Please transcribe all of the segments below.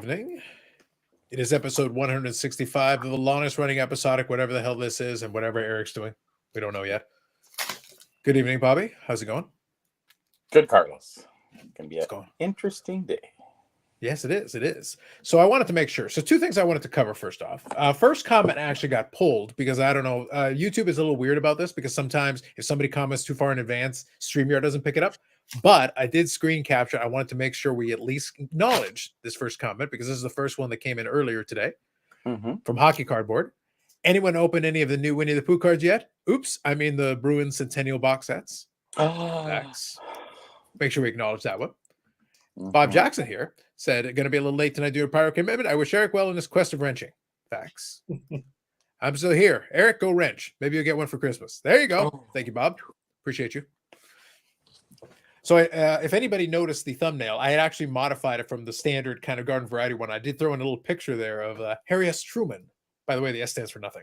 evening. It is episode 165 of the longest running episodic, whatever the hell this is, and whatever Eric's doing. We don't know yet. Good evening, Bobby. How's it going? Good, Carlos. It's going to be It's an going. interesting day. Yes, it is. It is. So I wanted to make sure. So two things I wanted to cover first off. First comment actually got pulled because I don't know. YouTube is a little weird about this because sometimes if somebody comments too far in advance, StreamYard doesn't pick it up. But I did screen capture. I wanted to make sure we at least acknowledge this first comment because this is the first one that came in earlier today from Hockey Cardboard. Anyone opened any of the new Winnie the Pooh cards yet? Oops. I mean the Bruins Centennial box sets. Facts. Make sure we acknowledge that one. Bob Jackson here said, going to be a little late tonight due to pyro commitment. I wish Eric well in his quest of wrenching. Facts. I'm still here. Eric, go wrench. Maybe you'll get one for Christmas. There you go. Thank you, Bob. Appreciate you. So if anybody noticed the thumbnail, I had actually modified it from the standard kind of garden variety one. I did throw in a little picture there of Harry S. Truman. By the way, the S stands for nothing.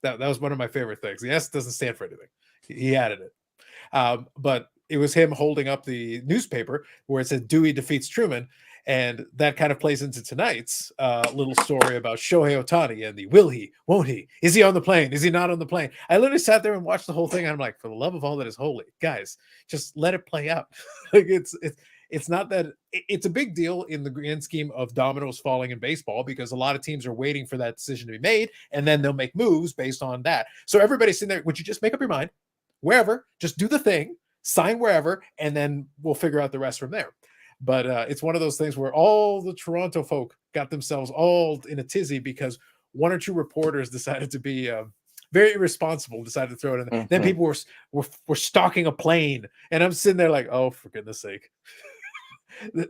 That was one of my favorite things. The S doesn't stand for anything. He added it. But it was him holding up the newspaper where it said Dewey defeats Truman. And that kind of plays into tonight's little story about Shohei Ohtani and the will he, won't he? Is he on the plane? Is he not on the plane? I literally sat there and watched the whole thing. And I'm like, for the love of all that is holy, guys, just let it play out. Like it's not that it's a big deal in the grand scheme of dominoes falling in baseball because a lot of teams are waiting for that decision to be made. And then they'll make moves based on that. So everybody's sitting there. Would you just make up your mind? Wherever, just do the thing. Sign wherever, and then we'll figure out the rest from there. But it's one of those things where all the Toronto folk got themselves all in a tizzy because one or two reporters decided to be very irresponsible, decided to throw it in there. Then people were stalking a plane, and I'm sitting there like, oh, for goodness sake.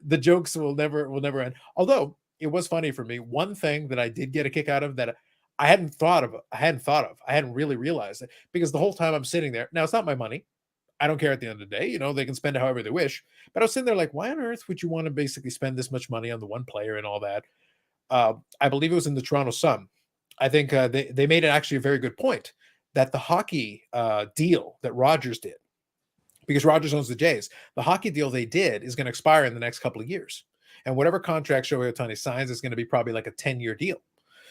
the jokes will never end. Although it was funny for me. One thing that I did get a kick out of that I hadn't thought of. I hadn't really realized it because the whole time I'm sitting there. Now it's not my money. I don't care at the end of the day. You know, they can spend it however they wish. But I was sitting there like, why on earth would you want to basically spend this much money on the one player and all that? I believe it was in the Toronto Sun. I think they made it actually a very good point that the hockey deal that Rogers did, because Rogers owns the Jays, the hockey deal they did is going to expire in the next couple of years. And whatever contract Shohei Ohtani signs is going to be probably like a 10-year deal.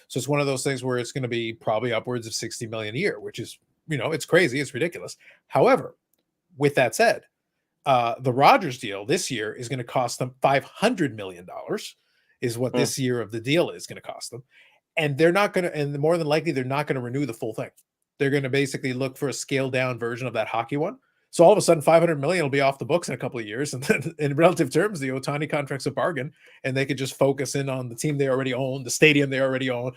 So it's one of those things where it's going to be probably upwards of $60 million a year, which is, you know, it's crazy. It's ridiculous. However, with that said, the Rogers deal this year is going to cost them $500 million is what this year of the deal is going to cost them. And they're not going to, and more than likely, they're not going to renew the full thing. They're going to basically look for a scaled down version of that hockey one. So all of a sudden, $500 million will be off the books in a couple of years. And then in relative terms, the Ohtani contract's a bargain, and they could just focus in on the team they already own, the stadium they already own,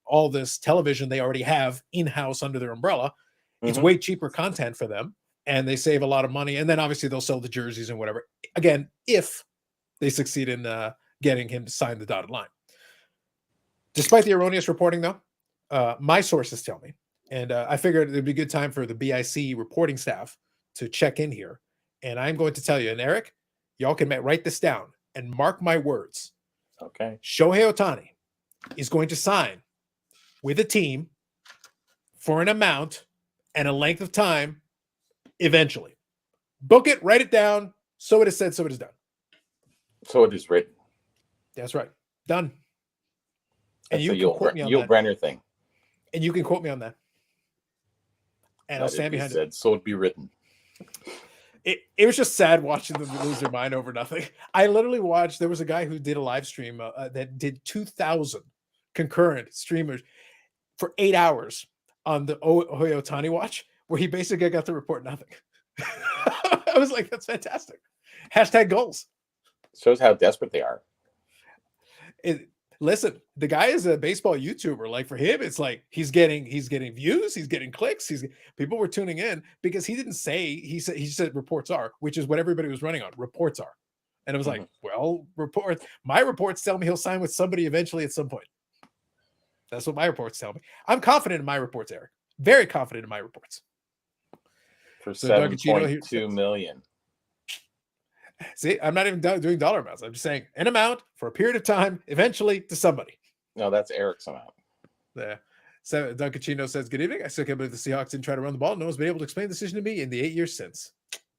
all this television they already have in-house under their umbrella. It's way cheaper content for them. And they save a lot of money. And then obviously they'll sell the jerseys and whatever. Again, if they succeed in getting him to sign the dotted line. Despite the erroneous reporting, though, my sources tell me, and I figured it'd be a good time for the BIC reporting staff to check in here. And I'm going to tell you, and Eric, y'all can write this down and mark my words. Okay. Shohei Ohtani is going to sign with a team for an amount and a length of time eventually. Book it, write it down. So it is said, so it is done. So it is written. That's right. Done. And That's you can quote me on that. Brenner thing. And you can quote me on that. And I'll stand behind it. So it be written. It was just sad watching them lose their mind over nothing. I literally watched, there was a guy who did a live stream that did 2,000 concurrent streamers for 8 hours on the Shohei Ohtani watch, where he basically got to report nothing. I was like, that's fantastic. Hashtag goals. Shows how desperate they are. Listen, the guy is a baseball YouTuber. Like for him, it's like he's getting views, he's getting clicks. People were tuning in because he didn't say, he said reports are, which is what everybody was running on. Reports are. And it was like, well, my reports tell me he'll sign with somebody eventually at some point. That's what my reports tell me. I'm confident in my reports, Eric. Very confident in my reports. For $7.2 million. See, I'm not even doing dollar amounts. I'm just saying an amount for a period of time, eventually to somebody. No, that's Eric's amount. Yeah. So Dunkachino says, good evening. I still can't believe the Seahawks didn't try to run the ball. No one's been able to explain the decision to me in the 8 years since.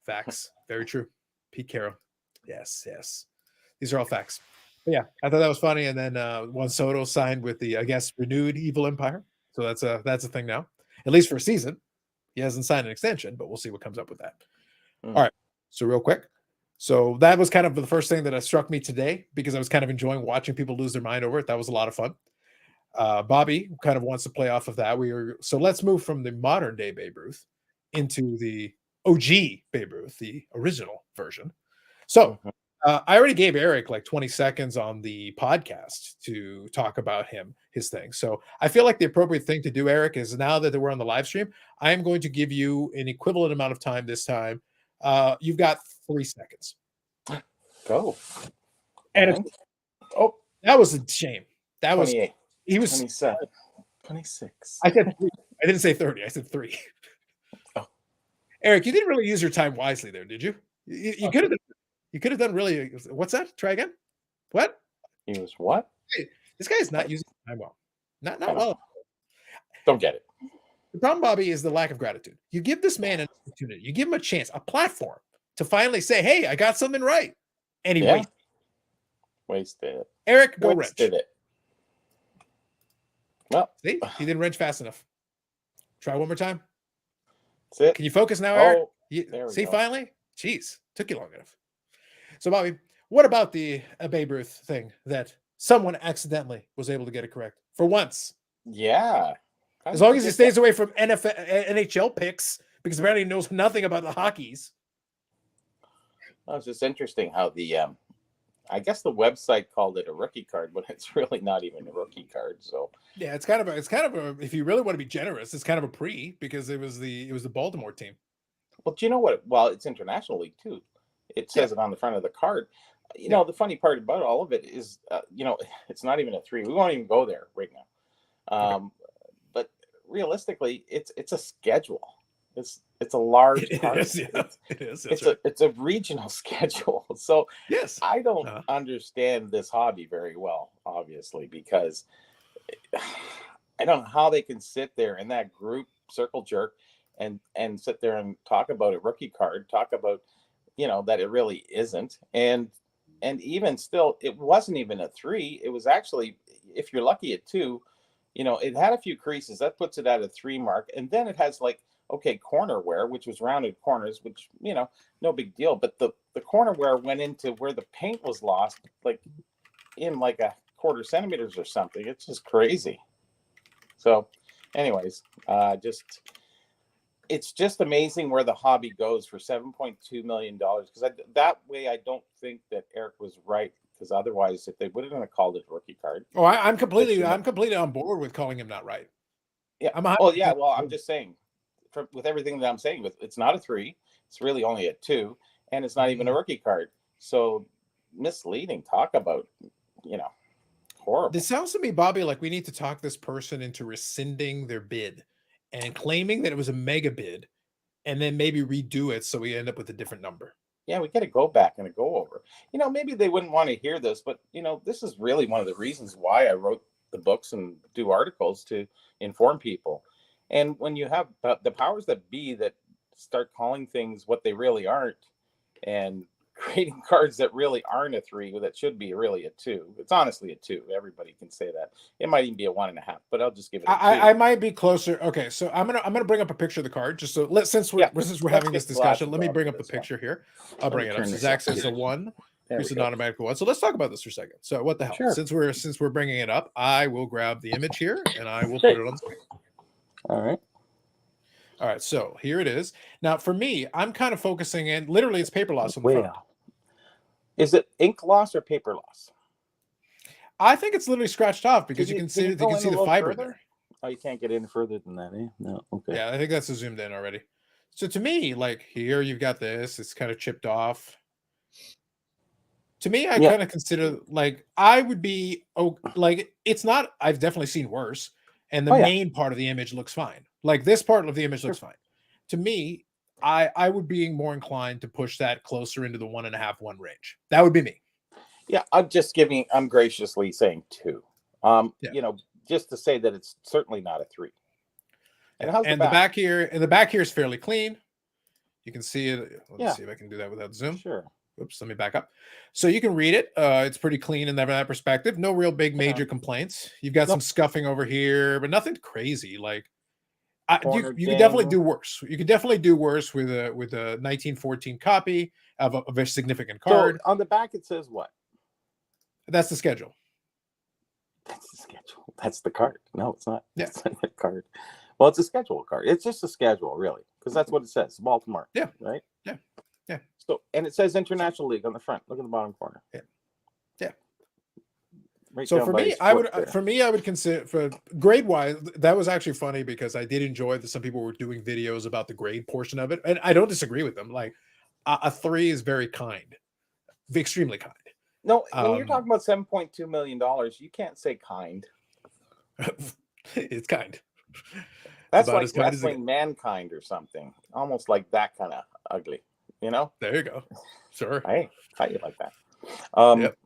Facts. Very true. Pete Carroll. Yes. These are all facts. But yeah, I thought that was funny. And then Juan Soto signed with the, I guess, renewed Evil Empire. So that's a thing now, at least for a season. He hasn't signed an extension, but we'll see what comes up with that. All right. So real quick. So that was kind of the first thing that struck me today because I was kind of enjoying watching people lose their mind over it. That was a lot of fun. Bobby kind of wants to play off of that. So let's move from the modern day Babe Ruth into the OG Babe Ruth, the original version. So I already gave Eric like 20 seconds on the podcast to talk about his thing. So I feel like the appropriate thing to do, Eric, is now that we're on the live stream, I am going to give you an equivalent amount of time this time. You've got 3 seconds. Go. And that was a shame. That 28. He was 27. 26. I said 3. I didn't say 30. I said 3. Oh. Eric, you didn't really use your time wisely there, did you? You could have. You could have done really. What's that? Try again. What? He was what? Hey, this guy is not using time well. Not well. Don't get it. The problem, Bobby, is the lack of gratitude. You give this man an opportunity. You give him a chance, a platform to finally say, "Hey, I got something right," and he wasted it. Eric, go wrench. It. Well, see, he didn't wrench fast enough. Try one more time. That's it. Can you focus now, Eric? There we see, go. finally. Jeez, took you long enough. So, Bobby, what about the Babe Ruth thing that someone accidentally was able to get it correct for once? Yeah. As long as he stays away from NHL picks, because apparently he knows nothing about the hockeys. Well, it's just interesting how the, I guess the website called it a rookie card, but it's really not even a rookie card. So yeah, it's kind of a, if you really want to be generous, it's kind of a pre because it was the Baltimore team. Well, do you know what? Well, it's International League too. It says it on the front of the card. You know, the funny part about all of it is, it's not even a 3. We won't even go there right now. But realistically, it's a schedule. It's a large card. It is. It's a regional schedule. So yes, I don't understand this hobby very well, obviously, because I don't know how they can sit there in that group circle jerk and sit there and talk about a rookie card, talk about, that it really isn't. And even still, it wasn't even a 3. It was actually, if you're lucky, at 2. It had a few creases. That puts it at a 3 mark. And then it has corner wear, which was rounded corners, which, no big deal. But the corner wear went into where the paint was lost, in a quarter centimeters or something. It's just crazy. So anyways, it's just amazing where the hobby goes for $7.2 million. Because that way, I don't think that Eric was right. Because otherwise, if they would have called it a rookie card. Oh, I'm completely on board with calling him not right. Yeah. I'm just saying, with everything that I'm saying, it's not a 3. It's really only a 2, and it's not even a rookie card. So misleading. Talk about, horrible. This sounds to me, Bobby, like we need to talk this person into rescinding their bid and claiming that it was a mega bid, and then maybe redo it so we end up with a different number. Yeah, we got to go back and go over. Maybe they wouldn't want to hear this, but this is really one of the reasons why I wrote the books and do articles to inform people. And when you have the powers that be that start calling things what they really aren't, and creating cards that really aren't a 3, that should be really a 2. It's honestly a 2. Everybody can say that. It might even be a 1.5, but I'll just give it a 2. I might be closer. Okay, so I'm gonna bring up a picture of the card just so since we're having this discussion. Let me bring up the picture here. I'll bring it up. So Zach says a 1. Here's an automatic 1. So let's talk about this for a second. So what the hell? Sure. Since we're bringing it up, I will grab the image here and I will put it on the screen. All right, so here it is. Now, for me, I'm kind of focusing in. Literally, it's paper loss on the front. Is it ink loss or paper loss? I think it's literally scratched off because you can see the fiber there. Oh, you can't get any further than that, eh? No, okay. Yeah, I think that's zoomed in already. So to me, here you've got this. It's kind of chipped off. To me, I kind of consider I would be it's not. I've definitely seen worse, and the main part of the image looks fine. This part of the image looks fine. To me, I would be more inclined to push that closer into the 1.5, 1 range. That would be me. Yeah, I'm graciously saying 2. Just to say that it's certainly not a 3. And how's the back here? And the back here is fairly clean. You can see it. Let's see if I can do that without zoom. Sure. oops, let me back up. So you can read it. It's pretty clean in that perspective. No real big Yeah. major complaints. You've got some Nope. scuffing over here, but nothing crazy. Like Corner you could definitely ding. do worse. You could definitely do worse with a 1914 copy of a very significant card. So on the back it says what? That's the schedule. That's the schedule. That's the card. No, it's not. Yeah. It's not the card. Well, it's a schedule card. It's just a schedule, really, because that's what it says. Baltimore. Yeah. Right. Yeah. Yeah. So, and it says International League on the front. Look at the bottom corner. Yeah. Yeah. Right. So for me, I would consider, for grade wise, that was actually funny because I did enjoy that some people were doing videos about the grade portion of it, and I don't disagree with them. Like a 3 is very kind, extremely kind. No, when you're talking about $7.2 million, you can't say kind. It's kind. That's like wrestling mankind or something. Almost like that kind of ugly, you know? There you go. Sure. Hey, how you like that? Yep.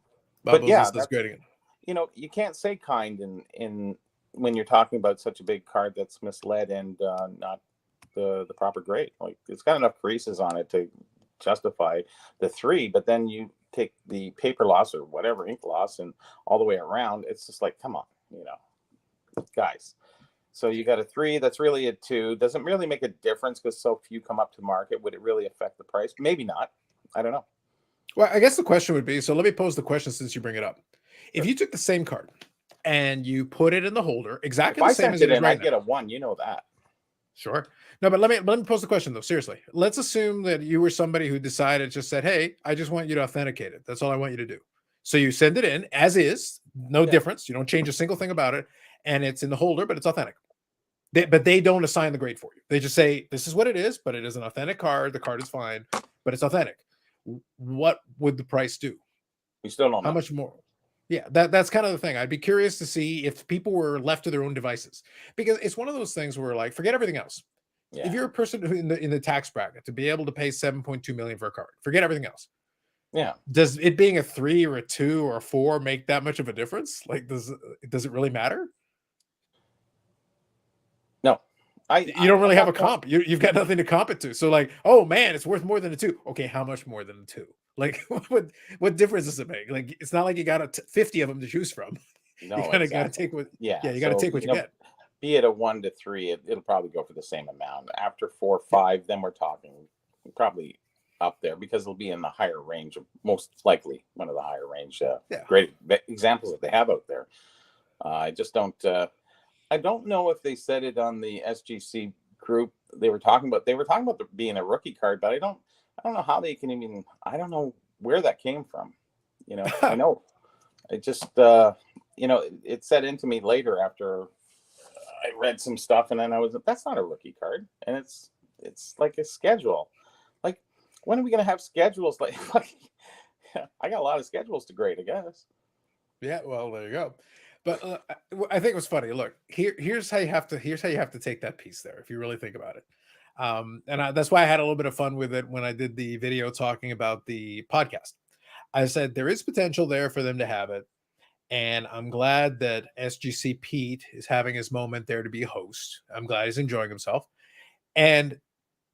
But yeah, that's great again. You know, you can't say kind in when you're talking about such a big card that's misled and not the proper grade. Like it's got enough creases on it to justify the 3, but then you take the paper loss or whatever, ink loss, and all the way around, it's just like, come on, you know, guys. So you got a 3 that's really a 2. Doesn't really make a difference because so few come up to market. Would it really affect the price? Maybe not. I don't know. Well, I guess the question would be, so let me pose the question since you bring it up. If you took the same card and you put it in the holder, exactly the same as it is right now. I'd get a 1, you know that. Sure. No, but let me pose the question though. Seriously, let's assume that you were somebody who decided, just said, "Hey, I just want you to authenticate it. That's all I want you to do." So you send it in as is, no difference. You don't change a single thing about it, and it's in the holder, but it's authentic. But they don't assign the grade for you. They just say, "This is what it is," but it is an authentic card. The card is fine, but it's authentic. What would the price do? We still don't know. How much more? Yeah, that's kind of the thing. I'd be curious to see if people were left to their own devices, because it's one of those things where, like, forget everything else. Yeah. If you're a person who in the tax bracket to be able to pay 7.2 million for a card, forget everything else. Yeah. Does it being a 3 or a 2 or a 4 make that much of a difference? Like, does it really matter? No. You don't really have a comp. You've got nothing to comp it to. So like, oh man, it's worth more than a 2. Okay, how much more than a 2? Like, what difference does it make? Like, it's not like you got 50 of them to choose from. No, you kind of got to take what. Yeah, you got to take what you get. Be it a 1 to 3, it'll probably go for the same amount. After 4 or 5, then we're talking probably up there because it'll be in the higher range of, most likely one of the higher range great examples that they have out there. I just don't. I don't know if they said it on the SGC group. They were talking about being a rookie card, but I don't know how they can even. I don't know where that came from. You know, I know it just it set into me later after I read some stuff, and then I was, that's not a rookie card, and it's like a schedule. Like, when are we gonna have schedules? Like I got a lot of schedules to grade, I guess. Yeah, well, there you go. But I think it was funny. Look, here's how you have to take that piece there if you really think about it. That's why I had a little bit of fun with it when I did the video talking about the podcast. I said there is potential there for them to have it, and I'm glad that SGC Pete is having his moment there to be a host. I'm glad he's enjoying himself, and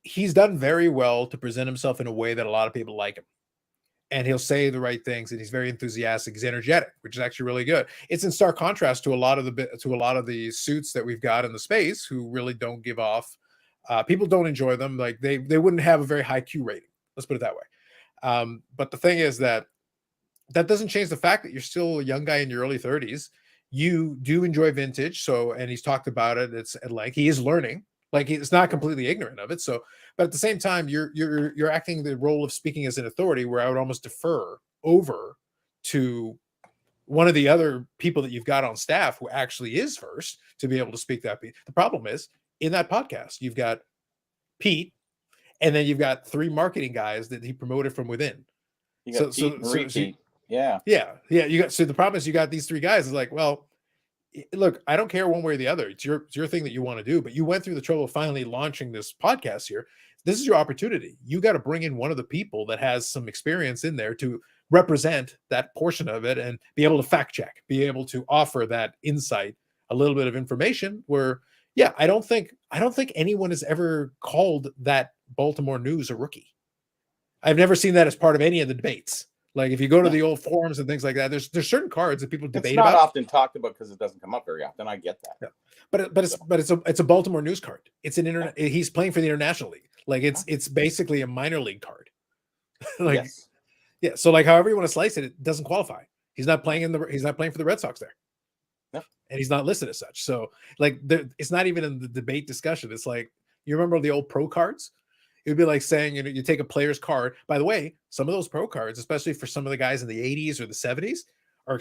he's done very well to present himself in a way that a lot of people like him. And he'll say the right things, and he's very enthusiastic. He's energetic, which is actually really good. It's in stark contrast to a lot of the suits that we've got in the space who really don't give off. People don't enjoy them. Like they wouldn't have a very high Q rating. Let's put it that way. But the thing is that doesn't change the fact that you're still a young guy in your early 30s. You do enjoy vintage, and he's talked about it. It's like he is learning. Like he's not completely ignorant of it. So, but at the same time, you're acting the role of speaking as an authority, where I would almost defer over to one of the other people that you've got on staff who actually is first to be able to speak that. The problem is in that podcast, you've got Pete, and then you've got 3 marketing guys that he promoted from within. You got Pete. Yeah. So the problem is you got these 3 guys. It's like, well, look, I don't care one way or the other. It's your thing that you want to do, but you went through the trouble of finally launching this podcast here. This is your opportunity. You got to bring in one of the people that has some experience in there to represent that portion of it and be able to fact check, be able to offer that insight, a little bit of information where, yeah, I don't think anyone has ever called that Baltimore news a rookie. I've never seen that as part of any of the debates. Like if you go to No. the old forums and things like that, there's certain cards that people It's debate not about. often talked about because it doesn't come up very often. I get that. Yeah. But it's a Baltimore news card. It's an internet. He's playing for the International League. Like it's basically a minor league card. Like Yes. yeah. So like however you want to slice it, it doesn't qualify. He's not playing he's not playing for the Red Sox there. No. And he's not listed as such. So like it's not even in the debate discussion. It's like you remember the old pro cards? It would be like saying, you take a player's card. By the way, some of those pro cards, especially for some of the guys in the 80s or the 70s, are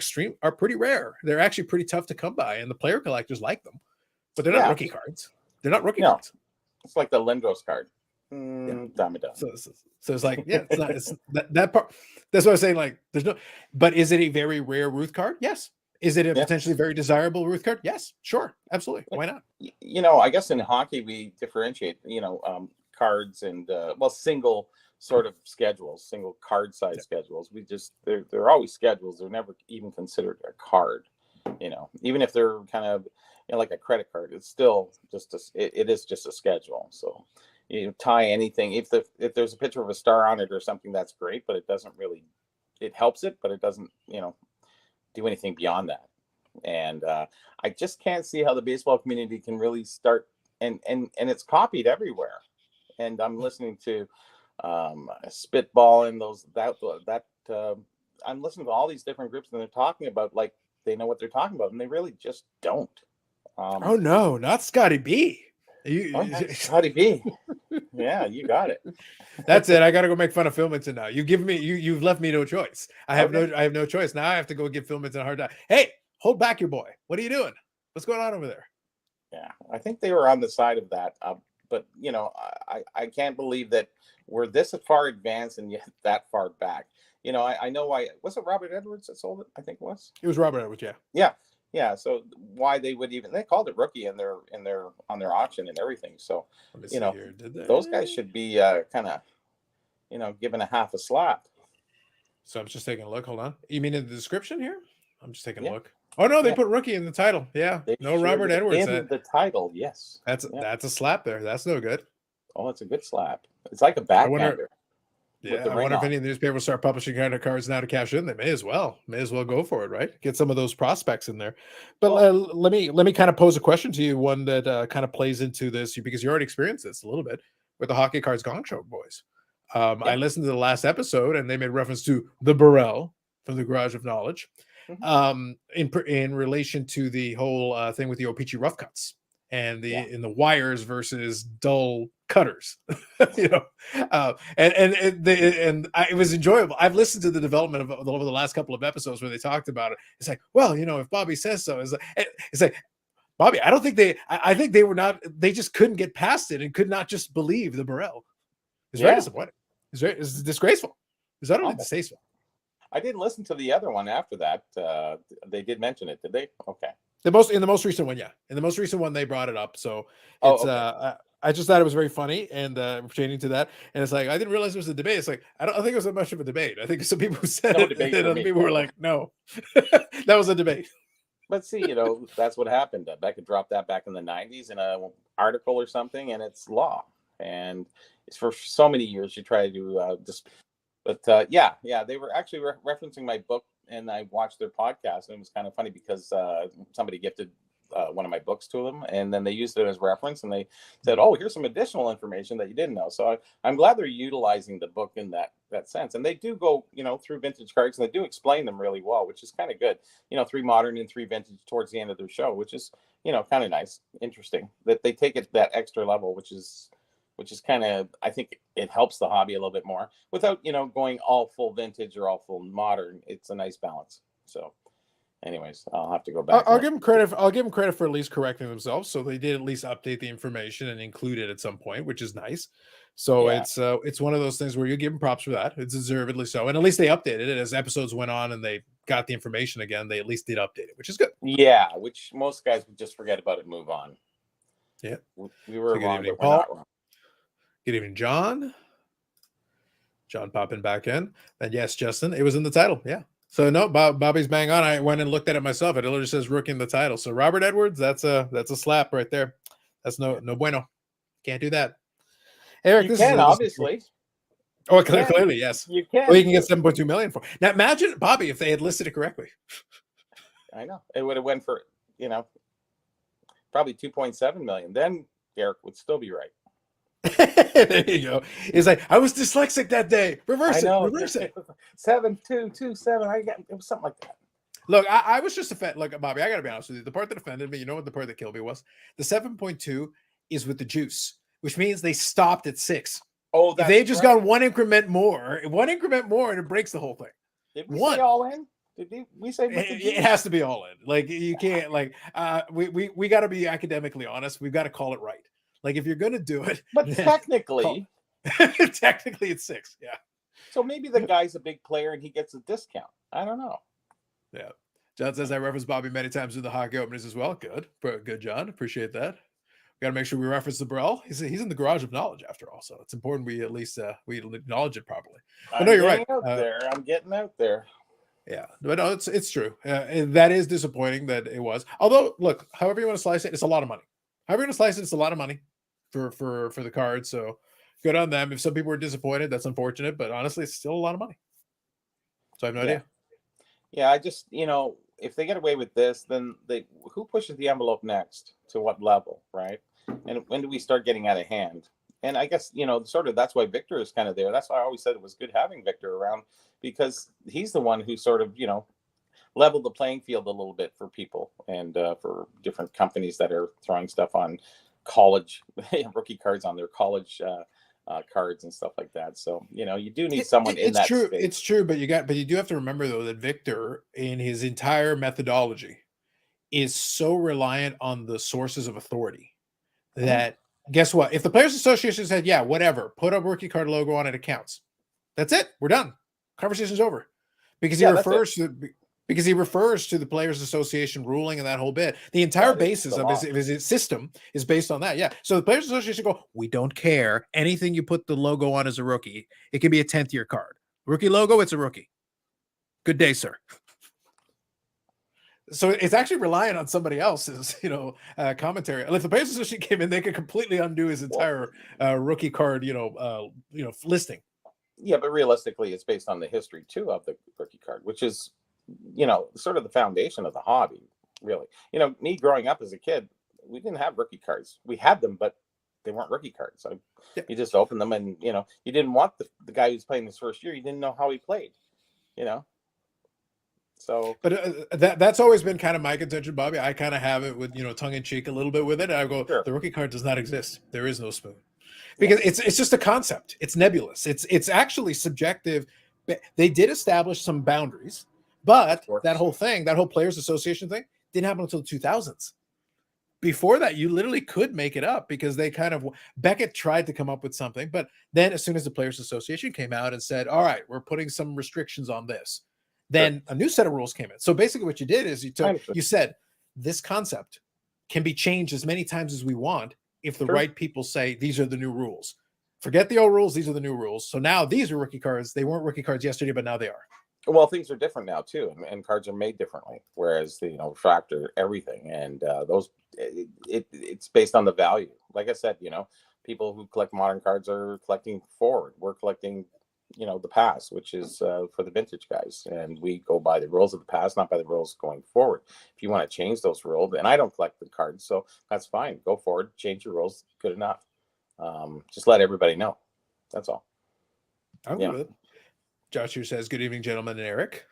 pretty rare. They're actually pretty tough to come by, and the player collectors like them, but they're not rookie cards. They're not rookie cards. It's like the Lindros card. So it's like, yeah, it's not. It's that part. That's what I'm saying. Like, there's no. But is it a very rare Ruth card? Yes. Is it a potentially very desirable Ruth card? Yes. Sure. Absolutely. Why not? I guess in hockey we differentiate. Cards and single sort of schedules, single card size schedules. They're always schedules. They're never even considered a card. Even if they're kind of like a credit card, it's still just it is just a schedule. So you tie anything if there's a picture of a star on it or something, that's great, but it doesn't really, it helps it, but it doesn't do anything beyond that. And I just can't see how the baseball community can really start, and it's copied everywhere. And I'm listening to Spitball and I'm listening to all these different groups, and they're talking about like they know what they're talking about, and they really just don't. Oh no, not Scotty B. Scotty B. Yeah, you got it. That's it. I got to go make fun of Philminton now. You've left me no choice. I have no choice. Now I have to go give Philminton a hard time. Hey, hold back your boy. What are you doing? What's going on over there? Yeah, I think they were on the side of that. But I can't believe that we're this far advanced and yet that far back. I know why. Was it Robert Edwards that sold it? I think it was. It was Robert Edwards. Yeah. Yeah. So why they called it rookie on their auction and everything. So those guys should be kind of given a half a slap. So I'm just taking a look. Hold on. You mean in the description here? I'm just taking a look. Oh no, they put rookie in the title. Yeah, no Robert Edwards in the title. Yes, that's a slap there. That's no good. Oh, it's a good slap. It's like a backhander. I wonder if any of the newspapers start publishing kind of cards now to cash in. They may as well go for it, right? Get some of those prospects in there. But let me kind of pose a question to you, one that kind of plays into this, because you already experienced this a little bit with the Hockey Cards Gong Show boys. I listened to the last episode, and they made reference to the Burrell from the Garage of Knowledge. In relation to the whole thing with the O-Pee-Chee rough cuts and in the wires versus dull cutters, it was enjoyable. I've listened to the development of over the last couple of episodes where they talked about it. It's like, well, if Bobby says so, it's like Bobby, I don't think I think they were not, they just couldn't get past it and could not just believe the Burrell. It's very disappointing. It's disgraceful. It's utterly distasteful. I didn't listen to the other one after that. They did mention it, did they? Okay. In the most recent one, yeah. In the most recent one, they brought it up. So it's I just thought it was very funny and pertaining to that. And it's like I didn't realize it was a debate. It's like I don't think it was that much of a debate. I think some people who said it, and other people were like, no, that was a debate. But see, that's what happened. Becca dropped that back in the 90s in an article or something, and it's law. And it's for so many years you try to just. But they were actually referencing my book, and I watched their podcast, and it was kind of funny because somebody gifted one of my books to them, and then they used it as reference, and they said, "Oh, here's some additional information that you didn't know." So I'm glad they're utilizing the book in that sense, and they do go, through vintage cards, and they do explain them really well, which is kind of good. 3 modern and 3 vintage towards the end of their show, which is kind of nice, interesting that they take it that extra level, which is kind of, I think it helps the hobby a little bit more without, going all full vintage or all full modern. It's a nice balance. So anyways, I'll have to go back. I'll give them credit. I'll give them credit for at least correcting themselves. So they did at least update the information and include it at some point, which is nice. So it's one of those things where you give them props for that. It's deservedly so. And at least they updated it as episodes went on and they got the information again. They at least did update it, which is good. Yeah. Which most guys would just forget about it and move on. Yeah. We were wrong, but we're not wrong. Good evening, John. John popping back in. And yes, Justin, it was in the title. Yeah. So no, Bobby's bang on. I went and looked at it myself. It literally says rookie in the title. So Robert Edwards, that's a slap right there. That's no bueno. Can't do that. Eric, you can obviously. Oh, Yeah, clearly, yes. you Well, can. you can get 7.2 million for. Now, imagine Bobby if they had listed it correctly. I know it would have went for probably 2.7 million. Then Derek would still be right. There you go. He's like, I was dyslexic that day. I Reverse it. know. Reverse it. 7227. I got it was something like that. Look, I was just offended. Look, Bobby, I got to be honest with you. The part that offended me, you know what the part that killed me was? The 7.2 is with the juice, which means they stopped at 6. Oh, If that's they had just right. gone one increment more, and it breaks the whole thing. Did we say all in? Did we say with the It has to be all in. Like you can't we got to be academically honest. We've got to call it right. Like if you're gonna do it, But technically, technically it's 6. Yeah. so maybe the guy's a big player and he gets a discount. I don't know. Yeah. John says I referenced Bobby many times in the hockey openers as well. Good, John. Appreciate that. We got to make sure we reference the Burrell. He's in the garage of knowledge after all, so it's important we at least we acknowledge it properly. But no, you're right. I'm getting out there. Yeah, but no, it's true. That is disappointing that it was. Although, look, however you want to slice it, it's a lot of money. However you want to slice it, it's a lot of money for the card. So good on them. If some people were disappointed, that's unfortunate. But honestly, it's still a lot of money. So I have no idea. Yeah, I just if they get away with this, then who pushes the envelope next to what level, right? And when do we start getting out of hand? And I guess sort of that's why Victor is kind of there. That's why I always said it was good having Victor around, because he's the one who sort of leveled the playing field a little bit for people and for different companies that are throwing stuff on college rookie cards on their college cards and stuff like that. So you do need someone in that true. space. It's true, but you do have to remember though that Victor, in his entire methodology, is so reliant on the sources of authority that guess what? If the Players Association said, yeah, whatever, put a rookie card logo on it, it counts. That's it. We're done. Conversation's over. Because he refers to the Players Association ruling and that whole bit. The entire basis of his system is based on that. Yeah. So the Players Association go, we don't care. Anything you put the logo on as a rookie, it can be a 10th year card. Rookie logo, it's a rookie. Good day, sir. So it's actually relying on somebody else's, commentary. And if the Players Association came in, they could completely undo his entire rookie card, listing. Yeah, but realistically, it's based on the history too of the rookie card, which is, sort of the foundation of the hobby. Really, me growing up as a kid, we didn't have rookie cards. We had them, but they weren't rookie cards. So you just open them, and you didn't want the guy who's playing his first year. You didn't know how he played. So, but that's always been kind of my contention, Bobby. I kind of have it with tongue in cheek a little bit with it. I go, The rookie card does not exist. There is no spoon, because it's just a concept. It's nebulous. It's actually subjective. They did establish some boundaries, but that whole Players Association thing didn't happen until the 2000s. Before that, you literally could make it up because they Beckett tried to come up with something, but then as soon as the Players Association came out and said, all right, we're putting some restrictions on this, then a new set of rules came in. So basically what you did is you said this concept can be changed as many times as we want if the right people say these are the new rules. Forget the old rules, these are the new rules. So now these are rookie cards. They weren't rookie cards yesterday, but now they are. Well, things are different now too, and cards are made differently. Whereas the refractor, everything, and it's based on the value. Like I said, people who collect modern cards are collecting forward. We're collecting the past, which is for the vintage guys, and we go by the rules of the past, not by the rules going forward. If you want to change those rules, and I don't collect the cards, so that's fine. Go forward, change your rules. Good enough. Just let everybody know. That's all. I'm good. Josh here says, good evening, gentlemen, and Eric.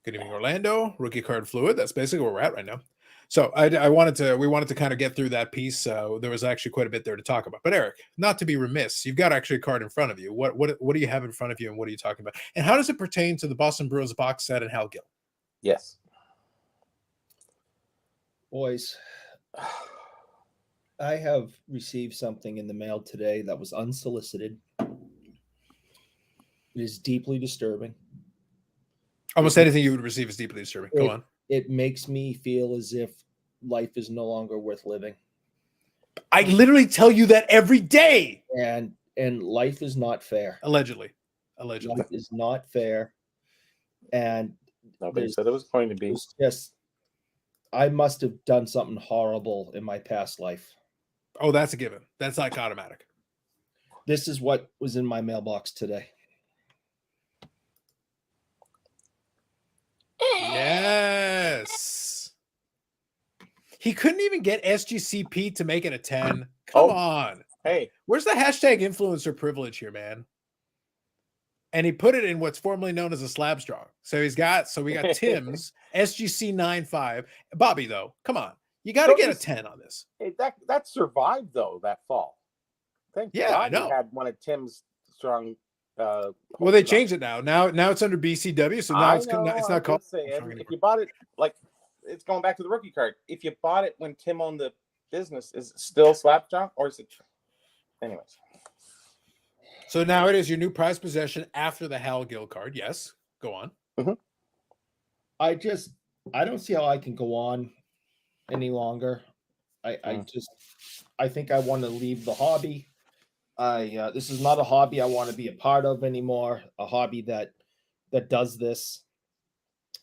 Good evening, Orlando. Rookie card fluid. That's basically where we're at right now. So we wanted to kind of get through that piece. There was actually quite a bit there to talk about. But Eric, not to be remiss, you've got actually a card in front of you. What do you have in front of you, and what are you talking about? And how does it pertain to the Boston Bruins box set and Hal Gill? Yes. Boys, I have received something in the mail today that was unsolicited. It is deeply disturbing. Almost anything you would receive is deeply disturbing. Go on. It makes me feel as if life is no longer worth living. I literally tell you that every day. And life is not fair. Allegedly. Life is not fair. And nobody said it was going to be. Just, I must have done something horrible in my past life. Oh, that's a given. That's like automatic. This is what was in my mailbox today. Yes. He couldn't even get SGCP to make it a 10. Come on. Hey, Where's the hashtag influencer privilege here, man? And he put it in what's formerly known as a slab strong. So we got Tim's SGC 95. Bobby, though, come on. You got to get a 10 on this. Hey, that survived though that fall. Thank God I know. he had one of Tim's strong. Well, they changed it now. Now it's under BCW, so now it's not called. If you bought it, like, it's going back to the rookie card. If you bought it when Tim owned the business, is it still slab strong or is it? Anyways. So now it is your new prized possession after the Hal Gill card. Yes, go on. Mm-hmm. I don't see how I can go on any longer. I think I want to leave the hobby. This is not a hobby I want to be a part of anymore. A hobby that does this,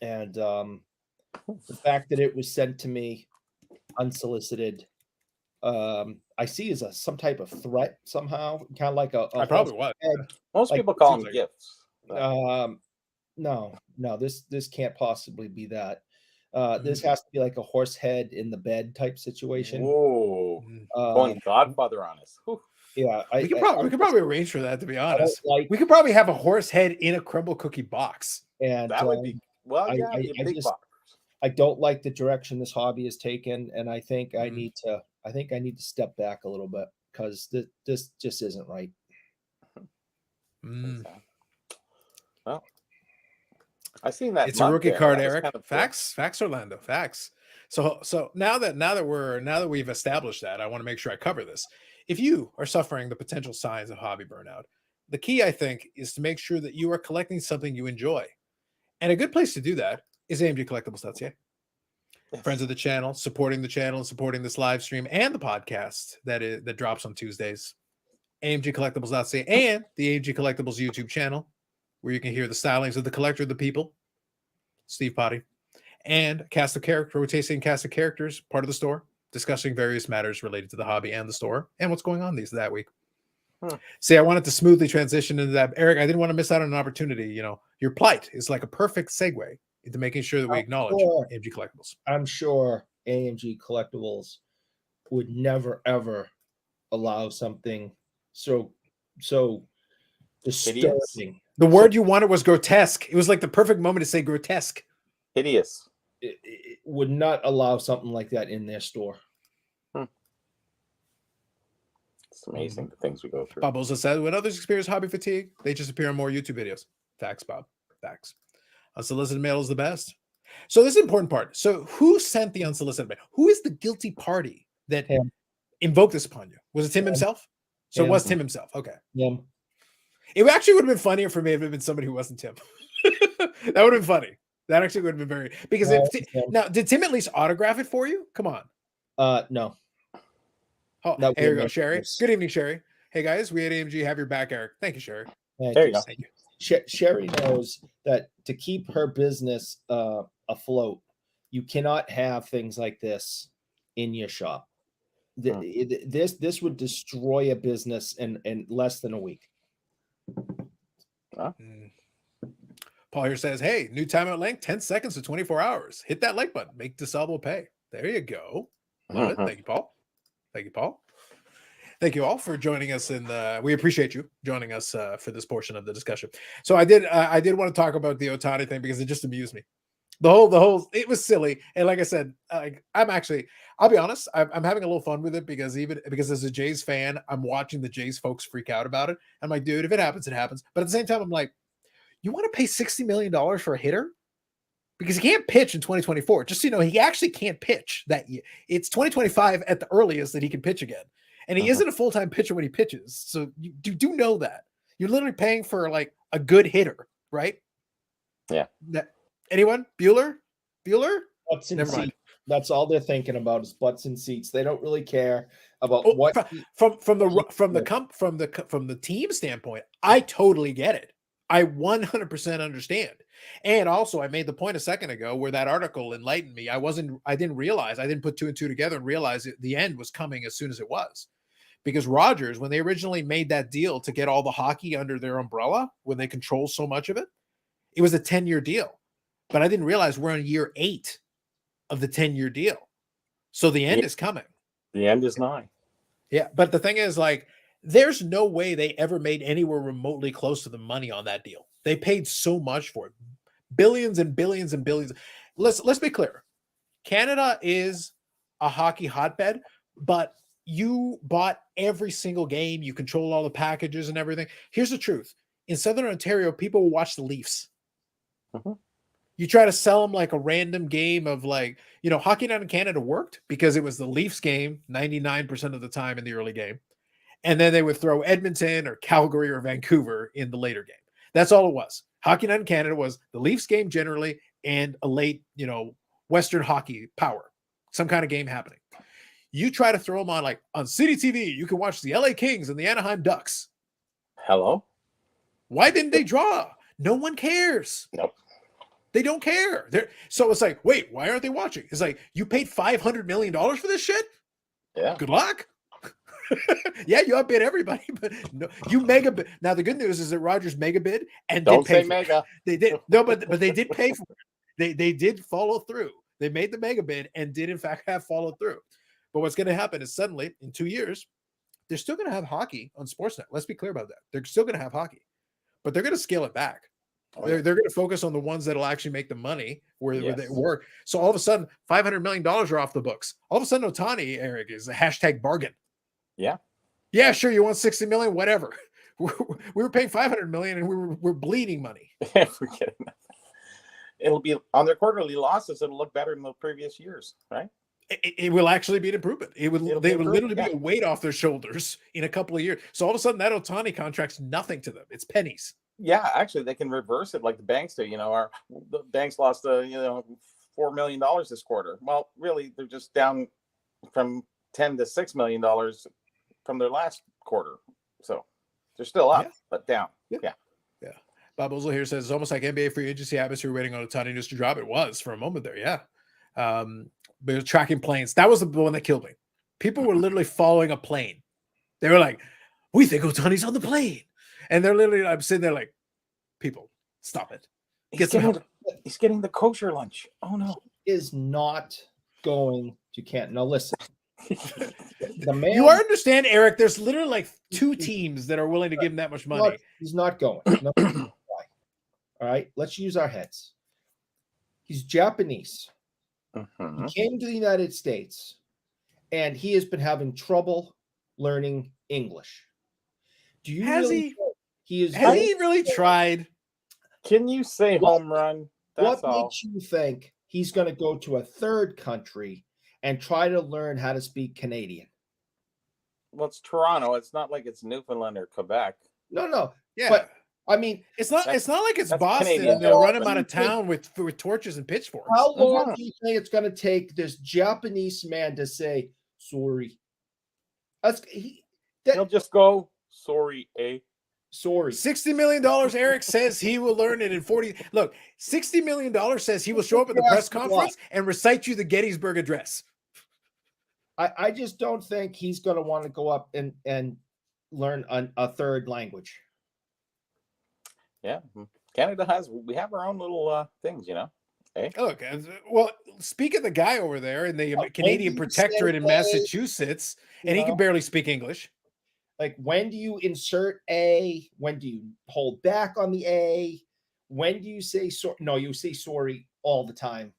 and the fact that it was sent to me unsolicited, I see as some type of threat somehow, kind of like a I probably was. Most people call them gifts. No, this can't possibly be that. This has to be like a horse head in the bed type situation. Whoa, going Godfather on us. Whew. Yeah, we could probably arrange for that. To be honest, we could probably have a horse head in a crumble cookie box, and that would be I don't like the direction this hobby has taken, and I think I need to step back a little bit because this just isn't right. Well, I seen that. It's a rookie card, Eric. Facts, Orlando. Facts. So now that we've established that, I want to make sure I cover this. If you are suffering the potential signs of hobby burnout, the key, I think, is to make sure that you are collecting something you enjoy. And a good place to do that is AMG Collectibles.ca. Yes. Friends of the channel, supporting the channel, supporting this live stream and the podcast that drops on Tuesdays. AMG Collectibles.ca and the AMG Collectibles YouTube channel, where you can hear the stylings of the collector of the people, Steve Potty, and rotating cast of characters, part of the store, discussing various matters related to the hobby and the store and what's going on that week. See, I wanted to smoothly transition into that. Eric, I didn't want to miss out on an opportunity. You know, your plight is like a perfect segue into making sure that we acknowledge AMG Collectibles. I'm sure AMG Collectibles would never, ever allow something so disturbing. The word you wanted was grotesque. It was like the perfect moment to say grotesque. Hideous. It would not allow something like that in their store. It's amazing the things we go through. Bob also said, when others experience hobby fatigue, they just appear on more YouTube videos. Facts, Bob. Facts. Unsolicited mail is the best. So this is an important part. So who sent the unsolicited mail? Who is the guilty party that invoked this upon you? Was it Tim himself? So it was Tim himself. Okay. Yeah. It actually would have been funnier for me if it had been somebody who wasn't Tim. That would have been funny. That actually would have been very, because now, did Tim at least autograph it for you? Come on. No. Oh, here you go, Sherry. Good evening, Sherry. Hey guys, we at AMG have your back, Eric. Thank you, Sherry. There you go. Thank you. Sherry knows that to keep her business afloat, you cannot have things like this in your shop. This would destroy a business in less than a week. Paul here says, hey, new timeout length, 10 seconds to 24 hours. Hit that like button. Make DeSalvo pay. There you go. Love it. Thank you, Paul. Thank you, Paul. Thank you all for joining us we appreciate you joining us for this portion of the discussion. So I did want to talk about the Otani thing because it just amused me. The whole it was silly. And like I said, I'll be honest, I'm having a little fun with it because as a Jays fan, I'm watching the Jays folks freak out about it. I'm like, dude, if it happens, it happens. But at the same time, I'm like, you want to pay $60 million for a hitter? Because he can't pitch in 2024. Just so you know, he actually can't pitch that year. It's 2025 at the earliest that he can pitch again. And he isn't a full-time pitcher when he pitches. So you do know that. You're literally paying for like a good hitter, right? Yeah. Anyone? Bueller? Butts and seats. That's all they're thinking about is butts and seats. They don't really care about from the team standpoint. I totally get it. I 100% understand. And also, I made the point a second ago where that article enlightened me. I didn't realize, I didn't put two and two together and realize the end was coming as soon as it was. because Rogers, when they originally made that deal to get all the hockey under their umbrella, when they control so much of it, it was a 10-year deal. But I didn't realize we're on year 8 of the 10-year deal. So the end is coming. The end is nigh. Yeah. But the thing is, like, there's no way they ever made anywhere remotely close to the money on that deal. They paid so much for it. Billions and billions and billions. Let's be clear. Canada is a hockey hotbed, but you bought every single game. You control all the packages and everything. Here's the truth. In Southern Ontario, people will watch the Leafs. Mm-hmm. You try to sell them like a random game of like, Hockey Night in Canada worked because it was the Leafs game 99% of the time in the early game. And then they would throw Edmonton or Calgary or Vancouver in the later game. That's all it was. Hockey Night in Canada was the Leafs game generally and a late, Western hockey power, some kind of game happening. You try to throw them on like on City TV, you can watch the LA Kings and the Anaheim Ducks. Hello? Why didn't they draw? No one cares. Nope. They don't care. So it's like, wait, why aren't they watching? It's like, you paid $500 million for this shit? Yeah. Good luck. Yeah, you outbid everybody, but no, you mega bid. Now the good news is that Rogers mega bid and Don't did pay say for mega. It. They did but they did pay for it. They did follow through. They made the mega bid and did in fact have followed through. But what's going to happen is suddenly in 2 years, they're still going to have hockey on Sportsnet. Let's be clear about that. They're still going to have hockey, but they're going to scale it back. They're going to focus on the ones that'll actually make the money where they work. So all of a sudden, $500 million are off the books. All of a sudden, Ohtani, Eric, is a hashtag bargain. Yeah. Yeah, sure. You want 60 million, whatever. We were paying 500 million and we're bleeding money. Forget it. It'll be on their quarterly losses. It'll look better than the previous years, right? It will actually be an improvement. They would literally be yeah. a weight off their shoulders in a couple of years. So all of a sudden, that Ohtani contract's nothing to them. It's pennies. Yeah, actually, they can reverse it like the banks do. The banks lost, $4 million this quarter. Well, really, they're just down from $10 to $6 million from their last quarter. So they're still up, but down. Yeah. Bob Ozil here says it's almost like NBA free agency atmosphere waiting on Ohtani just to drop. It was for a moment there. Yeah. But tracking planes. That was the one that killed me. People were literally following a plane. They were like, we think Ohtani's on the plane. And they're literally, I'm sitting there like, people, stop it. He's getting the kosher lunch. Oh, no. He is not going to Canada. Now, listen. The man, you understand, Eric, there's literally like 2 teams that are willing to give him that much money. He's not going. No, all right, let's use our heads. He's Japanese. Mm-hmm. He came to the United States, and he has been having trouble learning English. Do you has really he really tried? Can you say home run? That's what makes you think he's going to go to a third country and try to learn how to speak Canadian? Well, it's Toronto. It's not like it's Newfoundland or Quebec. No. Yeah. But I mean, it's not like it's Boston Canadian. and they'll run him out of town with torches and pitchforks. How long do you think it's going to take this Japanese man to say sorry? He'll just go sorry, Sorry. $60 million, Eric says he will learn it in 40. Look, $60 million says he will show up at the press conference and recite you the Gettysburg Address. I just don't think he's going to want to go up and learn a third language. Yeah. Canada we have our own little things, Hey? Look, well, speak of the guy over there in the Canadian Protectorate in Massachusetts, and he can barely speak English. Like, when do you insert A? When do you hold back on the A? When do you say sorry? No, you say sorry all the time.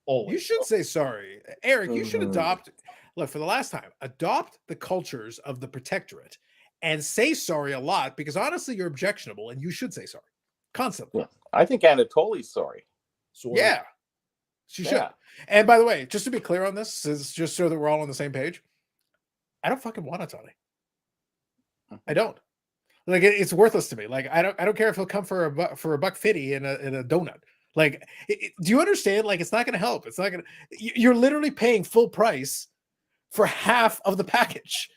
Always. You should say sorry. Eric, you should adopt the last time, adopt the cultures of the Protectorate and say sorry a lot, because honestly, you're objectionable and you should say sorry constantly. Yeah. I think Anatoli's sorry. Yeah, she should. And by the way, just to be clear on this, is just so that we're all on the same page, I don't fucking want Ohtani. I don't. Like, it's worthless to me. Like, I don't care if he'll come for a $1.50 in a donut. Like, do you understand? Like, it's not going to help. It's not going to. You're literally paying full price for half of the package.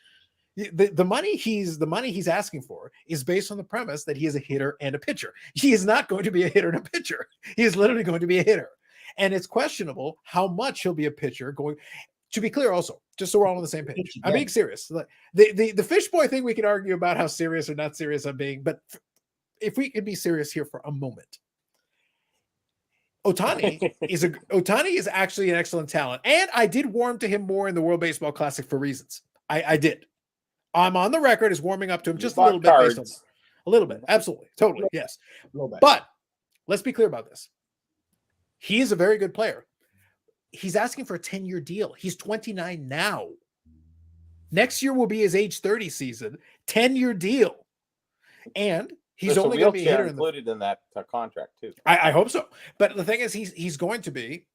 The money he's asking for is based on the premise that he is a hitter and a pitcher. He is not going to be a hitter and a pitcher. He is literally going to be a hitter, and it's questionable how much he'll be a pitcher going. to be clear, also, just so we're all on the same page, Pitch I'm being again. serious. Like, the fish boy thing, we can argue about how serious or not serious I'm being, but if we can be serious here for a moment, Otani is actually an excellent talent, and I did warm to him more in the World Baseball Classic for reasons. I did. I'm on the record as warming up to him just a little bit based on a little bit, absolutely, totally, yes. But let's be clear about this. He is a very good player. He's asking for a 10-year deal. He's 29 now. Next year will be his age 30 season, 10-year deal. And he's only going to be a hitter included in that contract too. I hope so. But the thing is, he's going to be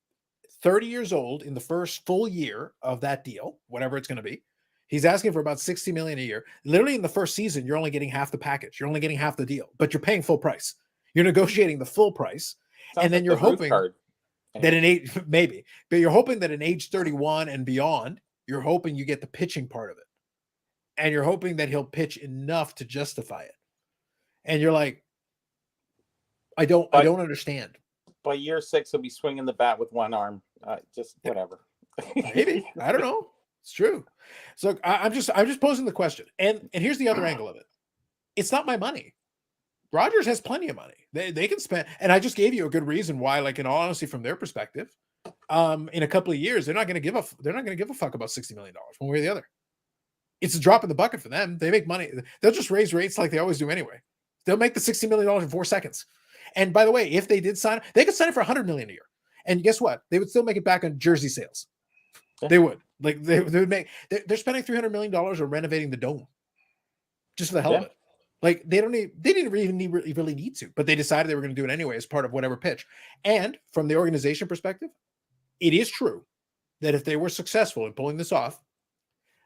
30 years old in the first full year of that deal, whatever it's going to be. He's asking for about $60 million a year. Literally in the first season, you're only getting half the package. You're only getting half the deal, but you're paying full price. You're negotiating the full price. Sounds and then like you're the Ruth hoping card. that in age, maybe, but you're hoping that in age 31 and beyond, you're hoping you get the pitching part of it. And you're hoping that he'll pitch enough to justify it. And you're like, I don't understand. By year 6, he'll be swinging the bat with one arm. Just whatever. Maybe. I don't know. It's true. So I'm just posing the question. And here's the other angle of it. It's not my money. Rogers has plenty of money. They can spend, and I just gave you a good reason why, like, in all honesty, from their perspective, in a couple of years, they're not going to give a fuck about $60 million one way or the other. It's a drop in the bucket for them. They make money. They'll just raise rates like they always do anyway. They'll make the $60 million in 4 seconds. And by the way, if they did sign, they could sign it for $100 million a year. And guess what? They would still make it back on jersey sales. They would. Like they would make. They're spending $300 million on renovating the dome, just for the hell of it. Like they didn't really need to, but they decided they were going to do it anyway as part of whatever pitch. And from the organization perspective, it is true that if they were successful in pulling this off,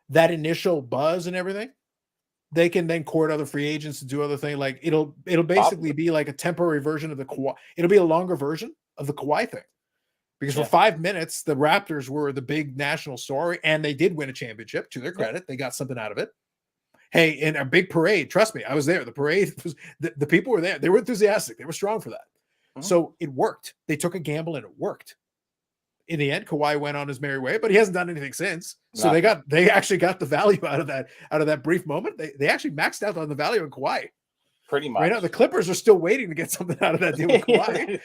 that initial buzz and everything, they can then court other free agents to do other things. Like it'll basically be like a temporary version of the Kawhi. It'll be a longer version of the Kawhi thing. Because for 5 minutes, the Raptors were the big national story, and they did win a championship. To their credit, they got something out of it. Hey, in a big parade, trust me, I was there. The parade was the people were there. They were enthusiastic. They were strong for that. Mm-hmm. So it worked. They took a gamble and it worked. In the end, Kawhi went on his merry way, but he hasn't done anything since. So they actually got the value out of that brief moment. They actually maxed out on the value of Kawhi. Pretty much. Right now, the Clippers are still waiting to get something out of that deal with Kawhi.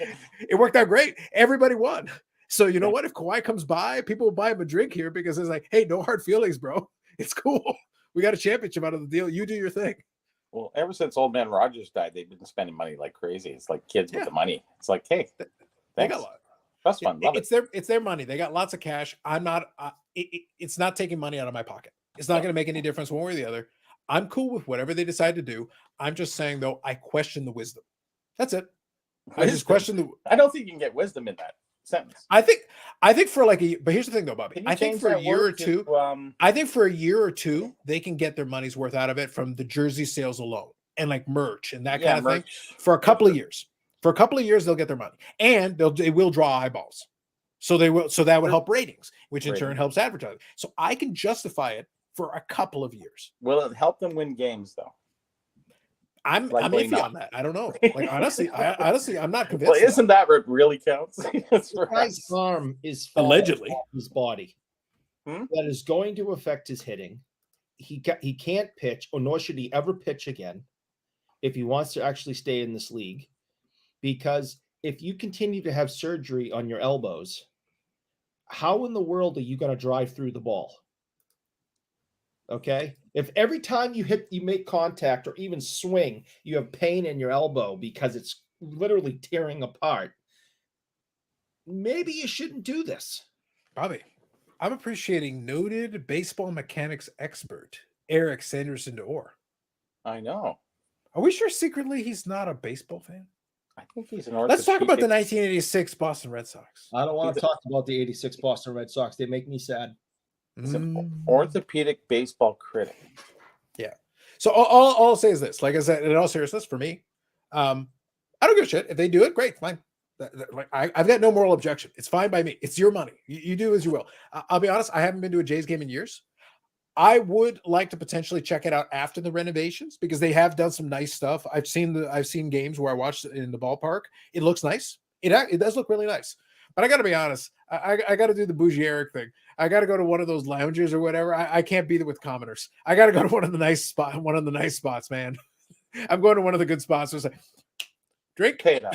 It worked out great. Everybody won. So you know what? If Kawhi comes by, people will buy him a drink here because it's like, hey, no hard feelings, bro. It's cool. We got a championship out of the deal. You do your thing. Well, ever since old man Rogers died, they've been spending money like crazy. It's like kids with the money. It's like, hey, they got a lot. That's fun. It's their money. They got lots of cash. I'm not. It's not taking money out of my pocket. It's not going to make any difference one way or the other. I'm cool with whatever they decide to do. I'm just saying, though, I question the wisdom. That's it. I just question the. I don't think you can get wisdom in that sentence. I think for like but here's the thing though, Bobby. I think for a year or two, I think for a year or two, they can get their money's worth out of it from the jersey sales alone and like merch and that kind of thing for a couple of years. For a couple of years, they'll get their money and they will draw eyeballs. So that would help ratings, which in turn helps advertising. So I can justify it for a couple of years. Will it help them win games though? I'm iffy on that. I don't know. Like honestly, I'm not convinced. Well, isn't that what really counts? His arm is allegedly off his body. That is going to affect his hitting. He can't pitch, or nor should he ever pitch again if he wants to actually stay in this league. Because if you continue to have surgery on your elbows, how in the world are you going to drive through the ball? Okay. If every time you make contact or even swing, you have pain in your elbow because it's literally tearing apart, maybe you shouldn't do this. Bobby, I'm appreciating noted baseball mechanics expert Eric Sanderson Dorr. I know. Are we sure secretly he's not a baseball fan? I think he's an Let's talk about the 1986 Boston Red Sox. I don't want to talk about the 86 Boston Red Sox. They make me sad. He's an orthopedic baseball critic. Yeah. So all I'll say is this. Like I said, in all seriousness, for me, I don't give a shit. If they do it, great, fine. Like I've got no moral objection. It's fine by me. It's your money. You do as you will. I'll be honest. I haven't been to a Jays game in years. I would like to potentially check it out after the renovations because they have done some nice stuff. I've seen games where I watched it in the ballpark. It looks nice. It does look really nice. But I got to be honest. I got to do the bougie Eric thing. I got to go to one of those lounges or whatever. I can't be there with commoners. I got to go to one of the nice spots, man. I'm going to one of the good spots. It's like, drink. Pay it up.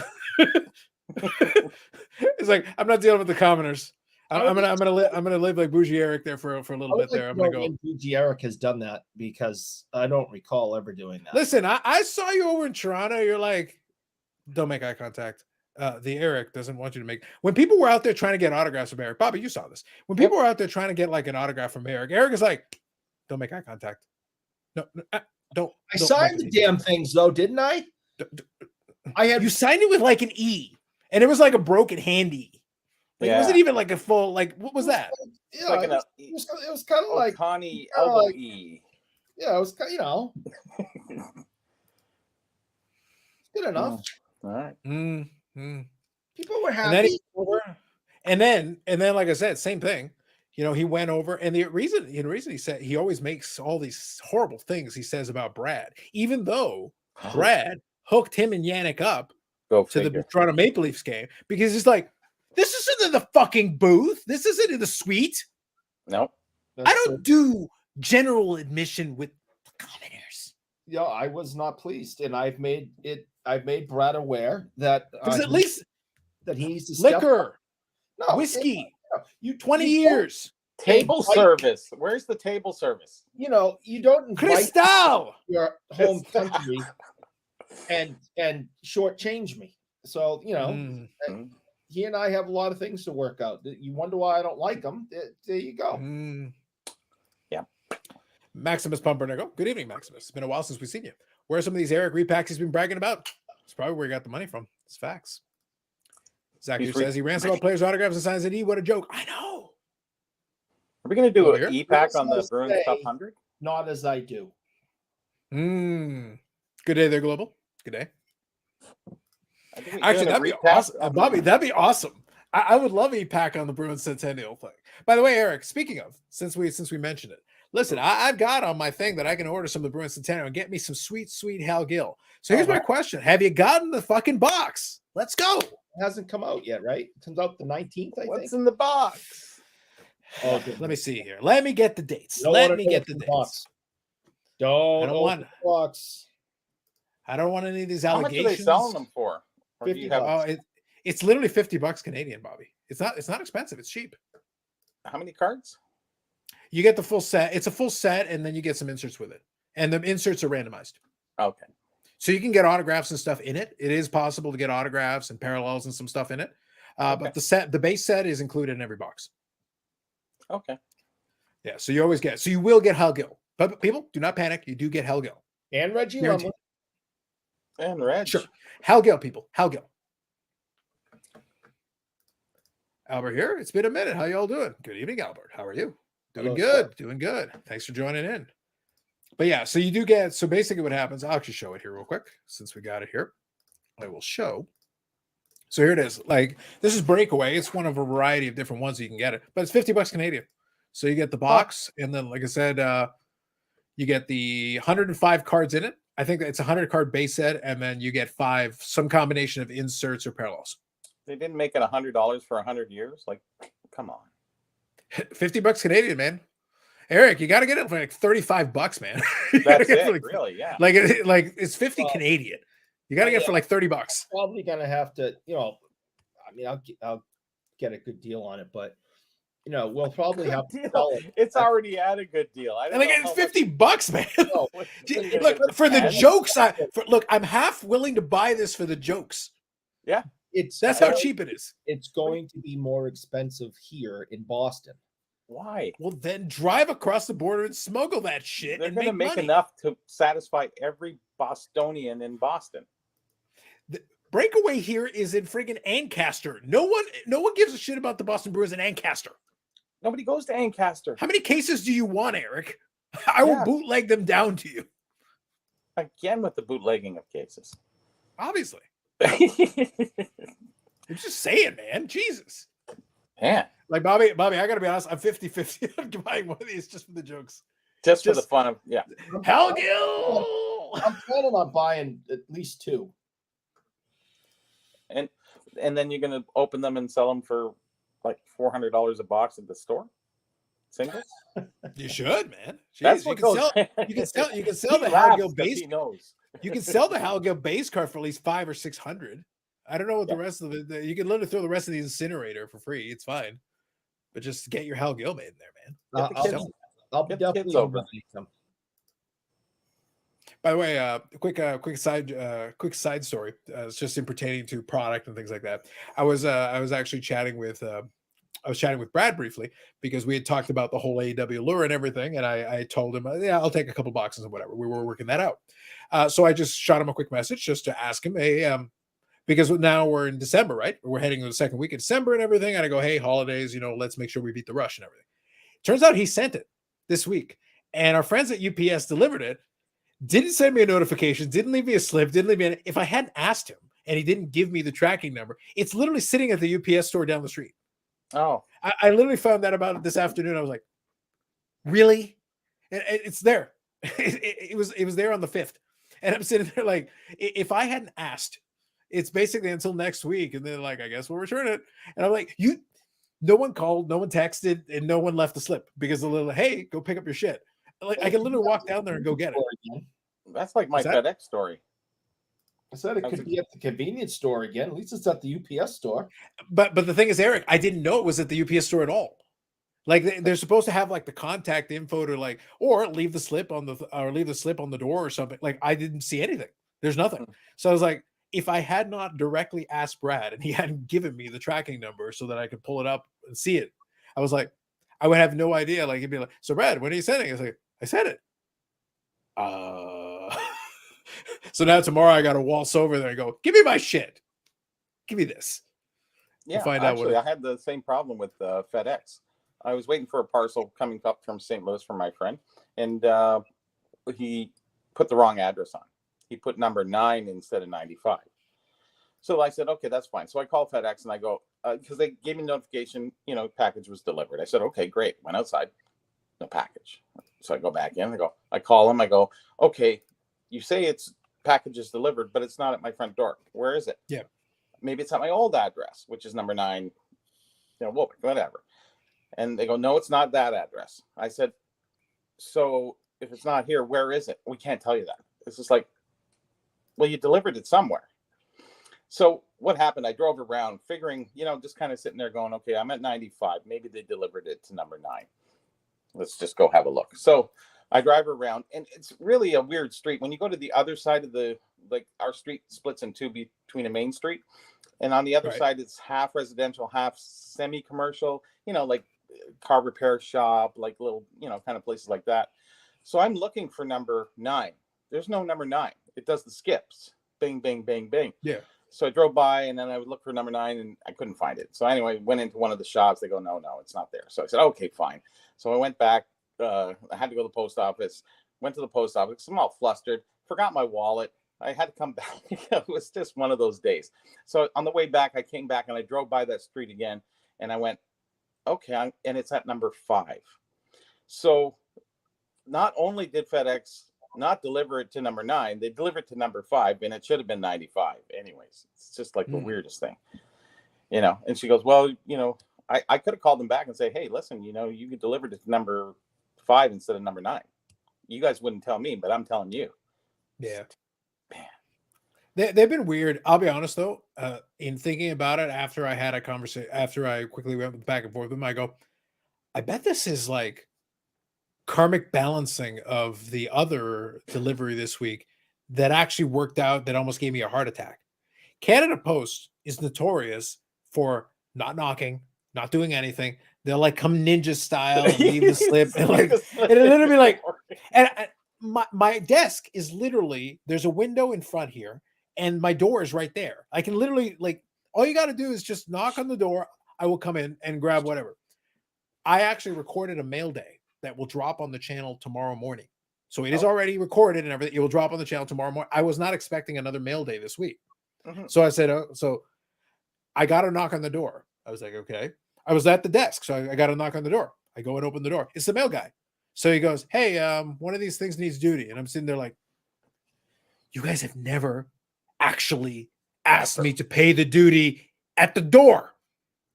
It's like I'm not dealing with the commoners. I'm gonna live like bougie Eric there for a little bit there. I'm gonna go. Bougie Eric has done that because I don't recall ever doing that. Listen, I saw you over in Toronto. You're like, don't make eye contact. The Eric doesn't want you to make. When people were out there trying to get autographs from Eric, Bobby, you saw this. When people were out there trying to get like an autograph from Eric, Eric is like, don't make eye contact. No, don't. I signed the damn things though, didn't I? You signed it with like an E, and it was like a broken handy. Like, it wasn't even like a full, like, what was that? Yeah, like it was kind of like Connie elbow E. Yeah, it was kind of, good enough. All right. People were happy. And then, like I said, same thing. He went over, and the reason he said he always makes all these horrible things he says about Brad, even though Brad hooked him and Yannick up to the Toronto Maple Leafs game, because he's like, this isn't in the fucking booth. This isn't in the suite. Nope. I don't do general admission with the commoners. Yeah, I was not pleased, and I've made Brad aware that at least that he needs to liquor, whiskey. You 20 years. Table service. Where's the table service? You don't invite Cristal your home country and shortchange me. So he and I have a lot of things to work out. You wonder why I don't like him. There you go. Yeah. Maximus Pumpernickel. Good evening, Maximus. It's been a while since we've seen you. Where are some of these Eric repacks he's been bragging about? It's probably where he got the money from. It's facts. Zachary says he ran some players' autographs and signs an E. What a joke. I know. Are we going to do an E-pack on the Bruins Top 100? Not as I do. Good day there, Global. Good day. Actually, that'd be awesome. Bobby, that'd be awesome. I would love E-pack on the Bruins Centennial thing. By the way, Eric, speaking of, since we mentioned it, listen, I've got on my thing that I can order some of the Bruins Centennial and get me some sweet Hal Gill. So here's my question. Have you gotten the fucking box? Let's go. It hasn't come out yet, right? It comes out the 19th, I think. What's in the box? Oh, let me see here. Let me get the dates. Let me get the dates. Box. Don't want the box. I don't want any of these allegations. How much are they selling them for? It's literally $50 Canadian, Bobby. It's not expensive. It's cheap. How many cards? You get the full set. It's a full set, and then you get some inserts with it. And the inserts are randomized. Okay. So you can get autographs and stuff in it. It is possible to get autographs and parallels and some stuff in it. But the base set is included in every box. Okay. Yeah. So you always get. So you will get Hal Gill. But people, do not panic. You do get Hal Gill. And Reggie Lumley. And Reg. Sure. Hal Gill, people. Hal Gill. Albert here. It's been a minute. How y'all doing? Good evening, Albert. How are you? Doing good. Sir. Doing good. Thanks for joining in. But yeah, so you do get, so basically what happens, I'll actually show it here real quick since we got it here. I will show. So here it is. Like, this is Breakaway. It's one of a variety of different ones you can get it, but it's $50 Canadian. So you get the box, and then, like I said, you get the 105 cards in it. I think it's a 100 card base set, and then you get some combination of inserts or parallels. They didn't make it $100 for 100 years. Like, come on. $50 Canadian, man. Eric, you got to get it for like $35, man. That's it, really, yeah. Like it's 50 Canadian. You got to get it for like $30. Probably gonna have to, I mean, I'll get a good deal on it, but we'll probably have to sell it. It's already at a good deal. And like it's $50, man. Look, for the jokes, I'm half willing to buy this for the jokes. Yeah. That's how cheap it is. It's going to be more expensive here in Boston. Why? Well, then drive across the border and smuggle that shit. They're going to make enough to satisfy every Bostonian in Boston. The Breakaway here is in friggin' Ancaster. No one gives a shit about the Boston Bruins in Ancaster. Nobody goes to Ancaster. How many cases do you want, Eric? I will bootleg them down to you. Again with the bootlegging of cases. Obviously. I'm just saying, man. Jesus. Yeah. Like, Bobby, I got to be honest. I'm 50-50. I'm buying one of these just for the jokes. Just for the fun of, Hal Gill! I'm planning on buying at least two. And And then you're going to open them and sell them for like $400 a box at the store, singles. You should, man. That's Jeez, what goes. you can sell He the laughs Hal 'cause base. he knows. You can sell the Hal base card for at least 500 or 600. I don't know what the rest of it. You can literally throw the rest of the incinerator for free. It's fine, but just get your Hal Gill made in there, man. I'll Get the kids definitely over. invite them. By the way, quick side story. It's just in pertaining to product and things like that. I was actually chatting with Brad briefly because we had talked about the whole AEW lure and everything, and I told him, yeah, I'll take a couple boxes and whatever. We were working that out, so I just shot him a quick message just to ask him, hey, because now we're in December, right? We're heading to the second week of December and everything, and I go, hey, holidays, let's make sure we beat the rush and everything. Turns out he sent it this week, and our friends at UPS delivered it. Didn't send me a notification, didn't leave me a slip, didn't leave me if I hadn't asked him and he didn't give me the tracking number, it's literally sitting at the UPS store down the street. Oh, I literally found that about it this afternoon. I was like, really? And it's there. It was there on the 5th. And I'm sitting there like, if I hadn't asked, it's basically until next week. And then like, I guess we'll return it. And I'm like, no one called, no one texted, and no one left a slip because the little, hey, go pick up your shit. Like I can literally walk down there and go get it. That's like my FedEx story. I said it could be at the convenience store again. At least it's at the UPS store. But the thing is, Eric, I didn't know it was at the UPS store at all. Like they're supposed to have like the contact info to like, or leave the slip on the door or something. Like I didn't see anything. There's nothing. So I was like, if I had not directly asked Brad and he hadn't given me the tracking number so that I could pull it up and see it, I was like, I would have no idea. Like he'd be like, so Brad, when are you sending? I was like, I said it. So now tomorrow I got to waltz over there and go, give me my shit. Give me this. Yeah, actually, I had the same problem with FedEx. I was waiting for a parcel coming up from St. Louis from my friend, and he put the wrong address on. He put number 9 instead of 95. So I said, okay, that's fine. So I called FedEx and I go, because they gave me notification, package was delivered. I said, okay, great. Went outside, no package. So I go back in. I call him. I go, okay, you say it's package is delivered, but it's not at my front door. Where is it? Yeah. Maybe it's at my old address, which is number 9, whatever. And they go, no, it's not that address. I said, so if it's not here, where is it? We can't tell you that. It's just like, well, you delivered it somewhere. So what happened? I drove around figuring, just kind of sitting there going, okay, I'm at 95. Maybe they delivered it to number 9. Let's just go have a look. So I drive around, and it's really a weird street. When you go to the other side of our street splits in two between a main street. And on the other side, it's half residential, half semi-commercial, like car repair shop, like little, kind of places like that. So I'm looking for number 9. There's no number 9. It does the skips. Bing, bing, bing, bing. Yeah. So I drove by, and then I would look for number 9, and I couldn't find it. So anyway, went into one of the shops. They go, no, it's not there. So I said, okay, fine. So I went back. I had to go to the post office. Went to the post office. I'm all flustered. Forgot my wallet. I had to come back. It was just one of those days. So on the way back, I came back, and I drove by that street again, and I went, okay, and it's at number 5. So not only did FedEx not deliver it to number 9, they delivered it to number 5, and it should have been 95 anyways. It's just like the weirdest thing, and she goes, well, I could have called them back and say, hey, listen, you could deliver it to number 5 instead of number 9. You guys wouldn't tell me, but I'm telling you. Yeah. Man. They've been weird. I'll be honest though, in thinking about it after I had a conversation, after I quickly went back and forth with them, I go, I bet this is like karmic balancing of the other delivery this week that actually worked out, that almost gave me a heart attack. Canada Post is notorious for not knocking, not doing anything. They'll like come ninja style and leave the slip and like, and it'll literally be like, and my desk is literally, there's a window in front here and my door is right there. I can literally, like, all you got to do is just knock on the door. I will come in and grab whatever. I actually recorded a mail day that will drop on the channel tomorrow morning. So it is already recorded and everything. It will drop on the channel tomorrow morning. I was not expecting another mail day this week. So I said, so I got to knock on the door. I was like, okay. I was at the desk, so I got to knock on the door. I go and open the door. It's the mail guy. So he goes, hey, one of these things needs duty. And I'm sitting there like, you guys have never actually asked me to pay the duty at the door.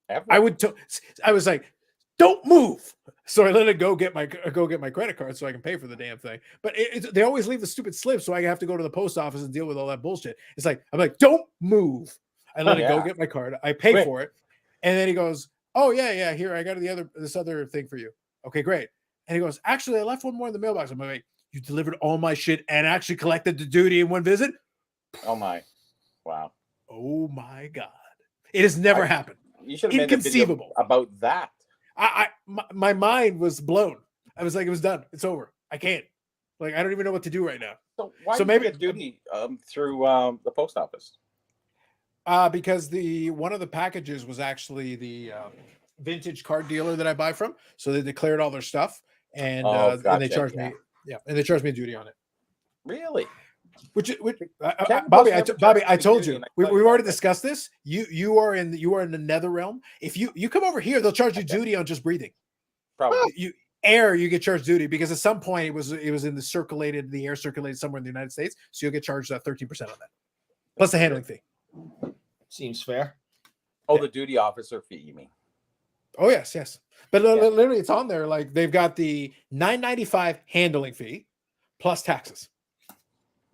Ever. I was like, don't move. So I let it go get my credit card so I can pay for the damn thing. But they always leave the stupid slip, so I have to go to the post office and deal with all that bullshit. It's like, I'm like, don't move. I let it go get my card. I pay for it. And then he goes, oh, yeah, here, I got this other thing for you. Okay, great. And he goes, actually, I left one more in the mailbox. I'm like, you delivered all my shit and actually collected the duty in one visit? Oh, my. Wow. Oh, my God. It has never happened. You should have made a video about that. My mind was blown. I was like, it was done. It's over. I can't. Like, I don't even know what to do right now. So why did maybe you get duty through the post office? Because one of the packages was actually the vintage card dealer that I buy from. So they declared all their stuff and they charged me. Yeah, and they charged me duty on it. Really? Bobby, I told you we've already discussed this. You are in the nether realm. If you come over here, they'll charge you duty on just breathing. Probably you get charged duty because at some point it was in the air circulated somewhere in the United States, so you'll get charged 13% on that plus the handling fee. Seems fair. Oh, the duty officer fee, you mean? Oh yes, but literally it's on there. Like they've got the $9.95 handling fee plus taxes.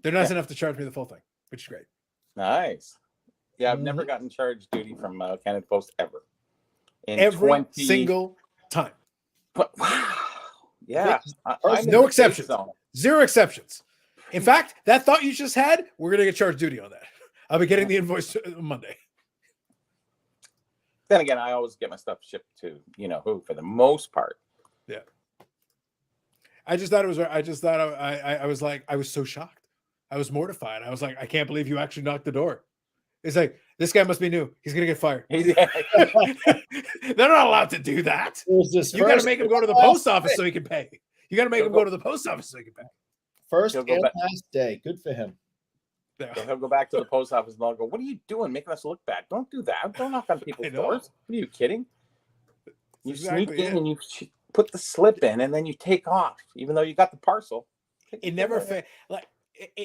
They're nice enough to charge me the full thing, which is great. Nice. Yeah, I've never gotten charged duty from Canada Post ever. Every single time. But wow. Yeah. No exceptions. Zero exceptions. In fact, that thought you just had, we're going to get charged duty on that. I'll be getting the invoice Monday. Then again, I always get my stuff shipped to, who, for the most part. Yeah. I was like, I was so shocked. I was mortified. I was like, I can't believe you actually knocked the door. It's like, this guy must be new. He's going to get fired. They're not allowed to do that. You got to make him go to the post office so he can pay. You got to make him go to the post office so he can pay. First and last day. Good for him. Yeah. So he'll go back to the post office and I'll go, what are you doing making us look bad? Don't do that. Don't knock on people's doors. What are you kidding? You sneak in and you put the slip in and then you take off, even though you got the parcel. It never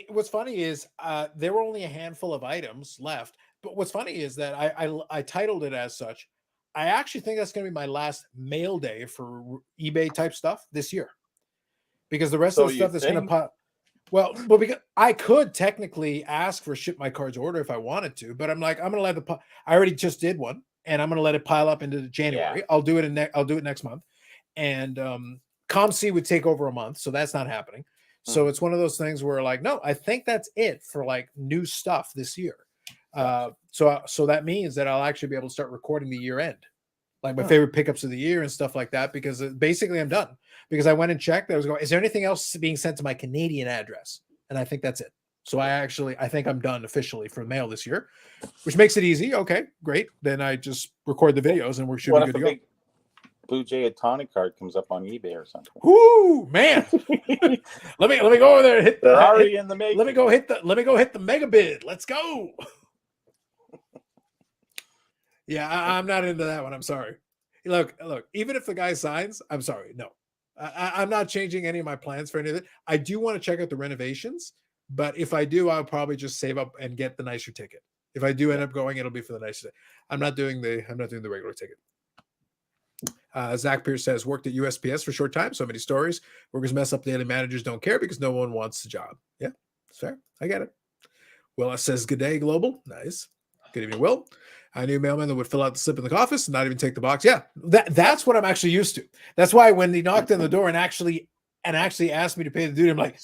what's funny is there were only a handful of items left. But what's funny is that I titled it as such. I actually think that's going to be my last mail day for eBay type stuff this year, because the rest of the stuff that's going to pop. Well, because I could technically ask for ship my cards order if I wanted to, but I'm like, I'm going to let I already just did one, and I'm going to let it pile up into January. Yeah. I'll do it next month, and ComC would take over a month, so that's not happening. So it's one of those things where like, no, I think that's it for like new stuff this year. So that means that I'll actually be able to start recording the year end, like my favorite pickups of the year and stuff like that, because basically I'm done, because I went and checked. I was going, is there anything else being sent to my Canadian address? And I think that's it. So I think I'm done officially for mail this year, which makes it easy. Okay, great. Then I just record the videos and we're shooting good to go. Blue Jay Tonic card comes up on eBay or something. Whoo, man! let me go over there and hit the. They're already in the making. Let me go hit the mega bid. Let's go. Yeah, I'm not into that one. I'm sorry. Look. Even if the guy signs, I'm sorry. No, I'm not changing any of my plans for any of it. I do want to check out the renovations, but if I do, I'll probably just save up and get the nicer ticket. If I do end up going, it'll be for the nicer. I'm not doing the regular ticket. Zach Pierce says, worked at USPS for a short time. So many stories. Workers mess up daily. Managers don't care because no one wants the job. Yeah, it's fair. I get it. Willis says, good day, Global. Nice. Good evening, Will. I knew a mailman that would fill out the slip in the office and not even take the box. Yeah, that's what I'm actually used to. That's why when he knocked on the door and actually asked me to pay the duty, I'm like,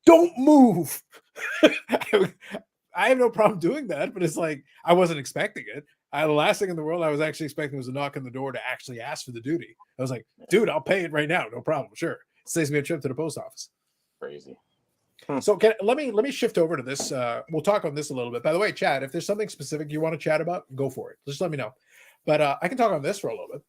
don't move. I have no problem doing that, but it's like I wasn't expecting it. The last thing in the world I was actually expecting was a knock on the door to actually ask for the duty. I was like, dude, I'll pay it right now. No problem. Sure. It saves me a trip to the post office. Crazy. So let me shift over to this. We'll talk on this a little bit. By the way, Chad, if there's something specific you want to chat about, go for it. Just let me know. But I can talk on this for a little bit.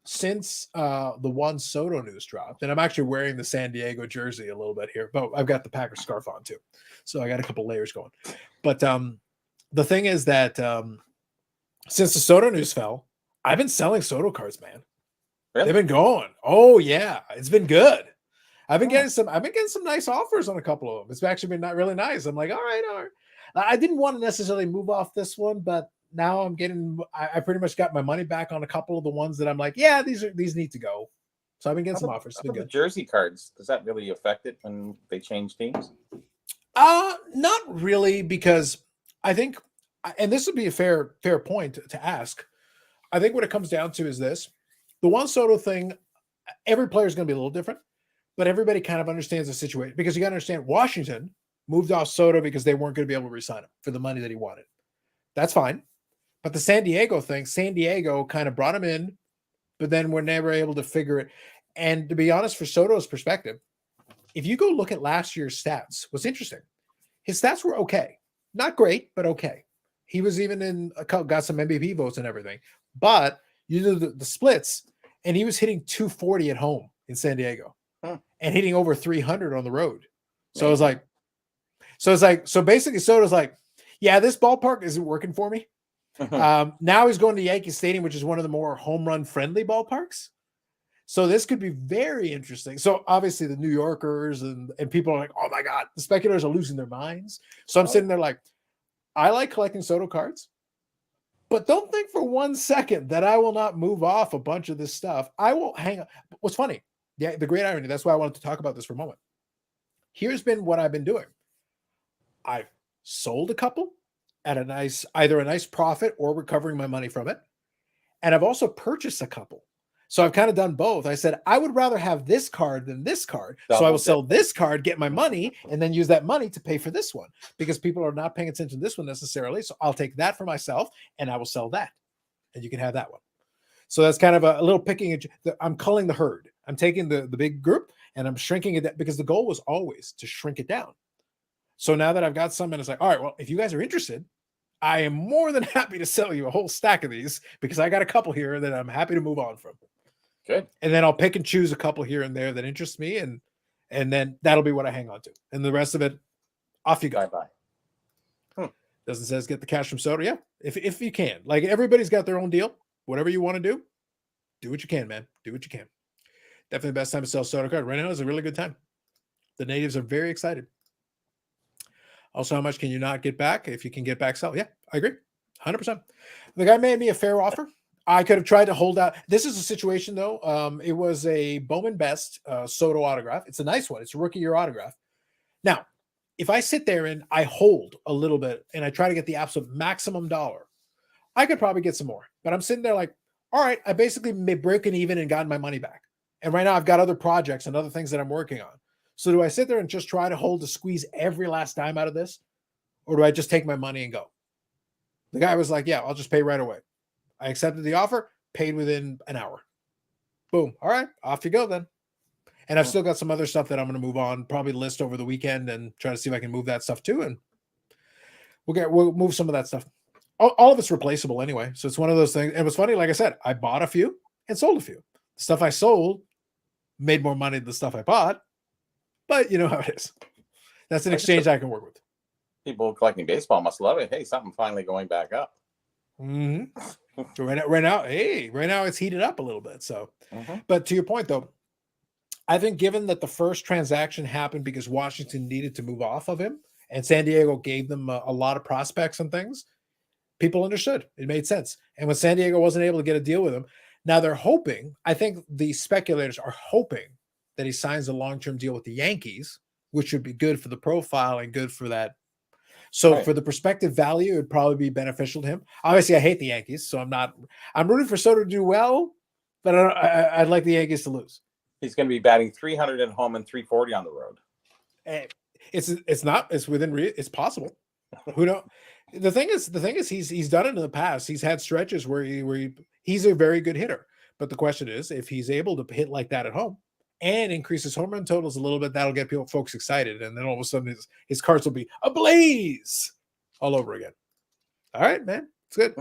Since the Juan Soto news dropped, and I'm actually wearing the San Diego jersey a little bit here, but I've got the Packers scarf on too. So I got a couple layers going. But the thing is that since the Soto news fell, I've been selling Soto cards, man. Really? They've been going. Oh yeah, it's been good. I've been getting some nice offers on a couple of them. It's actually been not really nice. I'm like, all right. I didn't want to necessarily move off this one, but now I'm getting, I pretty much got my money back on a couple of the ones that I'm like, yeah, these need to go. So I've been getting some offers. It's been The good. jersey cards, does that really affect it when they change teams? Not really, because I think, and this would be a fair point to ask. I think what it comes down to is this: the Juan Soto thing. Every player is going to be a little different, but everybody kind of understands the situation, because you got to understand Washington moved off Soto because they weren't going to be able to re-sign him for the money that he wanted. That's fine. But the San Diego thing, San Diego kind of brought him in, but then were never able to figure it. And to be honest, for Soto's perspective, if you go look at last year's stats, what's interesting, his stats were okay. Not great, but okay. He was even in got some MVP votes and everything. But you do the splits, and he was hitting 240 at home in San Diego and hitting over 300 on the road. So it was like, so basically Soto's like, yeah, this ballpark isn't working for me. Now he's going to Yankee Stadium, which is one of the more home run friendly ballparks. So this could be very interesting. So obviously the New Yorkers and people are like, oh my God, the speculators are losing their minds. So I'm sitting there like, I like collecting Soto cards, but don't think for 1 second that I will not move off a bunch of this stuff. I will hang up. What's funny? Yeah, the great irony. That's why I wanted to talk about this for a moment. Here's been what I've been doing. I've sold a couple at either a nice profit or recovering my money from it. And I've also purchased a couple. So I've kind of done both. I said, I would rather have this card than this card. So I will sell this card, get my money, and then use that money to pay for this one, because people are not paying attention to this one necessarily. So I'll take that for myself and I will sell that. And you can have that one. So that's kind of a little picking. I'm culling the herd. I'm taking the big group and I'm shrinking it, because the goal was always to shrink it down. So now that I've got some, and it's like, all right, well, if you guys are interested, I am more than happy to sell you a whole stack of these, because I got a couple here that I'm happy to move on from. Good. And then I'll pick and choose a couple here and there that interest me, and then that'll be what I hang on to. And the rest of it, off you go. Bye-bye. Doesn't says get the cash from Soto. Yeah, if you can. Like, everybody's got their own deal. Whatever you want to do what you can, man. Do what you can. Definitely the best time to sell Soto card. Right now is a really good time. The natives are very excited. Also, how much can you not get back? If you can get back, sell. Yeah, I agree. 100%. The guy made me a fair offer. I could have tried to hold out. This is a situation, though. It was a Bowman Best Soto autograph. It's a nice one. It's a rookie year autograph. Now, if I sit there and I hold a little bit and I try to get the absolute maximum dollar, I could probably get some more. But I'm sitting there like, all right, I basically made broken even and gotten my money back. And right now I've got other projects and other things that I'm working on. So do I sit there and just try to hold to squeeze every last dime out of this? Or do I just take my money and go? The guy was like, yeah, I'll just pay right away. I accepted the offer, paid within an hour. Boom. All right, off you go then. And I've still got some other stuff that I'm going to move on, probably list over the weekend and try to see if I can move that stuff too. And we'll move some of that stuff. All of it's replaceable anyway. So it's one of those things. And what's funny, like I said, I bought a few and sold a few. The stuff I sold made more money than the stuff I bought. But you know how it is. That's an exchange I can work with. People collecting baseball must love it. Hey, something finally going back up. Mm-hmm. So right now it's heated up a little bit. So, but to your point though, I think given that the first transaction happened because Washington needed to move off of him, and San Diego gave them a lot of prospects and things, people understood. It made sense. And when San Diego wasn't able to get a deal with him, now they're hoping. I think the speculators are hoping that he signs a long-term deal with the Yankees, which would be good for the profile and good for that. So for the prospective value, it would probably be beneficial to him. Obviously, I hate the Yankees, so I'm rooting for Soto to do well, but I'd like the Yankees to lose. He's going to be batting 300 at home and 340 on the road. It's within it's possible. Who knows? The thing is he's done it in the past. He's had stretches where he's a very good hitter. But the question is, if he's able to hit like that at home and increase his home run totals a little bit, that'll get folks excited. And then all of a sudden his cards will be ablaze all over again. All right, man. It's good.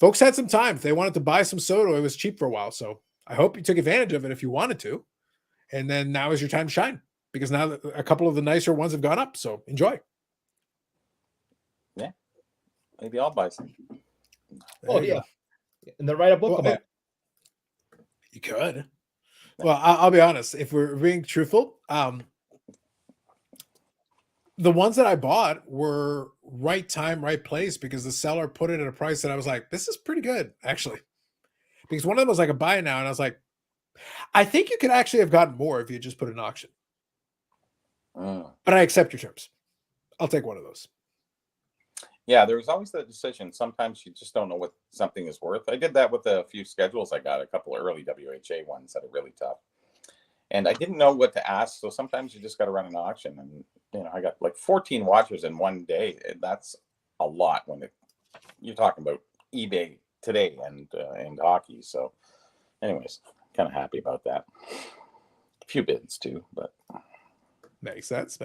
Folks had some time. If they wanted to buy some Soto, it was cheap for a while. So I hope you took advantage of it if you wanted to. And then now is your time to shine, because now a couple of the nicer ones have gone up. So enjoy. Yeah. Maybe I'll buy some. Oh, yeah. And then write a book about it. You could. Well, I'll be honest. If we're being truthful, the ones that I bought were right time, right place, because the seller put it at a price that I was like, this is pretty good, actually. Because one of them was like a buy now, and I was like, I think you could actually have gotten more if you just put an auction. Mm. But I accept your terms. I'll take one of those. Yeah, there was always that decision. Sometimes you just don't know what something is worth. I did that with a few schedules I got, a couple of early WHA ones that are really tough. And I didn't know what to ask. So sometimes you just got to run an auction. And, I got like 14 watchers in one day. And that's a lot when you're talking about eBay today and hockey. So anyways, kind of happy about that. A few bids too, but. Makes sense.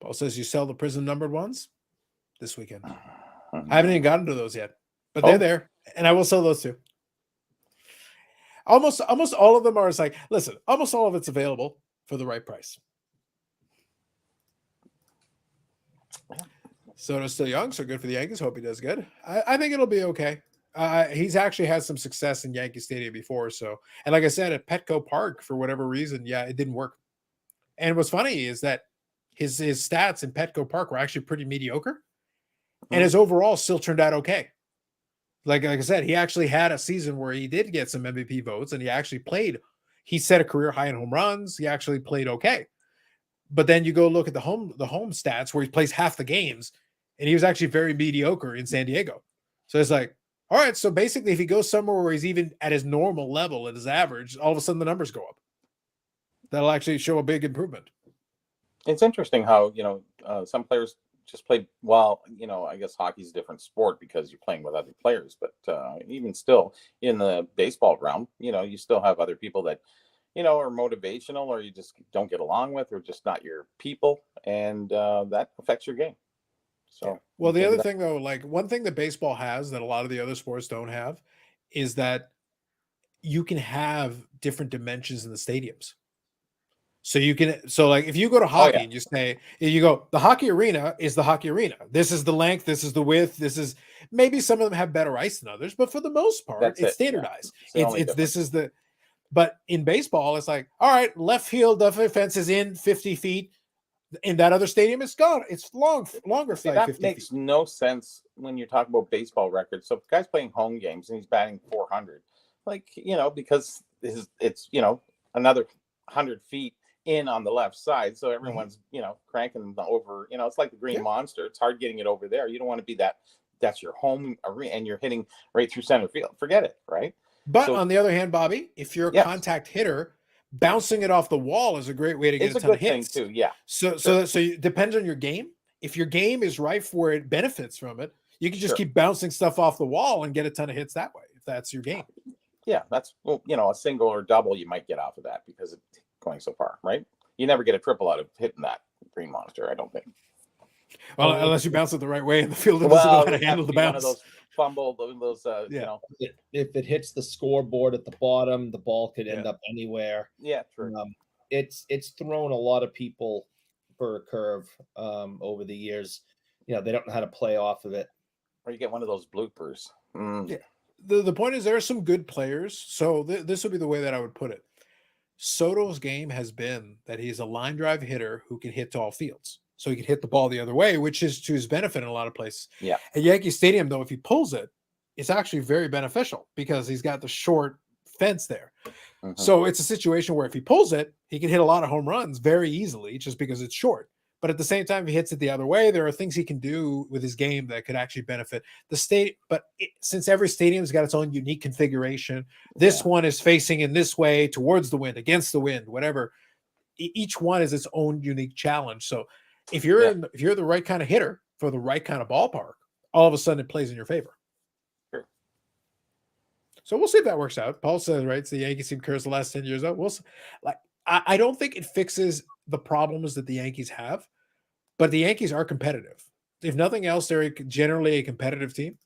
Paul says you sell the prism numbered ones this weekend. I haven't even gotten to those yet, but they're there, and I will sell those too. Almost all of them are. It's like, listen, almost all of it's available for the right price. Soto's still young, so good for the Yankees. Hope he does good. I think it'll be okay. He's actually had some success in Yankee Stadium before, so, and like I said, at Petco Park, for whatever reason, it didn't work. And what's funny is that his stats in Petco Park were actually pretty mediocre, and his overall still turned out okay. Like I said, he actually had a season where he did get some MVP votes, and he actually played. He set a career high in home runs. He actually played okay. But then you go look at the home stats where he plays half the games, and he was actually very mediocre in San Diego. So it's like, all right, so basically if he goes somewhere where he's even at his normal level, at his average, all of a sudden the numbers go up. That'll actually show a big improvement. It's interesting how, some players just play well. I guess hockey's a different sport because you're playing with other players, but even still in the baseball realm, you still have other people that, are motivational, or you just don't get along with, or just not your people. And that affects your game. So, well, the other thing though, like one thing that baseball has that a lot of the other sports don't have is that you can have different dimensions in the stadiums. So like if you go to hockey and you go, the hockey arena is the hockey arena. This is the length, this is the width, maybe some of them have better ice than others, but for the most part, it's standardized. Yeah. But in baseball, it's like, all right, left field, the fence is in 50 feet. In that other stadium, it's gone. It's longer. That makes no sense when you're talking about baseball records. So if a guy's playing home games and he's batting 400, because it's another 100 feet in on the left side, so everyone's cranking over. It's like the Green Monster. It's hard getting it over there. You don't want to be that's your home arena, and you're hitting right through center field. Forget it, right? But on the other hand, Bobby, if you're a contact hitter, bouncing it off the wall is a great way to get a ton of hits too. Yeah. So it depends on your game. If your game is rife where it benefits from it, you can just keep bouncing stuff off the wall and get a ton of hits that way. If that's your game. Yeah, that's a single or double you might get off of that because it's going so far, right? You never get a triple out of hitting that Green Monster, I don't think. Well, unless you bounce it the right way in the field, doesn't know how to handle the bounce. One of those fumble, If it hits the scoreboard at the bottom, the ball could end up anywhere. Yeah, true. It's thrown a lot of people for a curve over the years. They don't know how to play off of it. Or you get one of those bloopers. Yeah. The point is there are some good players. So this would be the way that I would put it. Soto's game has been that he's a line drive hitter who can hit to all fields. So he can hit the ball the other way, which is to his benefit in a lot of places. Yeah. At Yankee Stadium, though, if he pulls it, it's actually very beneficial because he's got the short fence there. So it's a situation where if he pulls it, he can hit a lot of home runs very easily just because it's short. But at the same time, if he hits it the other way, there are things he can do with his game that could actually benefit the state. But since every stadium's got its own unique configuration, this one is facing in this way towards the wind, against the wind, whatever. Each one is its own unique challenge. So if you're the right kind of hitter for the right kind of ballpark, all of a sudden it plays in your favor. Sure. So we'll see if that works out. Paul says, right, it's the Yankees team curse the last 10 years. We'll see. I don't think it fixes the problems that the Yankees have, but the Yankees are competitive. If nothing else, they're generally a competitive team.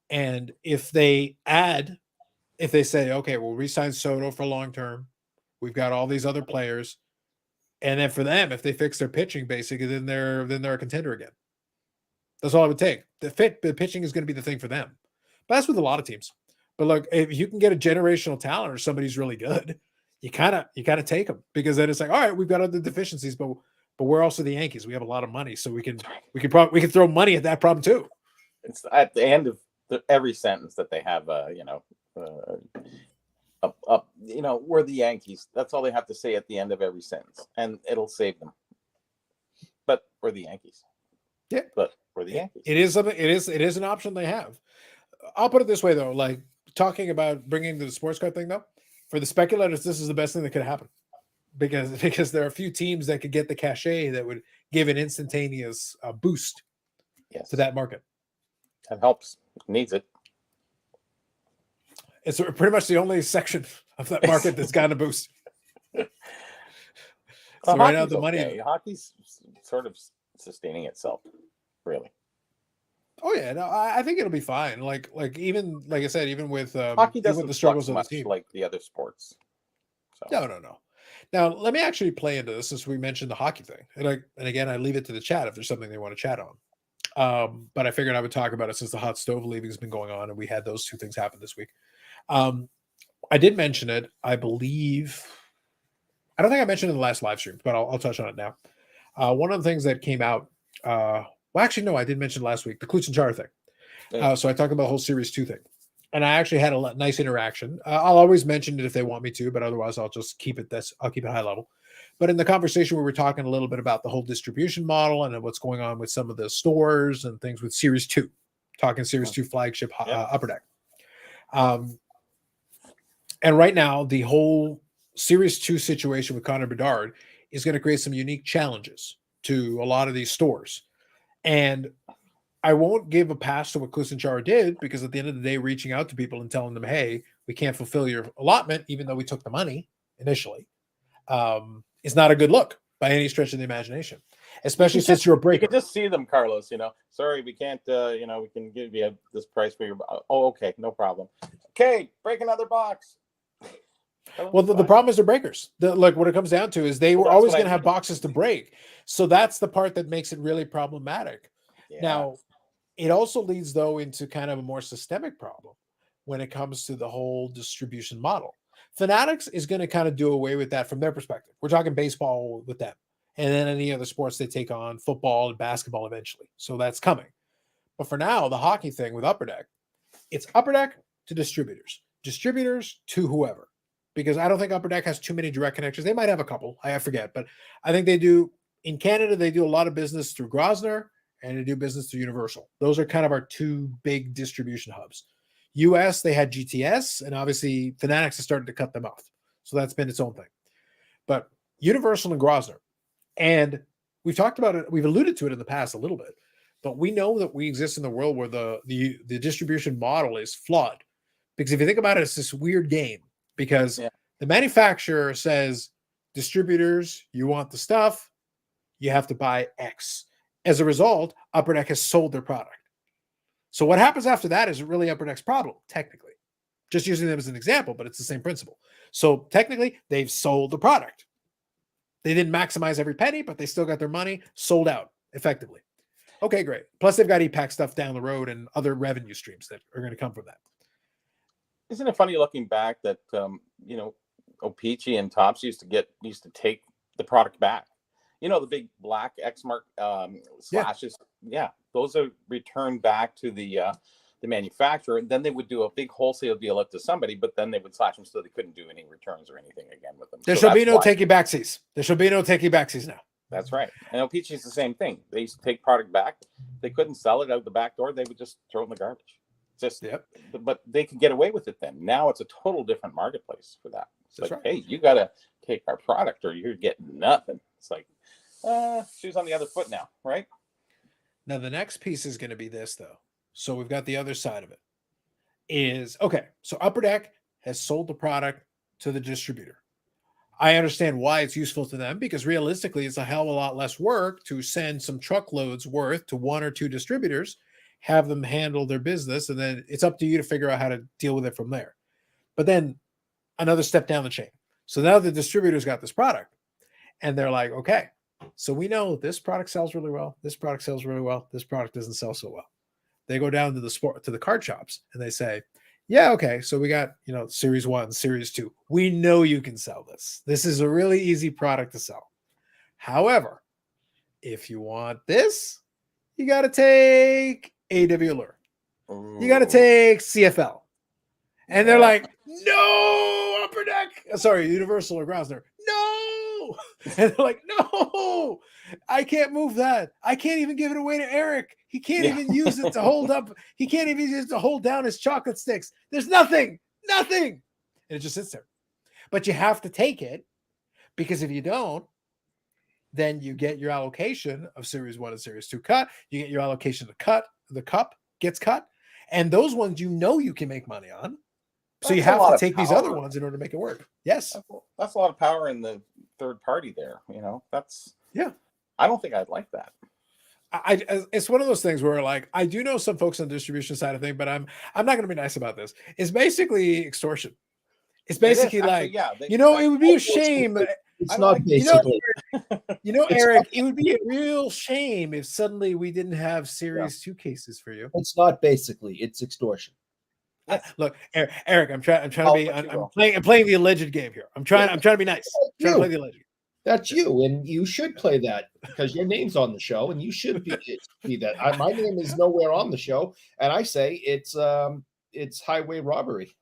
And if they say, okay, we'll re-sign Soto for long term, we've got all these other players. And then for them, if they fix their pitching, basically, then they're a contender again. That's all it would take. The pitching is going to be the thing for them. But that's with a lot of teams. But look, if you can get a generational talent or somebody's really good, you kind of take them because then it's like, all right, we've got other deficiencies, but but we're also the Yankees. We have a lot of money, so we can throw money at that problem too. It's at the end of every sentence that they have, we're the Yankees. That's all they have to say at the end of every sentence, and it'll save them. But we're the Yankees. Yeah, but we're the Yankees. It is an option they have. I'll put it this way though, like talking about bringing the sports card thing though, for the speculators, this is the best thing that could happen because there are a few teams that could get the cachet that would give an instantaneous boost to that market. That helps. It needs it. It's pretty much the only section of that market that's gotten a boost. So right now the money, okay. Hockey's sort of sustaining itself, really. Oh yeah, no, I think it'll be fine. Like I said, even with hockey doesn't with the struggles of the team, like the other sports. So. No. Now let me actually play into this since we mentioned the hockey thing, and again I leave it to the chat if there's something they want to chat on. But I figured I would talk about it since the hot stove leaving has been going on, and we had those two things happen this week. I did mention it, I believe. I don't think I mentioned it in the last live stream, but I'll touch on it now. One of the things that came out, well, actually, no, I did mention last week, the Klutz and Char thing. So I talked about the whole Series 2 thing. And I actually had a nice interaction. I'll always mention it if they want me to, but otherwise I'll just keep it high level. But in the conversation, we were talking a little bit about the whole distribution model and what's going on with some of the stores and things with Series 2, talking Series 2 flagship Upper Deck. And right now, the whole Series 2 situation with Connor Bedard is going to create some unique challenges to a lot of these stores. And I won't give a pass to what Klutz and Char did, because at the end of the day, reaching out to people and telling them, hey, we can't fulfill your allotment, even though we took the money initially, is not a good look by any stretch of the imagination, especially since you're a breaker. You can just see them, Carlos, sorry, we can't, we can give you this price for your, oh, okay, no problem. Okay, break another box. Well, the problem is they're breakers. What it comes down to is they were always going to have boxes to break. So that's the part that makes it really problematic. Yeah. Now, it also leads, though, into kind of a more systemic problem when it comes to the whole distribution model. Fanatics is going to kind of do away with that from their perspective. We're talking baseball with them. And then any other sports they take on, football and basketball eventually. So that's coming. But for now, the hockey thing with Upper Deck, it's Upper Deck to distributors to whoever. Because I don't think Upper Deck has too many direct connections. They might have a couple. I forget. But I think they do. In Canada, they do a lot of business through Grosvenor, and they do business through Universal. Those are kind of our two big distribution hubs. US, they had GTS, and obviously Fanatics has started to cut them off. So that's been its own thing. But Universal and Grosvenor, and we've talked about it, we've alluded to it in the past a little bit, but we know that we exist in the world where the distribution model is flawed. Because if you think about it, it's this weird game. Because the manufacturer says, distributors, you want the stuff, you have to buy X. As a result, Upper Deck has sold their product. So what happens after that is really Upper Deck's problem, technically. Just using them as an example, but it's the same principle. So technically, they've sold the product. They didn't maximize every penny, but they still got their money sold out effectively. Okay, great. Plus, they've got e-pack stuff down the road and other revenue streams that are going to come from that. Isn't it funny looking back that O-Pee-Chee and Topps used to take the product back? The big black X mark slashes. Yeah, those are returned back to the manufacturer, and then they would do a big wholesale deal up to somebody, but then they would slash them so they couldn't do any returns or anything again with them. There should be no takey backsies. There should be no takey backsies now. That's right. And O-Pee-Chee is the same thing. They used to take product back. If they couldn't sell it out the back door, they would just throw it in the garbage. But they could get away with it then. Now it's a total different marketplace for that. It's hey, you got to take our product or you're getting nothing. It's like, shoes on the other foot now, right? Now, the next piece is going to be this, though. So we've got the other side of it. So Upper Deck has sold the product to the distributor. I understand why it's useful to them, because realistically, it's a hell of a lot less work to send some truckloads worth to one or two distributors, have them handle their business, and then it's up to you to figure out how to deal with it from there. But then another step down the chain. So now the distributor's got this product, and they're like, okay, so we know this product sells really well. This product sells really well. This product doesn't sell so well. They go down to the card shops and they say, yeah, okay, so we got, Series 1, Series 2. We know you can sell this. This is a really easy product to sell. However, if you want this, you got to take AW Allure. You got to take CFL. And they're like, no, Upper Deck. Sorry, Universal or Grousner. No. And they're like, no, I can't move that. I can't even give it away to Eric. He can't even use it to hold up. He can't even use it to hold down his chocolate sticks. There's nothing. And it just sits there. But you have to take it, because if you don't, then you get your allocation of Series 1 and Series 2 cut. You get your allocation of the cup gets cut. And those ones you can make money on. So you have to take these other ones in order to make it work. Yes. That's a lot of power in the third party there. I don't think I'd like that. It's one of those things where, like, I do know some folks on the distribution side of things, but I'm not going to be nice about this. It's basically extortion. It's basically it would be a shame. It's not basically. Eric, it would be a real shame if suddenly we didn't have Series 2 cases for you. It's not basically. It's extortion. Look, Eric, I'm trying to be. I'm playing the alleged game here. I'm trying to be nice. Trying to play the alleged game. That's you, and you should play that because your name's on the show, and you should be that. My name is nowhere on the show, and I say it's highway robbery.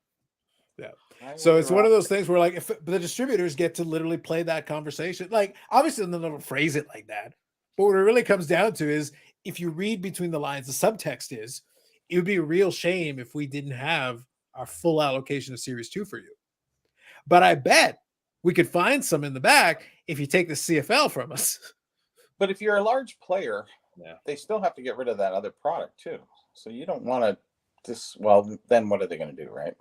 Yeah. So it's one of those things where, like, if the distributors get to literally play that conversation, like, obviously they'll never phrase it like that, but what it really comes down to is, if you read between the lines, the subtext is, it would be a real shame if we didn't have our full allocation of Series 2 for you. But I bet we could find some in the back if you take the CFL from us. But if you're a large player, they still have to get rid of that other product too. So you don't want to then what are they going to do, right?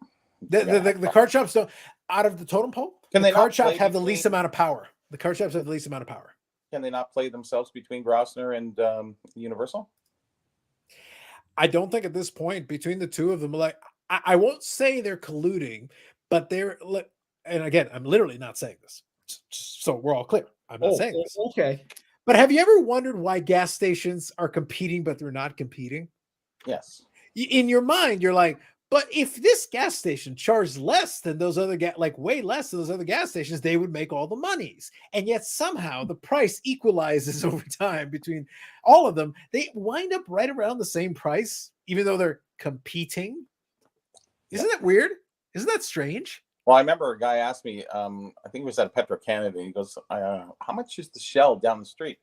The card shops don't, out of the totem pole, the card shops have the least amount of power. The card shops have the least amount of power. Can they not play themselves between Grousner and Universal? I don't think at this point, between the two of them, like, I won't say they're colluding, but they're, and again, I'm literally not saying this, so we're all clear. I'm not saying this. Okay. But have you ever wondered why gas stations are competing, but they're not competing? Yes. In your mind, you're like, but if this gas station charged less than those other way less than those other gas stations, they would make all the monies. And yet somehow the price equalizes over time between all of them. They wind up right around the same price, even though they're competing. Isn't that weird? Isn't that strange? Well, I remember a guy asked me, I think it was at Petro Canada. He goes, how much is the Shell down the street?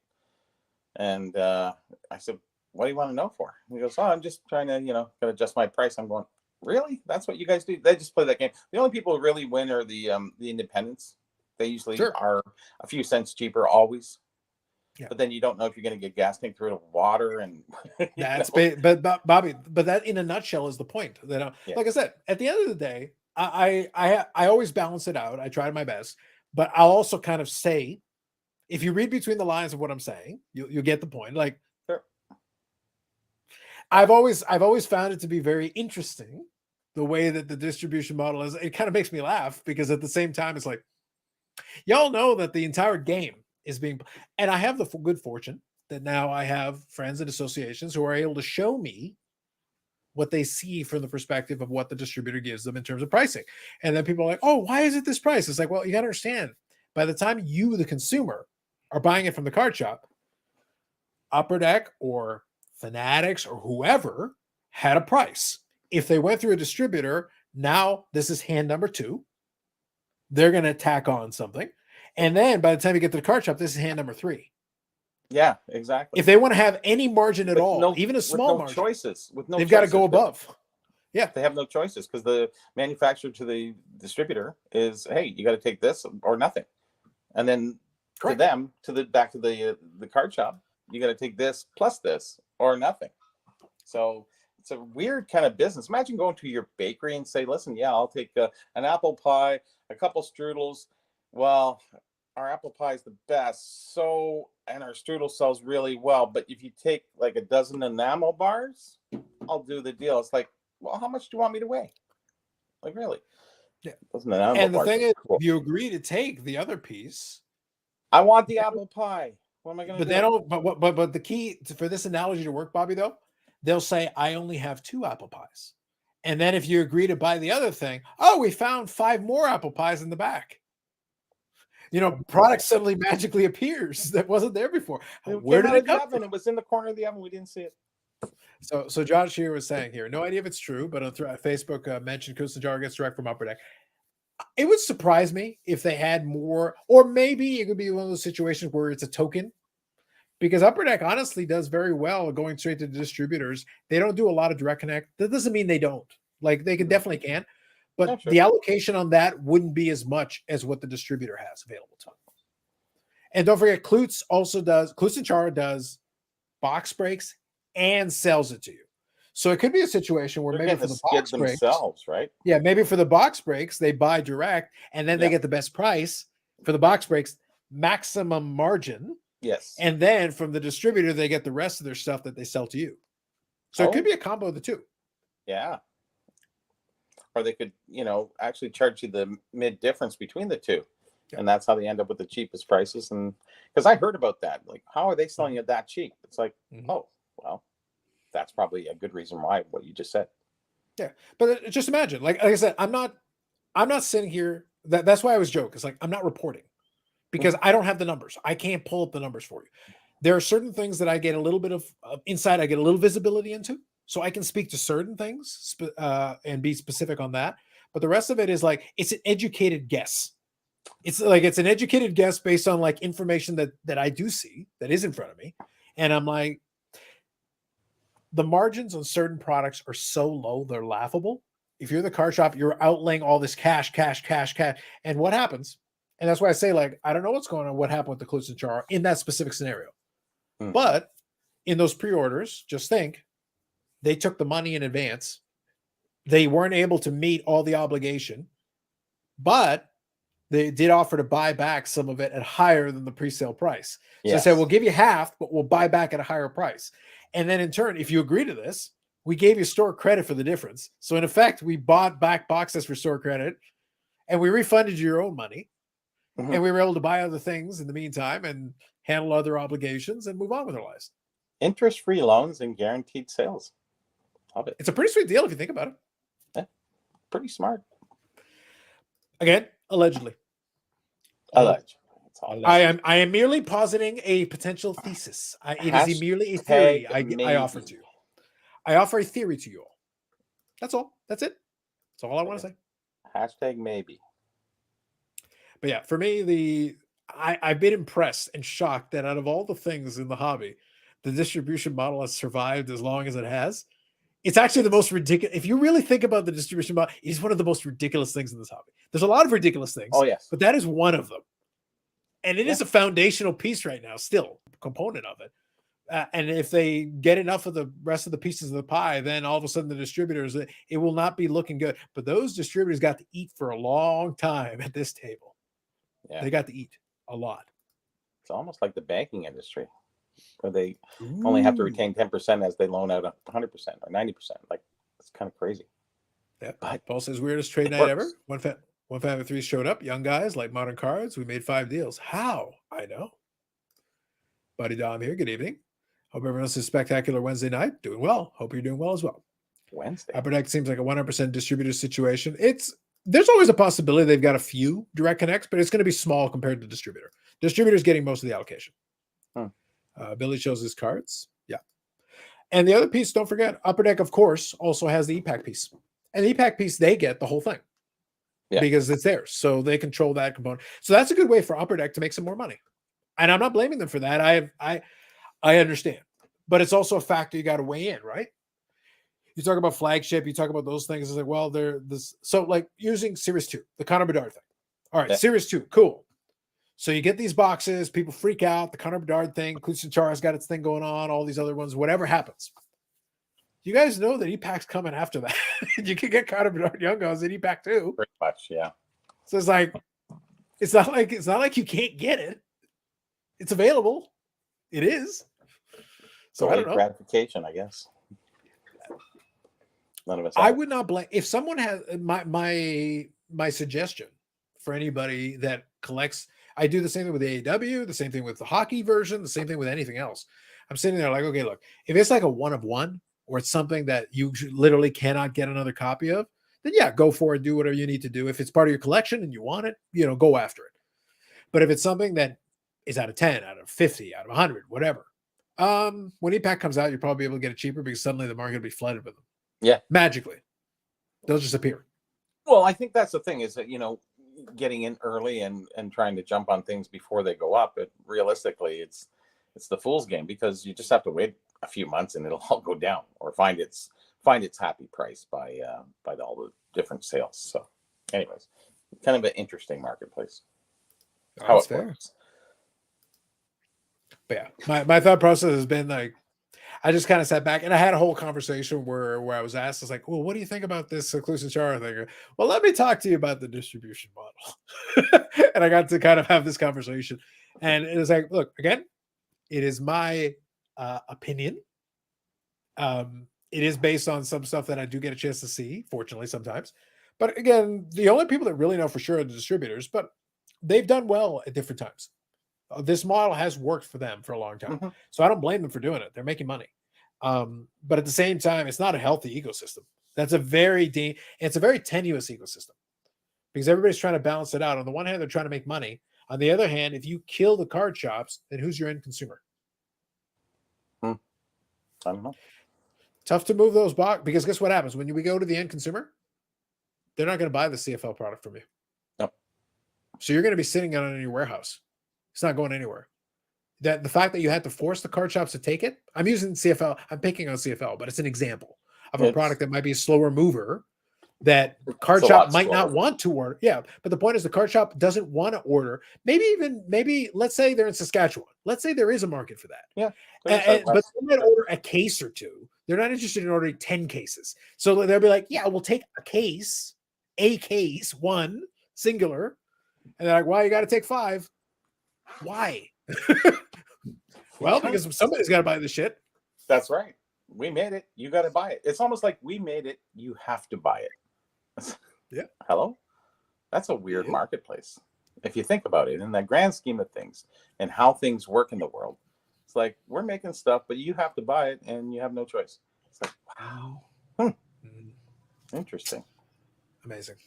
And I said, what do you want to know for? He goes, I'm just trying to, gotta adjust my price. I'm going, really? That's what you guys do? They just play that game. The only people who really win are the independents. They usually are a few cents cheaper always. Yeah. But then you don't know if you're going to get gas tank through the water, and but Bobby, but that in a nutshell is the point. That like I said, at the end of the day, I always balance it out. I try my best, but I'll also kind of say, if you read between the lines of what I'm saying, you'll get the point. Like, I've always found it to be very interesting the way that the distribution model is. It kind of makes me laugh because at the same time, it's like, y'all know that the entire game is being, and I have the good fortune that now I have friends and associations who are able to show me what they see from the perspective of what the distributor gives them in terms of pricing. And then people are like, oh, why is it this price? It's like, well, you got to understand, by the time you, the consumer, are buying it from the card shop, Upper Deck or Fanatics or whoever had a price. If they went through a distributor, now this is hand number 2. They're going to tack on something. And then by the time you get to the card shop, this is hand number 3. Yeah, exactly. If they want to have any margin at all, even a small margin, they've got to go above. Yeah. They have no choices because the manufacturer to the distributor is, hey, you got to take this or nothing. And then to them, back to the card shop, you got to take this plus this or nothing. So it's a weird kind of business. Imagine going to your bakery and say, listen, I'll take an apple pie, a couple strudels. Well, our apple pie is the best. And our strudel sells really well. But if you take like a dozen enamel bars, I'll do the deal. It's like, well, how much do you want me to weigh? Like, really? Yeah. And the thing is, if you agree to take the other piece, I want the apple pie. What am I going to do? But they don't. But the key for this analogy to work, Bobby, though, they'll say, I only have 2 apple pies. And then if you agree to buy the other thing, we found 5 more apple pies in the back. product suddenly magically appears that wasn't there before. It Where came did out it of the come oven. from? It was in the corner of the oven. We didn't see it. So John Shear was saying here, no idea if it's true, but on Facebook mentioned Kusa Jar gets direct from Upper Deck. It would surprise me if they had more, or maybe it could be one of those situations where it's a token, because Upper Deck honestly does very well going straight to the distributors. They don't do a lot of direct connect. That doesn't mean they don't. Like they definitely can, but Yeah, sure. the allocation on that wouldn't be as much as what the distributor has available to them. And don't forget, Klutz and Chara does box breaks and sells it to you. So it could be a situation where They're maybe getting for the the box skid breaks, themselves, right? yeah, maybe for the box breaks, they buy direct and then they get the best price for the box breaks, maximum margin. Yes. And then from the distributor, they get the rest of their stuff that they sell to you. So it could be a combo of the two. Yeah. Or they could, actually charge you the mid difference between the two. Yeah. And that's how they end up with the cheapest prices. And because I heard about that, like, how are they selling it that cheap? It's like, oh, well, that's probably a good reason why, what you just said. Yeah. But just imagine, like I said, I'm not sitting here. That's why I was joking. It's like, I'm not reporting because I don't have the numbers. I can't pull up the numbers for you. There are certain things that I get a little bit of insight. I get a little visibility into, so I can speak to certain things and be specific on that. But the rest of it is like, it's an educated guess. It's an educated guess based on like information that I do see that is in front of me. And I'm like, the margins on certain products are so low, they're laughable. If you're the car shop, you're outlaying all this cash. And what happens? And that's why I say, like, I don't know what's going on, what happened with the Klutz and Char in that specific scenario. But in those pre-orders, just think, they took the money in advance. They weren't able to meet all the obligation, but they did offer to buy back some of it at higher than the pre-sale price. So I said, we'll give you half, but we'll buy back at a higher price. And then in turn, if you agree to this, we gave you store credit for the difference. So in effect, we bought back boxes for store credit and we refunded you your own money. And we were able to buy other things in the meantime and handle other obligations and move on with our lives. Interest-free loans and guaranteed sales. Love it. It's a pretty sweet deal if you think about it. Yeah, pretty smart. Again, allegedly. Allegedly. I am merely positing a potential thesis. It is merely a theory I offer to you. I offer a theory to you all. That's all. That's it. That's all I want to say. Hashtag maybe. But yeah, for me, I've been impressed and shocked that out of all the things in the hobby, the distribution model has survived as long as it has. It's actually the most ridiculous. If you really think about the distribution model, it's one of the most ridiculous things in this hobby. There's a lot of ridiculous things. Oh, yes. But that is one of them. And it is a foundational piece right now, still a component of it. And if they get enough of the rest of the pieces of the pie, then all of a sudden the distributors, it will not be looking good. But those distributors got to eat for a long time at this table. Yeah. They got to eat a lot. It's almost like the banking industry, where they only have to retain 10% as they loan out 100% or 90%. Like, it's kind of crazy. Yeah. But Paul says, weirdest trade night ever. One family three showed up, young guys like modern cards. We made 5 deals. How? I know. Buddy Dom here. Good evening. Hope everyone else is spectacular Wednesday night. Doing well. Hope you're doing well as well. Wednesday. Upper Deck seems like a 100% distributor situation. There's always a possibility they've got a few direct connects, but it's going to be small compared to distributor. Distributor's getting most of the allocation. Billy shows his cards. Yeah. And the other piece, don't forget, Upper Deck, of course, also has the EPAC piece. And the EPAC piece, they get the whole thing. Yeah. Because it's theirs. So they control that component. So that's a good way for Upper Deck to make some more money. And I'm not blaming them for that. I understand. But it's also a factor you got to weigh in, right? You talk about flagship, you talk about those things. It's like, well, they're this. So, like using Series 2, the Connor Bedard thing. All right, Series 2, cool. So you get these boxes, people freak out. The Connor Bedard thing, Klutz and Char's got its thing going on, all these other ones, whatever happens. You guys know that EPAC's coming after that. You can get Connor Bedard Young Guns in EPAC too. Pretty much, yeah. So it's not like you can't get it. It's available. It is. So I don't know. Gratification, I guess. None of us. I would not blame if someone has my suggestion for anybody that collects. I do the same thing with the AEW, the same thing with the hockey version, the same thing with anything else. I'm sitting there like, okay, look, if it's like a one of one or it's something that you literally cannot get another copy of, then yeah, go for it. Do whatever you need to do. If it's part of your collection and you want it, go after it. But if it's something that is out of 10, out of 50, out of 100, whatever, when E-Pack comes out, you'll probably be able to get it cheaper because suddenly the market will be flooded with them. Yeah. Magically. They'll just appear. Well, I think that's the thing is that, getting in early and trying to jump on things before they go up, realistically, it's the fool's game, because you just have to wait a few months and it'll all go down, or find its happy price by all the different sales. So anyways, kind of an interesting marketplace. How That's it fair. works. But yeah, my thought process has been like, I just kind of sat back and I had a whole conversation where I was asked, I was like, well, what do you think about this occlusive char thing? Well, let me talk to you about the distribution model. And I got to kind of have this conversation. And it was like, look, again, it is my opinion. It is based on some stuff that I do get a chance to see, fortunately, sometimes. But again, the only people that really know for sure are the distributors, but they've done well at different times. This model has worked for them for a long time. Mm-hmm. So I don't blame them for doing it. They're making money. But at the same time, it's not a healthy ecosystem. That's a very it's a very tenuous ecosystem, because everybody's trying to balance it out. On the one hand, they're trying to make money. On the other hand, if you kill the card shops, then who's your end consumer? I don't know. Tough to move those box, because guess what happens when we go to the end consumer? They're not going to buy the CFL product from you. No. So you're going to be sitting on it in your warehouse. It's not going anywhere. That the fact that you had to force the card shops to take it, I'm using CFL, I'm picking on CFL, but it's an example of a product that might be a slower mover that the card shop might not want to order. Yeah, but the point is the card shop doesn't want to order. Maybe let's say they're in Saskatchewan. Let's say there is a market for that. Yeah. But they might order a case or two. They're not interested in ordering 10 cases. So they'll be like, yeah, we'll take a case, one, singular. And they're like, why you got to take 5? Why? Well, because somebody's got to buy the shit. That's right. We made it. You got to buy it. It's almost like we made it. You have to buy it. Yeah. Hello? That's a weird marketplace. If you think about it, in the grand scheme of things and how things work in the world, it's like we're making stuff, but you have to buy it and you have no choice. It's like, wow. Interesting. Amazing.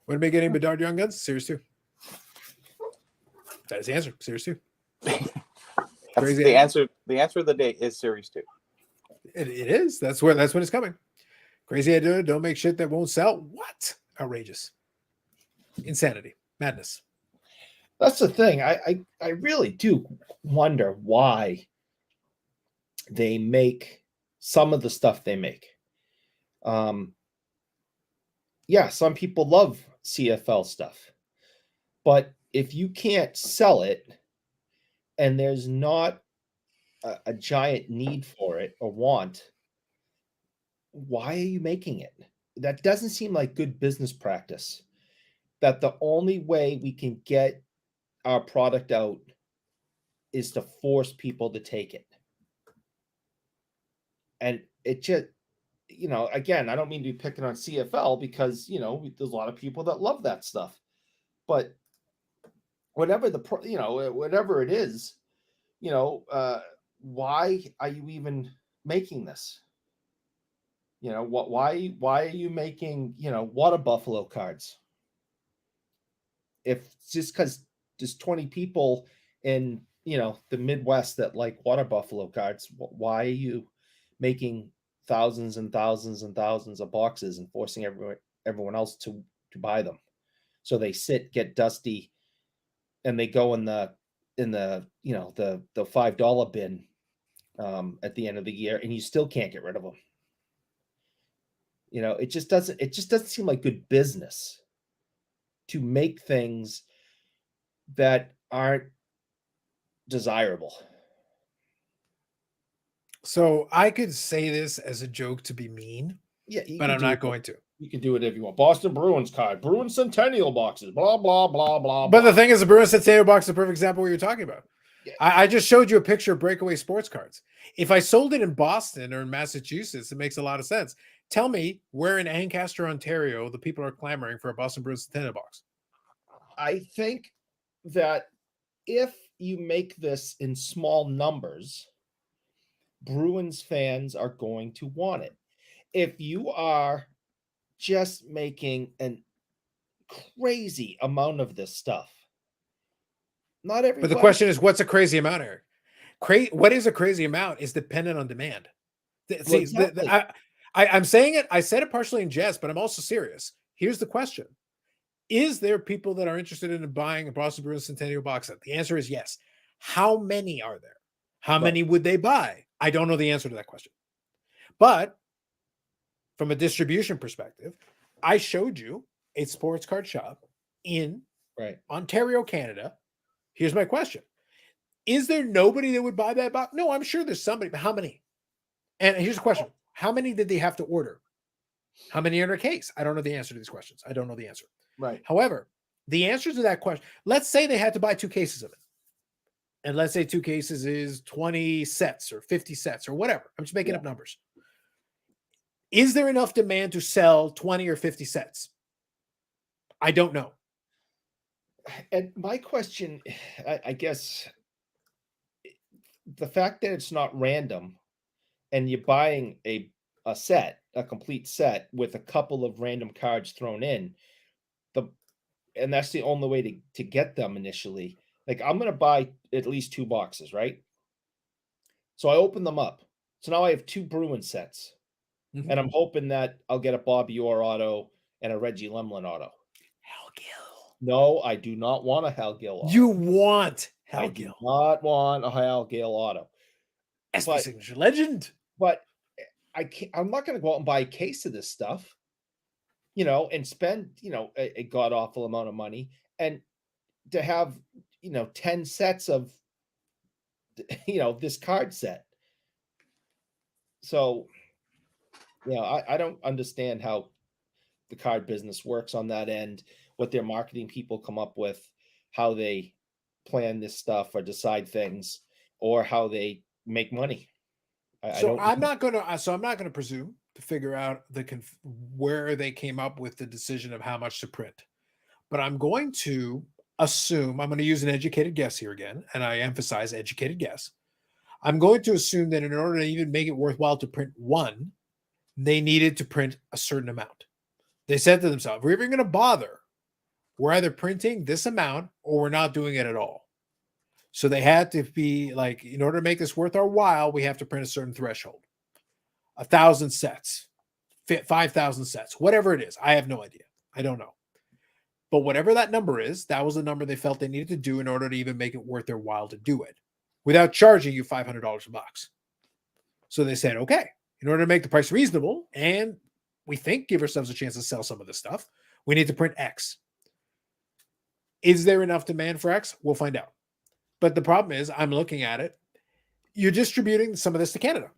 What about getting Bedard Young Guns? Series 2. That is the answer. Series 2. Crazy. The answer of the day is Series 2. It is. That's when it's coming. Crazy idea. Don't make shit that won't sell. What? Outrageous. Insanity. Madness. That's the thing. I really do wonder why they make some of the stuff they make. Yeah, some people love CFL stuff. But if you can't sell it and there's not a giant need for it or want, why are you making it? That doesn't seem like good business practice. That the only way we can get our product out is to force people to take it. And it just, again, I don't mean to be picking on CFL because, there's a lot of people that love that stuff. But whatever whatever it is, why are you even making this? Why are you making, water buffalo cards? If just because there's 20 people in, the Midwest that like water buffalo cards, why are you making thousands and thousands and thousands of boxes and forcing everyone else to buy them? So they get dusty, and they go in the the $5 bin at the end of the year, and you still can't get rid of them. It just doesn't seem like good business to make things that aren't desirable. So I could say this as a joke to be mean, but I'm not going to. You can do it if you want. Boston Bruins card, Bruins Centennial boxes, blah, blah, blah, blah. But the thing is, the Bruins Centennial box is a perfect example of what you're talking about. Yeah. I just showed you a picture of breakaway sports cards. If I sold it in Boston or in Massachusetts, it makes a lot of sense. Tell me where in Ancaster, Ontario, the people are clamoring for a Boston Bruins Centennial box. I think that if you make this in small numbers, Bruins fans are going to want it. If you are just making an crazy amount of this stuff, Not But everybody. the question is, what's a crazy amount, Eric? What is a crazy amount is dependent on demand. Well, See, exactly. I'm saying it. I said it partially in jest, but I'm also serious. Here's the question: is there people that are interested in buying a Boston Bruins Centennial box set? The answer is yes. How many are there? How Right. many would they buy? I don't know the answer to that question. But from a distribution perspective, I showed you a sports card shop in Right. Ontario, Canada. Here's my question: is there nobody that would buy that box? No, I'm sure there's somebody, but how many? And here's the question: how many did they have to order? How many are in a case? I don't know the answer to these questions. I don't know the answer. Right. However, the answer to that question, let's say they had to buy 2 cases of it. And let's say 2 cases is 20 sets or 50 sets or whatever. I'm just making up numbers. Is there enough demand to sell 20 or 50 sets? I don't know. And my question, I guess, the fact that it's not random and you're buying a set, a complete set with a couple of random cards thrown in, and that's the only way to get them initially. Like, I'm gonna buy at least 2 boxes, right? So I open them up. So now I have 2 Bruin sets, and I'm hoping that I'll get a Bobby Orr auto and a Reggie Lemlin auto. Hal Gill. No, I do not want a Hal Gill auto. You want Hal I Gill. do not want a Hal Gill auto. SP signature legend. But I'm not going to go out and buy a case of this stuff, and spend, a god awful amount of money, and to have, 10 sets of, this card set. So, I don't understand how the card business works on that end, what their marketing people come up with, how they plan this stuff or decide things, or how they make money. I'm not gonna presume to figure out where they came up with the decision of how much to print, but I'm going to assume, I'm going to use an educated guess here again, and I emphasize educated guess. I'm going to assume that in order to even make it worthwhile to print one, they needed to print a certain amount. They said to themselves, if we're even going to bother, we're either printing this amount or we're not doing it at all. So they had to be like, in order to make this worth our while, we have to print a certain threshold. 1,000 sets, 5,000 sets, whatever it is. I have no idea. I don't know. But whatever that number is, that was the number they felt they needed to do in order to even make it worth their while to do it without charging you $500 a box. So they said, okay, in order to make the price reasonable and we think give ourselves a chance to sell some of this stuff, we need to print X. Is there enough demand for X? We'll find out. But the problem is, I'm looking at it. You're distributing some of this to Canada.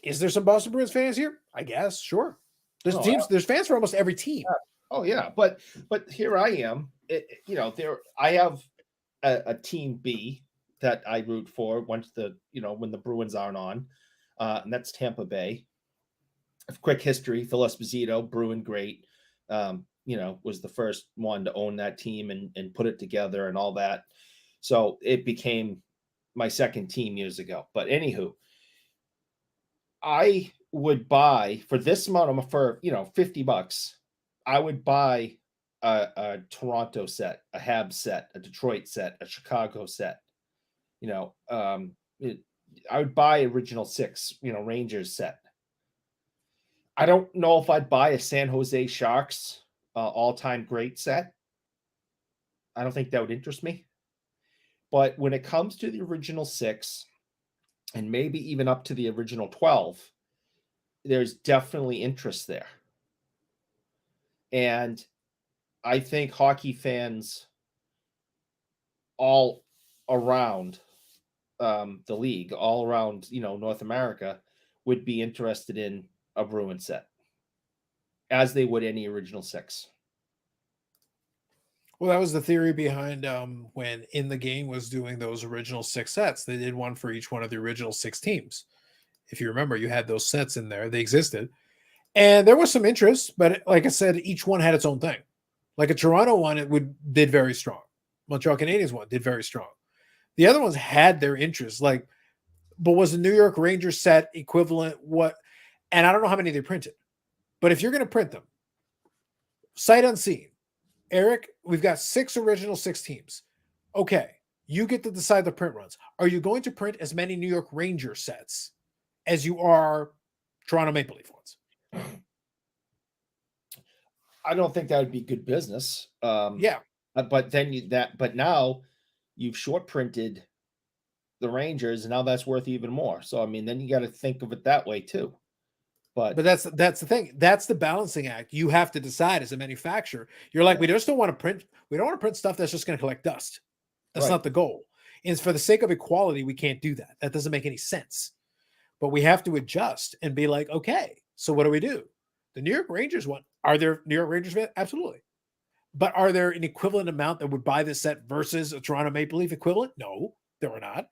Is there some Boston Bruins fans here? I guess, sure. There's fans for almost every team. Oh yeah, but here I am. I have a team B that I root for when the Bruins aren't on, and that's Tampa Bay. A quick history: Phil Esposito, Bruin great. Was the first one to own that team and put it together and all that. So it became my second team years ago. But anywho, I would buy for this amount for $50. I would buy a Toronto set, a Habs set, a Detroit set, a Chicago set. I would buy original 6, Rangers set. I don't know if I'd buy a San Jose Sharks all-time great set. I don't think that would interest me. But when it comes to the original 6, and maybe even up to the original 12, there's definitely interest there. And I think hockey fans all around the league, all around, North America, would be interested in a Bruin set, as they would any original 6. Well, that was the theory behind when In the Game was doing those original 6 sets. They did one for each one of the original 6 teams. If you remember, you had those sets in there. They existed. And there was some interest, but like I said, each one had its own thing. Like a Toronto one, did very strong. Montreal Canadiens one did very strong. The other ones had their interest. But was the New York Rangers set equivalent? What? And I don't know how many they printed. But if you're going to print them, sight unseen, Eric, we've got 6 original 6 teams. Okay, you get to decide the print runs. Are you going to print as many New York Ranger sets as you are Toronto Maple Leaf ones? I don't think that would be good business. Yeah, But then but now you've short printed the Rangers, and now that's worth even more. So I mean, then you got to think of it that way too. but that's the thing. That's the balancing act. You have to decide as a manufacturer. You're like, we just don't want to print. We don't want to print stuff that's just going to collect dust. That's Right. not the goal. And for the sake of equality, we can't do that. That doesn't make any sense. But we have to adjust and be like, okay, so what do we do? The New York Rangers one. Are there New York Rangers fans? Absolutely. But are there an equivalent amount that would buy this set versus a Toronto Maple Leaf equivalent? No, there are not.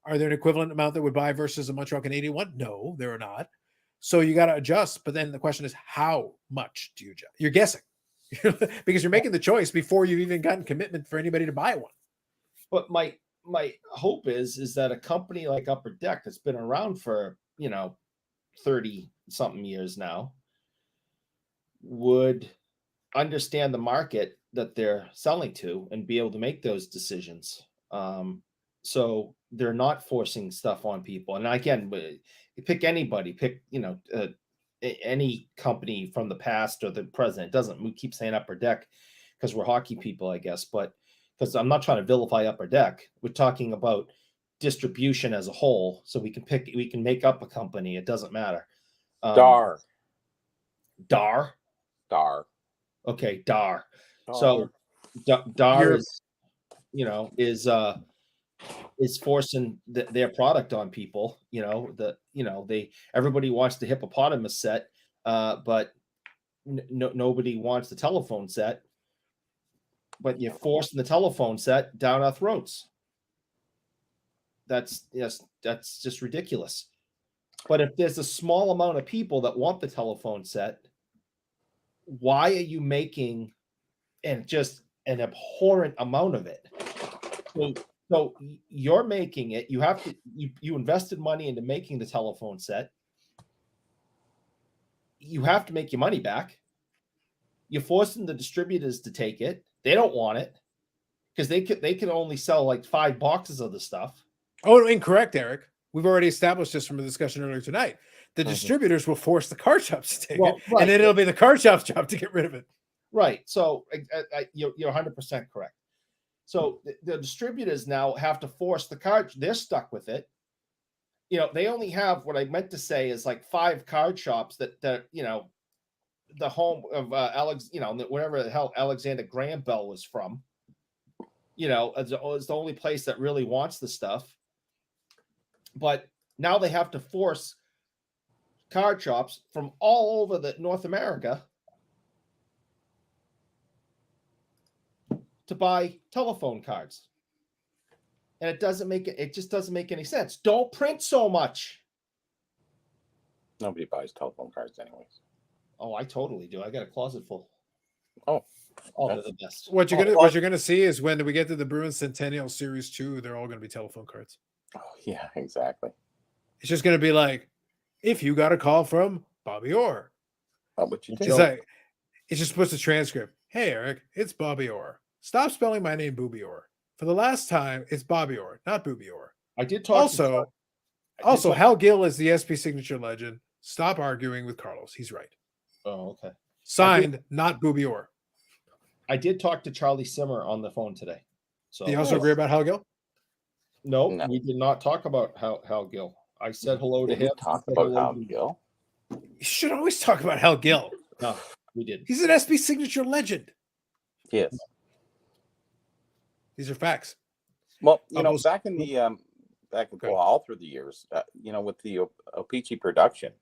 Are there an equivalent amount that would buy versus a Montreal Canadian one? No, there are not. So you got to adjust. But then the question is, how much do you adjust? You're guessing because you're making the choice before you've even gotten commitment for anybody to buy one. But my hope is that a company like Upper Deck that's been around for 30 something years now would understand the market that they're selling to and be able to make those decisions. So they're not forcing stuff on people. And again, pick anybody, pick any company from the past or the present. It doesn't. We keep saying Upper Deck because we're hockey people, I guess, but because I'm not trying to vilify Upper Deck. We're talking about distribution as a whole. So we can make up a company. It doesn't matter. Dar. Okay, Dar. So Dar is forcing their product on people. Everybody wants the hippopotamus set, but nobody wants the telephone set. But you're forcing the telephone set down our throats. That's just ridiculous. But if there's a small amount of people that want the telephone set, why are you making just an abhorrent amount of it? So you're making it. You have to. You invested money into making the telephone set. You have to make your money back. You're forcing the distributors to take it. They don't want it because they can only sell like 5 boxes of the stuff. Oh, incorrect, Eric. We've already established this from a discussion earlier tonight. The distributors will force the card shops to take it, and then it'll be the card shop's job to get rid of it. Right. So you're 100% correct. So the distributors now have to force the card. They're stuck with it. They only have, what I meant to say is like 5 card shops that the home of wherever the hell Alexander Graham Bell was from. It's the only place that really wants the stuff. But now they have to force card shops from all over the North America to buy telephone cards. And it just doesn't make any sense. Don't print so much. Nobody buys telephone cards anyways. Oh, I totally do. I got a closet full. Oh, they're the best. What you're gonna see is when we get to the Bruins Centennial Series 2, they're all gonna be telephone cards. Oh, yeah, exactly. It's just gonna be like, if you got a call from Bobby Orr. How would you It's just puts a transcript. Hey Eric, it's Bobby Orr. Stop spelling my name Booby Orr. For the last time, it's Bobby Orr, not Booby Orr. I did talk also Hal Gill is the SP signature legend. Stop arguing with Carlos. He's right. Oh, okay. Signed, not Booby Orr. I did talk to Charlie Simmer on the phone today. So you also agree about Hal Gill? No, we did not talk about Hal Gill. I said hello to him. Talk about Hal Gill. You should always talk about Hal Gill. No, we did. He's an SP signature legend. Yes. These are facts. Well, back in the all through the years, with the O-Pee-Chee production,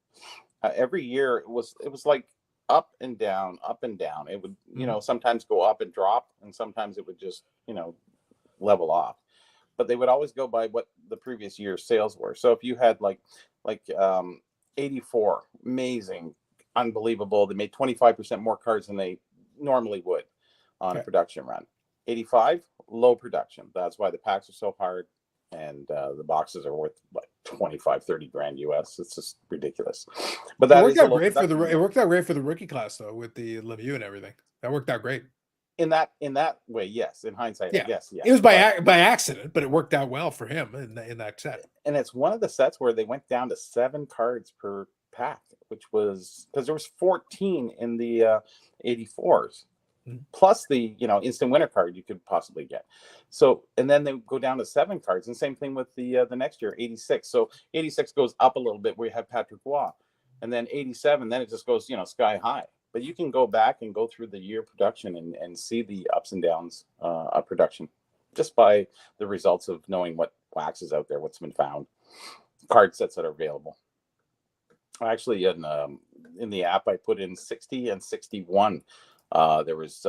every year it was like up and down, up and down. It would, sometimes go up and drop, and sometimes it would just, level off. But they would always go by what the previous year's sales were. So if you had like 84, amazing, unbelievable. They made 25% more cards than they normally would on a production run. 85, low production. That's why the packs are so hard, and the boxes are worth like 25, 30 grand US. It's just ridiculous. But that it worked out great for the rookie class though, with the Lemieux and everything. That worked out great. in that way, yes. In hindsight, Yeah. I guess, yeah. It was by accident, but it worked out well for him in that set. And it's one of the sets where they went down to 7 cards per pack, which was because there was 14 in the 84s. Plus the instant winner card you could possibly get. So, and then they go down to 7 cards, and same thing with the next year, 86. So 86 goes up a little bit where you have Patrick Waugh, and then 87, then it just goes sky high. But you can go back and go through the year production and see the ups and downs of production just by the results of knowing what wax is out there, what's been found, card sets that are available. Actually, in the app, I put in 60 and 61. There was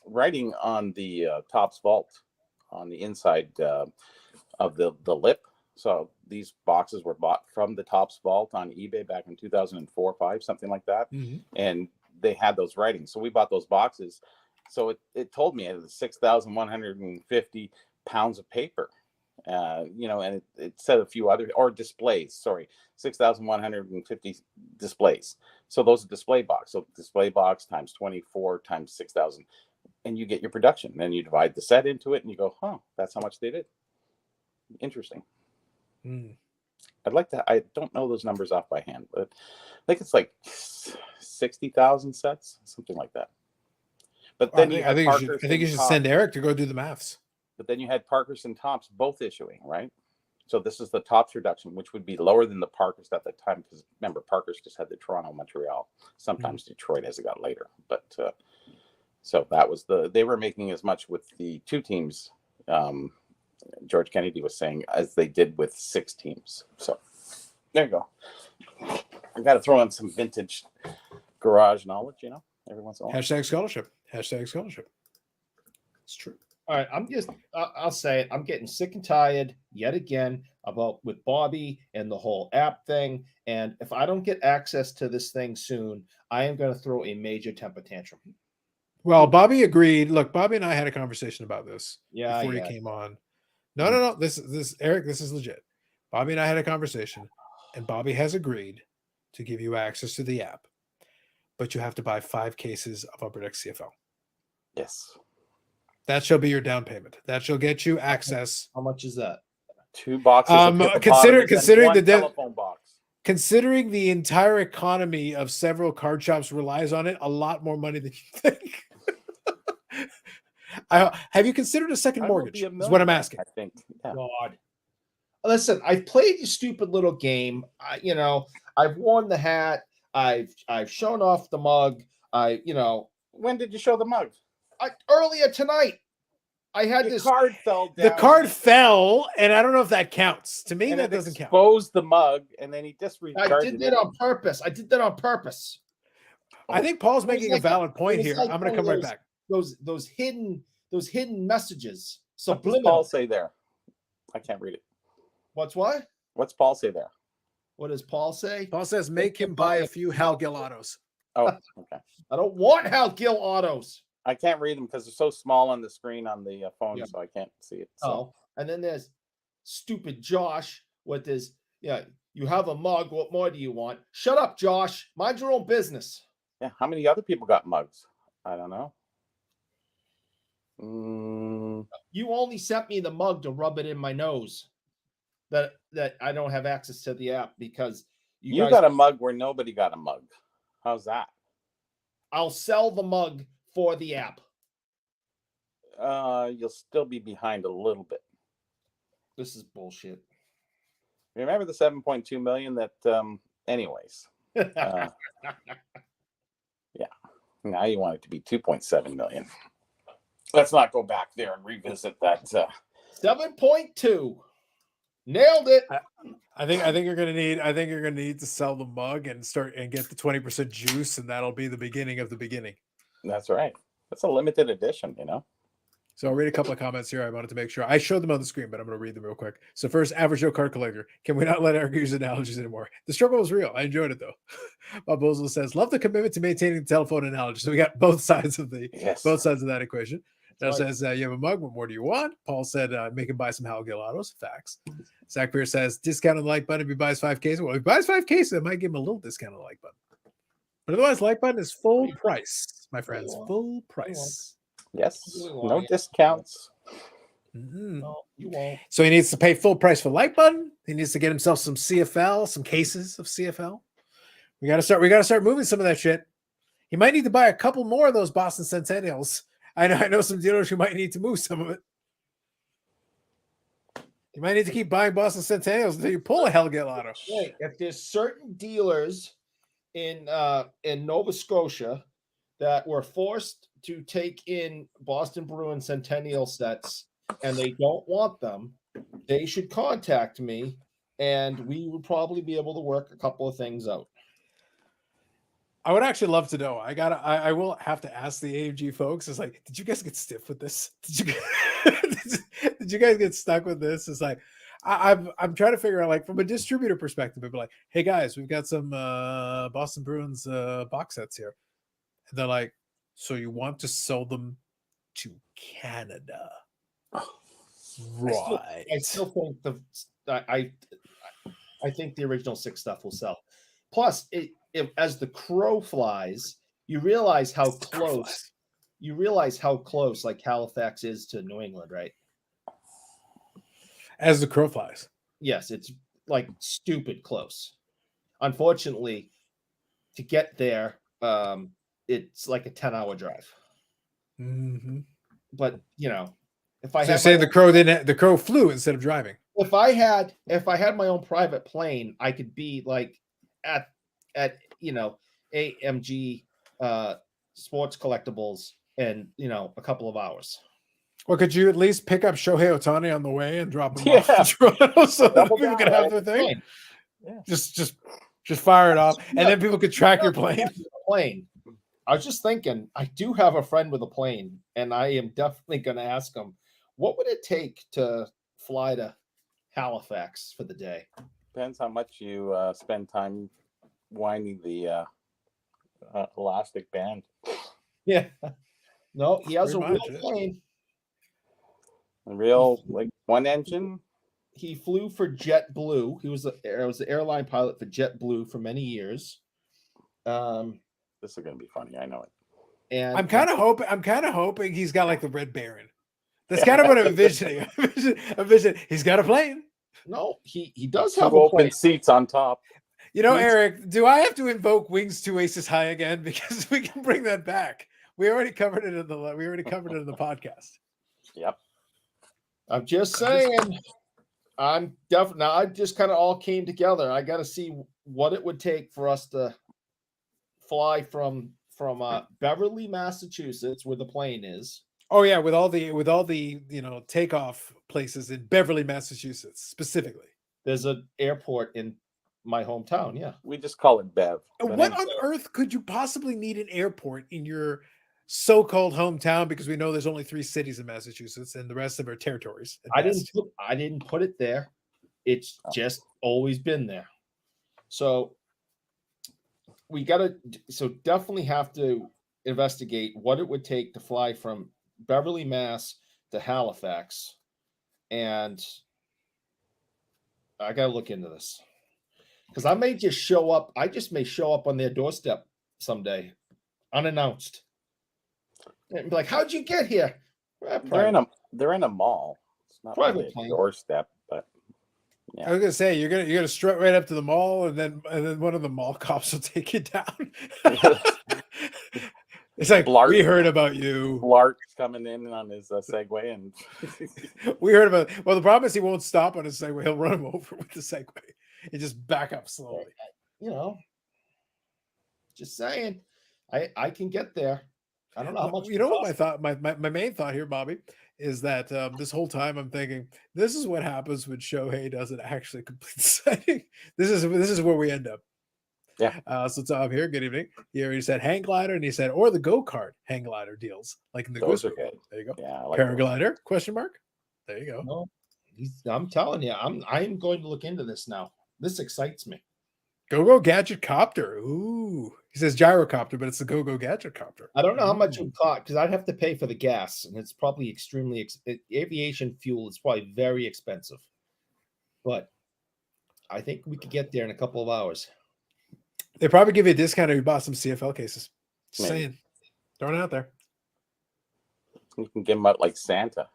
writing on the Topps vault on the inside of the lip. So these boxes were bought from the Topps vault on eBay back in 2004, 5, something like that. Mm-hmm. And they had those writings. So we bought those boxes. So it told me it was 6,150 pounds of paper. And it said a few other, or displays, sorry, 6,150 displays. So those are display box. So display box times 24 times 6,000, and you get your production. Then you divide the set into it and you go, that's how much they did. Interesting. I'd like to, I don't know those numbers off by hand, but I think it's like 60,000 sets, something like that. But then I think you should send Eric to go do the maths. But then you had Parkhurst and Topps both issuing, right? So this is the Topps reduction, which would be lower than the Parkhurst at the time, because remember, Parkhurst just had the Toronto, Montreal. Sometimes Detroit as it got later. But so that was they were making as much with the 2 teams, George Kennedy was saying, as they did with 6 teams. So there you go. I got to throw in some vintage garage knowledge, every once in a while. Hashtag scholarship. It's true. All right, I'll say it. I'm getting sick and tired yet again with Bobby and the whole app thing. And if I don't get access to this thing soon, I am going to throw a major temper tantrum. Well, Bobby agreed. Look, Bobby and I had a conversation about this before he came on. No. This Eric, this is legit. Bobby and I had a conversation, and Bobby has agreed to give you access to the app, but you have to buy 5 cases of Upper Deck CFL. Yes. That shall be your down payment. That shall get you access. How much is that? 2 boxes. Considering the telephone box. Considering the entire economy of several card shops relies on it, a lot more money than you think. Have you considered a second mortgage? Is what I'm asking. I think. Yeah. God. Listen, I've played your stupid little game. I've worn the hat. I've shown off the mug. When did you show the mug? Earlier tonight. I had the this card fell down. The card fell, and I don't know if that counts. To me, and that doesn't count. Exposed the mug, and then he disregarded it. I did that on purpose. I think Paul's making a valid point here. I'm going to come right back. Those hidden messages. What does Paul say there? I can't read it. What's what? What's Paul say there? What does Paul say? Paul says, make him buy a few Hal Gill autos. Oh, okay. I don't want Hal Gill autos. I can't read them because they're so small on the screen on the phone, so I can't see it. So. Oh, and then there's stupid Josh with his, you have a mug. What more do you want? Shut up, Josh. Mind your own business. Yeah. How many other people got mugs? I don't know. You only sent me the mug to rub it in my nose. That I don't have access to the app because you got a mug where nobody got a mug. How's that? I'll sell the mug for the app. You'll still be behind a little bit. This is bullshit. Remember the 7.2 million that anyways. Yeah. Now you want it to be 2.7 million. Let's not go back there and revisit that. 7.2. Nailed it. I think you're gonna need to sell the mug and get the 20% juice, and that'll be the beginning of the beginning. That's right. That's a limited edition, So I'll read a couple of comments here. I wanted to make sure I showed them on the screen, but I'm going to read them real quick. So first, average Joe card collector. Can we not let Eric use analogies anymore? The struggle was real. I enjoyed it though. Bob Bozel says, "Love the commitment to maintaining the telephone analogy." So we got both sides of that equation. Now says, you have a mug. What more do you want? Paul said, make him buy some Hal Gill autos. Facts. Zach Pierce says, discount on the like button if he buys 5 cases. Well, if he buys 5 cases, I might give him a little discount on the like button. But otherwise, like button is full price, my friends. Full price. Yes, Really no lying. discounts. No, you won't. So he needs to pay full price for the like button. He needs to get himself some CFL, some cases of CFL. We gotta start moving some of that shit. He might need to buy a couple more of those Boston Centennials. I know some dealers who might need to move some of it. You might need to keep buying Boston Centennials until you pull a Hellgate Lotto. Hey, if there's certain dealers in Nova Scotia that were forced to take in Boston Bruins Centennial sets and they don't want them, they should contact me and we would probably be able to work a couple of things out. I would actually love to know. I will have to ask the AMG folks. It's like, did you guys get stiff with this? Did you guys get stuck with this? It's like, I'm trying to figure out, like, from a distributor perspective, it'd be like, hey guys, we've got some Boston Bruins box sets here. And they're like, so you want to sell them to Canada? Right. I still think I think the original 6 stuff will sell. Plus, as the crow flies, you realize how close. You realize how close, like, Halifax is to New England, right? As the crow flies. Yes, it's like stupid close. Unfortunately, to get there, it's like a 10-hour drive. Mm-hmm. But you know, if I so say the crow flew instead of driving. If I had my own private plane, I could be like at AMG Sports Collectibles in a couple of hours. Well, could you at least pick up Shohei Ohtani on the way and drop him off in Toronto so that people could have their thing? Yeah. Just fire it off, and then people could track your plane. I was just thinking, I do have a friend with a plane, and I am definitely going to ask him, what would it take to fly to Halifax for the day? Depends how much you spend time winding the elastic band. Yeah. No, he has a real plane. A real, like, one engine? He flew for JetBlue. He was the airline pilot for JetBlue for many years. This is going to be funny. I know it. And I'm kind of hoping he's got like the Red Baron. That's kind of what I'm envisioning. He's got a plane. No, he does 2 have open seats on top. You know, Eric, do I have to invoke Wings 2 Aces High again? Because we can bring that back. We already covered it in the podcast. Yep. I'm just saying. I'm definitely. Now, I just kind of all came together. I got to see what it would take for us to fly from Beverly, Massachusetts, where the plane is. Oh yeah, with all the takeoff places in Beverly, Massachusetts, specifically. There's an airport in my hometown. Yeah, we just call it Bev. What on earth could you possibly need an airport in your so-called hometown? Because we know there's only 3 cities in Massachusetts, and the rest of them are territories. I didn't put it there. It's just always been there. So we definitely have to investigate what it would take to fly from Beverly, Mass to Halifax. And I got to look into this because I may just show up. I just may show up on their doorstep someday unannounced. And be like, how'd you get here? They're in a mall. It's not private really a doorstep, but yeah. I was gonna say you're gonna strut right up to the mall, and then one of the mall cops will take you down. It's like, we heard about you. Lark's coming in on his Segway, and we heard about. Well, the problem is he won't stop on his Segway. He'll run him over with the Segway and just back up slowly. Just saying, I can get there. I don't know how much. You know what my main thought here, Bobby, is that this whole time I'm thinking this is what happens when Shohei doesn't actually complete the sighting. This is where we end up. Yeah. So Tom here. Good evening. He said hang glider, and he said or the go-kart hang glider deals like in the Those Goose are good. There you go. Yeah. Like paraglider? Question mark. There you go. No, I'm telling you, I'm going to look into this now. This excites me. Go Gadget Copter. Ooh. He says gyrocopter, but it's the Go Gadget Copter. I don't know how much it would cost because I'd have to pay for the gas, and it's probably extremely aviation fuel is probably very expensive. But I think we could get there in a couple of hours. They probably give you a discount if you bought some CFL cases. Just saying. Throwing it out there. You can give them out like Santa.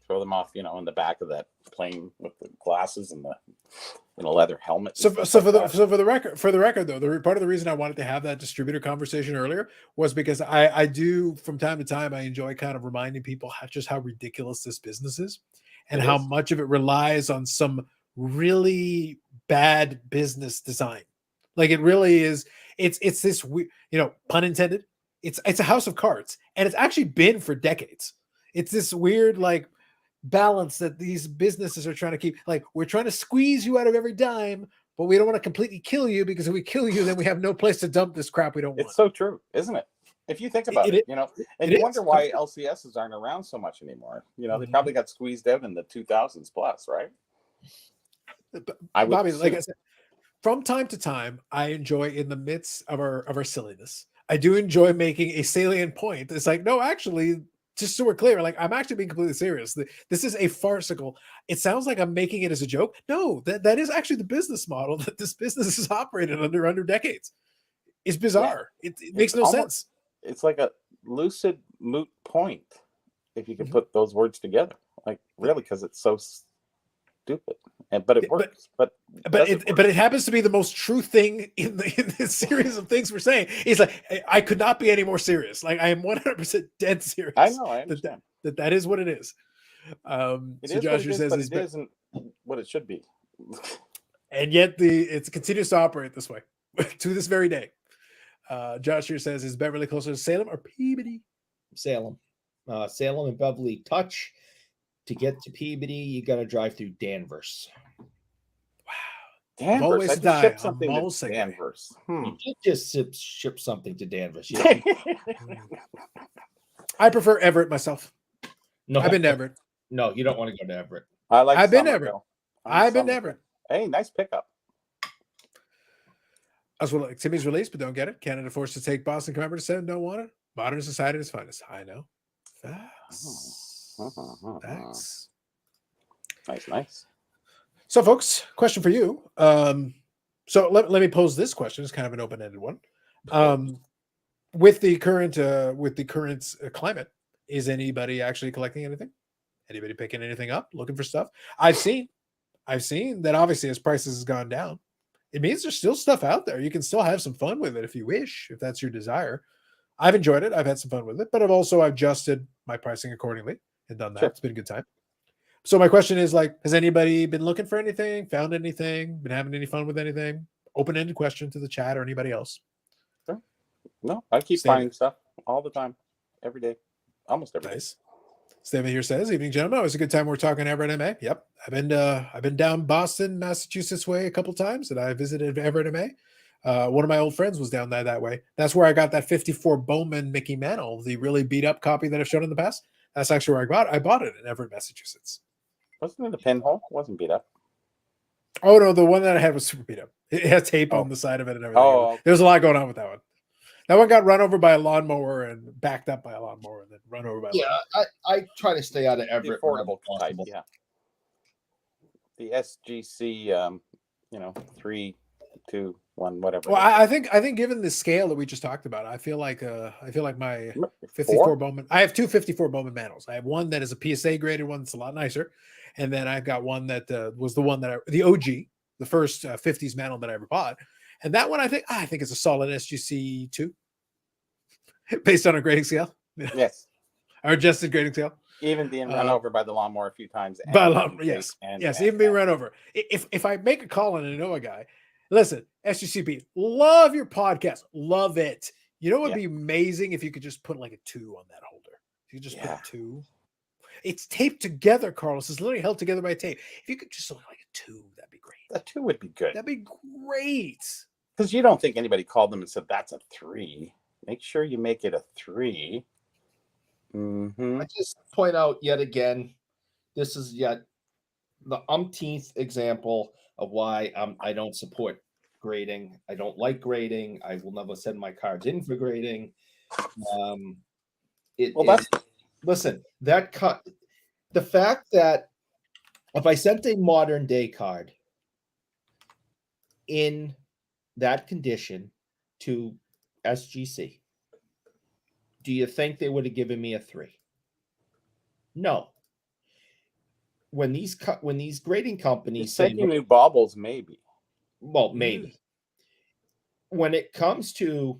Throw them off, in the back of that plane with the glasses and the leather helmet. So for the record though, part of the reason I wanted to have that distributor conversation earlier was because I do from time to time I enjoy kind of reminding people how ridiculous this business is, and how much of it relies on some really bad business design. Like it really is. It's this pun intended. It's a house of cards, and it's actually been for decades. It's this weird balance that these businesses are trying to keep. Like, we're trying to squeeze you out of every dime, but we don't want to completely kill you, because if we kill you, then we have no place to dump this crap we don't want. It's so true, isn't it? If you think about it, and you wonder why LCSs aren't around so much anymore. They probably got squeezed out in the 2000s plus, right? Bobby, like I said, from time to time, I enjoy, in the midst of our silliness, I do enjoy making a salient point. It's like, no, actually, just so we're clear, I'm actually being completely serious. This is a farcical. It sounds like I'm making it as a joke. No, that is actually the business model that this business has operated under decades. It's bizarre. Yeah. It makes no sense. It's like a lucid moot point, if you could put those words together. Really, because it's so stupid, but it works. But it happens to be the most true thing in this series of things we're saying. It's like, I could not be any more serious. I am 100% dead serious. I know. I understand that is what it is. So Joshua says it isn't what it should be, and yet it continues to operate this way to this very day. Joshua says, is Beverly closer to Salem or Peabody? Salem and Beverly touch. To get to Peabody, you got to drive through Danvers. Wow. Danvers. I just shipped something to Danvers. You did just ship something to Danvers. Yeah. I prefer Everett myself. No, I've been to Everett. No, you don't want to go to Everett. I've been to Everett. I've been to Everett. Hey, nice pickup. As well, Timmy's released, but don't get it. Canada forced to take Boston commemorative 7, don't want it. Modern society is finest. I know. Facts. Nice. So, folks, question for you. So let me pose this question. It's kind of an open-ended one. With the current climate, is anybody actually collecting anything? Anybody picking anything up? Looking for stuff? I've seen that obviously as prices has gone down, it means there's still stuff out there. You can still have some fun with it if you wish, if that's your desire. I've enjoyed it. I've had some fun with it, but I've also adjusted my pricing accordingly and done that. Sure. It's been a good time. So my question is, has anybody been looking for anything, found anything, been having any fun with anything? Open-ended question to the chat or anybody else. Sure. No, I keep finding stuff all the time, every day, almost every day. Stephen here says, evening, gentlemen. It was a good time. We're talking Everett, MA. Yep. I've been down Boston, Massachusetts way a couple times, and I visited Everett, MA. One of my old friends was down that way. That's where I got that 54 Bowman Mickey Mantle, the really beat up copy that I've shown in the past. That's actually where I bought it in Everett, Massachusetts. Wasn't it a pinhole? It wasn't beat up. Oh no, the one that I had was super beat up. It had tape on the side of it and everything. Okay. There was a lot going on with that one. That one got run over by a lawnmower and backed up by a lawnmower and then run over by a lawnmower. I try to stay out of Everett. Affordable type, yeah. The SGC 3, 2, 1, whatever. Well, I think given the scale that we just talked about, I feel like my 54 Bowman. I have two 54 Bowman Mantles. I have one that is a PSA graded one that's a lot nicer, and then I've got one that was the one that the OG, the first 50s mantle that I ever bought, and that one I think is a solid SGC 2, based on a grading scale. Yes, our adjusted grading scale. Even being run over by the lawnmower a few times. Yes, even being run over. If I make a call and I know a guy. Listen, SGCP, love your podcast. Love it. You know what would be amazing if you could just put like a 2 on that holder. If you just put a 2. It's taped together, Carlos. It's literally held together by tape. If you could just look like a 2, that'd be great. A 2 would be good. That'd be great. Because you don't think anybody called them and said, that's a 3. Make sure you make it a 3. Mm-hmm. I just point out yet again, this is yet the umpteenth example of why I don't support grading. I don't like grading. I will never send my cards in for grading. Listen, the fact that if I sent a modern day card in that condition to SGC, do you think they would have given me a 3? No. When these grading companies He's say, thinking new baubles, maybe. well, maybe. When it comes to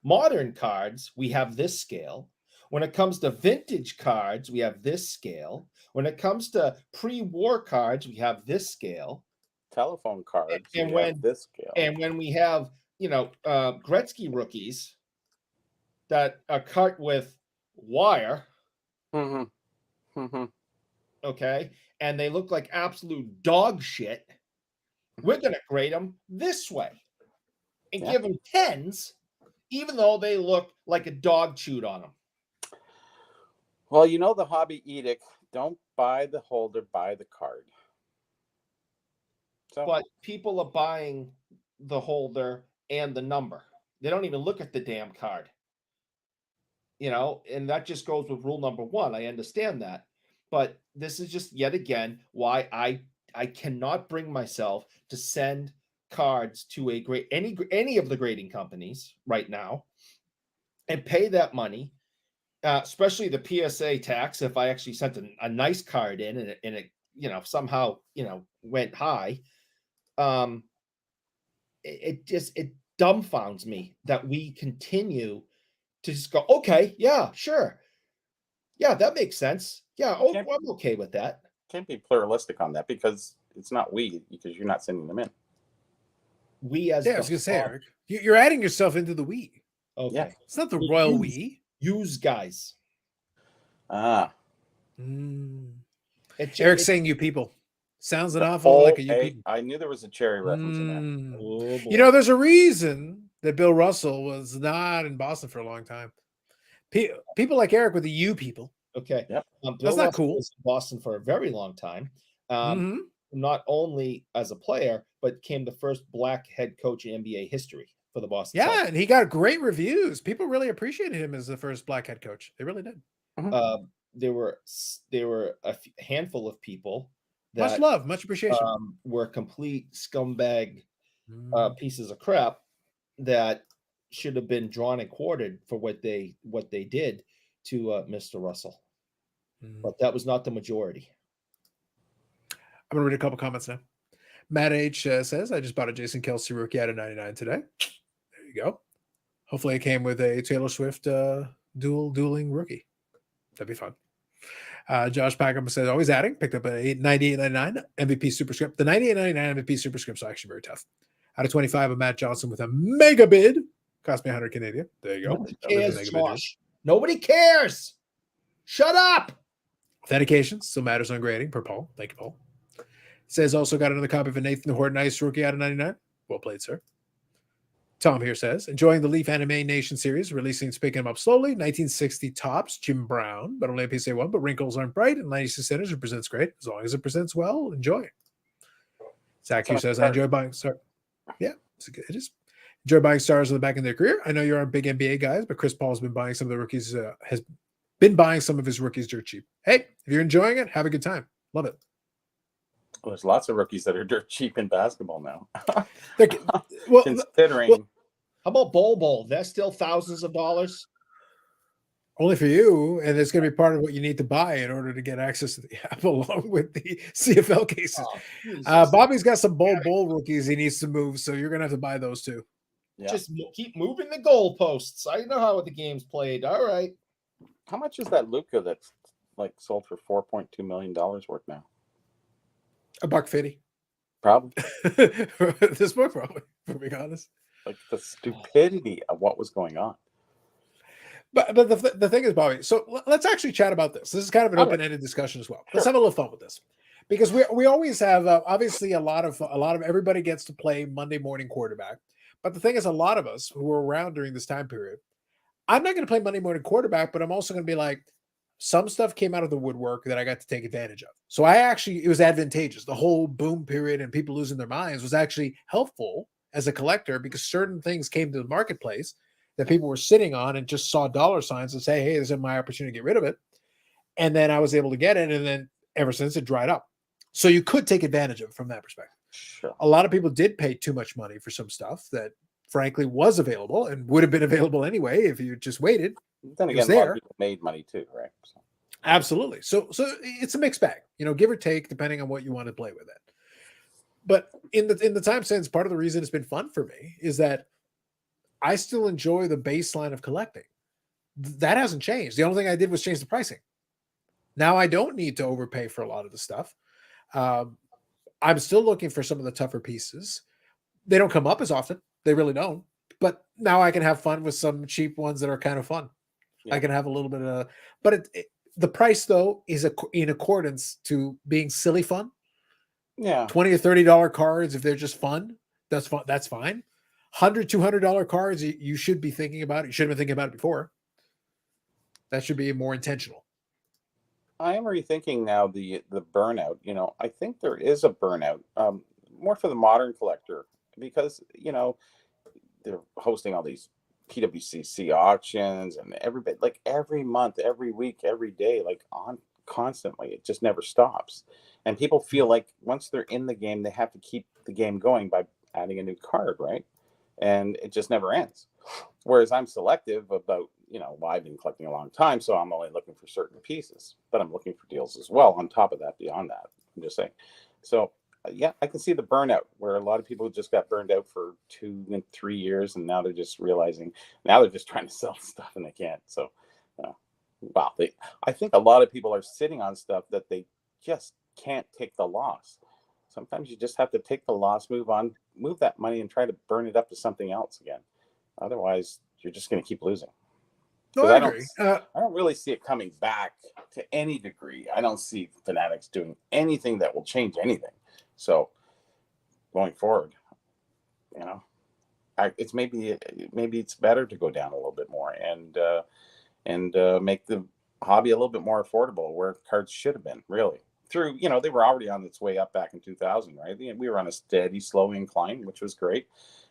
modern cards, we have this scale. When it comes to vintage cards, we have this scale. When it comes to pre-war cards, we have this scale. Telephone cards, And we have this scale. And when we have, Gretzky rookies that are cut with wire, okay, and they look like absolute dog shit, we're going to grade them this way and give them 10s, even though they look like a dog chewed on them. Well, you know the hobby edict, don't buy the holder, buy the card. So, But people are buying the holder and the number. They don't even look at the damn card. And that just goes with rule number 1. I understand that. But this is just yet again why I cannot bring myself to send cards to any of the grading companies right now and pay that money, especially the PSA tax. If I actually sent a nice card in and it somehow went high, it dumbfounds me that we continue to just go, okay, yeah, sure, yeah, that makes sense, yeah, I'm okay with that. Can't be pluralistic on that because it's not because you're not sending them in. We as I was gonna say, Eric, you're adding yourself into the we. Okay, yeah. It's not the royal we. Use guys. Eric's saying you people. Sounds an awful like a you people. I knew there was a Cherry reference in there. There's a reason that Bill Russell was not in Boston for a long time. People like Eric with the you people. Okay. Yep. That's not cool. Was in Boston for a very long time. Not only as a player, but became the first black head coach in NBA history for the Boston. Yeah, and he got great reviews. People really appreciated him as the first black head coach. They really did. There were a handful of people that much love, much appreciation. Were complete scumbag pieces of crap that should have been drawn and quartered for what they did to Mr. Russell. But that was not the majority. I'm going to read a couple comments now. Matt H says, I just bought a Jason Kelce rookie out of 99 today. There you go. Hopefully it came with a Taylor Swift dueling rookie. That'd be fun. Josh Packham says, always adding. Picked up a 98.99 MVP Superscript. The 98.99 MVP Superscripts are actually very tough. Out of 25, a Matt Johnson with a mega bid. Cost me 100 Canadian. There you go. Nobody cares, Josh. Nobody cares. Shut up. Authentication still matters on grading per Paul. Thank you, Paul. Says also got another copy of a Nathan Horton Ice rookie out of 99. Well played, sir. Tom here says, enjoying the Leaf Anime Nation series, releasing and picking them up slowly. 1960 tops, Jim Brown, but only a PSA 1, but wrinkles aren't bright. And 96 centers, it presents great. As long as it presents well, enjoy. Zach here says, I enjoy buying stars. Yeah, it is. Enjoy buying stars on the back of their career. I know you aren't big NBA guys, but Chris Paul's been buying some of the rookies, has been buying some of his rookies dirt cheap. Hey, if you're enjoying it, have a good time. Love it. Well, there's lots of rookies that are dirt cheap in basketball now. Considering. How about Bol? That's still thousands of dollars. Only for you, and it's going to be part of what you need to buy in order to get access to the app, along with the CFL cases. Bobby's got some Bol rookies he needs to move, so you're going to have to buy those too. Yeah. Just keep moving the goalposts. I know how the game's played. All right. How much is that Luka that's like sold for $4.2 million worth now? $150. Probably. This book, probably, for being honest. Like the stupidity of what was going on. But the thing is, Bobby, so let's actually chat about this. This is kind of an open-ended discussion as well. Let's have a little fun with this. Because we always have, obviously, a lot of everybody gets to play Monday morning quarterback. But the thing is, a lot of us who were around during this time period, I'm not going to play Monday morning quarterback, but I'm also going to be like, some stuff came out of the woodwork that I got to take advantage of. So it was advantageous. The whole boom period and people losing their minds was actually helpful as a collector because certain things came to the marketplace that people were sitting on and just saw dollar signs and say, hey, this is my opportunity to get rid of it. And then I was able to get it. And then ever since it dried up. So you could take advantage of it from that perspective. Sure. A lot of people did pay too much money for some stuff that frankly was available and would have been available anyway if you just waited. Then again, a lot of people made money too, right? So. Absolutely. So it's a mixed bag, give or take, depending on what you want to play with it. But in the time since, part of the reason it's been fun for me is that I still enjoy the baseline of collecting. That hasn't changed. The only thing I did was change the pricing. Now I don't need to overpay for a lot of the stuff. Um, I'm still looking for some of the tougher pieces. They don't come up as often. They really don't. But now I can have fun with some cheap ones that are kind of fun. Yeah. I can have a little bit of, but the price though is in accordance to being silly fun. Yeah. $20 or $30 cards, if they're just fun, that's fun. That's fine. $100, $200 cards, you should be thinking about it. You should have been thinking about it before. That should be more intentional. I am rethinking now the burnout. I think there is a burnout, more for the modern collector, because they're hosting all these PWCC auctions, and everybody, like, every month, every week, every day, like, on constantly. It just never stops, and people feel like once they're in the game, they have to keep the game going by adding a new card, right? And it just never ends. Whereas I'm selective about, well, I've been collecting a long time, so I'm only looking for certain pieces, but I'm looking for deals as well on top of that, beyond that. I'm just saying. So, yeah, I can see the burnout where a lot of people just got burned out for 2 and 3 years, and now they're just realizing, now they're just trying to sell stuff and they can't. So, wow, I think a lot of people are sitting on stuff that they just can't take the loss. Sometimes you just have to take the loss, move on, move that money, and try to burn it up to something else again. Otherwise, you're just going to keep losing. No, I agree. I don't really see it coming back to any degree. I don't see Fanatics doing anything that will change anything. So going forward, it's maybe it's better to go down a little bit more and make the hobby a little bit more affordable, where cards should have been, really. Through, they were already on its way up back in 2000, right? We were on a steady, slow incline, which was great.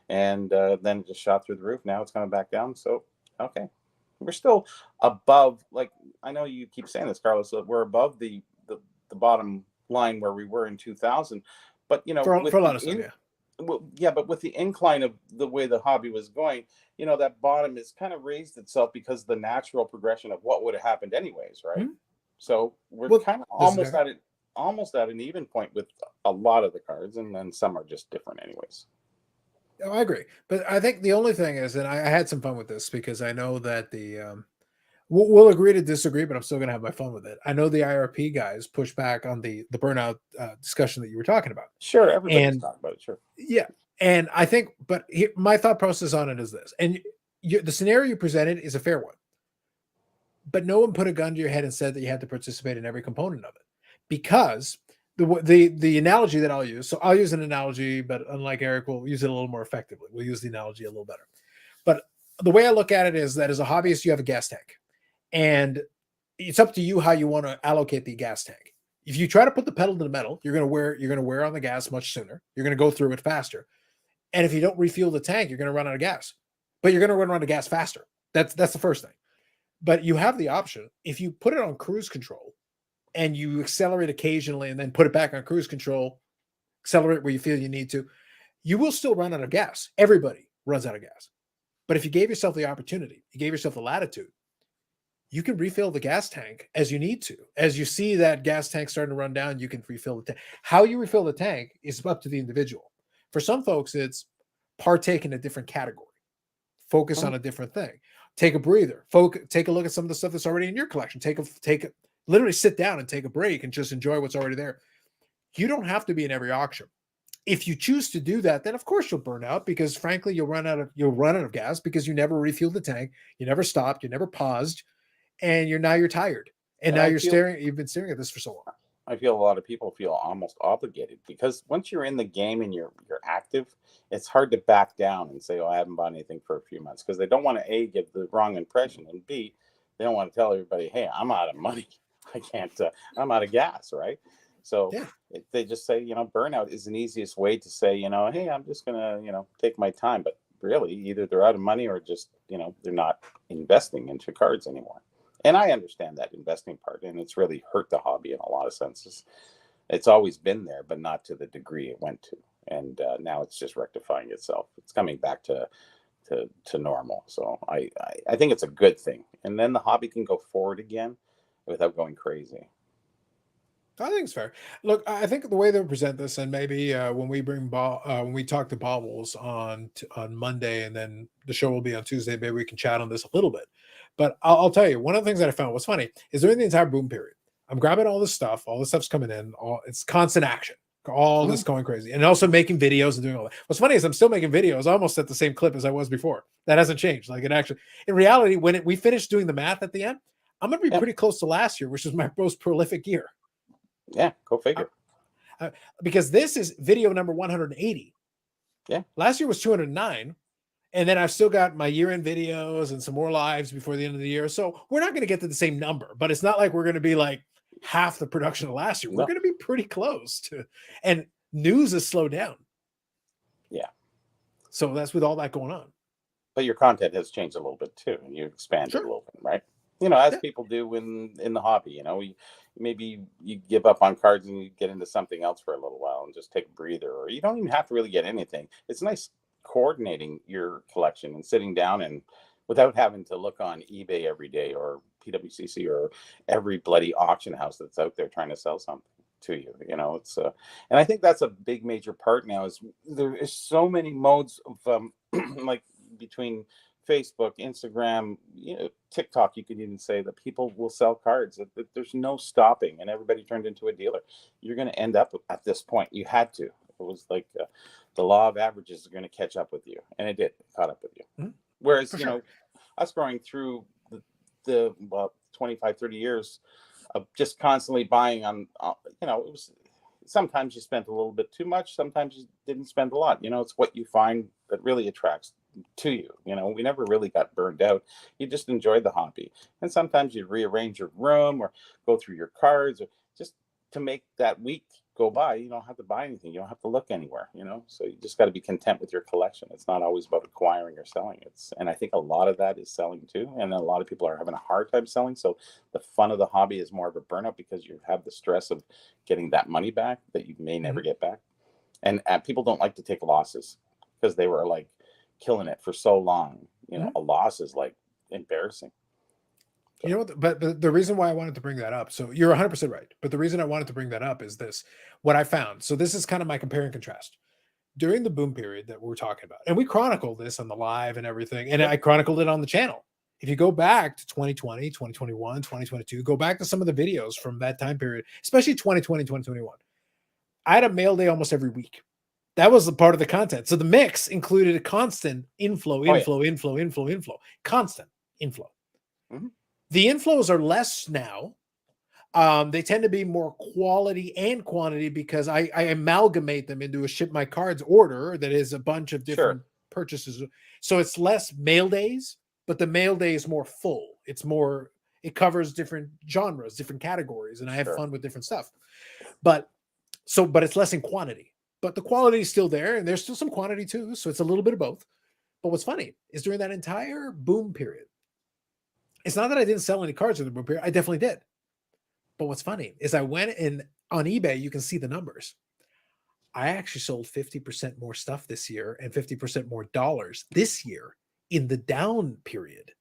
And then it just shot through the roof. Now it's coming back down. So, okay. We're still above, like, I know you keep saying this, Carlos, that we're above the bottom line where we were in 2000. But, for a lot of stuff, yeah. Well, yeah, but with the incline of the way the hobby was going, that bottom has kind of raised itself because of the natural progression of what would have happened anyways, right? Mm-hmm. So we're kind of almost at an even point with a lot of the cards, and then some are just different anyways. Oh, I agree. But I think the only thing is, and I had some fun with this because I know that we'll agree to disagree, but I'm still going to have my fun with it. I know the IRP guys push back on the burnout discussion that you were talking about. Sure, everybody's talking about it, sure. Yeah, and I think, but my thought process on it is this, and the scenario you presented is a fair one. But no one put a gun to your head and said that you had to participate in every component of it, because the analogy that I'll use. So I'll use an analogy, but unlike Eric, we'll use it a little more effectively. We'll use the analogy a little better. But the way I look at it is that as a hobbyist, you have a gas tank, and it's up to you how you want to allocate the gas tank. If you try to put the pedal to the metal, you're going to wear on the gas much sooner. You're going to go through it faster. And if you don't refuel the tank, you're going to run out of gas. But you're going to run out of gas faster. That's the first thing. But you have the option, if you put it on cruise control and you accelerate occasionally and then put it back on cruise control, accelerate where you feel you need to, you will still run out of gas. Everybody runs out of gas. But if you gave yourself the opportunity, you gave yourself the latitude, you can refill the gas tank as you need to. As you see that gas tank starting to run down, you can refill the tank. How you refill the tank is up to the individual. For some folks, it's partake in a different category. Focus on a different thing. Take a breather. Take a look at some of the stuff that's already in your collection. Literally sit down and take a break and just enjoy what's already there. You don't have to be in every auction. If you choose to do that, then of course you'll burn out, because frankly, you'll run out of gas because you never refueled the tank. You never stopped. You never paused. And you're tired. And now you've been staring at this for so long. I feel a lot of people feel almost obligated, because once you're in the game and you're active, it's hard to back down and say, "Oh, I haven't bought anything for a few months," because they don't want to give the wrong impression, and B, they don't want to tell everybody, "Hey, I'm out of money. I can't. I'm out of gas." Right? So they just say, burnout is an easiest way to say, "Hey, I'm just gonna, take my time." But really, either they're out of money or just, they're not investing into cards anymore. And I understand that investing part, and it's really hurt the hobby in a lot of senses. It's always been there, but not to the degree it went to. And now it's just rectifying itself. It's coming back to normal. So I think it's a good thing. And then the hobby can go forward again. without going crazy. I think it's fair. Look, I think the way they present this, and maybe when we when we talk to Bobbles on Monday, and then the show will be on Tuesday, maybe we can chat on this a little bit. But I'll tell you, one of the things that I found was funny is during the entire boom period, I'm grabbing all this stuff, all this stuff's coming in, it's constant action, all this going crazy, and also making videos and doing all that. What's funny is I'm still making videos almost at the same clip as I was before. That hasn't changed. Like it actually, in reality, when we finish doing the math at the end, I'm going to be pretty close to last year, which was my most prolific year. Yeah, go figure. Because this is video number 180. Yeah. Last year was 209. And then I've still got my year-end videos and some more lives before the end of the year. So we're not going to get to the same number, but it's not like we're going to be like half the production of last year. We're going to be pretty close to, and news has slowed down. Yeah. So that's with all that going on. But your content has changed a little bit too, and you expanded a little bit, right? As people do in the hobby, maybe you give up on cards and you get into something else for a little while and just take a breather, or you don't even have to really get anything. It's nice coordinating your collection and sitting down and without having to look on eBay every day or PWCC or every bloody auction house that's out there trying to sell something to you. It's and I think that's a big major part now is there is so many modes of like between Facebook, Instagram, TikTok, you could even say that people will sell cards. That there's no stopping, and everybody turned into a dealer. You're going to end up at this point. You had to. It was like the law of averages is going to catch up with you, and it did. It caught up with you. Mm-hmm. Whereas, us going through the 25, 30 years of just constantly buying on, it was sometimes you spent a little bit too much. Sometimes you didn't spend a lot. It's what you find that really attracts to you. We never really got burned out. You just enjoyed the hobby, and sometimes you rearrange your room or go through your cards, or just to make that week go by. You don't have to buy anything. You don't have to look anywhere. So you just got to be content with your collection. It's not always about acquiring or selling. And I think a lot of that is selling too, and a lot of people are having a hard time selling. So the fun of the hobby is more of a burnout because you have the stress of getting that money back that you may never get back, and people don't like to take losses because they were like killing it for so long. A loss is like embarrassing. So. But the reason why I wanted to bring that up, so you're 100% right, but the reason I wanted to bring that up is this, what I found. So this is kind of my compare and contrast during the boom period that we're talking about, and we chronicled this on the live and everything, and I chronicled it on the channel. If you go back to 2020, 2021, 2022, go back to some of the videos from that time period, especially 2020, 2021, I had a mail day almost every week. That was the part of the content. So the mix included a constant inflow, constant inflow. Mm-hmm. The inflows are less now. They tend to be more quality and quantity because I amalgamate them into a ship my cards order that is a bunch of different purchases. So it's less mail days, but the mail day is more full. It covers different genres, different categories, and I have fun with different stuff. But it's less in quantity. But the quality is still there, and there's still some quantity too. So it's a little bit of both. But what's funny is during that entire boom period, it's not that I didn't sell any cards in the boom period. I definitely did. But what's funny is I went in on eBay. You can see the numbers. I actually sold 50% more stuff this year and 50% more dollars this year in the down period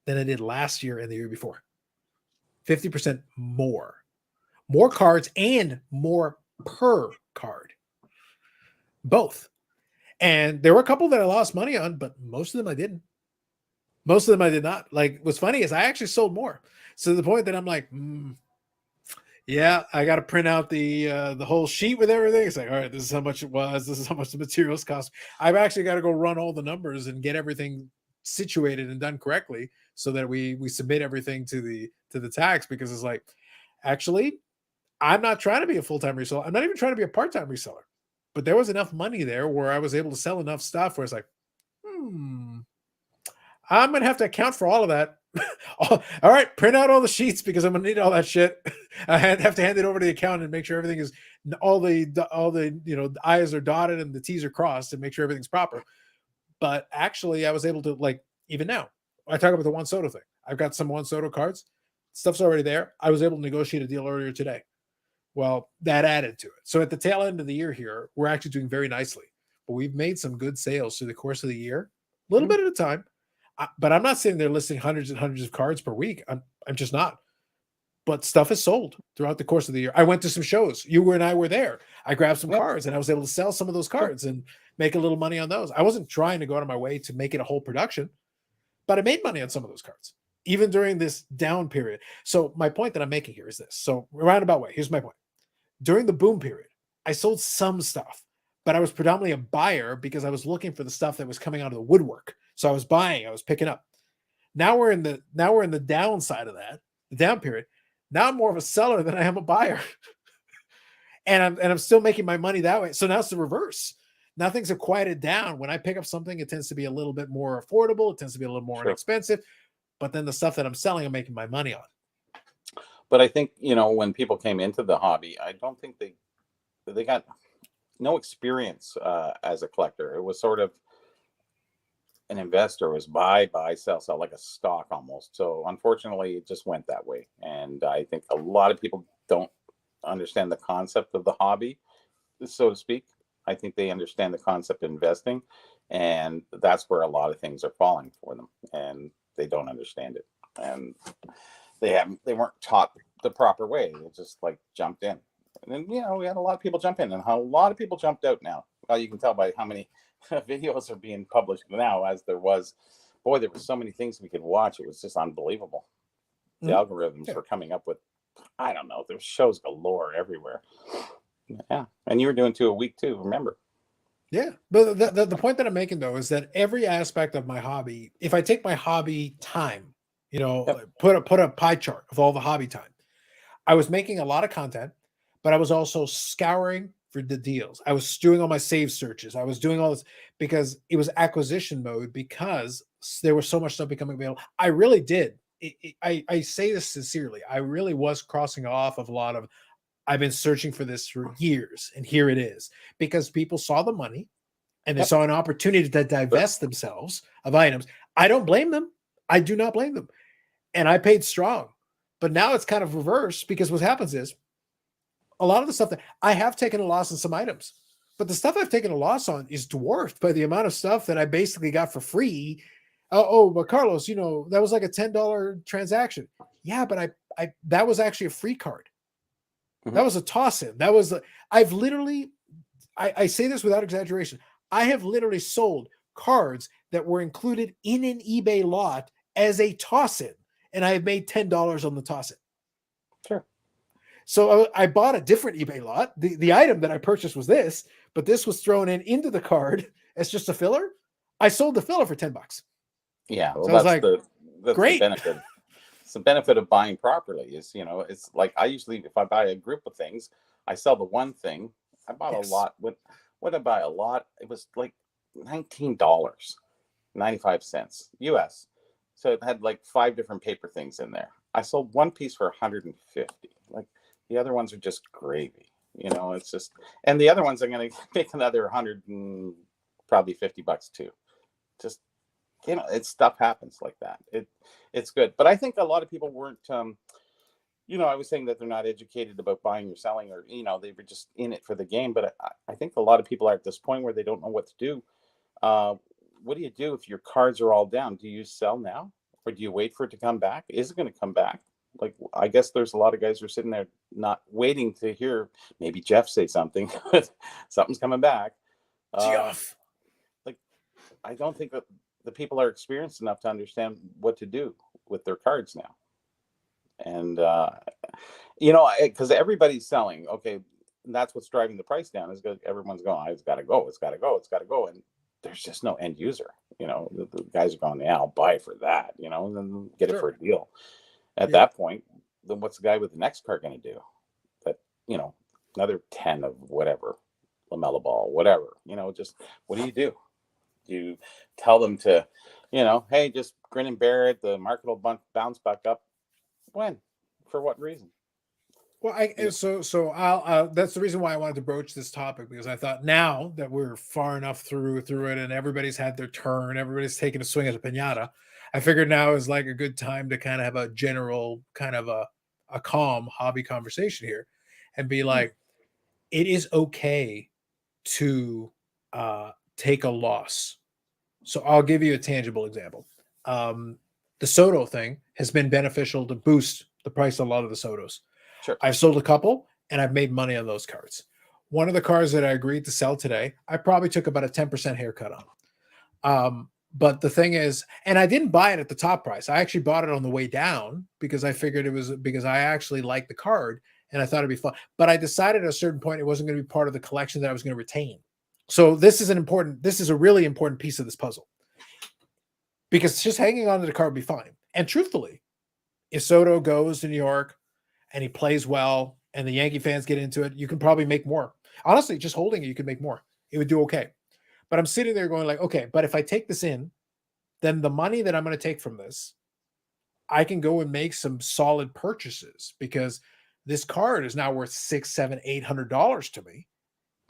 than I did last year and the year before. 50% more cards and more per card. Both. And there were a couple that I lost money on, but most of them I didn't. Most of them I did not. Like, what's funny is I actually sold more. So to the point that I'm like, yeah, I got to print out the whole sheet with everything. It's like, all right, this is how much it was. This is how much the materials cost. I've actually got to go run all the numbers and get everything situated and done correctly so that we submit everything to the tax, because it's like, actually, I'm not trying to be a full-time reseller. I'm not even trying to be a part-time reseller. But there was enough money there where I was able to sell enough stuff where it's like, I'm going to have to account for all of that. All right, print out all the sheets because I'm going to need all that shit. I have to hand it over to the accountant and make sure everything is all the I's are dotted and the T's are crossed and make sure everything's proper. But actually, I was able to, like, even now, I talk about the Juan Soto thing. I've got some Juan Soto cards. Stuff's already there. I was able to negotiate a deal earlier today. Well, that added to it. So at the tail end of the year here, we're actually doing very nicely. But we've made some good sales through the course of the year, a little bit at a time. But I'm not sitting there listing hundreds and hundreds of cards per week. I'm just not. but stuff is sold throughout the course of the year. I went to some shows. You and I were there. I grabbed some Yep. cards and I was able to sell some of those cards and make a little money on those. I wasn't trying to go out of my way to make it a whole production, but I made money on some of those cards, even during this down period. So my point that I'm making here is this. So roundabout way, here's my point. During the boom period, I sold some stuff, but I was predominantly a buyer because I was looking for the stuff that was coming out of the woodwork. So I was buying, I was picking up. Now we're in the downside of that, the down period. Now I'm more of a seller than I am a buyer. and I'm still making my money that way. So now it's the reverse. Now things have quieted down. When I pick up something, it tends to be a little bit more affordable. It tends to be a little more inexpensive. But then the stuff that I'm selling, I'm making my money on. But I think, when people came into the hobby, I don't think they got no experience as a collector. It was sort of an investor. It was buy, sell, like a stock almost. So unfortunately, it just went that way. And I think a lot of people don't understand the concept of the hobby, so to speak. I think they understand the concept of investing, and that's where a lot of things are falling for them, and they don't understand it. And they weren't taught the proper way. They just like jumped in. And then, we had a lot of people jump in, and a lot of people jumped out now. You can tell by how many videos are being published now, as there was so many things we could watch. It was just unbelievable. The algorithms were coming up with, I don't know, there's shows galore everywhere. Yeah. And you were doing 2 a week too, remember? Yeah. But the point that I'm making, though, is that every aspect of my hobby, if I take my hobby time, put a pie chart of all the hobby time, I was making a lot of content, but I was also scouring for the deals. I was doing all my save searches. I was doing all this because it was acquisition mode, because there was so much stuff becoming available. I really did. I say this sincerely. I really was crossing off of a lot of, I've been searching for this for years, and here it is, because people saw the money and they saw an opportunity to divest themselves of items. I don't blame them. I do not blame them. And I paid strong. But now it's kind of reversed, because what happens is a lot of the stuff that I have taken a loss on some items, but the stuff I've taken a loss on is dwarfed by the amount of stuff that I basically got for free. But Carlos, that was like a $10 transaction. Yeah, but I that was actually a free card. Mm-hmm. That was a toss-in. That was I've literally, I say this without exaggeration, I have literally sold cards that were included in an eBay lot as a toss-in, and I have made $10 on the toss-in. Sure. So I bought a different eBay lot. The item that I purchased was this, but this was thrown into the card as just a filler. I sold the filler for $10. Yeah, well, so that's great. The benefit. It's the benefit of buying properly. Is it's like, I usually, if I buy a group of things, I sell the one thing. I bought a lot. When I buy a lot, it was like $19.95 US. So it had like 5 different paper things in there. I sold one piece for $150. Like, the other ones are just gravy. It's just, and the other ones I'm going to make another 100 and probably $50 too. Just, it's stuff happens like that. It's good. But I think a lot of people weren't, I was saying that they're not educated about buying or selling, or, they were just in it for the game. But I think a lot of people are at this point where they don't know what to do. What do you do if your cards are all down? Do you sell now, or do you wait for it to come back? Is it going to come back? Like, I guess there's a lot of guys who are sitting there not waiting to hear maybe Jeff say something. Something's coming back. Jeff. Like, I don't think that the people are experienced enough to understand what to do with their cards now. And, because everybody's selling. Okay, that's what's driving the price down, is everyone's going, it's got to go. And there's just no end user. The guys are going, yeah, I'll buy it for that, and then get it for a deal. At that point, then what's the guy with the next card going to do? That, another 10 of whatever, LaMelo Ball, whatever, just, what do? You tell them to, hey, just grin and bear it. The market will bounce back up. When? For what reason? Well, I'll that's the reason why I wanted to broach this topic, because I thought, now that we're far enough through it and everybody's had their turn, everybody's taking a swing at a piñata, I figured now is like a good time to kind of have a general kind of a calm hobby conversation here, and be like, it is okay to take a loss. So I'll give you a tangible example. The Soto thing has been beneficial to boost the price of a lot of the Sotos. Sure. I've sold a couple and I've made money on those cards. One of the cards that I agreed to sell today, I probably took about a 10% haircut on. But the thing is, and I didn't buy it at the top price. I actually bought it on the way down because I figured it was because I actually liked the card and I thought it'd be fun. But I decided at a certain point it wasn't going to be part of the collection that I was going to retain. So this is a really important piece of this puzzle. Because just hanging on to the card would be fine. And truthfully, if Soto goes to New York and he plays well and the Yankee fans get into it, you can probably make more. Honestly, just holding it, you could make more. It would do okay. But I'm sitting there going like, okay, but if I take this in, then the money that I'm going to take from this, I can go and make some solid purchases because this card is now worth $600, $700, $800 to me.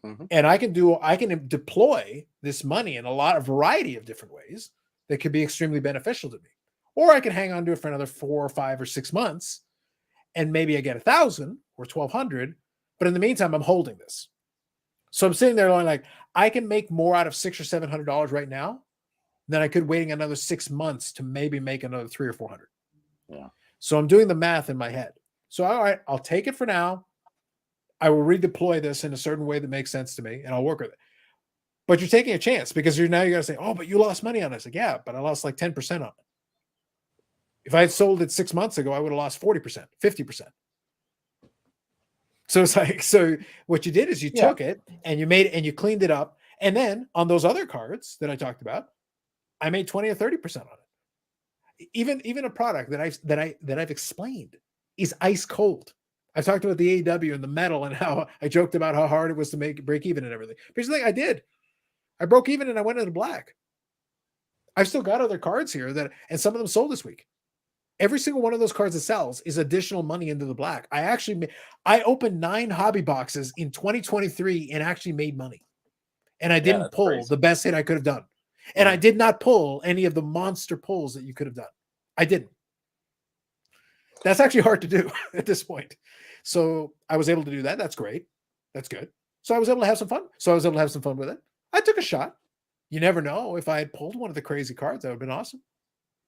Mm-hmm. And I can deploy this money in a variety of different ways that could be extremely beneficial to me. Or I can hang on to it for another 4 or 5 or 6 months and maybe I get 1,000 or 1,200. But in the meantime, I'm holding this. So I'm sitting there going like, I can make more out of $600 or $700 right now than I could waiting another 6 months to maybe make another 300 or 400. Yeah. So I'm doing the math in my head. So all right, I'll take it for now. I will redeploy this in a certain way that makes sense to me, and I'll work with it. But you're taking a chance because you got to say, oh, but you lost money on it. It's like, yeah, but I lost like 10% on it. If I had sold it 6 months ago, I would have lost 40%, 50%. So it's like, so what you did is you took it and you cleaned it up. And then on those other cards that I talked about, I made 20 or 30% on it. Even a product that I've explained is ice cold. I've talked about the AEW and the metal and how I joked about how hard it was to break even and everything. But here's the thing, I did. I broke even and I went into black. I've still got other cards here and some of them sold this week. Every single one of those cards that sells is additional money into the black. I opened 9 hobby boxes in 2023 and actually made money. And I didn't pull the best hit I could have done. And I did not pull any of the monster pulls that you could have done. I didn't. That's actually hard to do at this point. So I was able to do that. That's great. That's good. So I was able to have some fun. With it. I took a shot. You never know. If I had pulled one of the crazy cards, that would have been awesome.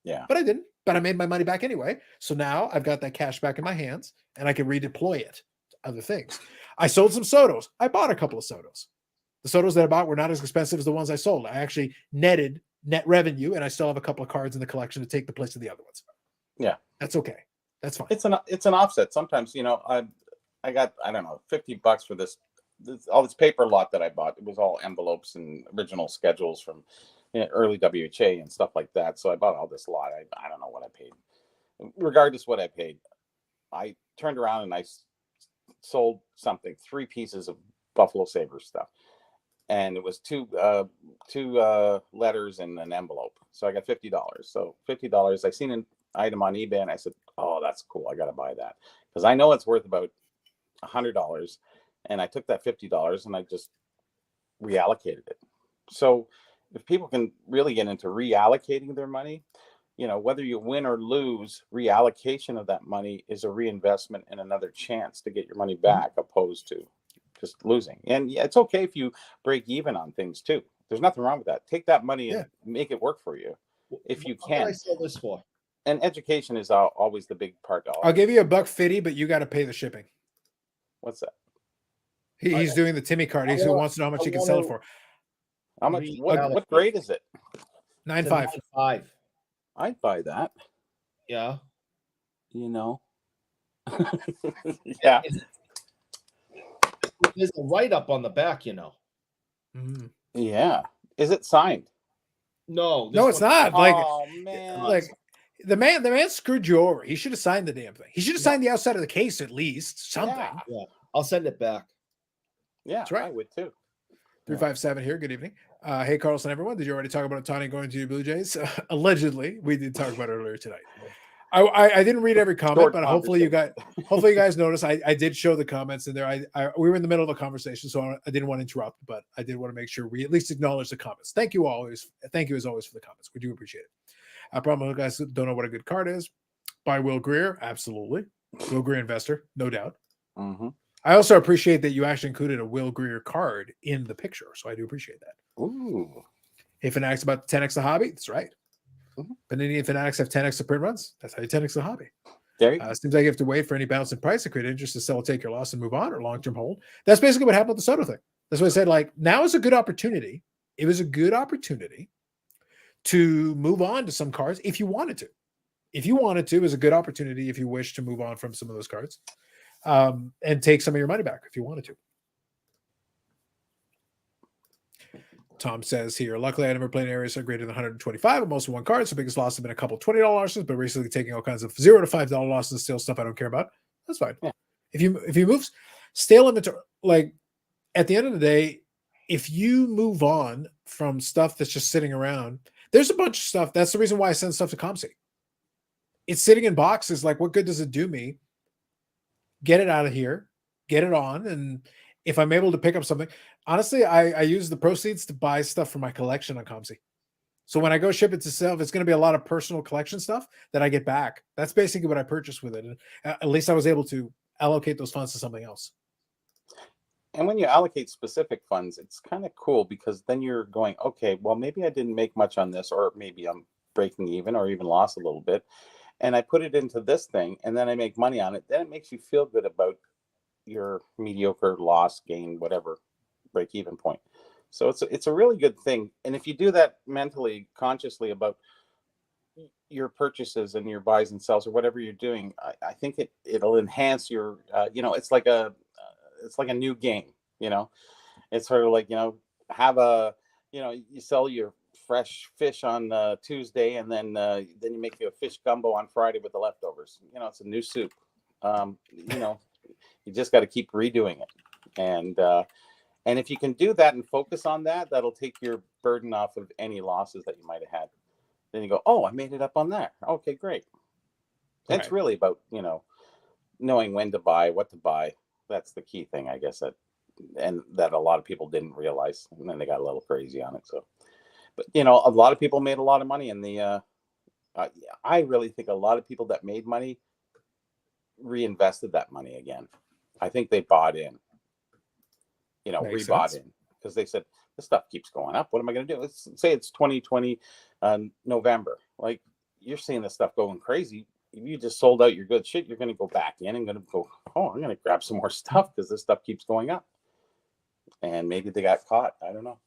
Yeah. But I didn't. But I made my money back anyway. So now I've got that cash back in my hands and I can redeploy it to other things. I sold some Sotos. I bought a couple of Sotos. The Sotos that I bought were not as expensive as the ones I sold. I actually netted net revenue and I still have a couple of cards in the collection to take the place of the other ones. Yeah. That's okay. That's fine. It's an offset. Sometimes, I got, I don't know, $50 for all this paper lot that I bought. It was all envelopes and original schedules from early WHA and stuff like that. So I bought all this lot. I don't know what I paid. Regardless what I paid, I turned around and I sold 3 pieces of Buffalo Sabres stuff. And it was two letters and an envelope. So I got $50. So $50. I seen an item on eBay and I said, oh, that's cool. I got to buy that because I know it's worth about $100. And I took that $50 and I just reallocated it. So if people can really get into reallocating their money, whether you win or lose, reallocation of that money is a reinvestment and another chance to get your money back opposed to just losing. And yeah, it's okay if you break even on things too. There's nothing wrong with that. Take that money and make it work for you if you can. What did I sell this for? And education is always the big part. I'll give you $150, but you got to pay the shipping. What's that? He's doing the Timmy card. He wants to know how much he can sell it for. How much? What grade is it? 9.5. 9.5. I'd buy that. Yeah. Yeah. There's a write-up on the back, Mm. Yeah. Is it signed? No. No, it's not. Oh man. Like the man screwed you over. He should have signed the damn thing. He should have signed the outside of the case at least. Something. Yeah. I'll send it back. Yeah, that's right. I would too. 357 here. Good evening. Hey, Carlson, everyone. Did you already talk about Ohtani going to the Blue Jays? Allegedly, we did talk about it earlier tonight. I didn't read every comment, but hopefully you guys noticed. I did show the comments in there. We were in the middle of a conversation, so I didn't want to interrupt, but I did want to make sure we at least acknowledge the comments. Thank you as always for the comments. We do appreciate it. I probably you guys don't know what a good card is. By Will Greer, absolutely. Will Greer investor, no doubt. Mm-hmm. I also appreciate that you actually included a Will Greer card in the picture, so I do appreciate that. Ooh. Hey, Fanatics about 10x the hobby. That's right. Mm-hmm. Panini and Fanatics have 10x the print runs. That's how you 10x the hobby. There you go. Seems like you have to wait for any bounce in price to create interest to sell, take your loss, and move on, or long-term hold. That's basically what happened with the Soto thing. That's what I said. Like, now is a good opportunity. It was a good opportunity to move on to some cards if you wanted to. If you wanted to, it was a good opportunity if you wish to move on from some of those cards and take some of your money back if you wanted to. Tom says here, luckily I never played in areas that are greater than 125. I'm also one card, so biggest loss have been a couple $20 losses, but recently taking all kinds of $0 to $5 losses, still stuff I don't care about. That's fine. Yeah. If you move stale inventory, like at the end of the day, if you move on from stuff that's just sitting around, there's a bunch of stuff. That's the reason why I send stuff to ComC. It's sitting in boxes. Like, what good does it do me? Get it out of here, get it on, and if I'm able to pick up something, honestly, I use the proceeds to buy stuff for my collection on ComC. So when I go ship it to sell, it's going to be a lot of personal collection stuff that I get back. That's basically what I purchased with it. And at least I was able to allocate those funds to something else. And when you allocate specific funds, it's kind of cool because then you're going, okay, well, maybe I didn't make much on this, or maybe I'm breaking even or even lost a little bit. And I put it into this thing and then I make money on it. Then it makes you feel good about your mediocre loss, gain, whatever, break even point. So it's a really good thing. And if you do that mentally, consciously about your purchases and your buys and sells or whatever you're doing, I think it'll enhance your, it's like a new game, it's sort of like, have a, you sell your fresh fish on Tuesday and then you make you a fish gumbo on Friday with the leftovers. It's a new soup. You just got to keep redoing it. And if you can do that and focus on that, that'll take your burden off of any losses that you might have had. Then you go, oh, I made it up on that. Okay, great. Right. It's really about, knowing when to buy, what to buy. That's the key thing, I guess, that a lot of people didn't realize. And then they got a little crazy on it. So, but, a lot of people made a lot of money in the, I really think a lot of people that made money reinvested that money again. I think they bought in. Makes rebought sense. in because they said this stuff keeps going up. What am I going to do? Let's say it's 2020 November. Like, you're seeing this stuff going crazy. If you just sold out your good shit, you're going to go back in and going to go, oh, I'm going to grab some more stuff because this stuff keeps going up. And maybe they got caught. I don't know.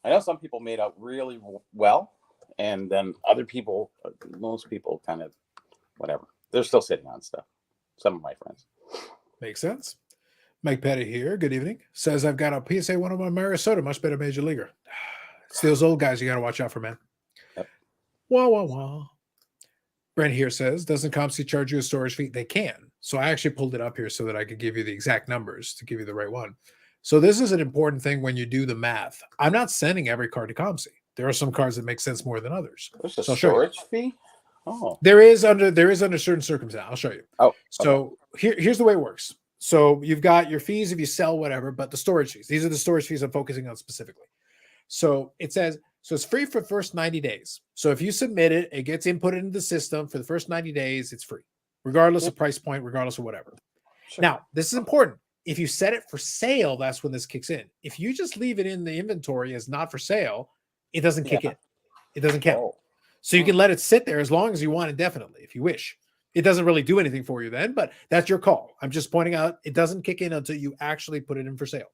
I know some people made out really well, and then other people, most people kind of whatever. They're still sitting on stuff. Some of my friends. Makes sense. Mike Petty here. Good evening. Says, I've got a PSA 101 Mariota, much better major leaguer. It's those old guys you got to watch out for, man. Yep. Wah, wah, wah. Brent here says, doesn't ComC charge you a storage fee? They can. So I actually pulled it up here so that I could give you the exact numbers to give you the right one. So this is an important thing when you do the math. I'm not sending every card to ComC. There are some cards that make sense more than others. There's a So I'll show you. storage fee? Oh. There is under certain circumstances. I'll show you. Oh. So here's the way it works. So you've got your fees if you sell whatever, but the storage fees. These are the storage fees I'm focusing on specifically. So it says, so it's free for the first 90 days. So if you submit it, it gets inputted into the system for the first 90 days, it's free, regardless of price point, regardless of whatever. Sure. Now, this is important. If you set it for sale, that's when this kicks in. If you just leave it in the inventory as not for sale, it doesn't kick in. It doesn't count. Oh. So you can let it sit there as long as you want indefinitely, if you wish. It doesn't really do anything for you then, but that's your call. I'm just pointing out it doesn't kick in until you actually put it in for sale.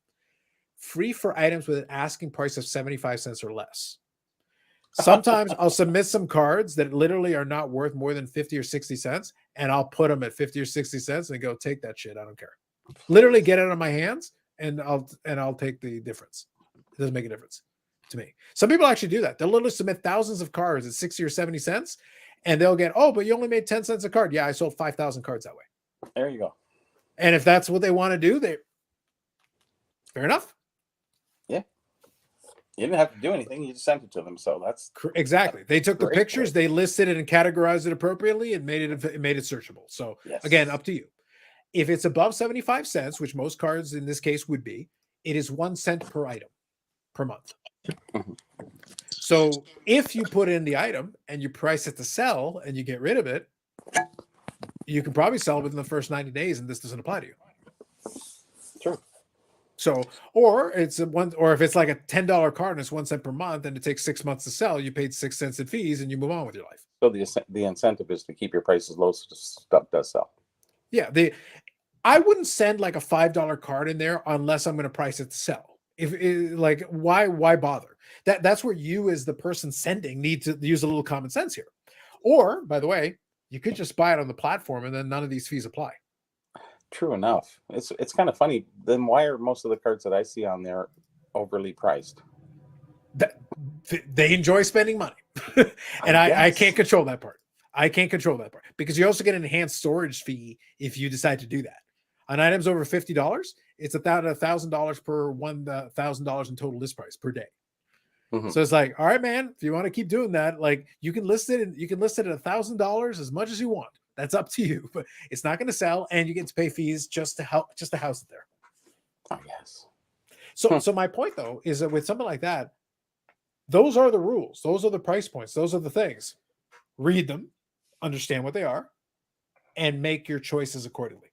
Free for items with an asking price of 75 cents or less. Sometimes I'll submit some cards that literally are not worth more than 50 or 60 cents, and I'll put them at 50 or 60 cents and go, take that shit. I don't care. Literally get it on my hands, and I'll take the difference. It doesn't make a difference to me. Some people actually do that. They'll literally submit thousands of cards at 60 or 70 cents, and they'll get, oh, but you only made 10 cents a card. Yeah, I sold 5,000 cards that way. There you go. And if that's what they want to do, fair enough. Yeah. You didn't have to do anything. You just sent it to them. So that's exactly. They took the great. pictures, they listed it and categorized it appropriately and made it searchable. So yes. Again, up to you. If it's above 75 cents, which most cards in this case would be, it is 1 cent per item per month. Mm-hmm. So if you put in the item and you price it to sell and you get rid of it, you can probably sell it within the first 90 days, and this doesn't apply to you. True. So, or it's a one, or if it's like a $10 card and it's 1 cent per month and it takes 6 months to sell, you paid 6 cents in fees and you move on with your life. So the incentive is to keep your prices low so the stuff does sell. Yeah. I wouldn't send like a $5 card in there unless I'm going to price it to sell. Like, why bother? That's where you, as the person sending, need to use a little common sense here. Or, by the way, you could just buy it on the platform and then none of these fees apply. True enough. It's kind of funny. Then why are most of the cards that I see on there overly priced? They enjoy spending money. And I can't control that part. I can't control that part because you also get an enhanced storage fee if you decide to do that. On items over $50, it's $1,000 per $1,000 in total list price per day. Mhm. So it's like, all right, man, if you want to keep doing that, like you can list it at $1,000 as much as you want. That's up to you, but it's not going to sell, and you get to pay fees just to house it there. I guess. So my point though is that with something like that, those are the rules, those are the price points, those are the things. Read them, understand what they are, and make your choices accordingly.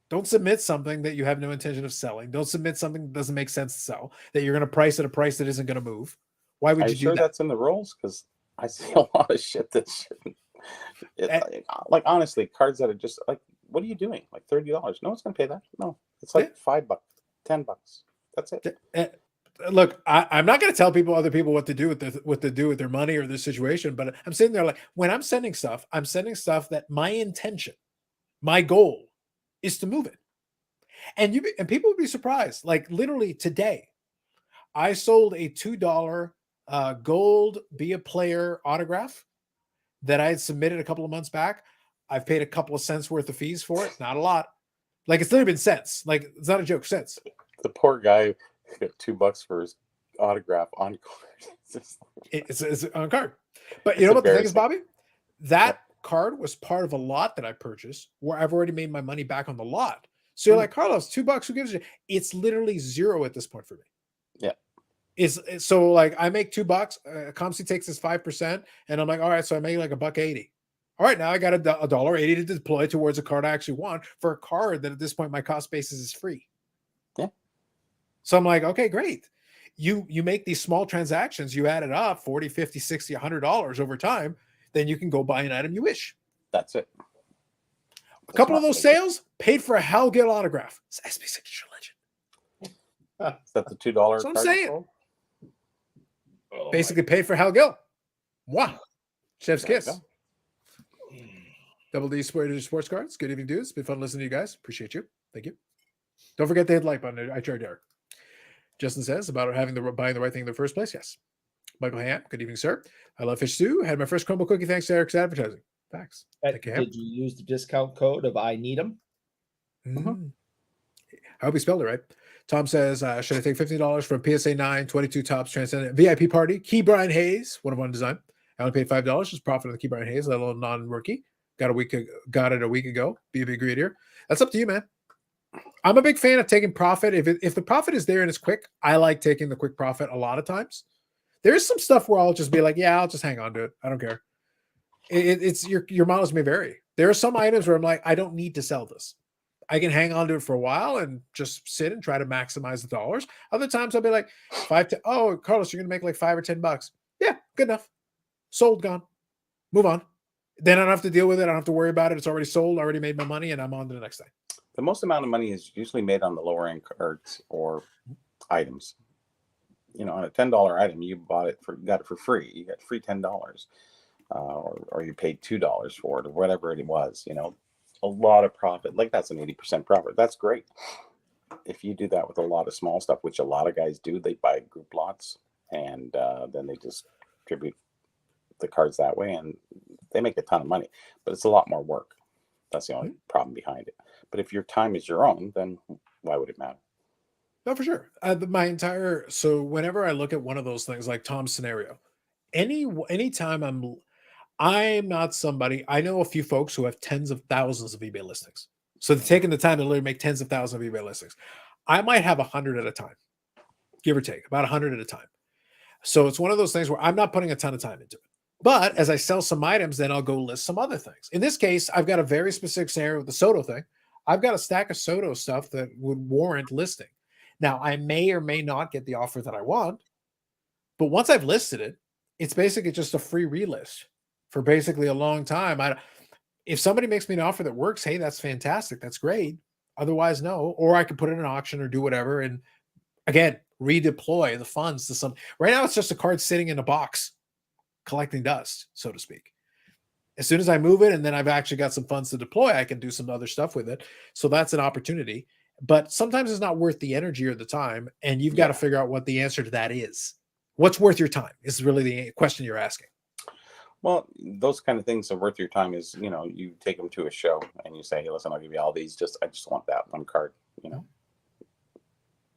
Don't submit something that you have no intention of selling. Don't submit something that doesn't make sense to sell, that you're going to price at a price that isn't going to move. Why would Are you you do sure that? that's in the rules? Because I see a lot of shit that shouldn't. Like honestly, cards that are just like, what are you doing? Like $30? No one's gonna pay that. No, it's like $5, $10. That's it. Look, I'm not going to tell other people what to do with their money or their situation, but I'm sitting there like, when I'm sending stuff that my intention, my goal is to move it. And people would be surprised. Like literally today, I sold a $2 gold Be a Player autograph that I had submitted a couple of months back. I've paid a couple of cents worth of fees for it. Not a lot. Like it's literally been cents. Like it's not a joke, cents. The poor guy got $2 for his autograph on card. It's on card. But you know what the thing is, Bobby? That card was part of a lot that I purchased where I've already made my money back on the lot. So you're like, Carlos, $2, who gives you? It's literally zero at this point for me. Yeah. So like I make $2, Comsi takes his 5%, and I'm like, all right, so I made like $1.80. All right, now I got $1.80 to deploy towards a card I actually want for a card that at this point my cost basis is free. Yeah. So I'm like, okay, great. You make these small transactions, you add it up, 40, 50, 60, $100 over time, then you can go buy an item you wish. That's it. A couple of those sales paid for a Hal Gill autograph. It's SB Signature Legend. Is that the $2 That's what I'm saying. Basically paid for Hal Gill. Wow. Chef's kiss. Double D Sports Cards. Good evening, dudes. It's been fun listening to you guys. Appreciate you. Thank you. Don't forget to hit the like button. I tried Derek. Justin says about buying the right thing in the first place. Yes. Michael Ham. Good evening, sir. I love fish stew. Had my first crumble cookie thanks to Eric's advertising. Thanks. Thank you, Ham. Did you use the discount code of I need them? Mm-hmm. I hope he spelled it right. Tom says, should I take $15 for a PSA 9, 22 tops transcendent VIP party? Key Brian Hayes, one of one design. I only paid $5. Just profit on the Key Brian Hayes, let alone non-rookie. Got it a week ago. Be a big greedier. That's up to you, man. I'm a big fan of taking profit. If the profit is there and it's quick, I like taking the quick profit a lot of times. There's some stuff where I'll just be like, yeah, I'll just hang on to it. I don't care. It's your models may vary. There are some items where I'm like, I don't need to sell this. I can hang on to it for a while and just sit and try to maximize the dollars. Other times I'll be like, oh, Carlos, you're going to make like $5 or $10. Yeah, good enough. Sold, gone. Move on. Then I don't have to deal with it. I don't have to worry about it. It's already sold. I already made my money, and I'm on to the next thing. The most amount of money is usually made on the lower end cards or items. You know, on a $10 item, you got it for free. You got free $10, or you paid $2 for it, or whatever it was. You know, a lot of profit. Like that's an 80% profit. That's great. If you do that with a lot of small stuff, which a lot of guys do, they buy group lots and then they just distribute the cards that way, and they make a ton of money. But it's a lot more work. That's the only problem behind it. But if your time is your own, then why would it matter? No, for sure. So whenever I look at one of those things, like Tom's scenario, anytime I'm not somebody. I know a few folks who have tens of thousands of eBay listings. So they're taking the time to literally make tens of thousands of eBay listings. I might have 100 at a time, give or take, about 100 at a time. So it's one of those things where I'm not putting a ton of time into it. But as I sell some items, then I'll go list some other things. In this case, I've got a very specific scenario with the Soto thing. I've got a stack of Soto stuff that would warrant listing. Now, I may or may not get the offer that I want, but once I've listed it, it's basically just a free relist for basically a long time. If somebody makes me an offer that works, hey, that's fantastic. That's great. Otherwise, no. Or I could put it in an auction or do whatever. And again, redeploy the funds to some. Right now, it's just a card sitting in a box collecting dust, so to speak. As soon as I move it and then I've actually got some funds to deploy, I can do some other stuff with it. So that's an opportunity. But sometimes it's not worth the energy or the time. And you've got to figure out what the answer to that is. What's worth your time is really the question you're asking. Well, those kind of things are worth your time is, you take them to a show and you say, hey, listen, I'll give you all these. I just want that one card,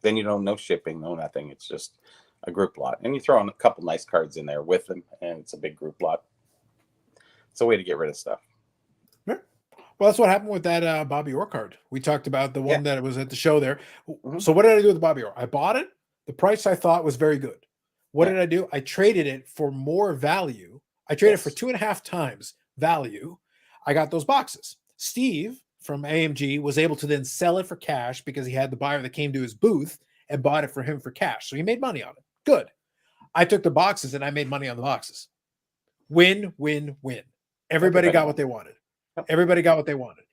Then you don't know shipping, no nothing. It's just a group lot. And you throw in a couple nice cards in there with them, and it's a big group lot. It's a way to get rid of stuff. Well, that's what happened with that Bobby Orr card. We talked about the one that was at the show there. Mm-hmm. So what did I do with the Bobby Orr? I bought it. The price I thought was very good. What did I do? I traded it for more value. I traded for 2.5 times value. I got those boxes. Steve from AMG was able to then sell it for cash because he had the buyer that came to his booth and bought it for him for cash. So he made money on it. Good. I took the boxes and I made money on the boxes. Win, win, win. Everybody got what they wanted. Everybody got what they wanted.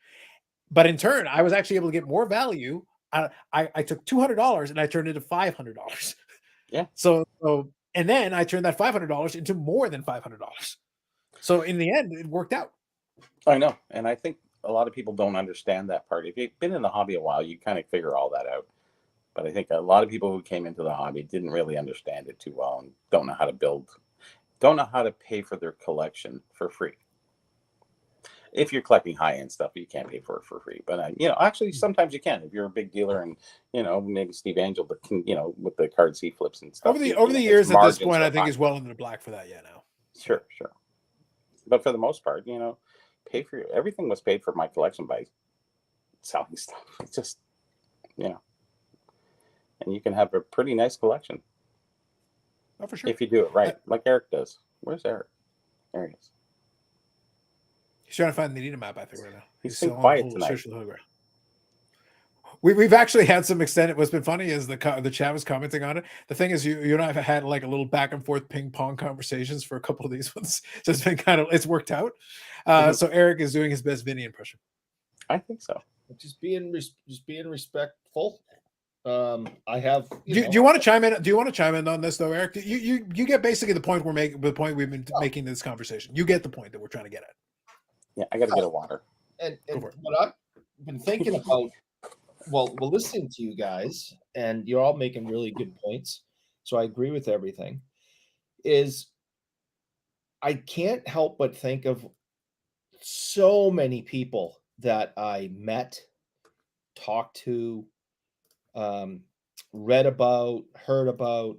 But in turn, I was actually able to get more value. I took $200 and I turned it into $500. Yeah. So and then I turned that $500 into more than $500. So in the end, it worked out. I know. And I think a lot of people don't understand that part. If you've been in the hobby a while, you kind of figure all that out. But I think a lot of people who came into the hobby didn't really understand it too well and don't know how to pay for their collection for free. If you're collecting high-end stuff, you can't pay for it for free. But actually, sometimes you can if you're a big dealer, and maybe Steve Angel, but with the cards he flips and stuff. Over the years, at this point, I think he's well into the black for that. Yeah, now. Sure. But for the most part, pay for everything was paid for my collection by selling stuff. It's just, and you can have a pretty nice collection. Oh, for sure. If you do it right, like Eric does. Where's Eric? There he is. He's trying to find the Nina map, I think, right now. He's so quiet tonight. We've actually had some extended. What's been funny is the chat was commenting on it. The thing is, you and I have had like a little back and forth ping pong conversations for a couple of these ones. So it's been it's worked out. So Eric is doing his best Vinny impression. I think so. Just being respectful. I have. Do you want to chime in? Do you want to chime in on this though, Eric? You get basically the point we're making. The point we've been making in this conversation. You get the point that we're trying to get at. Yeah, I got to get a water. And what I've been thinking about, well, listening to you guys, and you're all making really good points, so I agree with everything, is I can't help but think of so many people that I met, talked to, read about, heard about,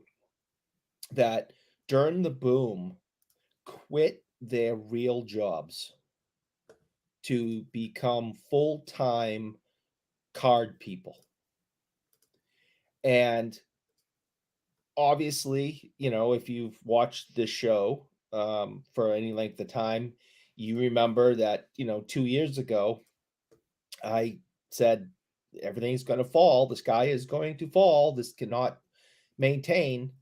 that during the boom quit their real jobs to become full-time card people. And obviously, if you've watched this show for any length of time, you remember that, 2 years ago, I said, everything's going to fall. The sky is going to fall. This cannot maintain.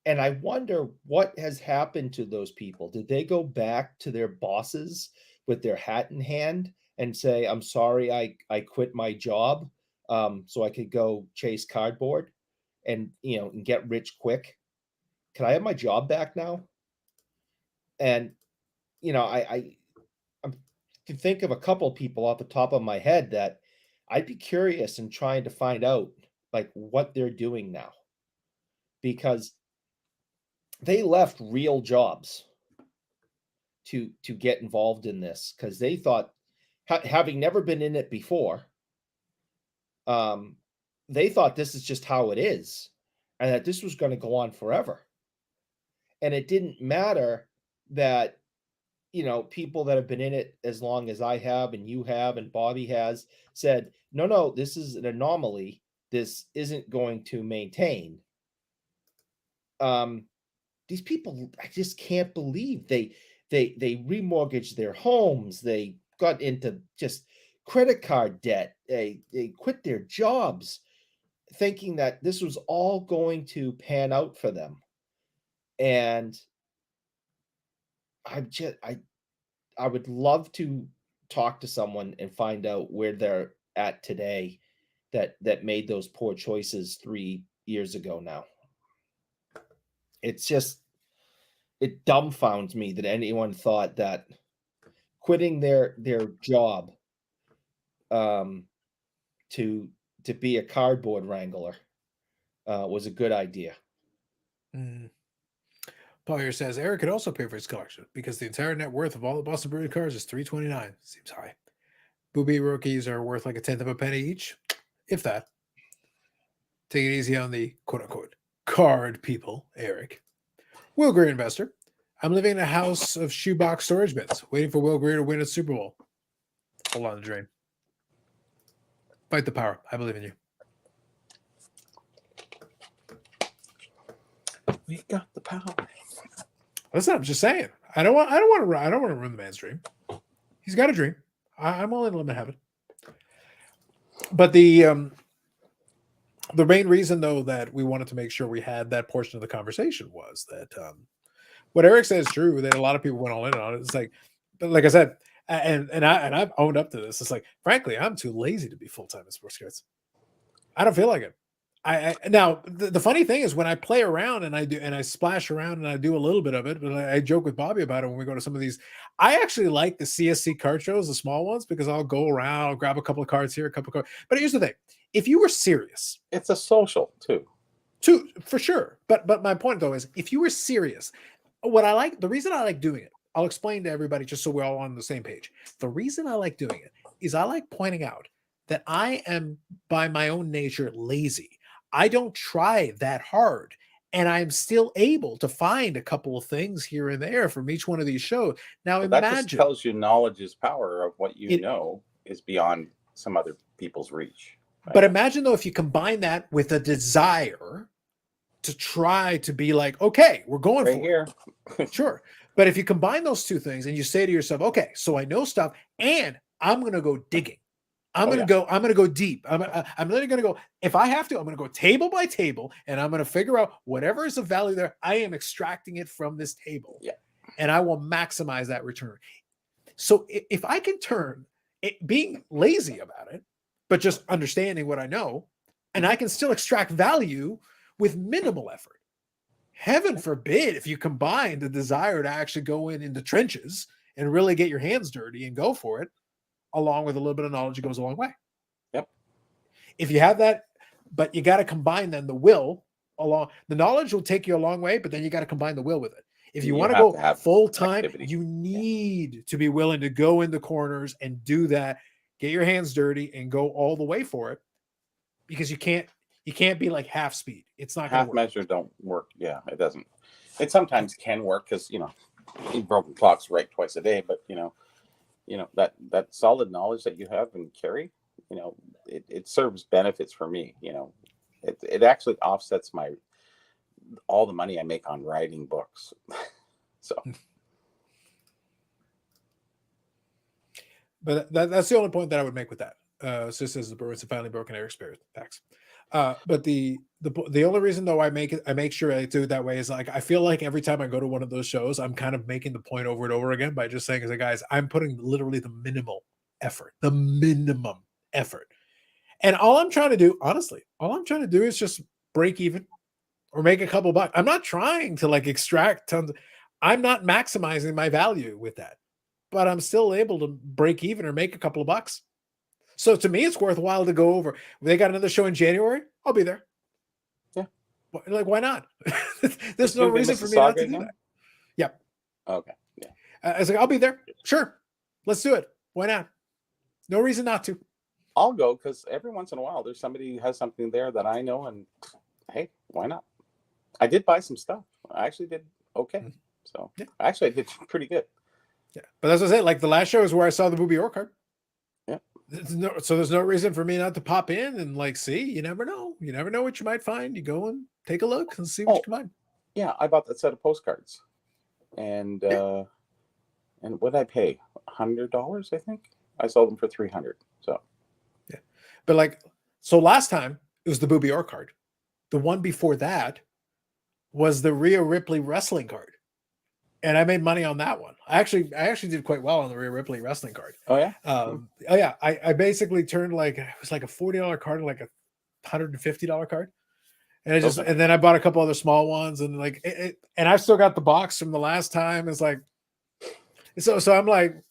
And I wonder what has happened to those people. Did they go back to their bosses with their hat in hand and say, I'm sorry, I quit my job so I could go chase cardboard and get rich quick? Can I have my job back now? And I can think of a couple of people off the top of my head that I'd be curious in trying to find out like what they're doing now, because they left real jobs to get involved in this because they thought, having never been in it before, they thought this is just how it is and that this was going to go on forever. And it didn't matter that, people that have been in it as long as I have and you have and Bobby has said, no, this is an anomaly. This isn't going to maintain. These people, I just can't believe they remortgaged their homes. They got into just credit card debt. They quit their jobs. thinking that this was all going to pan out for them. And I would love to talk to someone and find out where they're at today that made those poor choices 3 years ago now. It's just, it dumbfounds me that anyone thought that quitting their job to be a cardboard wrangler was a good idea. Paul here says Eric could also pay for his collection because the entire net worth of all the Boston Brewery cars is $329. Seems high. Booby rookies are worth like a tenth of a penny each, if that. Take it easy on the quote unquote card people, Eric. Will Greer investor. I'm living in a house of shoebox storage bins, waiting for Will Greer to win a Super Bowl. Hold on the dream. Fight the power. I believe in you. We got the power. Listen, I'm just saying. I don't want to ruin the man's dream. He's got a dream. I'm willing to let him have it. But the main reason, though, that we wanted to make sure we had that portion of the conversation was that what Eric said is true. That a lot of people went all in on it. It's like I said, and I've owned up to this. It's like, frankly, I'm too lazy to be full time in sports cards. I don't feel like it. Now the funny thing is when I play around and I splash around and I do a little bit of it, but I joke with Bobby about it when we go to some of these. I actually like the CSC card shows, the small ones, because I'll go around, I'll grab a couple of cards here, a couple of cards. But here's the thing: if you were serious, it's a social too, for sure. But my point though is, if you were serious, the reason I like doing it, I'll explain to everybody just so we're all on the same page. The reason I like doing it is I like pointing out that I am by my own nature lazy. I don't try that hard, and I'm still able to find a couple of things here and there from each one of these shows. Now, well, imagine that just tells you knowledge is power. Of what you know is beyond some other people's reach. Right? But imagine though, if you combine that with a desire to try to be like, okay, we're going right for here. Sure. But if you combine those two things and you say to yourself, okay, so I know stuff, and I'm going to go digging. I'm going to go deep. I'm literally going to go, if I have to, I'm going to go table by table, and I'm going to figure out whatever is of value there. I am extracting it from this table, and I will maximize that return. So if I can turn it, being lazy about it, but just understanding what I know, and I can still extract value with minimal effort. Heaven forbid if you combine the desire to actually go in the trenches and really get your hands dirty and go for it, along with a little bit of knowledge, it goes a long way. Yep. If you have that, but you got to combine then the will along. The knowledge will take you a long way, but then you got to combine the will with it. If you want to go full time, you need to be willing to go in the corners and do that, get your hands dirty and go all the way for it, because you can't be like half speed. It's not half measure don't work. Yeah, it doesn't. It sometimes can work because broken clocks right twice a day, but that solid knowledge that you have and carry, it serves benefits for me. It actually offsets all the money I make on writing books. So, but that's the only point that I would make with that. So it says the Bruins have finally broken Eric's spirit. Facts. But the only reason though I make sure I do it that way is like I feel like every time I go to one of those shows, I'm kind of making the point over and over again by just saying, guys, I'm putting literally the minimum effort, and all I'm trying to do, honestly, is just break even or make a couple bucks. I'm not trying to like extract tons. I'm not maximizing my value with that, but I'm still able to break even or make a couple of bucks. So to me, it's worthwhile to go over. They got another show in January. I'll be there. Yeah. Like, why not? There's no reason for me not to do that. Yep. Okay. Yeah. I was like, I'll be there. Sure. Let's do it. Why not? No reason not to. I'll go because every once in a while there's somebody who has something there that I know, and hey, why not? I did buy some stuff. I actually did okay. Mm-hmm. So actually I did pretty good. Yeah. But as I said, like the last show is where I saw the Booby Orr card. Yeah. So there's no reason for me not to pop in and like see. You never know. You never know what you might find. You go and take a look and see what you can find. Yeah, I bought that set of postcards, and what did I pay? $100, I think. I sold them for $300. So yeah, but like so last time It was the Booby Orr card. The one before that was the Rhea Ripley wrestling card, and I made money on that one. I actually did quite well on the Rhea Ripley wrestling card. Oh yeah. Oh yeah, I basically turned like it was like a $40 card to like a $150 card. And I just Okay. and then I bought a couple other small ones and like and I've still got the box from the last time. It's like so I'm like,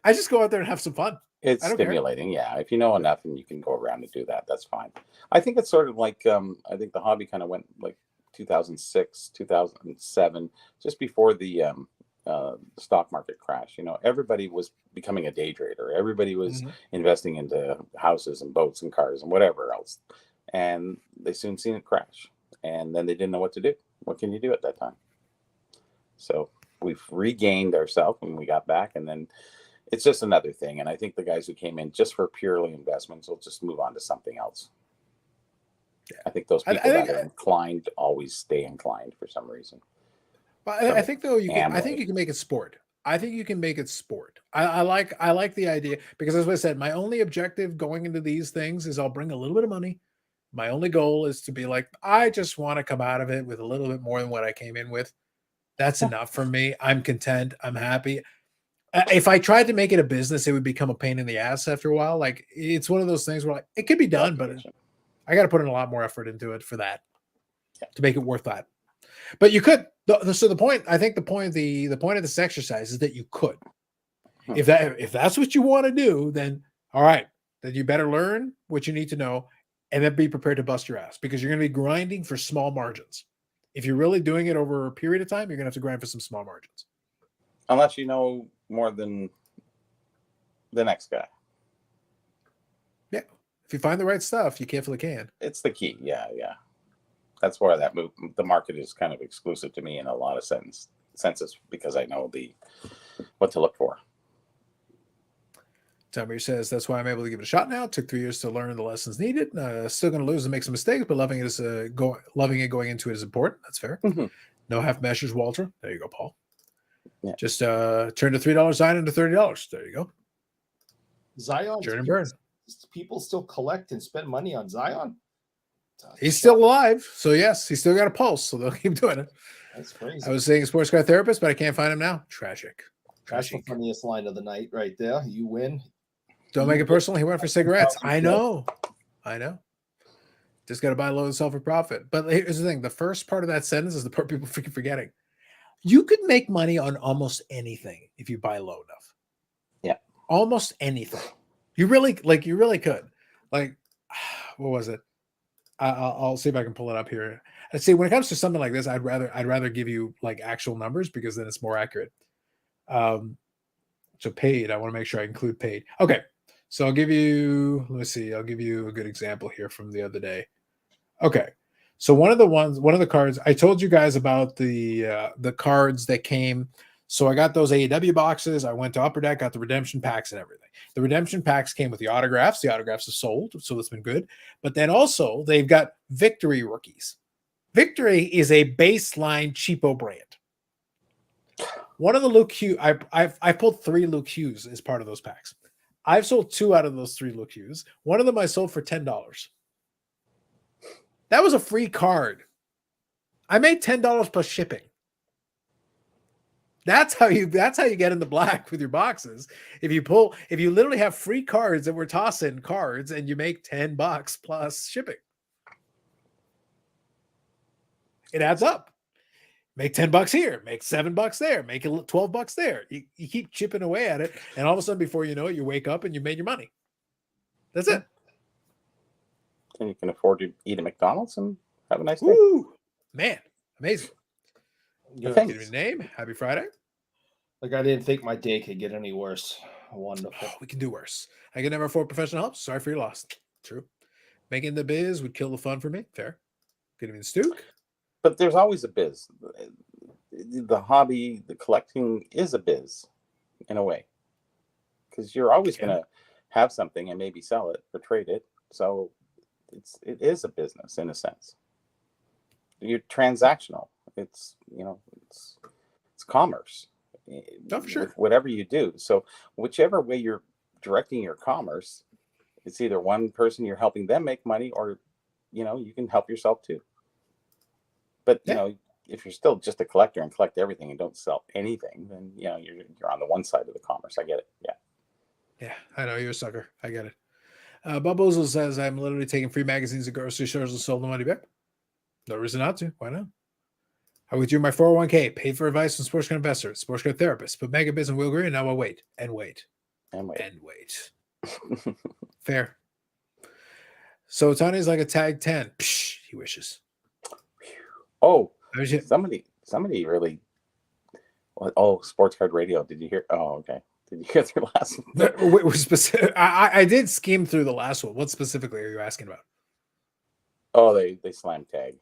I just go out there and have some fun. It's I don't care. stimulating, yeah. If you know enough and you can go around and do that, that's fine. I think it's sort of like I think the hobby kind of went like 2006, 2007, just before the stock market crash. You know, everybody was becoming a day trader. Everybody was investing into houses and boats and cars and whatever else. And they soon seen it crash. And then they didn't know what to do. What can you do at that time? So we've regained ourselves when we got back, and then it's just another thing. And I think the guys who came in just for purely investments will just move on to something else. Yeah. I think those people that are inclined always stay inclined for some reason. Well, I think though I think you can make it sport. I think you can make it sport. I like the idea because, as I said, my only objective going into these things is I'll bring a little bit of money. My only goal is to be like, I just want to come out of it with a little bit more than what I came in with. That's enough for me. I'm content. I'm happy. If I tried to make it a business, it would become a pain in the ass after a while. Like, it's one of those things where like, it could be done, but I got to put in a lot more effort into it for that to make it worth that. But you could. So the point of this exercise is that you could. If that's what you want to do, then all right, then you better learn what you need to know. And then be prepared to bust your ass because you're going to be grinding for small margins. If you're really doing it over a period of time, you're going to have to grind for some small margins. Unless you know more than the next guy. Yeah. If you find the right stuff, you carefully can. It's the key. Yeah. That's where the market is kind of exclusive to me in a lot of senses because I know what to look for. Tommy says, that's why I'm able to give it a shot now. It took 3 years to learn the lessons needed. Still going to lose and make some mistakes, but loving it going into it is important. That's fair. No half measures, Walter. There you go, Paul. Yeah. Just turn the $3 Zion into $30. There you go. Zion. Turn and burn. People still collect and spend money on Zion. He's still alive. So yes, he's still got a pulse. So they'll keep doing it. That's crazy. I was saying sports car therapist, but I can't find him now. Tragic. That's the funniest line of the night right there. You win. Don't make it personal. He went for cigarettes. I know. Just got to buy low and sell for profit. But here's the thing. The first part of that sentence is the part people freaking forgetting. You could make money on almost anything if you buy low enough. Yeah. Almost anything. You really could. Like, what was it? I'll see if I can pull it up here. I'd say when it comes to something like this, I'd rather give you like actual numbers because then it's more accurate. So paid, I want to make sure I include paid. Okay. So I'll give you a good example here from the other day. Okay. So one of the cards I told you guys about the cards that came. So I got those AEW boxes. I went to Upper Deck, got the redemption packs and everything. The redemption packs came with the autographs. The autographs are sold, so that's been good. But then also they've got Victory rookies. Victory is a baseline cheapo brand. One of the Luke Hughes, I pulled 3 Luke Hughes as part of those packs. I've sold 2 out of those 3 Luke Hughes. One of them I sold for $10. That was a free card. I made $10 plus shipping. That's how you get in the black with your boxes. If you literally have free cards that we're tossing cards and you make $10 plus shipping. It adds up. Make $10 here, make $7 there, make it $12 there. You keep chipping away at it, and all of a sudden, before you know it, you wake up and you made your money. That's it. And you can afford to eat at McDonald's and have a nice day. Woo! Man, amazing. Give me a name. Happy Friday. Like I didn't think my day could get any worse. Wonderful. Oh, we can do worse. I can never afford professional help. Sorry for your loss. True. Making the biz would kill the fun for me. Fair. Good evening, Stu. But there's always a biz. The hobby, the collecting is a biz in a way. Because you're always going to have something and maybe sell it or trade it. So it is a business in a sense. You're transactional. It's commerce. Oh, for sure. Whatever you do. So whichever way you're directing your commerce, it's either one person you're helping them make money or you can help yourself too. But if you're still just a collector and collect everything and don't sell anything, then you're on the one side of the commerce. I get it. Yeah, I know you're a sucker. I get it. Bob Ozel says, I'm literally taking free magazines at grocery stores and sold the money back. No reason not to. Why not? I withdrew my 401k, paid for advice from sports card investor, sports card therapist, put mega biz and Will Green, and now I'll wait and wait And wait. and wait. Fair. So Tony's like a tag 10. Psh, he wishes. Oh, How did you- somebody really. Oh, Sports Card Radio. Did you hear? Oh, okay. Did you hear their last one? Wait, specific, I did skim through the last one. What specifically are you asking about? Oh, they slam tag.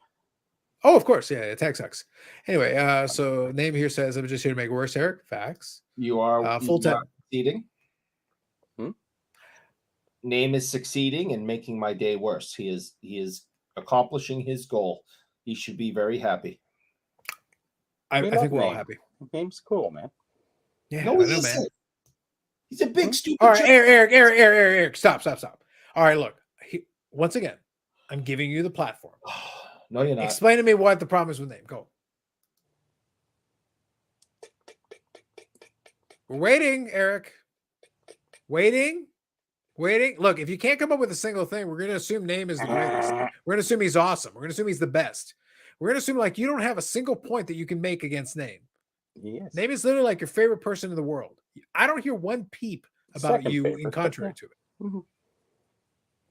Oh, of course. Yeah, tag sucks. Anyway, so name here says, I'm just here to make it worse, Eric. Facts. You are full-time. succeeding. Hmm? Name is succeeding and making my day worse. He is accomplishing his goal. He should be very happy. I think we're all Name. happy. Name's cool, man. Yeah, No, I he know, isn't. man. He's a big stupid. All right, Eric, stop. All right, look. Once again, I'm giving you the platform. No, you're not. Explain to me what the problem is with name. Go. We're waiting, Eric. Waiting. Look, if you can't come up with a single thing, we're going to assume name is the greatest. We're going to assume he's awesome. We're going to assume he's the best. We're going to assume like you don't have a single point that you can make against name. Yes. Name is literally like your favorite person in the world. I don't hear one peep about Second you favorite, in contrary to it. Mhm.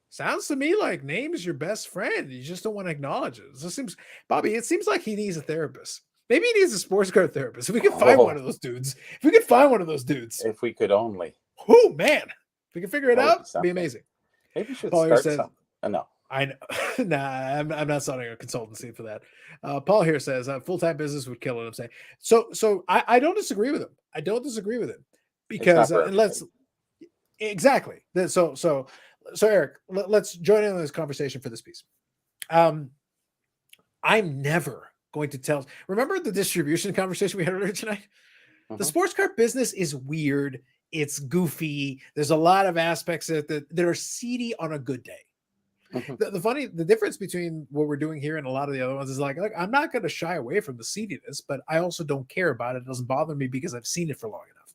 Sounds to me like name is your best friend. You just don't want to acknowledge it. So it seems, Bobby, it seems like he needs a therapist. Maybe he needs a sports card therapist. If we could find one of those dudes, If we could only. oh man, if we can figure it That would out, be it'd be something. amazing. Maybe we should Paul here start says- something. No. I know. Nah, I'm not starting a consultancy for that. Paul here says full-time business would kill it. I'm saying so. I don't disagree with him. Because for unless exactly so Eric, let's join in on this conversation for this piece. I'm never going to tell. Remember the distribution conversation we had earlier tonight? The sports card business is weird. It's goofy. There's a lot of aspects that are seedy on a good day. The difference between what we're doing here and a lot of the other ones is like I'm not going to shy away from the seediness, but I also don't care about it. It doesn't bother me because I've seen it for long enough.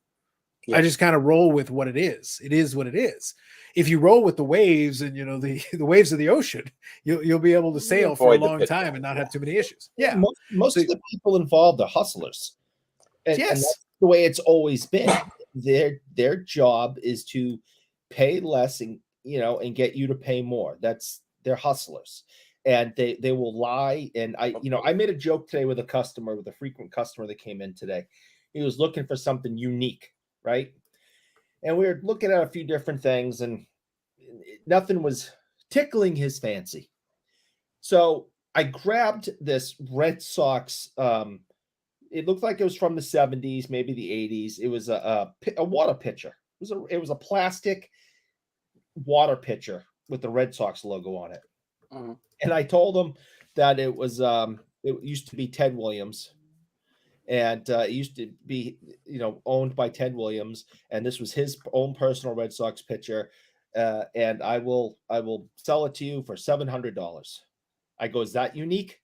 Yeah. I just kind of roll with what it is. It is what it is. If you roll with the waves and the waves of the ocean, you'll be able to sail for a long time and not have too many issues. Yeah, most of the people involved are hustlers. And that's the way it's always been. Their job is to pay less and get you to pay more. They're hustlers, and they will lie. And I made a joke today with a frequent customer that came in today. He was looking for something unique, right? And we were looking at a few different things, and nothing was tickling his fancy. So I grabbed this Red Sox. It looked like it was from the 70s, maybe the 80s. It was a water pitcher. It was a plastic water pitcher with the Red Sox logo on it. And I told him that it used to be Ted Williams, and it used to be owned by Ted Williams, and this was his own personal Red Sox pitcher, and I will sell it to you for $700. I go, is that unique?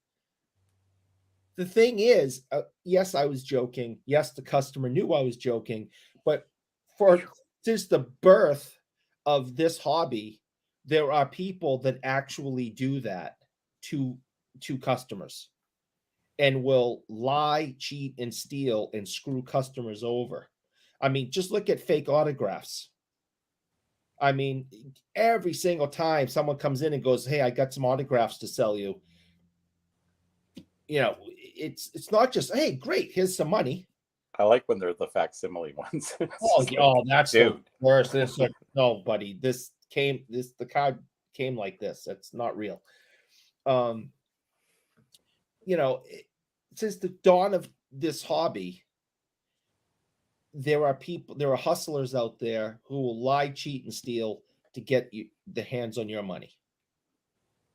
The thing is, yes, I was joking. Yes, the customer knew I was joking, but since the birth of this hobby, there are people that actually do that to customers and will lie, cheat, and steal and screw customers over. I mean, just look at fake autographs. I mean, every single time someone comes in and goes, hey, I got some autographs to sell you. It's not just, hey, great, here's some money. I like when they're the facsimile ones. That's the worst. This no, buddy. The card came like this. That's not real. Since the dawn of this hobby, there are hustlers out there who will lie, cheat, and steal to get you the hands on your money.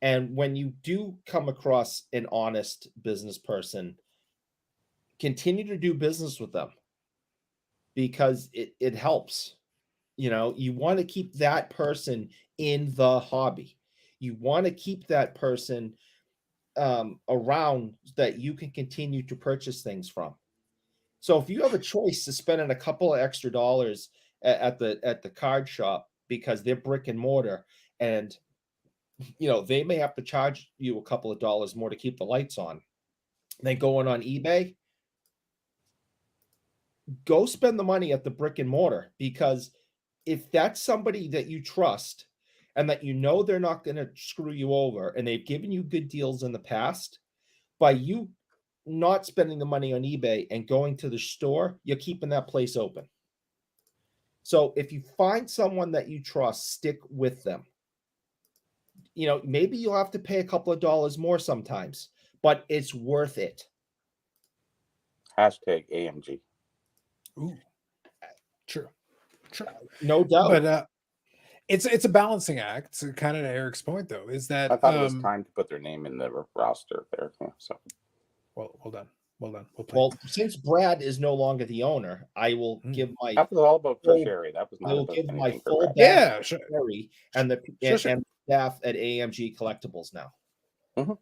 And when you do come across an honest business person, continue to do business with them because it helps. You want to keep that person in the hobby. You want to keep that person around that you can continue to purchase things from. So if you have a choice to spending a couple of extra dollars at the card shop because they're brick and mortar, and they may have to charge you a couple of dollars more to keep the lights on, than going on eBay, go spend the money at the brick and mortar, because if that's somebody that you trust and that they're not going to screw you over and they've given you good deals in the past, by you not spending the money on eBay and going to the store, you're keeping that place open. So if you find someone that you trust, stick with them. Maybe you'll have to pay a couple of dollars more sometimes, but it's worth it. Hashtag AMG. Ooh, true. No doubt. But it's a balancing act. So kind of to Eric's point, though, is that I thought it was time to put their name in the roster there. Yeah, so, well done. Well, since Brad is no longer the owner, I will give my. That was all about Sherry. That was not about anything my for full Brad. Yeah, sure. Sherry and the staff at AMG Collectibles now. Mm-hmm.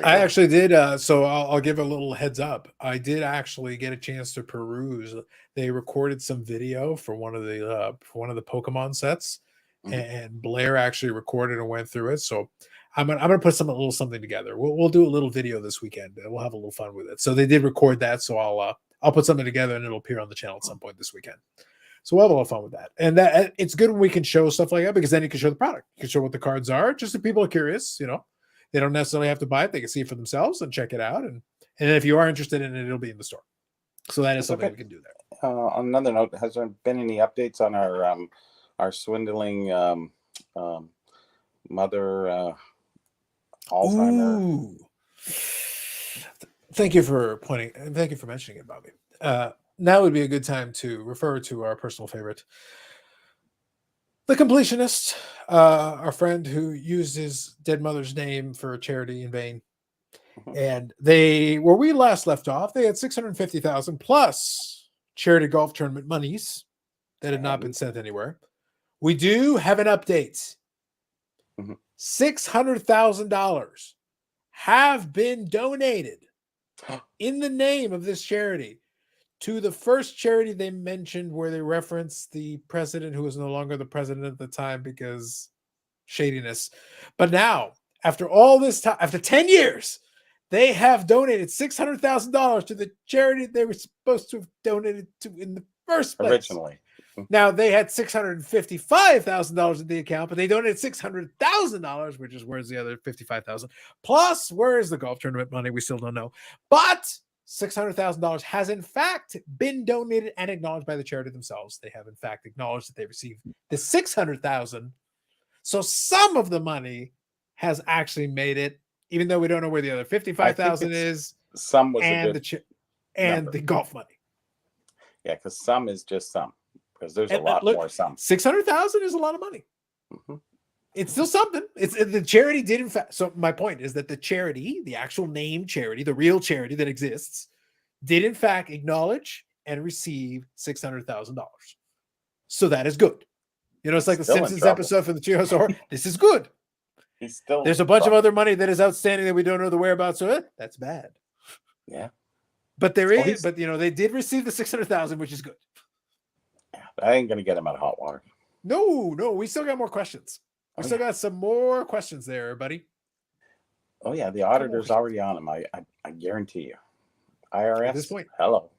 I actually did. So I'll give a little heads up. I did actually get a chance to peruse. They recorded some video for one of the Pokemon sets, and Blair actually recorded and went through it. So I'm gonna put a little something together. We'll do a little video this weekend. We'll have a little fun with it. So they did record that. So I'll put something together and it'll appear on the channel at some point this weekend. So we'll have a lot of fun with that. And that it's good when we can show stuff like that, because then you can show the product. You can show what the cards are, just if people are curious. They don't necessarily have to buy it. They can see it for themselves and check it out. And if you are interested in it, it'll be in the store. So that is something we can do there. On another note, has there been any updates on our swindling mother Alzheimer? Ooh. Thank you for mentioning it, Bobby. Now would be a good time to refer to our personal favorite, the completionist, our friend who used his dead mother's name for a charity in vain. And where we last left off, they had 650,000 plus charity golf tournament monies that had not been sent anywhere. We do have an update. $600,000 have been donated in the name of this charity to the first charity they mentioned, where they referenced the president who was no longer the president at the time because shadiness. But now, after all this time, after 10 years, they have donated $600,000 to the charity they were supposed to have donated to in the first place. Originally. Now, they had $655,000 in the account, but they donated $600,000, which is where's the other $55,000? Plus, where is the golf tournament money? We still don't know. But $600,000 has in fact been donated and acknowledged by the charity themselves. They have in fact acknowledged that they received the $600,000. So some of the money has actually made it, even though we don't know where the other $55,000 is. Some was and a good and the golf money. Yeah, because some is just some. Because there's a lot more some. 600,000 is a lot of money. It's still something. It's the charity did in fact. So my point is that the charity, the actual name charity, the real charity that exists, did in fact acknowledge and receive $600,000. So that is good. It's like the Simpsons episode for the Treehouse of Horror. This is good. There's a bunch of other money that is outstanding that we don't know the whereabouts of. That's bad. Yeah. But there is, but they did receive the 600,000, which is good. Yeah, I ain't gonna get him out of hot water. No, we still got more questions. We still got some more questions there, buddy. Oh yeah, the auditor's already on him. I guarantee you. IRS. At this point, hello.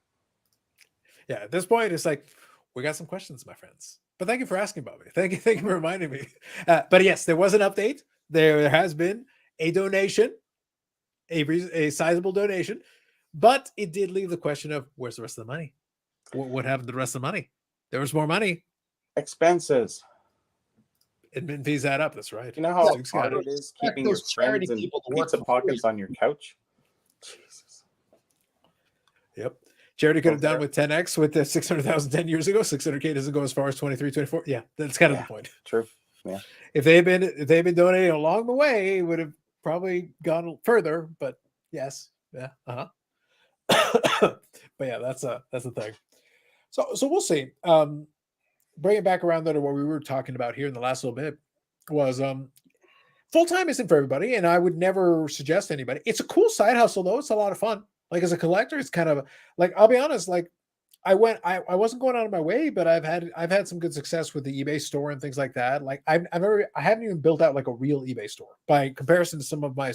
Yeah, at this point, it's like we got some questions, my friends. But thank you for asking, Bobby. Thank you for reminding me. But yes, there was an update. There has been a donation, a sizable donation, but it did leave the question of where's the rest of the money? What happened to the rest of the money? There was more money. Expenses. Admin fees add up. That's right. You know how hard it is keeping your friends and pizza pockets on your couch? Jesus. Yep. Charity could have done with 10x with the 600,000 10 years ago. 600K doesn't go as far as 23, 24. Yeah, that's kind of the point. True. Yeah. If they've been donating along the way, it would have probably gone further. But yes, yeah, but yeah, that's a thing. So we'll see. Bring it back around though to what we were talking about here in the last little bit was Full time isn't for everybody, and I would never suggest anybody. It's a cool side hustle though. It's a lot of fun. Like as a collector, it's kind of like I'll be honest. Like I wasn't going out of my way, but I've had some good success with the eBay store and things like that. Like I haven't even built out like a real eBay store by comparison to some of my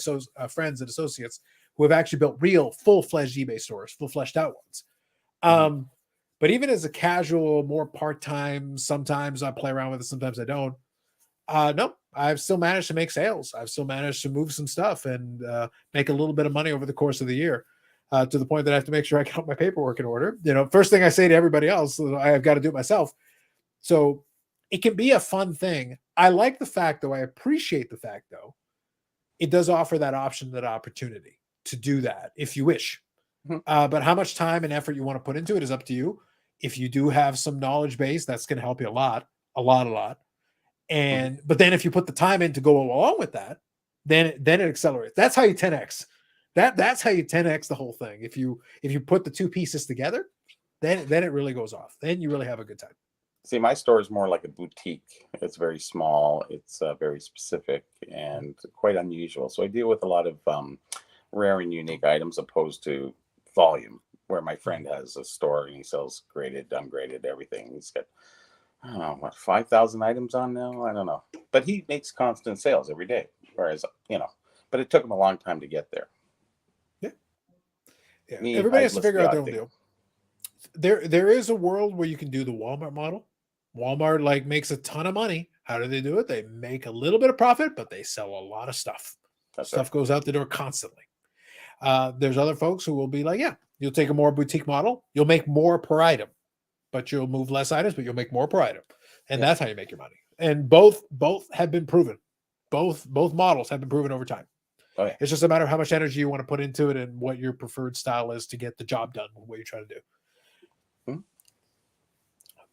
friends and associates who have actually built real full-fledged eBay stores, full fleshed out ones. But even as a casual, more part-time, sometimes I play around with it, sometimes I don't. No, I've still managed to make sales. I've still managed to move some stuff and make a little bit of money over the course of the year. To the point that I have to make sure I got my paperwork in order. First thing I say to everybody else, I've got to do it myself. So it can be a fun thing. I like the fact, though, I appreciate the fact, though, it does offer that option, that opportunity to do that if you wish. But how much time and effort you want to put into it is up to you. If you do have some knowledge base, that's going to help you a lot. And but then if you put the time in to go along with that, then it accelerates. That's how you 10x. That's how you 10x the whole thing. If you put the two pieces together, then it really goes off. Then you really have a good time. See, my store is more like a boutique. It's very small. It's very specific and quite unusual. So I deal with a lot of rare and unique items opposed to volume, where my friend has a store and he sells graded, ungraded, everything. He's got, I don't know, what, 5,000 items on now? I don't know. But he makes constant sales every day. Whereas, but it took him a long time to get there. Yeah. Everybody has to figure out their own deal. There is a world where you can do the Walmart model. Walmart like makes a ton of money. How do they do it? They make a little bit of profit, but they sell a lot of stuff. Stuff goes out the door constantly. There's other folks who will be like, yeah, you'll take a more boutique model. You'll make more per item, but you'll move less items, but you'll make more per item. And that's how you make your money. And both have been proven. Both models have been proven over time. Oh, yeah. It's just a matter of how much energy you want to put into it and what your preferred style is to get the job done, what you're trying to do.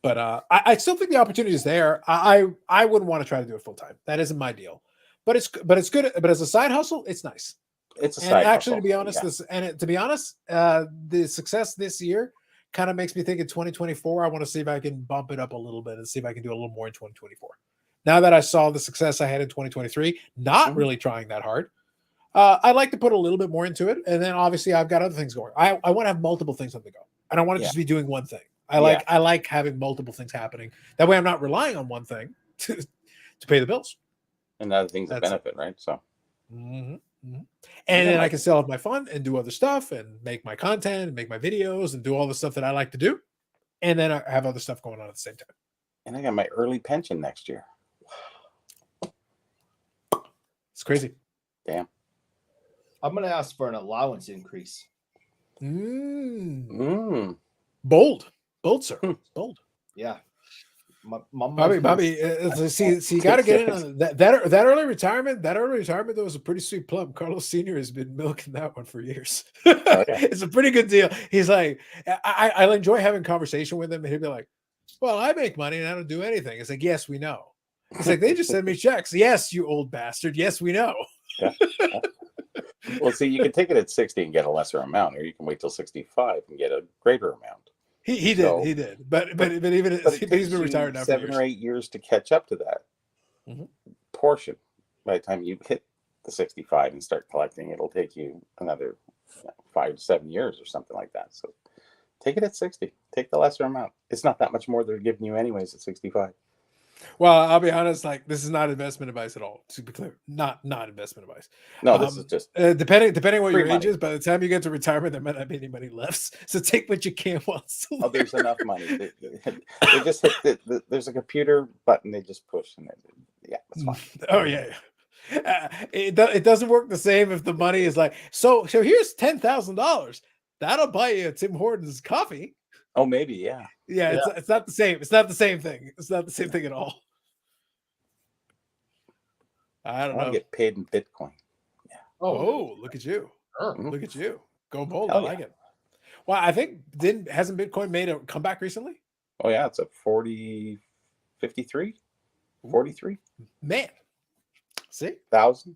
But I still think the opportunity is there. I wouldn't want to try to do it full time. That isn't my deal. But it's good. But as a side hustle, it's nice. It's a side hustle. To be honest, the success this year kind of makes me think in 2024, I want to see if I can bump it up a little bit and see if I can do a little more in 2024. Now that I saw the success I had in 2023, not really trying that hard. I like to put a little bit more into it, and then obviously I've got other things going. I want to have multiple things on the go. I don't want to just be doing one thing. I like having multiple things happening. That way, I'm not relying on one thing to pay the bills. And other things that benefit, right? So, and then I can sell off my fun and do other stuff and make my content and make my videos and do all the stuff that I like to do, and then I have other stuff going on at the same time. And I got my early pension next year. It's crazy. Damn. I'm going to ask for an allowance increase. Bold, sir. Bold. Yeah. Bobby. See, you got to get in on that early retirement. That early retirement, though, is a pretty sweet plum. Carlos Sr. has been milking that one for years. It's a pretty good deal. He's like, I enjoy having conversation with him, and he'll be like, "Well, I make money and I don't do anything." It's like, "Yes, we know." It's like, "They just send me checks." Yes, you old bastard. Yes, we know. Yeah. Well, see, you can take it at 60 and get a lesser amount, or you can wait till 65 and get a greater amount. He did. But he's been retired now 7 or 8 years to catch up to that portion. By the time you hit the 65 and start collecting, it'll take you another 5 to 7 years or something like that. So take it at 60. Take the lesser amount. It's not that much more they're giving you anyways at 65. Well, I'll be honest, like this is not investment advice at all, to be clear. Not investment advice. No, this is just depending what your age money. is, by the time you get to retirement, there might not be any money left. So take what you can while it's still there. There's enough money. They just hit there's a computer button they just push and that's fine. Oh yeah. It doesn't work the same if the money is like, so here's $10,000. That'll buy you Tim Hortons coffee. Oh, maybe, yeah. It's not the same. It's not the same thing. It's not the same thing at all. I don't know. I get paid in Bitcoin. Yeah. Oh, look at you. Look at you. Go bold. Hell I like it. Well, I think hasn't Bitcoin made a comeback recently? Oh yeah, it's at 53. Man. See? 1,000.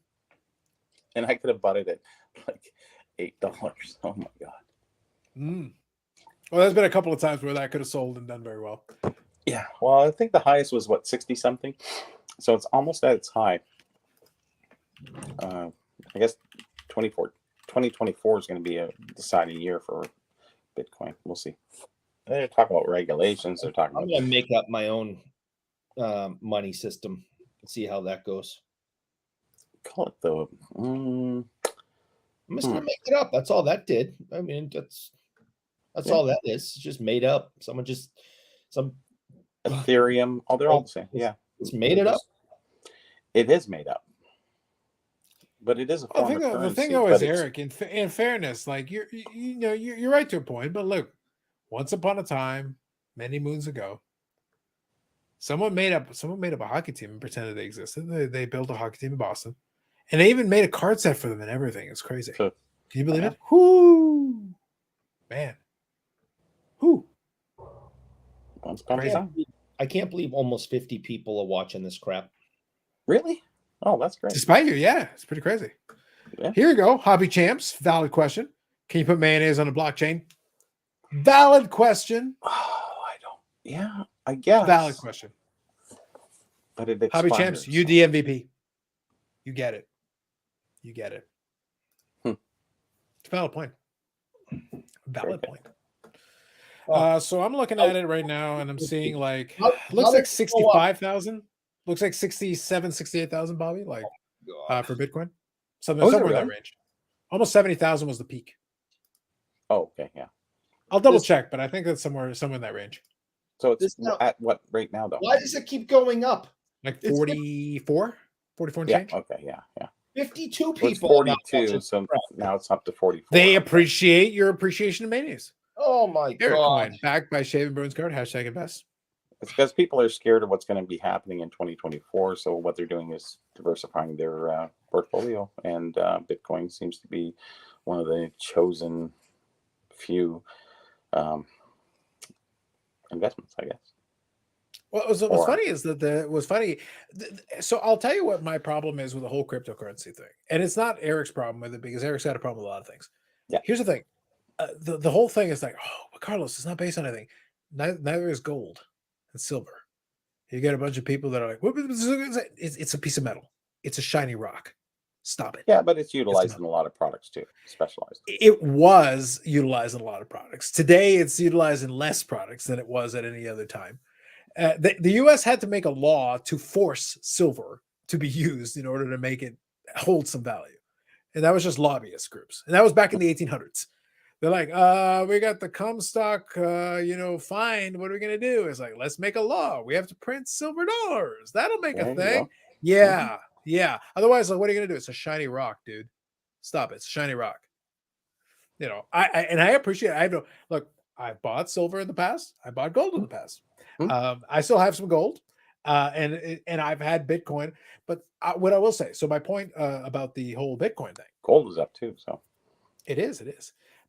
And I could have bought it at like $8. Oh my God. Well, there's been a couple of times where that could have sold and done very well. Yeah. Well, I think the highest was 60 something. So it's almost at its high. I guess 2024 is going to be a deciding year for Bitcoin. We'll see. They're talking about regulations. They're talking I'm about. going to make up my own money system and see how that goes. Call it the. I'm just going to make it up. That's all that did. I mean, that's all that is. It's just made up. Some Ethereum. Oh, they're all the same. Yeah, it's made it up. It is made up, but it is a form of currency. The thing though is, Eric, in fairness, like you're right to a point, but look, once upon a time, many moons ago, someone made up a hockey team and pretended they existed. They built a hockey team in Boston, and they even made a card set for them and everything. It's crazy. Can you believe it? Whoo, man, whoo. I can't believe almost 50 people are watching this crap. Really? Oh, that's great. Despite you, yeah, it's pretty crazy. Yeah. Here you go, Hobby Champs. Valid question. Can you put mayonnaise on a blockchain? Valid question. Oh, I don't. Yeah, I guess. Valid question. But it expires. Hobby Champs, UD MVP. You get it. You get it. It's a valid point. Valid point. So I'm looking at it right now, and I'm seeing like looks like 65,000. Looks like 67, 68,000, Bobby, like for Bitcoin. Somewhere in that range. Almost 70,000 was the peak. Oh, okay, yeah. I'll double check, but I think that's somewhere in that range. So it's at what rate now, though? Why does it keep going up? Like 44? 44 and yeah, change? Okay, yeah. 52 people. It's 42, so now it's up to 44. They appreciate your appreciation of mayonnaise. Oh my God. Backed by Shaven Bruins card, #invest. It's because people are scared of what's going to be happening in 2024. So what they're doing is diversifying their portfolio, and Bitcoin seems to be one of the chosen few investments, I guess. Well, what's funny is that so I'll tell you what my problem is with the whole cryptocurrency thing, and it's not Eric's problem with it because Eric's got a problem with a lot of things. Yeah. Here's the thing: the whole thing is like, oh, but Carlos, it's not based on anything. Neither is gold and silver. You get a bunch of people that are like, what is it? It's a piece of metal. It's a shiny rock. Stop it. Yeah, but it's utilized in a lot of products too, specialized. It was utilized in a lot of products. Today, it's utilized in less products than it was at any other time. The U.S. had to make a law to force silver to be used in order to make it hold some value. And that was just lobbyist groups. And that was back in the 1800s. They're like, we got the Comstock, fine. What are we going to do? It's like, let's make a law. We have to print silver dollars. That'll make a thing. Yeah. Yeah. Otherwise, like, what are you going to do? It's a shiny rock, dude. Stop it. It's a shiny rock. I appreciate it. Look, I bought silver in the past. I bought gold in the past. I still have some gold, and I've had Bitcoin. But what I will say, so my point about the whole Bitcoin thing, gold is up too. So it is.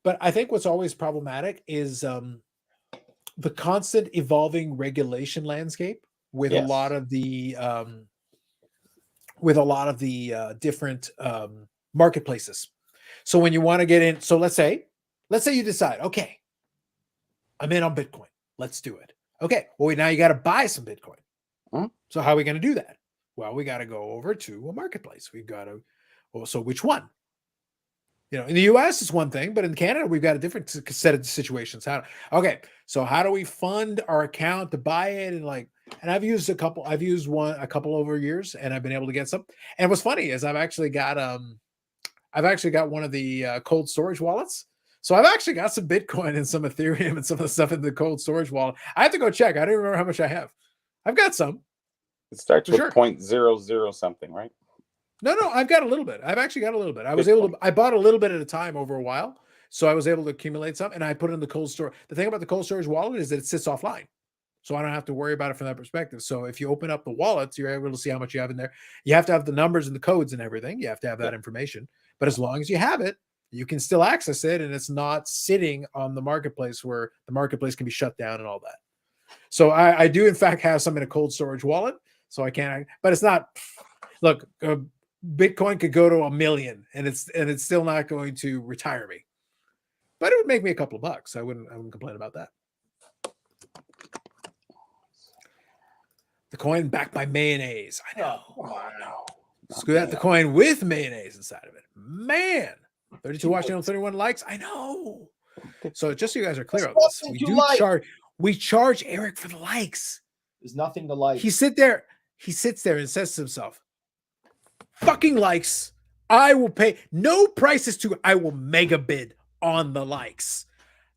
But I think what's always problematic is the constant evolving regulation landscape with a lot of the different marketplaces. So when you want to get in, so let's say you decide, okay, I'm in on Bitcoin. Let's do it. Okay. Well, now you got to buy some Bitcoin. So how are we going to do that? Well, we got to go over to a marketplace. We've got to, so which one? In the US it's one thing, but in Canada, we've got a different set of situations. So how do we fund our account to buy it? And I've used a couple over years, and I've been able to get some. And what's funny is I've actually got one of the cold storage wallets. So I've actually got some Bitcoin and some Ethereum and some of the stuff in the cold storage wallet. I have to go check. I don't remember how much I have. I've got some. It starts with 0.00 something, right? No, I've got a little bit. I've actually got a little bit. I bought a little bit at a time over a while. So I was able to accumulate some, and I put it in the cold storage. The thing about the cold storage wallet is that it sits offline. So I don't have to worry about it from that perspective. So if you open up the wallets, you're able to see how much you have in there. You have to have the numbers and the codes and everything. You have to have that information. But as long as you have it, you can still access it, and it's not sitting on the marketplace where the marketplace can be shut down and all that. So I do, in fact, have some in a cold storage wallet. So I can't, but it's not, look, Bitcoin could go to 1 million, and it's still not going to retire me. But it would make me a couple of bucks. I wouldn't complain about that. The coin backed by mayonnaise. I know. Oh, no. Scoot out the coin with mayonnaise inside of it. Man, 32 watch channel, 31 likes. I know. So just so you guys are clear on this, we charge Eric for the likes. There's nothing to like. He sits there and says to himself, fucking likes. I will pay no prices to, I will mega bid on the likes.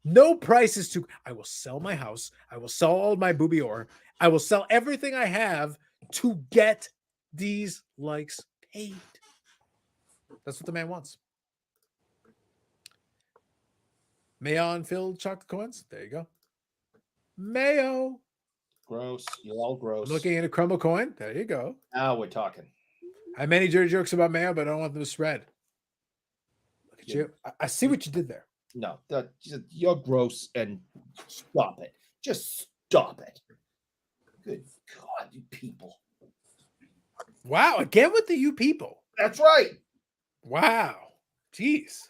No prices to, I will sell my house. I will sell all my booby ore. I will sell everything I have to get these likes paid. That's what the man wants. Mayo filled chocolate coins. There you go. Mayo. Gross. You're all gross. I'm looking at a crumble coin. There you go. Now we're talking. I have many dirty jokes about mayo, but I don't want them to spread. Look at you. I see what you did there. No, you're gross, and stop it. Just stop it. Good God, you people. Wow. Again with the you people. That's right. Wow. Jeez.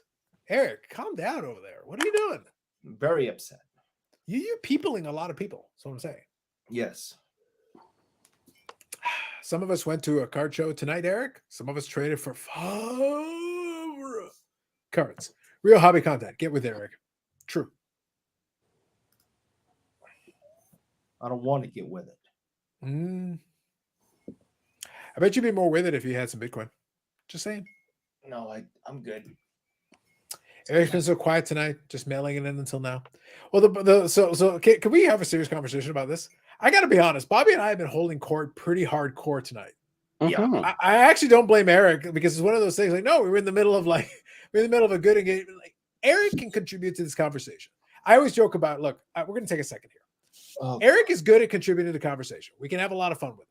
Eric, calm down over there. What are you doing? I'm very upset. You're peopling a lot of people. That's what I'm saying. Yes. Some of us went to a card show tonight, Eric. Some of us traded for cards. Real hobby content. Get with Eric. True. I don't want to get with it. I bet you'd be more with it if you had some Bitcoin. Just saying. No, I'm good. Eric's been so quiet tonight, just mailing it in until now. Well, so can we have a serious conversation about this? I got to be honest. Bobby and I have been holding court pretty hardcore tonight. Yeah, I actually don't blame Eric because it's one of those things. Like, no, we're in the middle of a good engagement. Like, Eric can contribute to this conversation. I always joke about, look, we're going to take a second here. Oh. Eric is good at contributing to the conversation. We can have a lot of fun with it.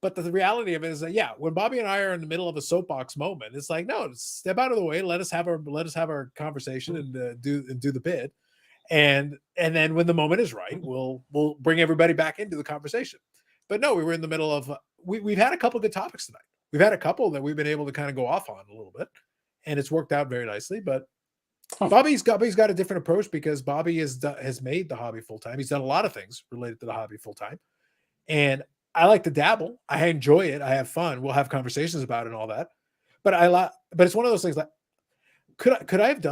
But the reality of it is that, yeah, when Bobby and I are in the middle of a soapbox moment, it's like, no, step out of the way. Let us have our conversation and do the bid. And then when the moment is right, we'll bring everybody back into the conversation. But no, we were in the middle of we've had a couple of good topics tonight. We've had a couple that we've been able to kind of go off on a little bit, and it's worked out very nicely. But Bobby's got a different approach because Bobby has made the hobby full time. He's done a lot of things related to the hobby full time, and I like to dabble. I enjoy it. I have fun. We'll have conversations about it and all that. But it's one of those things like, could I have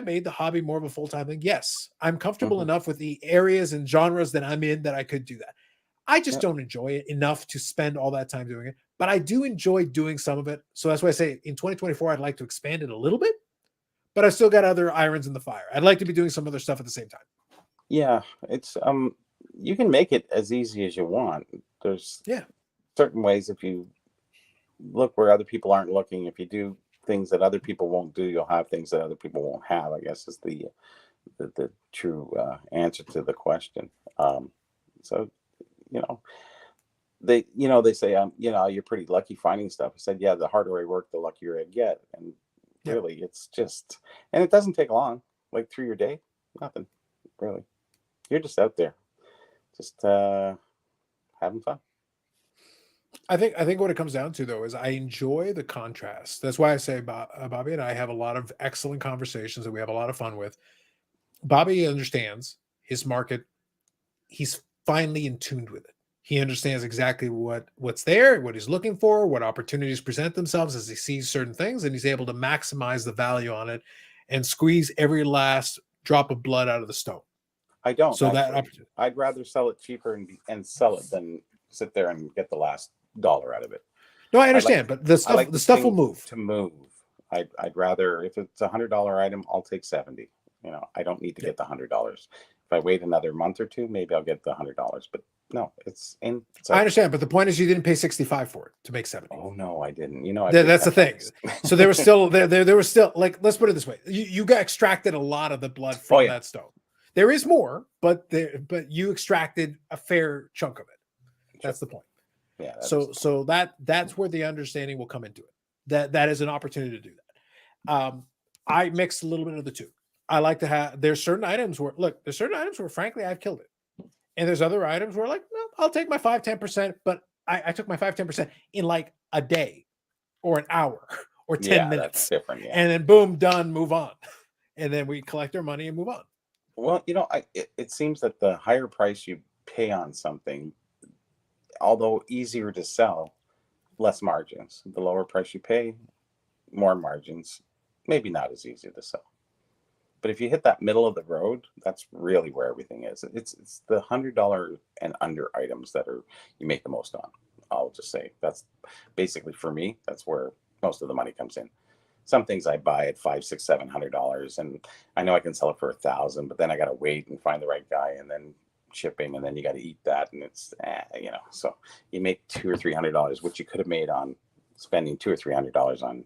made the hobby more of a full-time thing? Yes. I'm comfortable enough with the areas and genres that I'm in that I could do that. I just don't enjoy it enough to spend all that time doing it, but I do enjoy doing some of it. So that's why I say in 2024, I'd like to expand it a little bit, but I've still got other irons in the fire. I'd like to be doing some other stuff at the same time. Yeah. It's, you can make it as easy as you want. There's certain ways, if you look where other people aren't looking, if you do things that other people won't do, you'll have things that other people won't have, I guess is the true answer to the question. So, they say, you're pretty lucky finding stuff. I said, yeah, the harder I work, the luckier I get. And really, it's just, and it doesn't take long, like through your day, nothing really. You're just out there, just having fun. I think what it comes down to, though, is I enjoy the contrast. That's why I say Bobby and I have a lot of excellent conversations that we have a lot of fun with. Bobby understands his market. He's finally in tune with it. He understands exactly what's there, what he's looking for, what opportunities present themselves as he sees certain things, and he's able to maximize the value on it and squeeze every last drop of blood out of the stone. I don't. So I'd rather sell it cheaper and sell it than sit there and get the last dollar out of it. No, I understand, but the stuff will move. To move, I'd rather, if it's $100 item, I'll take 70. I don't need to get the $100. If I wait another month or two, maybe I'll get the $100. But no, I understand, but the point is you didn't pay 65 for it to make 70. Oh no, I didn't. That's the thing. So there was still there was still, like, let's put it this way: you got extracted a lot of the blood from that stone. There is more, but you extracted a fair chunk of it. That's the point. Yeah. So that's where the understanding will come into it. That is an opportunity to do that. I mix a little bit of the two. I like to have. There's certain items where frankly I've killed it, and there's other items where, like, no, I'll take my 5-10%, but I took my 5-10% in like a day, or an hour, or 10 minutes. That's different. Yeah. And then boom, done, move on, and then we collect our money and move on. Well, it seems that the higher price you pay on something, although easier to sell, less margins. The lower price you pay, more margins. Maybe not as easy to sell. But if you hit that middle of the road, that's really where everything is. It's the $100 and under items that are you make the most on. I'll just say that's basically for me. That's where most of the money comes in. Some things I buy at $500, $600, $700, and I know I can sell it for $1,000, but then I got to wait and find the right guy, and then shipping, and then you got to eat that, and it's So you make $200 or $300, which you could have made on spending $200 or $300 on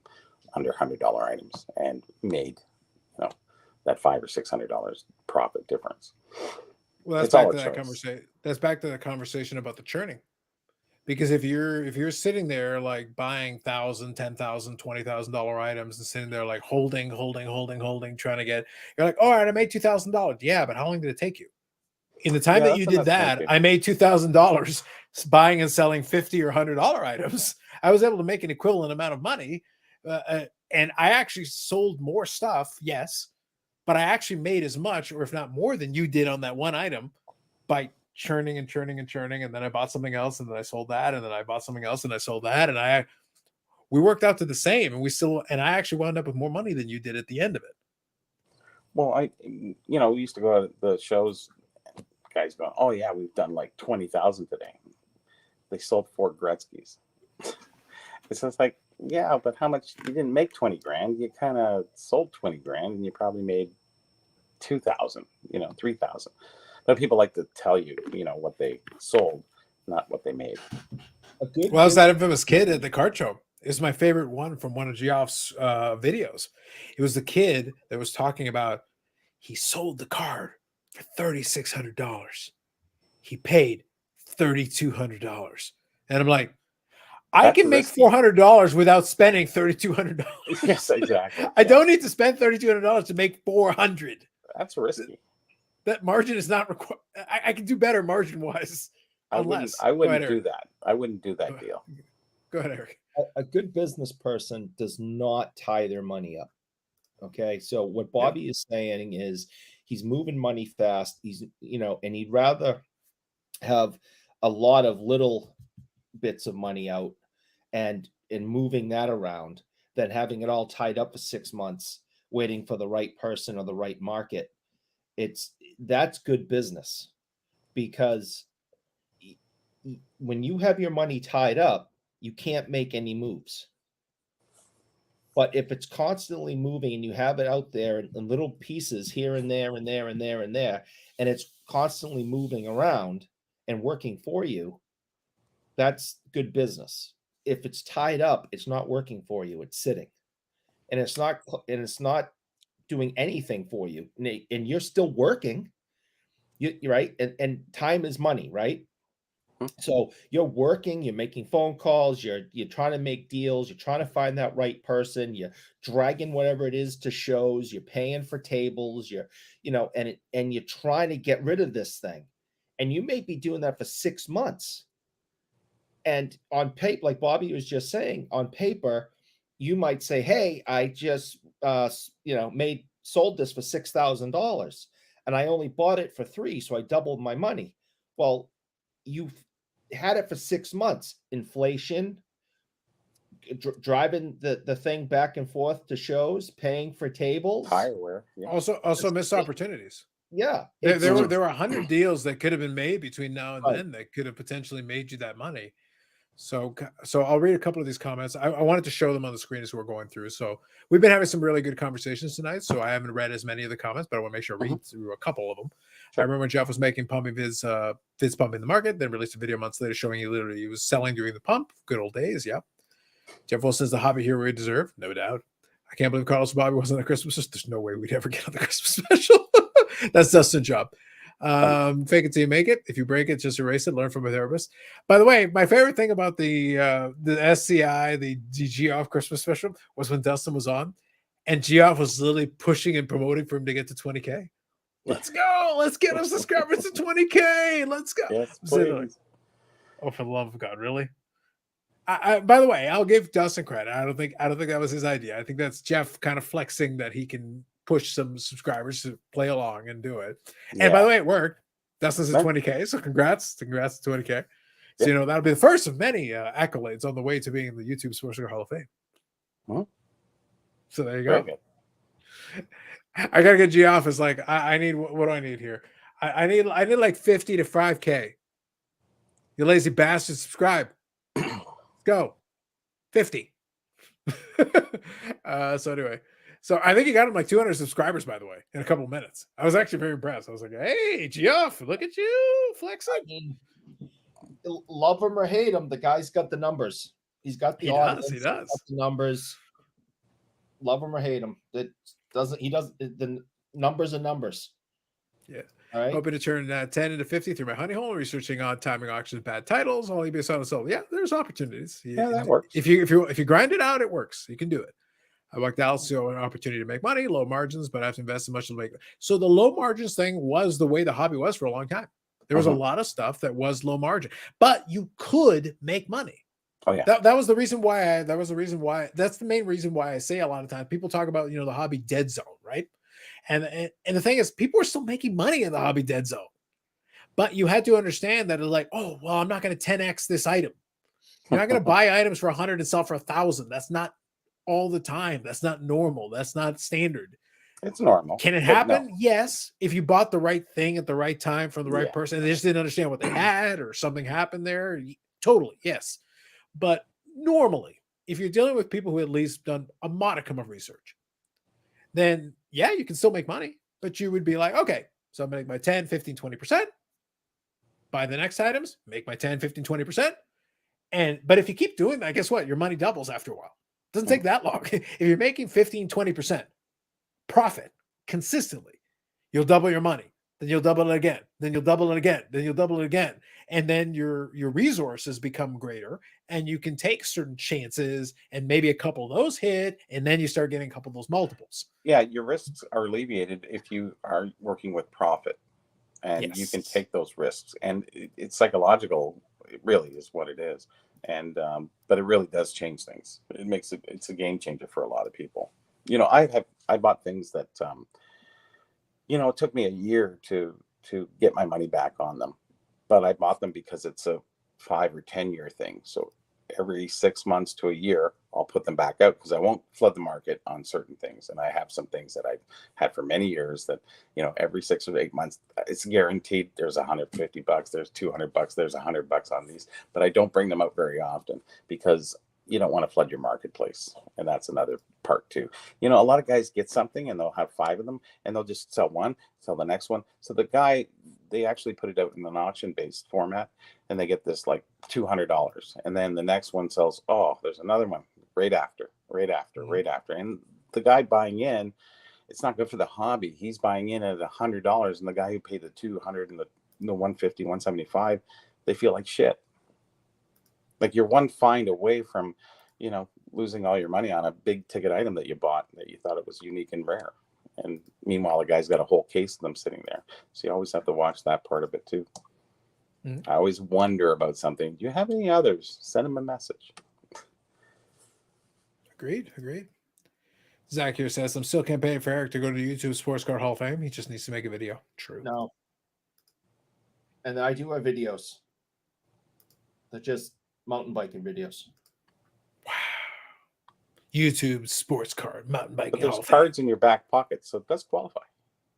under $100 items, and made that $500 or $600 profit difference. Well, that's back to that conversation. That's back to the conversation about the churning. Because if you're sitting there like buying $1,000, $10,000, $20,000 items and sitting there like holding, trying to get, you're like, all right, I made $2,000. Yeah, but how long did it take you? In the time that you did that, I made $2,000 buying and selling $50 or $100 items. I was able to make an equivalent amount of money, and I actually sold more stuff. Yes, but I actually made as much, or if not more, than you did on that one item by churning, and then I bought something else, and then I sold that, and then I bought something else, and I sold that, and we worked out to the same, and I actually wound up with more money than you did at the end of it. Well, we used to go to the shows, guys going, oh yeah, we've done like 20,000 today. They sold 4 Gretzky's. It's just like, yeah, but how much? You didn't make 20 grand. You kind of sold 20 grand, and you probably made 2,000, 3,000. But people like to tell you, what they sold, not what they made. Well, I was that infamous kid at the card show. It's my favorite one from one of Geoff's videos. It was the kid that was talking about he sold the card for $3,600. He paid $3,200. And I'm like, I can make $400 without spending $3,200. Yes, exactly. I don't need to spend $3,200 to make $400. That's risky. That margin is not required. I can do better margin wise. I wouldn't do that. I wouldn't do that deal. Go ahead, Eric. A good business person does not tie their money up. Okay. So what Bobby is saying is he's moving money fast. He's, and he'd rather have a lot of little bits of money out and moving that around than having it all tied up for 6 months, waiting for the right person or the right market. That's good business, because when you have your money tied up, you can't make any moves. But if it's constantly moving and you have it out there in little pieces here and there and there and there and there, and it's constantly moving around and working for you, that's good business. If it's tied up, it's not working for you. It's sitting, and it's not doing anything for you, and you're still working. You're right, and time is money, right? So you're working, you're making phone calls, you're trying to make deals, you're trying to find that right person, you're dragging whatever it is to shows, you're paying for tables, and you're trying to get rid of this thing. And you may be doing that for 6 months. And on paper, like Bobby was just saying, on paper, you might say, hey, I just sold this for $6,000 and I only bought it for $3,000, so I doubled my money. Well, you've had it for 6 months. Inflation, driving the thing back and forth to shows, paying for tables, tire wear. Yeah. Also missed opportunities. Yeah, there were 100 deals that could have been made between now and then that could have potentially made you that money. So I'll read a couple of these comments. I wanted to show them on the screen as we're going through. So we've been having some really good conversations tonight. So I haven't read as many of the comments, but I want to make sure I read through a couple of them. Sure. I remember when Geoff was making pumping vids pumping the market, then released a video months later showing he was selling during the pump. Good old days. Yeah. Jeff Wilson's the hobby hero we deserve. No doubt. I can't believe Carlos Bobby wasn't on the Christmas. There's no way we'd ever get on the Christmas special. That's Dustin's job. Fake it till you make it. If you break it, just erase it. Learn from a therapist. By the way, my favorite thing about the SCI, the Geoff Christmas special, was when Dustin was on, and Geoff was literally pushing and promoting for him to get to 20K. Let's go. Let's get him subscribers to 20K. Let's go. Yes, oh, for the love of God, really? By the way, I'll give Dustin credit. I don't think that was his idea. I think that's Jeff kind of flexing that he can push some subscribers to play along and do it. And by the way, it worked. Dustin's at 20K, so congrats to 20K. So, that'll be the first of many accolades on the way to being in the YouTube Sports Car Hall of Fame. So there you go. I gotta get G off. It's like I need what do I need here? I need like 50 to 5K. You lazy bastard, subscribe. Let's go. 50. So anyway, so I think he got him like 200 subscribers, by the way, in a couple of minutes. I was actually very impressed. I was like, hey, Geoff, look at you flexing. I mean, love him or hate him, the guy's got the numbers. He's got the audience. He does. Got the numbers. Love him or hate him. The numbers are numbers. Yeah. All right. Hoping to turn 10 into 50 through my honey hole, researching on timing auctions, bad titles, all EBS on sold. Yeah, there's opportunities. Yeah, that works. If you grind it out, it works. You can do it. I worked out, so an opportunity to make money, low margins, but I have to invest as much to make it. So the low margins thing was the way the hobby was for a long time. There was a lot of stuff that was low margin, but you could make money. Oh yeah. That was the reason why that's the main reason why I say a lot of times people talk about, the hobby dead zone, right? And the thing is, people are still making money in the hobby dead zone, but you had to understand that it's like, oh, well, I'm not going to 10x this item. You're not going to buy items for 100 and sell for 1,000. That's not all the time. That's not normal. That's not standard. It's normal. Can it happen? No. Yes. If you bought the right thing at the right time from the right person, and they just didn't understand what they had or something happened there. Totally. Yes. But normally, if you're dealing with people who at least done a modicum of research, then yeah, you can still make money, but you would be like, okay, so I'm going to make my 10, 15, 20%, buy the next items, make my 10, 15, 20%. But if you keep doing that, guess what? Your money doubles after a while. It doesn't take that long. If you're making 15, 20% profit consistently, you'll double your money. Then you'll double it again. Then you'll double it again. Then you'll double it again. And then your resources become greater and you can take certain chances and maybe a couple of those hit. And then you start getting a couple of those multiples. Yeah. Your risks are alleviated if you are working with profit and you can take those risks. And it's psychological. It really is what it is. And, but it really does change things. It's a game changer for a lot of people. I bought things that, it took me a year to get my money back on them, but I bought them because it's a 5 or 10 year thing. So every 6 months to a year, I'll put them back out because I won't flood the market on certain things. And I have some things that I've had for many years that, every 6 or 8 months, it's guaranteed there's $150, there's $200, there's $100 on these, but I don't bring them out very often because you don't want to flood your marketplace. And that's another part too. A lot of guys get something and they'll have 5 of them and they'll just sell one, sell the next one. So they actually put it out in an auction based format and they get this like $200. And then the next one sells, there's another one right after. And the guy buying in, it's not good for the hobby. He's buying in at $100 and the guy who paid the 200 and the 150, 175, they feel like shit. Like you're one find away from, losing all your money on a big ticket item that you bought that you thought it was unique and rare. And meanwhile, the guy's got a whole case of them sitting there. So you always have to watch that part of it too. I always wonder about something. Do you have any others? Send them a message. Agreed. Zach here says, I'm still campaigning for Eric to go to YouTube Sports Car Hall of Fame. He just needs to make a video. True. No. And I do have videos. They're just mountain biking videos. Wow. YouTube sports card, mountain biking. But there's cards in your back pocket, so it does qualify.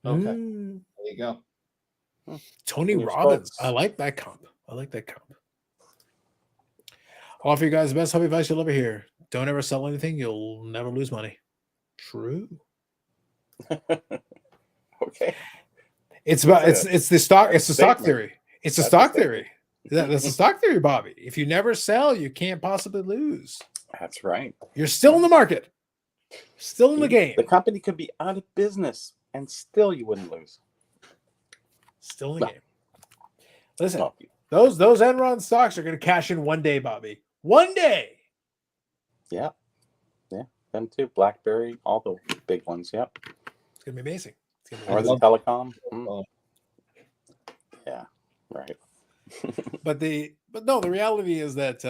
Okay. There you go. Tony Robbins. I like that comp. I'll offer you guys the best hobby advice you'll ever hear. Don't ever sell anything. You'll never lose money. True. Okay. It's the stock theory. It's a stock theory. That's a stock theory, Bobby. If you never sell, you can't possibly lose. That's right. You're still in the market. Still in the game. The company could be out of business and still you wouldn't lose. Still in the game. Listen, those Enron stocks are going to cash in one day, Bobby. One day. Yeah. Them too. BlackBerry, all the big ones. Yep. It's going to be amazing. Or the telecom. Yeah. Right. But the reality is that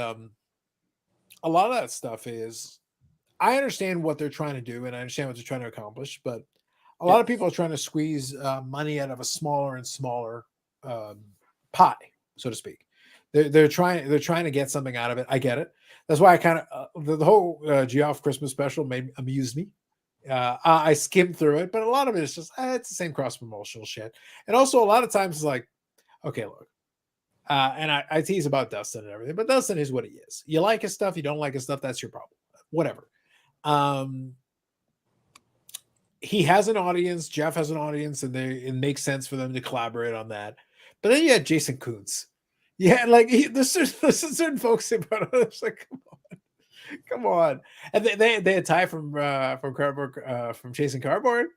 a lot of that stuff is, I understand what they're trying to do and I understand what they're trying to accomplish, but a lot of people are trying to squeeze money out of a smaller and smaller pie, so to speak. They're trying to get something out of it. I get it. That's why I kind of the whole Geoff Christmas special amused me. I skimmed through it, but a lot of it is just it's the same cross promotional shit. And also a lot of times it's like, okay, look, and I tease about Dustin and everything, but Dustin is what he is. You like his stuff, you don't like his stuff, that's your problem. Whatever. He has an audience, Jeff has an audience, and it makes sense for them to collaborate on that. But then you had Jason Koontz. Yeah, like there's certain folks about it. It's like, come on. And they had Ty from Cardboard from Chasing Cardboard.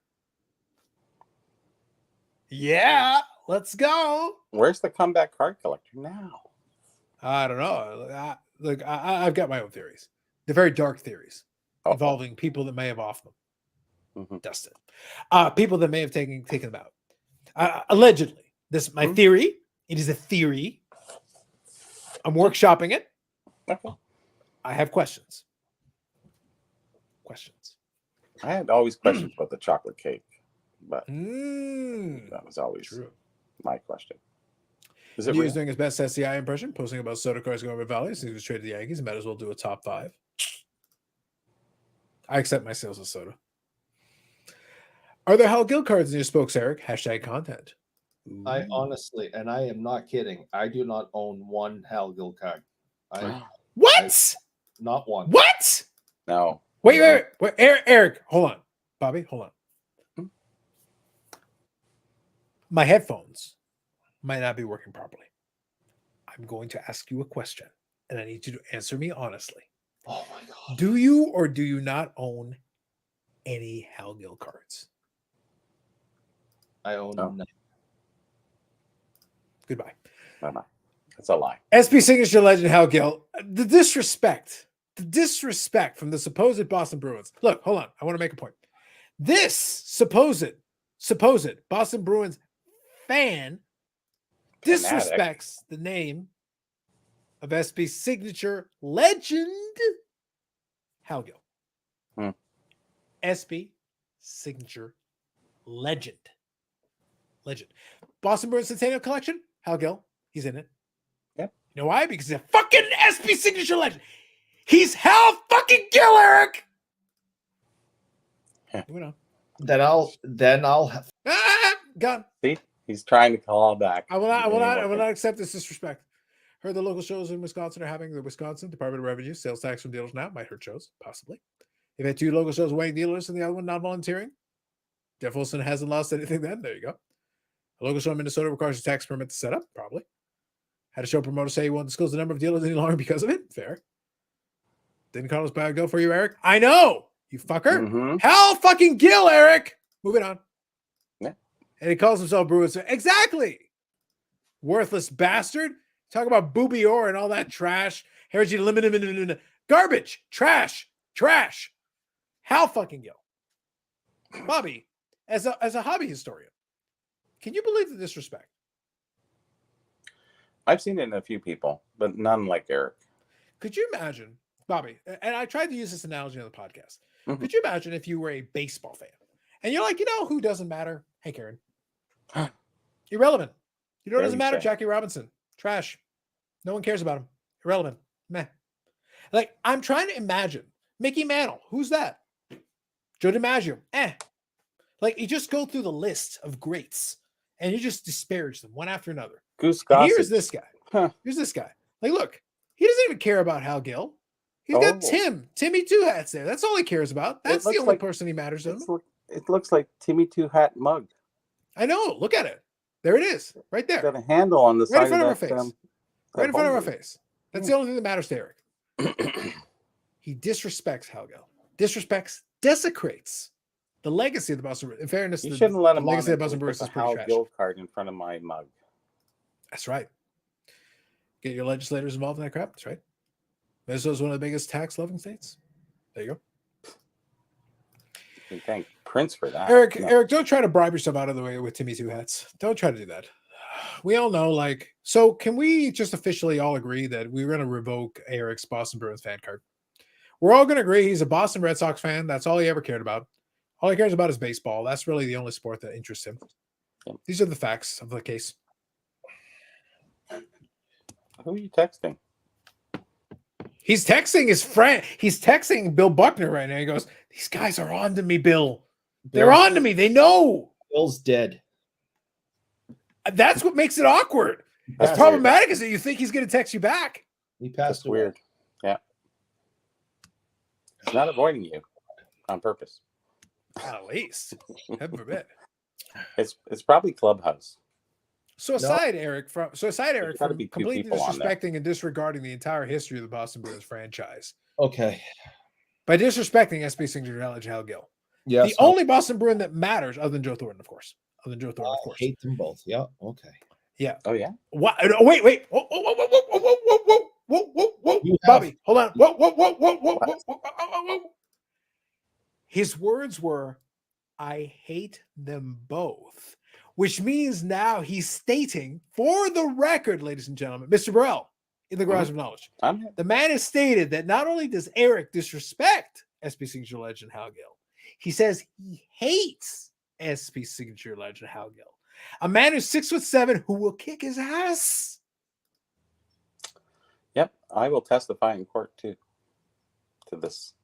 Yeah, let's go. Where's the comeback card collector now? I don't know. Look, I've got my own theories. They're very dark theories involving people that may have off them. Dustin. People that may have taken them out. Allegedly. This is my theory. It is a theory. I'm workshopping it. Okay. I have questions. I had always questions about the chocolate cake, but that was always true. My question. He was doing his best SCI impression, posting about soda cars going with values. He was traded the Yankees. Might as well do a top 5. I accept my sales of soda. Are there Hal Gill cards in your spokes, Eric? # content. I honestly, and I am not kidding, I do not own one Hal Gill card. What? Not one. What? No. Wait, Eric, hold on. Bobby, hold on. My headphones might not be working properly. I'm going to ask you a question, and I need you to answer me honestly. Oh my God. Do you or do you not own any Hal Gill cards? I own none. Goodbye. Bye-bye. That's a lie. SP Signature Legend Hal Gill. The disrespect from the supposed Boston Bruins. Look, hold on. I want to make a point. This supposed Boston Bruins fan disrespects the name of SP Signature Legend Hal Gill. SP Signature Legend. Boston Bruins Centennial Collection, Hal Gill. He's in it. Yep. You know why? Because he's a fucking SP Signature Legend. He's Hal fucking Gill, Eric. Moving on. Then I'll have. Gone. See, he's trying to call back. I will not accept this disrespect. Heard the local shows in Wisconsin are having the Wisconsin Department of Revenue sales tax from dealers now. Might hurt shows, possibly. They've had 2 local shows weighing dealers and the other one non-volunteering. Jeff Wilson hasn't lost anything then. There you go. A local show in Minnesota requires a tax permit to set up, probably. Had a show promoter say he won't disclose the number of dealers any longer because of it. Fair. Didn't Carlos Bad go for you, Eric? I know, you fucker. Hal fucking Gill, Eric. Moving on. Yeah. And he calls himself Bruins. Exactly. Worthless bastard. Talk about Booby Orr and all that trash. Heritage limited garbage. Trash. Hal fucking Gill. Bobby, as a hobby historian, can you believe the disrespect? I've seen it in a few people, but none like Eric. Could you imagine, Bobby, and I tried to use this analogy on the podcast. Could you imagine if you were a baseball fan and you're like, you know who doesn't matter? Hey, Karen. Irrelevant. You know what doesn't matter? Jackie Robinson. Trash. No one cares about him. Irrelevant. Meh. Like, I'm trying to imagine Mickey Mantle. Who's that? Joe DiMaggio. Like, you just go through the list of greats and you just disparage them one after another. Goose Gossett. Here's this guy. Here's this guy. Like, look, he doesn't even care about Hal Gill. He's got Timmy Two Hats there. That's all he cares about. That's the only person he matters to him. It looks like Timmy Two Hat mug. I know. Look at it. There it is. Right there. Got a handle on the side right in front of our face. Right in front of our holder. face. That's the only thing that matters to Eric. He disrespects Hal Gill. Desecrates the legacy of the Boston Bruins. In fairness, you shouldn't let him on legacy of the Boston Bruins is pretty Hal trash. Gill card in front of my mug. That's right. Get your legislators involved in that crap. That's right. Minnesota is one of the biggest tax-loving states. There you go. We thank Prince for that. Eric, don't try to bribe yourself out of the way with Timmy Two Hats. Don't try to do that. We all know, like, so can we just officially all agree that we're going to revoke Eric's Boston Bruins fan card? We're all going to agree he's a Boston Red Sox fan. That's all he ever cared about. All he cares about is baseball. That's really the only sport that interests him. These are the facts of the case. Who are you texting? He's texting his friend. He's texting Bill Buckner right now. He goes, "These guys are on to me, Bill. They're on to me. They know." Bill's dead. That's what makes it awkward. That's As problematic as it, you think he's going to text you back. He That's passed away. weird. Yeah. He's not avoiding you on purpose. At least, heaven forbid. It's probably Clubhouse. So aside, Eric, from gotta be two completely people on there. disrespecting and disregarding the entire history of the Boston Bruins franchise, Okay. by disrespecting SB Signature Challenge Hal Gill, Yes. the only Boston Bruin that matters, other than Joe Thornton, of course. I hate them both. Yeah. Okay. Yeah. Oh yeah. What? Oh, wait. Whoa, whoa, whoa, whoa, whoa, whoa, whoa, whoa, whoa, whoa, whoa, You Bobby, hold on. Whoa, whoa, whoa, whoa, whoa, whoa, whoa, whoa. His words were, "I hate them both," which means now he's stating, for the record, ladies and gentlemen, Mr. Burrell, in the Garage of Knowledge, the man has stated that not only does Eric disrespect SB Signature Legend Hal Gill, he says he hates SB Signature Legend Hal Gill. A man who's 6'7" who will kick his ass. Yep. I will testify in court too to this.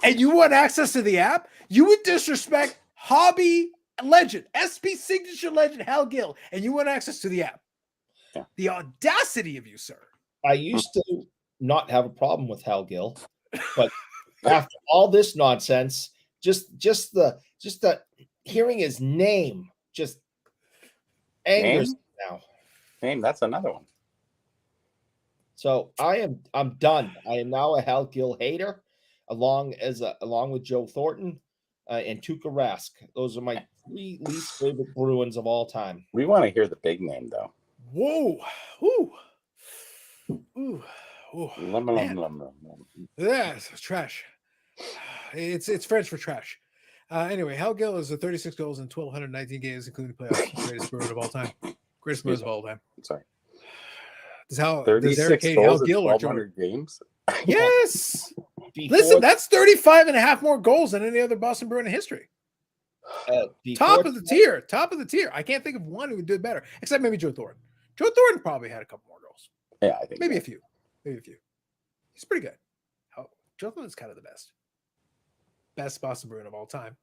And you want access to the app? You would disrespect hobby legend, SB Signature Legend Hal Gill, and you want access to the app. Yeah. The audacity of you, sir. I used to not have a problem with Hal Gill, but after all this nonsense, just the hearing his name just angers me now. That's another one. So I'm done. I am now a Hal Gill hater, along with Joe Thornton and Tuukka Rask. Those are my 3 least favorite Bruins of all time. We want to hear the big name though. Whoa. Ooh. Ooh. Ooh. Lum. Yeah, it's trash. It's French for trash. Anyway, Hal Gill is 36 goals in 1,219 games, including playoffs. Greatest Bruin of all time. Greatest Bruins of all time. Sorry. Does Eric 36 hate goals Hal in Gill or 1,200 games? Yes. Before, Listen, that's 35 and a half more goals than any other Boston Bruin in history. Top of the tier. I can't think of one who would do it better, except maybe Joe Thornton. Joe Thornton probably had a couple more goals. Yeah, I think maybe a few. He's pretty good. Joe Thornton's kind of the best Boston Bruin of all time,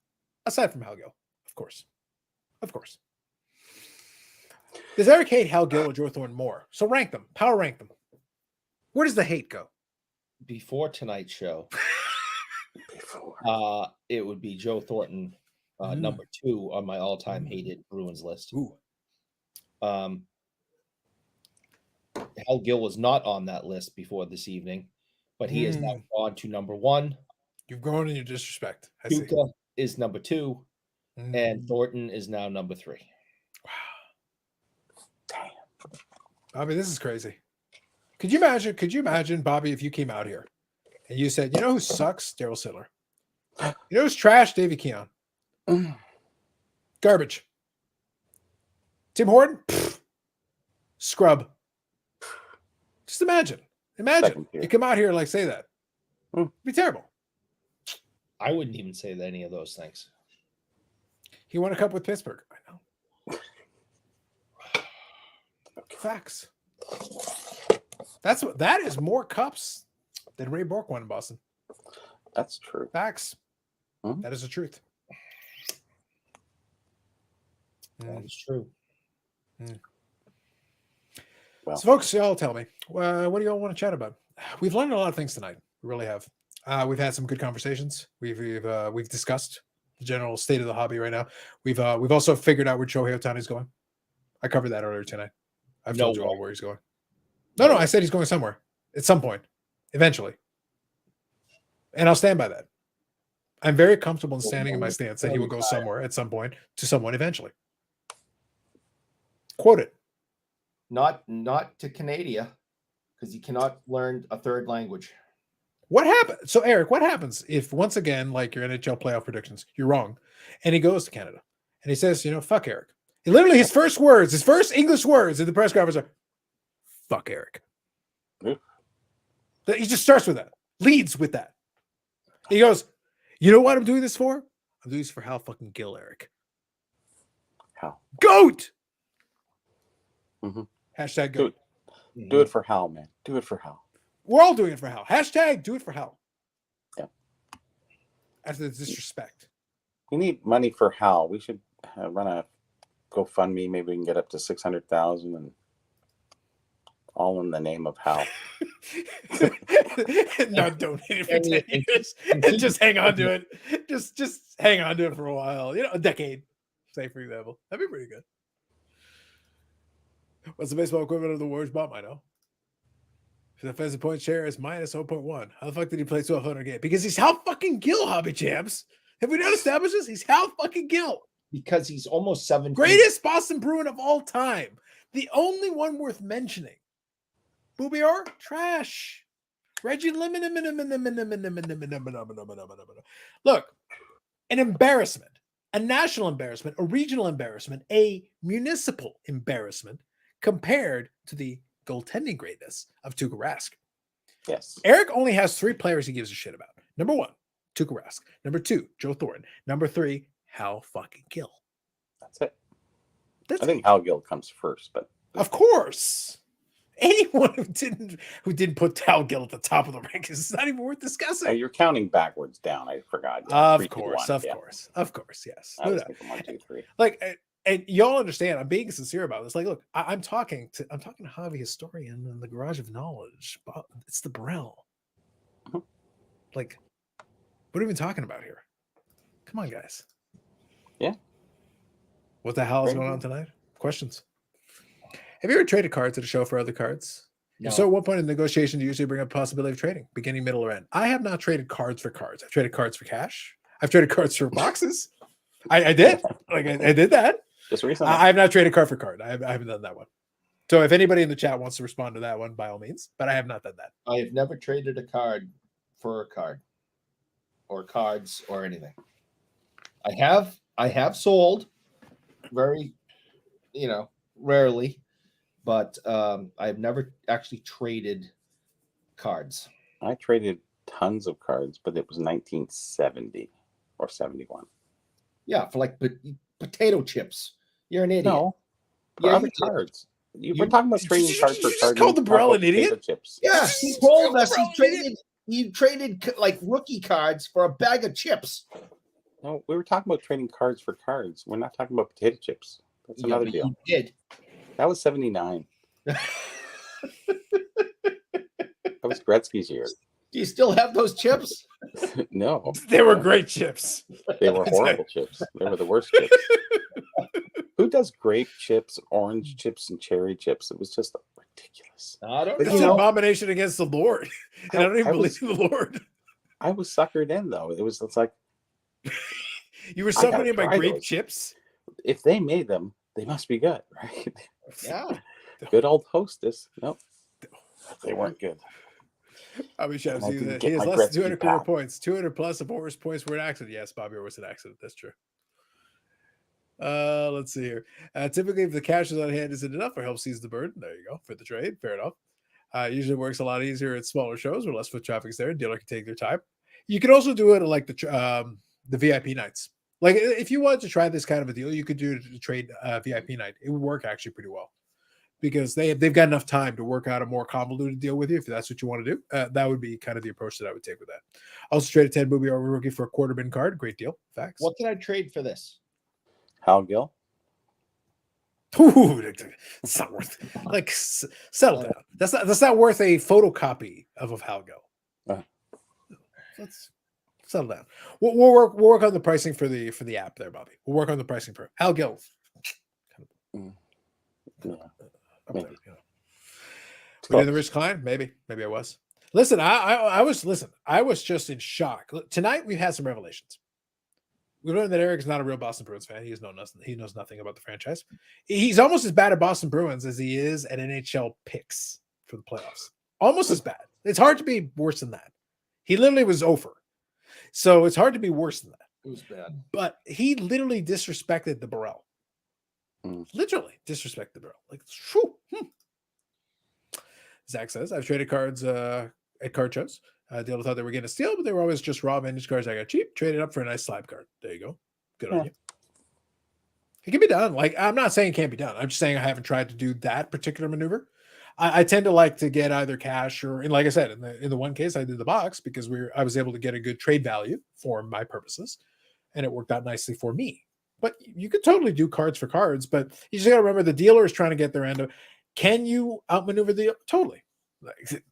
aside from Hal Gill, of course. Does Eric hate Hal Gill or Joe Thornton more? So rank them, power rank them. Where does the hate go? Before tonight's show, it would be Joe Thornton, number 2 on my all-time hated Bruins list. Hal Gill was not on that list before this evening, but he has now gone to number 1. You've grown in your disrespect. Tuukka is number 2, and Thornton is now number 3. Wow. Damn. Bobby, this is crazy. Could you imagine, Bobby, if you came out here and you said, you know who sucks? Daryl Sittler. You know who's trash? Davey Keon. Garbage. Tim Horton? Pfft. Scrub. Just imagine. You come out here and like say that. It'd be terrible. I wouldn't even say any of those things. He won a cup with Pittsburgh. I know. Facts. That is more cups than Ray Bork won in Boston. That's true. Facts. That is the truth. That is true. Well, so folks, y'all tell me, what do y'all want to chat about? We've learned a lot of things tonight. We really have. We've had some good conversations. We've discussed the general state of the hobby right now. We've also figured out where Shohei Ohtani is going. I covered that earlier tonight. I've told you all where he's going. No, I said he's going somewhere at some point, eventually, and I'll stand by that. I'm very comfortable in standing in my stance that he will go somewhere at some point to someone eventually. Quote it. Not to Canada, because he cannot learn a third language. What happened? So, Eric, what happens if once again, like your NHL playoff predictions, you're wrong, and he goes to Canada and he says, fuck Eric. And literally his first English words in the press conference are, fuck Eric. He just starts with that, leads with that. He goes, you know what I'm doing this for? I'm doing this for Hal fucking Gill, Eric. How? GOAT! Mm-hmm. Hashtag GOAT. Do it for Hal, man. Do it for Hal. We're all doing it for Hal. Hashtag do it for Hal. Yeah. After the disrespect. We need money for Hal. We should run a GoFundMe. Maybe we can get up to 600,000, and all in the name of Hal. Not donating for 10 years and just hang on to it. Just hang on to it for a while. A decade, say for example. That'd be pretty good. What's the baseball equivalent of the Warriors bomb? I know. His offensive point share is minus 0.1. How the fuck did he play 1,200 games? Because he's Hal fucking Gill, hobby champs. Have we not established this? He's Hal fucking Gill. Because he's almost 17. Greatest Boston Bruin of all time. The only one worth mentioning. Boobier, trash. Reggie Lemon. Look, an embarrassment, a national embarrassment, a regional embarrassment, a municipal embarrassment compared to the goaltending greatness of Tuukka Rask. Yes. Eric only has 3 players he gives a shit about. Number 1, Tuukka Rask. Number 2, Joe Thornton. Number 3, Hal fucking Gill. That's it. I think Hal Gill comes first, but of course. Anyone who didn't put Hal Gill at the top of the rankings is not even worth discussing. you're counting backwards down. I forgot. Of 3, 2, course, 1. of Yeah. course, yes. I was thinking 1, 2, 3. Like, and y'all understand, I'm being sincere about this. Like, look, I'm talking to Javi historian in the garage of knowledge. It's the Burrell. Mhm. Like, what are we even talking about here? Come on, guys. Yeah. What the hell is going on tonight? Questions? Have you ever traded cards at a show for other cards? No. So at one point in the negotiation, you usually bring up possibility of trading, beginning, middle, or end. I have not traded cards for cards. I've traded cards for cash. I've traded cards for boxes. I did. Like I did that. Just recently. I have not traded card for card. I haven't done that one. So if anybody in the chat wants to respond to that one, by all means. But I have not done that. I have never traded a card for a card or cards or anything. I have sold very, rarely, but I've never actually traded cards. I traded tons of cards, but it was 1970 or 71. Yeah, for like potato chips. You're an idiot. No, for other cards. We're talking about trading cards for just cards. called the Burrell an idiot? Chips. Yeah, he told us he traded like rookie cards for a bag of chips. No, we were talking about trading cards for cards. We're not talking about potato chips. That's another deal. He did. That was 79. That was Gretzky's year. Do you still have those chips? No. They were great chips. They were horrible chips. They were the worst chips. Who does grape chips, orange chips, and cherry chips? It was just ridiculous. I don't It's know. an abomination against the Lord. And I don't even believe in the Lord. I was suckered in, though. It's like, You were suckered in by try grape those. chips? if they made them, they must be good, right? Yeah. Good old Hostess. Nope. They weren't good. I mean, Chef, And I didn't he get has my less than Gretzky 200 career pack. points. 200 plus of Orr's points were an accident. Yes, Bobby Orr was an accident. That's true. Let's see here. Typically, if the cash is on hand isn't enough, or helps seize the burden. There you go for the trade. Fair enough. Usually works a lot easier at smaller shows where less foot traffic's there. Dealer can take their time. You can also do it at like the VIP nights. Like if you wanted to try this kind of a deal, you could do it to trade VIP night. It would work actually pretty well because they've got enough time to work out a more convoluted deal with you if that's what you want to do. That would be kind of the approach that I would take with that. Also traded Ted Booby over rookie for a quarter bin card. Great deal. Facts. What did I trade for this? Hal Gill. Ooh, it's not worth it. Like settle down. That's not worth a photocopy of Halgo. Let's settle down. We'll work on the pricing for the app there, Bobby. We'll work on the pricing for Halgo. Yeah. Maybe. Were you the Rich Klein? Maybe I was. Listen, I was just in shock. Tonight we've had some revelations. We learned that Eric's not a real Boston Bruins fan. He knows nothing about the franchise. He's almost as bad at Boston Bruins as he is at NHL picks for the playoffs. Almost as bad. It's hard to be worse than that. He literally was over. So it's hard to be worse than that. It was bad. But he literally disrespected the Burrell. Literally disrespected the Burrell. Like, whew. Zach says, I've traded cards at card shows. Dealer thought they were getting a steal, but they were always just raw vintage cards I got cheap. Traded up for a nice slab card. There you go. Good on you. It can be done. Like, I'm not saying it can't be done. I'm just saying I haven't tried to do that particular maneuver. I tend to like to get either cash or, and like I said, in the one case, I did the box because I was able to get a good trade value for my purposes, and it worked out nicely for me. But you could totally do cards for cards, but you just got to remember the dealer is trying to get their end of. Can you outmaneuver the totally? Like,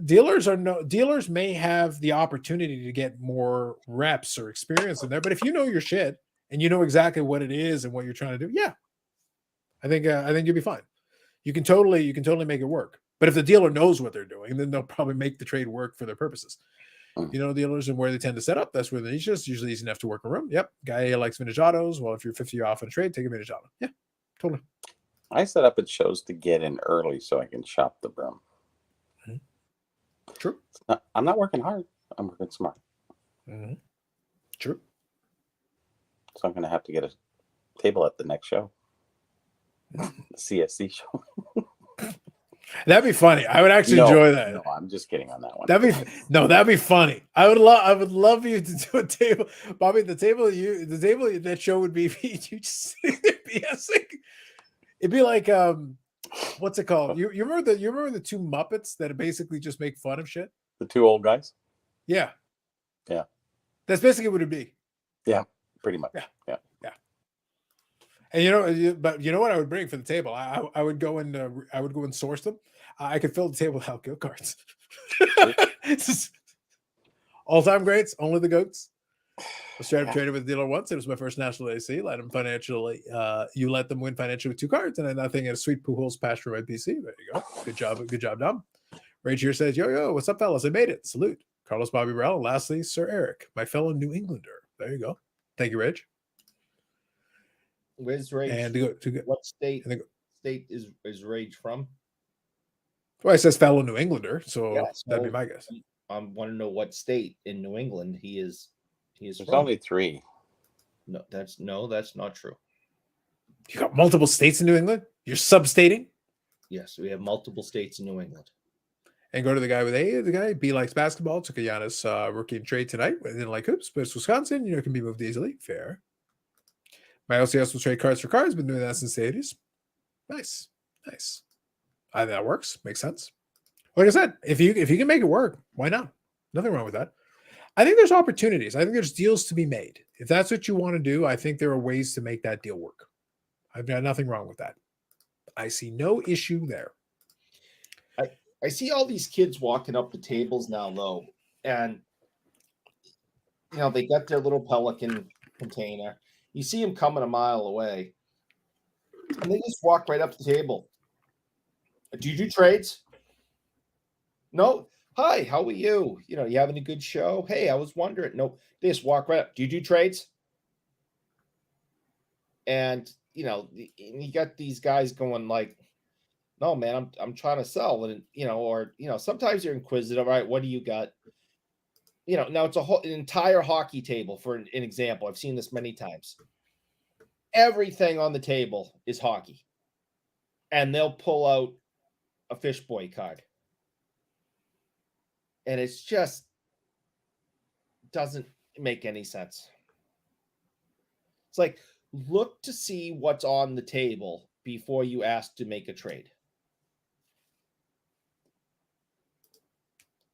dealers may have the opportunity to get more reps or experience in there, but if you know your shit and you know exactly what it is and what you're trying to do, yeah, I think you'll be fine. You can totally make it work. But if the dealer knows what they're doing, then they'll probably make the trade work for their purposes. You know, dealers and where they tend to set up, that's where the niche is. Usually easy enough to work around. Yep. Guy A likes vintage autos. Well, if you're 50 off on a trade, take a vintage auto. Yeah, totally. I set up at shows to get in early so I can shop the broom. True. I'm not working hard. I'm working smart. True. So I'm going to have to get a table at the next show. The CSC show. That'd be funny. I would actually enjoy that. No, I'm just kidding on that one. That'd be funny. I would love you to do a table, Bobby. The table that show would be you just sitting there BSing. It'd be like what's it called? You remember the two Muppets that basically just make fun of shit? The two old guys? Yeah. Yeah. That's basically what it'd be. Yeah, pretty much. Yeah. Yeah. And but you know what I would bring for the table? I would go and source them. I could fill the table with outgill cards. All-time greats, only the goats. I straight up traded with the dealer once. It was my first national AC. Let them financially. You let them win financially with 2 cards, and then nothing in a sweet Pujols patch for my PC. There you go. Good job, Dom. Rage here says, yo, what's up, fellas? I made it. Salute. Carlos Bobby Burrell. And lastly, Sir Eric, my fellow New Englander. There you go. Thank you, Rage. Where's Rage? And what state is Rage from? Well, it says fellow New Englander, so that'd be my guess. I want to know what state in New England he is. There's from. only 3. No, that's not true. You got multiple states in New England? You're substating? Yes, we have multiple states in New England. And go to the guy with A. The guy B likes basketball. Took a Giannis rookie in trade tonight. I didn't like hoops, but it's Wisconsin. Can be moved easily. Fair. My LCS will trade cards for cards. Been doing that since the 80s. Nice. I think that works. Makes sense. Like I said, if you can make it work, why not? Nothing wrong with that. I think there's opportunities. I think there's deals to be made. If that's what you want to do, I think there are ways to make that deal work. I've got nothing wrong with that. I see no issue there. I see all these kids walking up the tables now, though, and they got their little Pelican container. You see them coming a mile away, and they just walk right up the table. Do you do trades? No. Hi, how are you? You having a good show? Hey, I was wondering. No, they just walk right up. Do you do trades? And you got these guys going like, no, man, I'm trying to sell, and sometimes you're inquisitive. All right, what do you got? Now it's an entire hockey table for an example. I've seen this many times. Everything on the table is hockey, and they'll pull out a Fish Boy card, and it's just doesn't make any sense. It's like, look to see what's on the table before you ask to make a trade.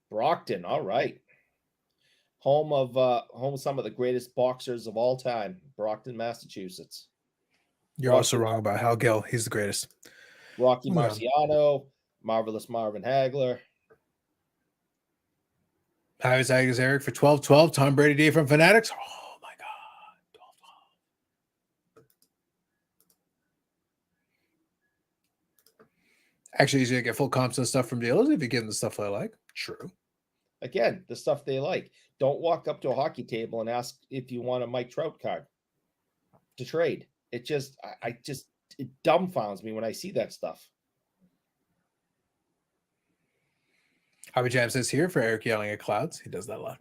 Brockton, all right. Home of some of the greatest boxers of all time, Brockton, Massachusetts. You're also wrong about Hal Gill. He's the greatest. Rocky Marciano, Marvelous Marvin Hagler. How is Eric for 12-12? Tom Brady D from Fanatics. Oh my God. 12-12. Actually, easy to get full comps and stuff from dealers if you give them the stuff I like. True. Again, the stuff they like. Don't walk up to a hockey table and ask if you want a Mike Trout card to trade. It just, it dumbfounds me when I see that stuff. Hobby Jam says here for Eric yelling at clouds. He does that a lot.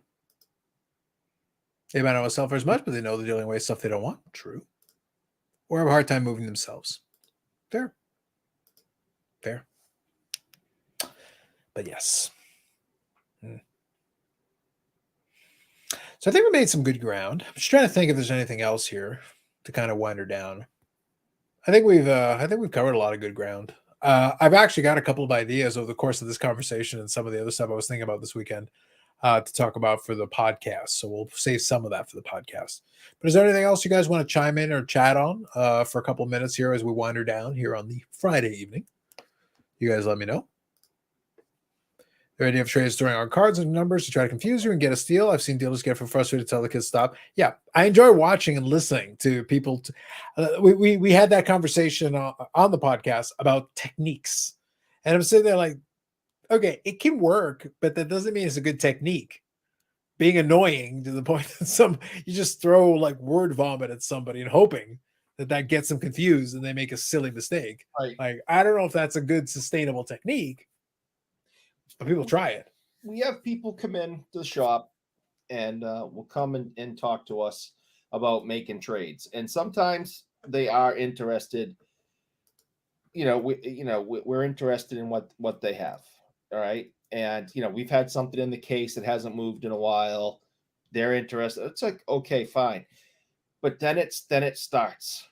They might not sell for as much, but they know they're dealing with stuff they don't want. True. Or have a hard time moving themselves. Fair. But yes. So I think we made some good ground. I'm just trying to think if there's anything else here to kind of wind her down. I think we've covered a lot of good ground. I've actually got a couple of ideas over the course of this conversation and some of the other stuff I was thinking about this weekend to talk about for the podcast. So we'll save some of that for the podcast. But is there anything else you guys want to chime in or chat on for a couple of minutes here as we wander down here on the Friday evening? You guys let me know. The idea of trades throwing on cards and numbers to try to confuse you and get a steal. I've seen dealers get frustrated to tell the kids stop. Yeah, I enjoy watching and listening to people. We had that conversation on the podcast about techniques, and I'm sitting there like, okay, it can work, but that doesn't mean it's a good technique. Being annoying to the point that you just throw like word vomit at somebody and hoping that gets them confused and they make a silly mistake. Right. Like, I don't know if that's a good sustainable technique. But people try it. We have people come in to the shop and will come and talk to us about making trades. And sometimes they are interested. We're interested in what they have. All right. And, we've had something in the case that hasn't moved in a while. They're interested. It's like, okay, fine. But then it starts,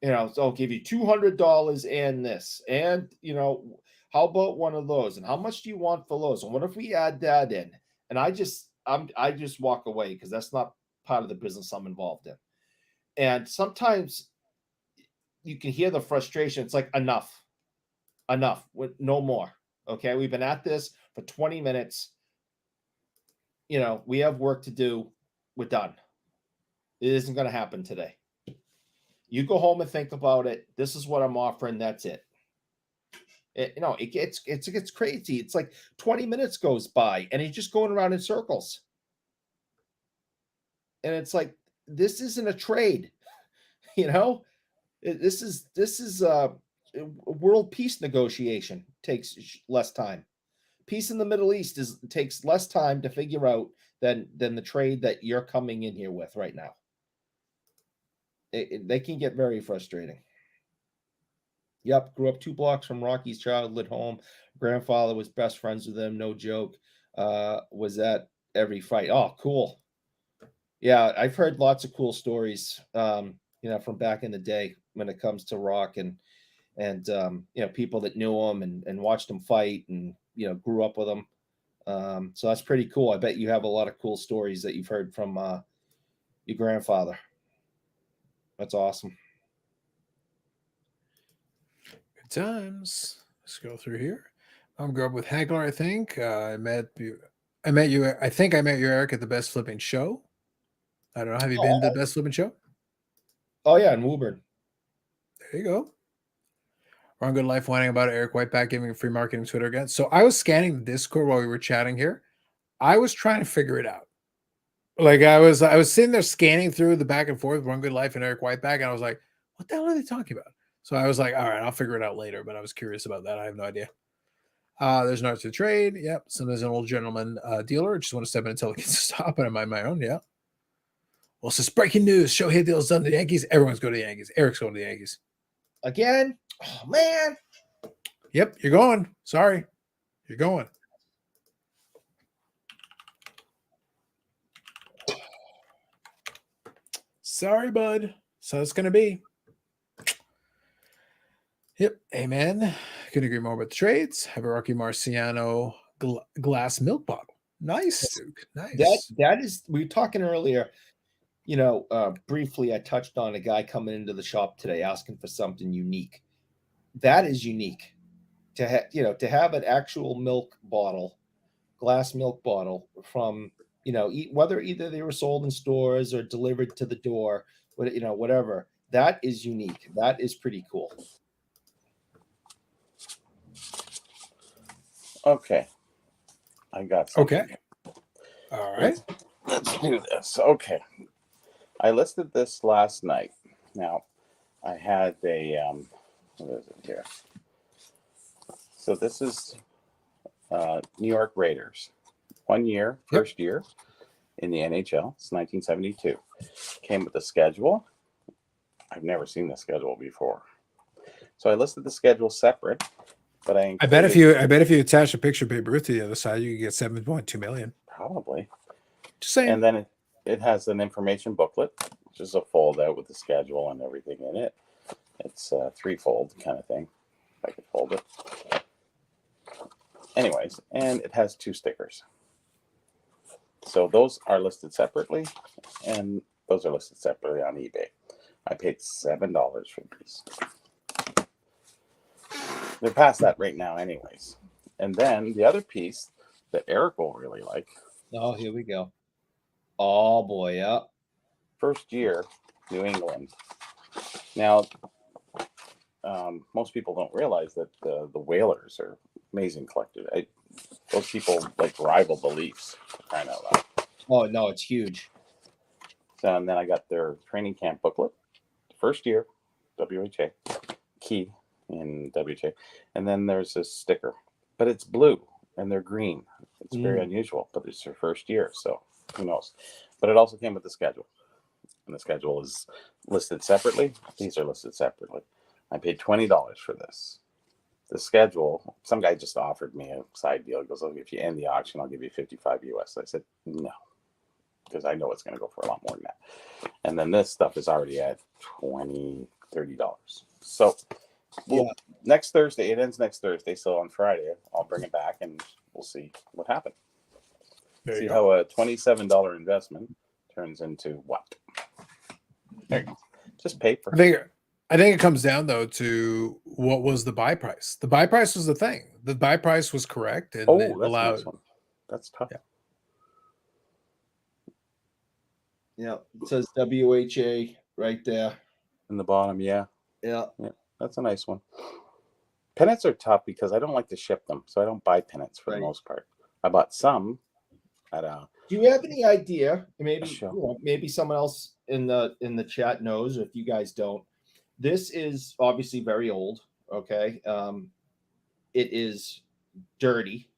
so I'll give you $200 and this, and, how about one of those? And how much do you want for those? And what if we add that in? And I just walk away because that's not part of the business I'm involved in. And sometimes you can hear the frustration. It's like, enough, no more. Okay. We've been at this for 20 minutes. We have work to do. We're done. It isn't going to happen today. You go home and think about it. This is what I'm offering. That's it. It gets crazy. It's like 20 minutes goes by and he's just going around in circles. And it's like, this isn't a trade. This is a world peace negotiation takes less time. Peace in the Middle East takes less time to figure out than the trade that you're coming in here with right now. They can get very frustrating. Yep, grew up 2 blocks from Rocky's childhood home. Grandfather was best friends with him, no joke. Was at every fight. Oh, cool. Yeah, I've heard lots of cool stories, from back in the day when it comes to Rock and people that knew him and watched him fight and, grew up with him. So that's pretty cool. I bet you have a lot of cool stories that you've heard from your grandfather. That's awesome. Good times. Let's go through here. I'm grew up with Hagler, I think. I met you. I think I met you, Eric, at the Best Flipping Show. I don't know. Have you been to the Best Flipping Show? Oh, yeah, in Woburn. There you go. Wrong Good Life whining about Eric Whiteback giving free marketing Twitter again. So I was scanning the Discord while we were chatting here. I was trying to figure it out. Like I was sitting there scanning through the back and forth, Wrong Good Life and Eric Whiteback, and I was like, what the hell are they talking about? So I was like, all right, I'll figure it out later, but I was curious about that. I have no idea. There's an art to trade. Yep. So there's an old gentleman dealer. Just want to step in and tell the kids to stop, and I mind my own. Yeah. Well, so it's breaking news. Shohei deal's done to the Yankees. Everyone's going to the Yankees. Eric's going to the Yankees. Again? Oh, man. Yep. You're going. Sorry. You're going. Sorry, bud. So it's going to be. Yep. Amen. Couldn't agree more about the trades. Have a Rocky Marciano glass milk bottle. Nice, Duke. Nice. That is, we were talking earlier, briefly, I touched on a guy coming into the shop today asking for something unique. That is unique to have an actual milk bottle, glass milk bottle from, whether either they were sold in stores or delivered to the door, whatever. That is unique. That is pretty cool. Okay. I got something. Okay. All right. Let's do this. Okay. I listed this last night. Now, I had a, what is it here? So this is New York Raiders. 1 year, first year in the NHL. It's 1972. Came with a schedule. I've never seen the schedule before. So I listed the schedule separate. But I bet if you attach a picture of Babe Ruth to the other side, you can get 7.2 million. Probably. Just saying. And then it has an information booklet, which is a fold out with the schedule and everything in it. It's a threefold kind of thing. If I could fold it. Anyways, and it has 2 stickers. So those are listed separately, and those are listed separately on eBay. I paid $7 for these. They're past that right now anyways. And then the other piece that Eric will really like. Oh, here we go. Oh boy, yeah. First year, New England. Now, most people don't realize that the Whalers are amazing collectors. Those people like rival the Leafs, crying out loud. Oh no, it's huge. So, and then I got their training camp booklet, first year, WHA, key in WHA. And then there's this sticker, but it's blue and they're green. It's very unusual, but it's their first year, so who knows. But it also came with the schedule. And the schedule is listed separately. These are listed separately. I paid $20 for this. The schedule, some guy just offered me a side deal. He goes, oh, if you end the auction, I'll give you 55 US. I said, no, because I know it's going to go for a lot more than that. And then this stuff is already at $20, $30. So next Thursday, it ends next Thursday. So on Friday, I'll bring it back and we'll see what happens. See how a $27 investment turns into what? There you go. Just paper. I think it comes down though to what was the buy price. The buy price was the thing. The buy price was correct, and it that's allowed. a nice one. That's tough. Yeah, it says WHA right there. In the bottom, yeah. That's a nice one. Pennants are tough because I don't like to ship them, so I don't buy pennants for the most part. I bought some at a. Do you have any idea? Maybe Sure. maybe someone else in the chat knows. If you guys don't, this is obviously very old. Okay, it is dirty.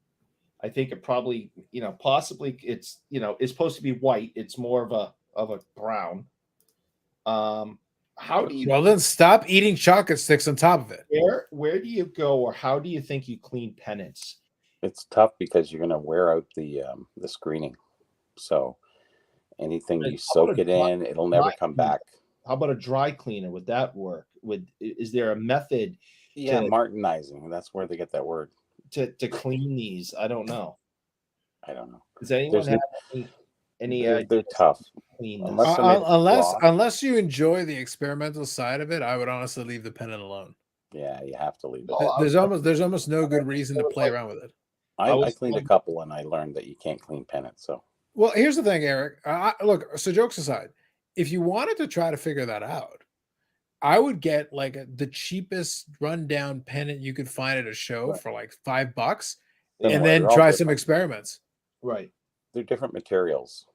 I think it probably, possibly it's supposed to be white. It's more of a brown. How do you? Well, then stop eating chocolate sticks on top of it. Where do you go, or how do you think you clean pennants? It's tough because you're going to wear out the screening. So anything you soak it in, it'll never come back. How about a dry cleaner? Would that work? Is there a method? Yeah, Martinizing. That's where they get that word. To clean these, I don't know. Does anyone have any they're tough. Clean unless you enjoy the experimental side of it, I would honestly leave the pennant alone. Yeah, you have to leave it. There's almost no good reason to play around with it. I cleaned a couple and I learned that you can't clean pennants. So well, here's the thing, Eric. Look, so jokes aside, if you wanted to try to figure that out, I would get like the cheapest rundown pennant you could find at a show for like $5, and then try some experiments. Right. They're different materials.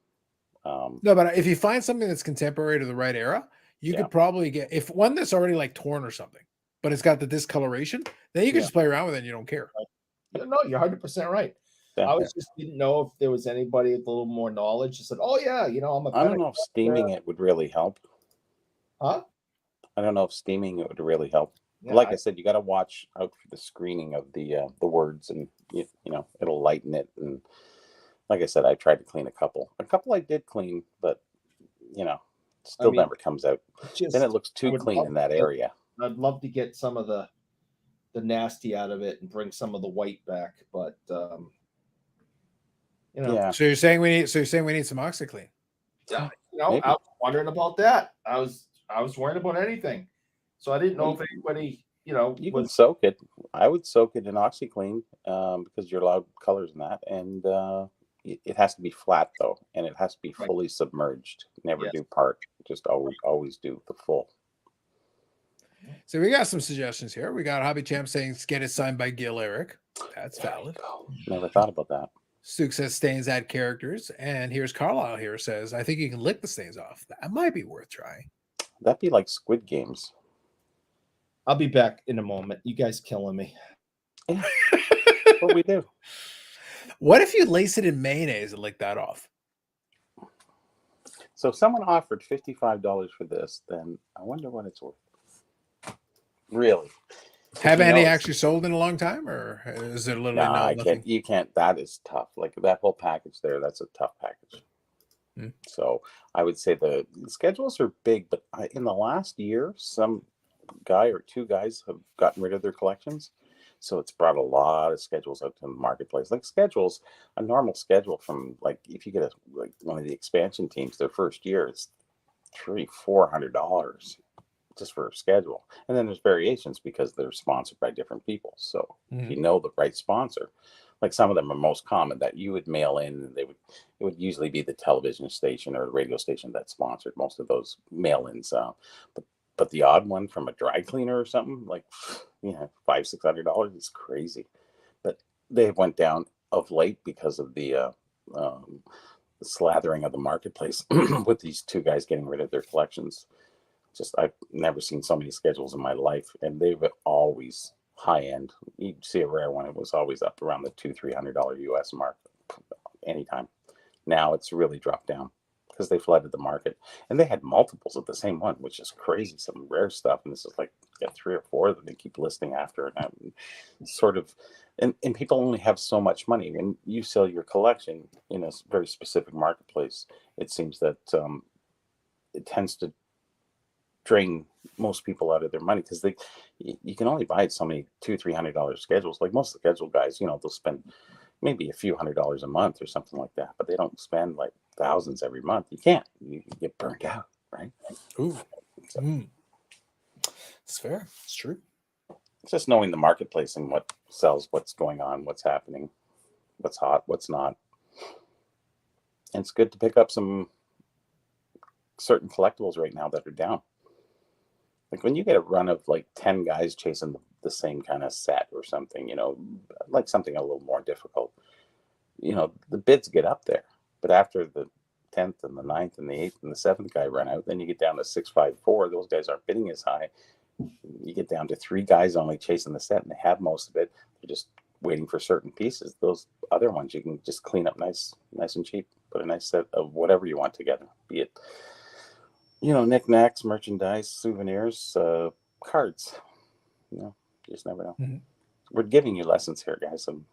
No, but if you find something that's contemporary to the right era, you could probably get if one that's already like torn or something, but it's got the discoloration, then you can just play around with it and you don't care. Right. No, you're 100% right. I just didn't know if there was anybody with a little more knowledge that said, oh yeah, I don't know if steaming it would really help. Huh? I don't know if steaming it would really help. Yeah, like I said, you got to watch out for the screening of the words, and it'll lighten it. And like I said, I tried to clean a couple. I did clean, but still never comes out. Then it looks too clean in that area. I'd love to get some of the nasty out of it and bring some of the white back, but So you're saying we need some OxyClean? Yeah, I was wondering about that. I was worried about anything, so I didn't know if anybody, you can soak it. I would soak it in OxyClean because you're allowed colors in that, and it has to be flat though, and it has to be fully submerged. Never do part. Just always do the full. So we got some suggestions here. We got Hobby Champ saying get it signed by Gil Eric. That's valid. Never thought about that. Stuke says stains add characters, and here's Carlisle here says I think you can lick the stains off. That might be worth trying. That'd be like Squid Games. I'll be back in a moment. You guys killing me. What we do? What if you lace it in mayonnaise and lick that off? So if someone offered $55 for this, then I wonder what it's worth. Really? Have any actually sold in a long time, or is there literally no? I can't. You can't. That is tough. Like that whole package there. That's a tough package. So I would say the schedules are big, but in the last year, some guy or two guys have gotten rid of their collections, So it's brought a lot of schedules out to the marketplace. Like schedules, a normal schedule from like if you get like one of the expansion teams, their first year, it's $300-400 just for a schedule. And then there's variations because they're sponsored by different people. So if you know the right sponsor, like some of them are most common that you would mail in, and it would usually be the television station or the radio station that sponsored most of those mail-ins. But the odd one from a dry cleaner or something, like $500-600 is crazy. But they went down of late because of the slathering of the marketplace with these two guys getting rid of their collections. Just I've never seen so many schedules in my life, and they were always high end. You'd see a rare one; it was always up around the $200-300 US mark anytime. Now it's really dropped down because they flooded the market, and they had multiples of the same one, which is crazy. Some rare stuff, and this is like get 3 or 4 that they keep listing after, and I'm sort of. And people only have so much money, and you sell your collection in a very specific marketplace. It seems that it tends to drain most people out of their money because you can only buy so many $200-300 schedules. Like most of the schedule guys, they'll spend maybe a few $100s a month or something like that, but they don't spend like thousands every month. You can't. You get burnt out, right? Ooh, it's fair. It's true. It's just knowing the marketplace and what sells, what's going on, what's happening, what's hot, what's not. And it's good to pick up some certain collectibles right now that are down. Like when you get a run of like 10 guys chasing the same kind of set or something, like something a little more difficult, the bids get up there. But after the 10th and the 9th and the 8th and the 7th guy run out, then you get down to 654. Those guys aren't bidding as high. You get down to 3 guys only chasing the set, and they have most of it. They're just waiting for certain pieces. Those other ones you can just clean up nice and cheap. Put a nice set of whatever you want together, be it knickknacks, merchandise, souvenirs, cards. You just never know. We're giving you lessons here, guys. And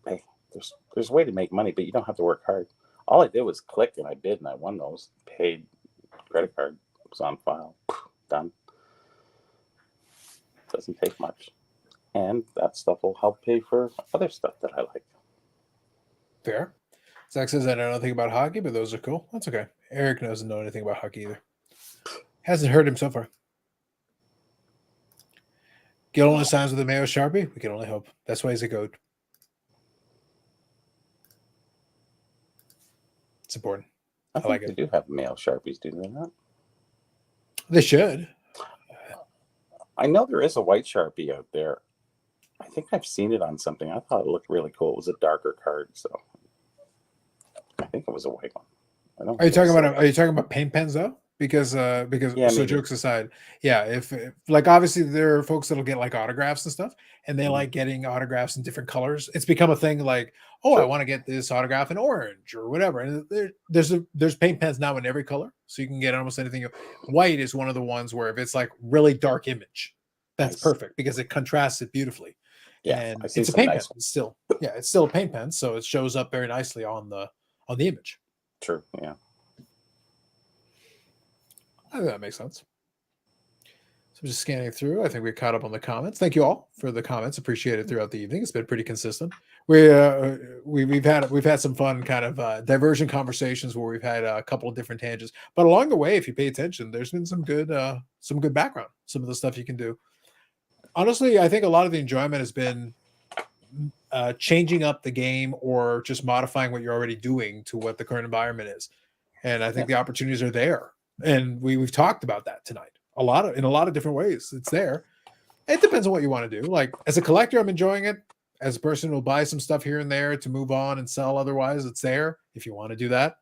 hey, there's a way to make money, but you don't have to work hard. All I did was click and I bid and I won those. Paid, credit card was on file, done. Doesn't take much, and that stuff will help pay for other stuff that I like. Fair. Zach says I know nothing about hockey, but those are cool. That's okay. Eric doesn't know anything about hockey either. Hasn't heard him so far. Gil only signs with a Mayo Sharpie. We can only hope. That's why he's a goat. It's important. I like think it. They do have Mayo Sharpies, do they not? They should. I know there is a white Sharpie out there. I think I've seen it on something. I thought it looked really cool. It was a darker card, so I think it was a white one. I don't. Are you talking about paint pens though? Because so maybe. Jokes aside, yeah, if like obviously there are folks that'll get like autographs and stuff, and they like getting autographs in different colors. It's become a thing. Like, I want to get this autograph in orange or whatever. And there's paint pens now in every color, so you can get almost anything. White is one of the ones where if it's like really dark image, that's perfect because it contrasts it beautifully. Yeah, and it's a paint pen. It's still a paint pen, so it shows up very nicely on the image. True. Yeah. I think that makes sense. So I'm just scanning through. I think we caught up on the comments. Thank you all for the comments. Appreciate it throughout the evening. It's been pretty consistent. We've had some fun kind of diversion conversations where we've had a couple of different tangents. But along the way, if you pay attention, there's been some good background. Some of the stuff you can do. Honestly, I think a lot of the enjoyment has been changing up the game or just modifying what you're already doing to what the current environment is. And I think the opportunities are there. And we've talked about that tonight in a lot of different ways. It's there. It depends on what you want to do. Like as a collector, I'm enjoying it. As a person who will buy some stuff here and there to move on and sell otherwise, it's there if you want to do that.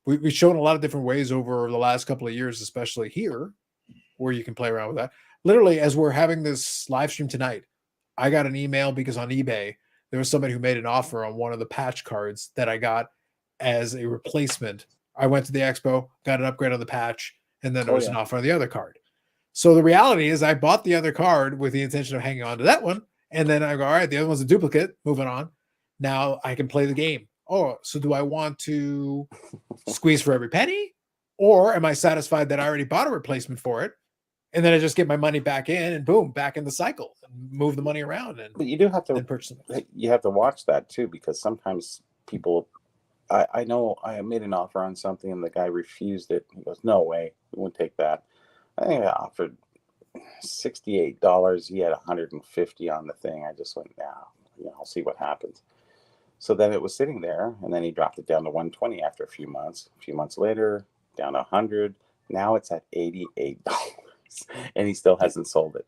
We've shown a lot of different ways over the last couple of years, especially here, where you can play around with that. Literally, as we're having this live stream tonight, I got an email because on eBay, there was somebody who made an offer on one of the patch cards that I got as a replacement. I went to the expo, got an upgrade on the patch, and then there was an offer on the other card. So the reality is I bought the other card with the intention of hanging on to that one. And then I go, all right, the other one's a duplicate, moving on. Now I can play the game. Oh, so do I want to squeeze for every penny? Or am I satisfied that I already bought a replacement for it and then I just get my money back in, and boom, back in the cycle, and move the money around, and But you do have to then purchase them. you have to watch that too, because sometimes people. I know I made an offer on something and the guy refused it. He goes, "No way, we won't take that." I think I offered $68. He had 150 on the thing. I just went, "Now, I'll see what happens." So then it was sitting there, and then he dropped it down to 120 after a few months. A few months later, down to 100. Now it's at $88, and he still hasn't sold it.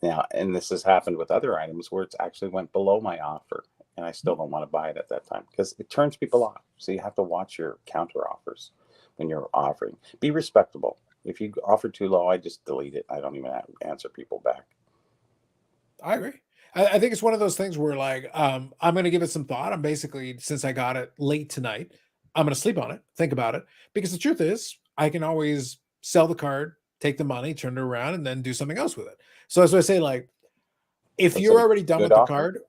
Now, and this has happened with other items where it's actually went below my offer, and I still don't want to buy it at that time because it turns people off. So you have to watch your counter offers when you're offering. Be respectable. If you offer too low, I just delete it. I don't even answer people back. I agree. I think it's one of those things where like I'm going to give it some thought. I'm basically, since I got it late tonight, I'm going to sleep on it, think about it, because the truth is I can always sell the card, take the money, turn it around, and then do something else with it. So as I say, like if That's you're a already done good with the offer? card,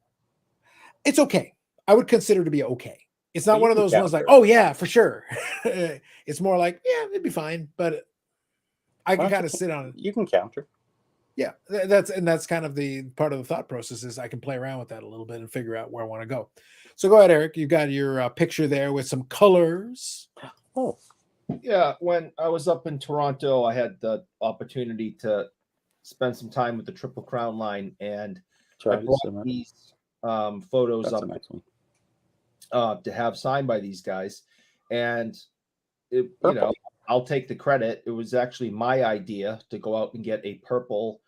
it's okay. I would consider it to be okay. It's But not you one of can those ones like, counter. oh yeah, for sure. It's more like, yeah, it'd be fine, but I Why can don't kind you of sit on it. You can counter. Yeah, that's kind of the part of the thought process is I can play around with that a little bit and figure out where I want to go. So go ahead, Eric. You've got your picture there with some colors. Oh, Yeah, when I was up in Toronto, I had the opportunity to spend some time with the Triple Crown line, and I Travis, brought these photos that's a up nice one. to have signed by these guys. And Purple. I'll take the credit. It was actually my idea to go out and get a purple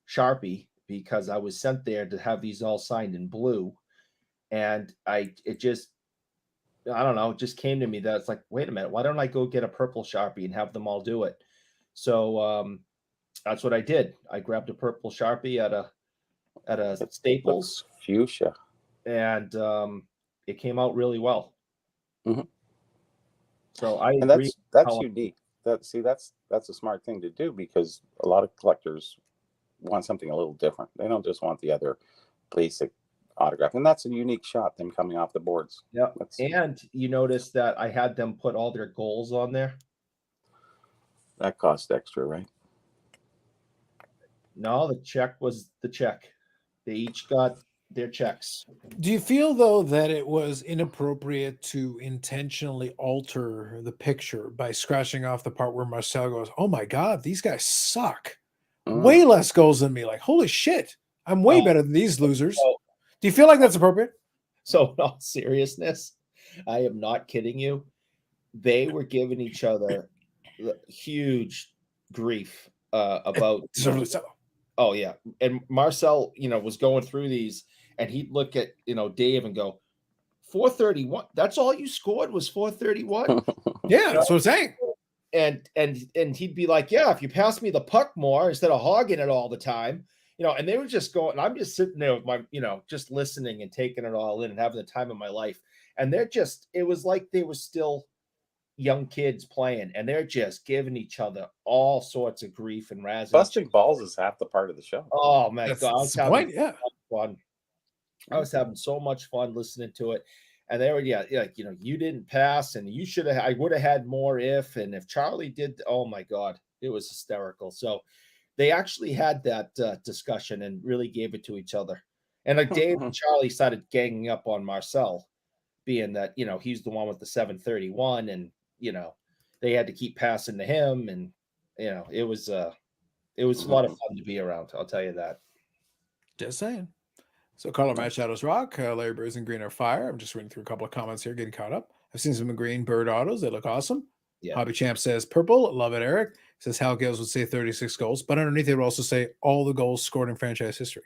Sharpie because I was sent there to have these all signed in blue. And I don't know, it just came to me that it's like, wait a minute, why don't I go get a purple Sharpie and have them all do it? So that's what I did. I grabbed a purple Sharpie at a It Staples, looks fuchsia. and it came out really well. Mhm. So I And agree. that's unique. That's a smart thing to do because a lot of collectors want something a little different. They don't just want the other basic autograph, and that's a unique shot. Them coming off the boards. Yeah, That's and you notice that I had them put all their goals on there. that cost extra, right? No, the check was the check. They each got their checks. Do you feel though that it was inappropriate to intentionally alter the picture by scratching off the part where Marcel goes, "Oh my God, these guys suck. Way less goals than me. Like, holy shit, I'm way better than these losers." so- Do you feel like that's appropriate? So, in all seriousness, I am not kidding you. They were giving each other huge grief about. Deservedly so. Oh yeah, and Marcel, was going through these, and he'd look at Dave and go, 431. That's all you scored was 431. Yeah, that's what I'm saying. And he'd be like, yeah, if you pass me the puck more instead of hogging it all the time, and they were just going, and I'm just sitting there with my, just listening and taking it all in and having the time of my life. And it was like they were still young kids playing, and they're just giving each other all sorts of grief and razzing. Busting balls is half the part of the show. Oh my That's God. I was the having point. Yeah. fun. I was having so much fun listening to it. And they were, like, you didn't pass and you should have, I would have had more and if Charlie did, oh my God, it was hysterical. So they actually had that discussion and really gave it to each other. And like Dave and Charlie started ganging up on Marcel, being that, he's the one with the 731 and, they had to keep passing to him. And, it was a lot of fun to be around. I'll tell you that. Just saying. So Color Match Shadows Rock, Larry Birds in green are fire. I'm just reading through a couple of comments here, getting caught up. I've seen some green bird autos. They look awesome. Yeah. Hobby Champ says purple. Love it, Eric. Says Hal Gales would say 36 goals, but underneath it would also say all the goals scored in franchise history.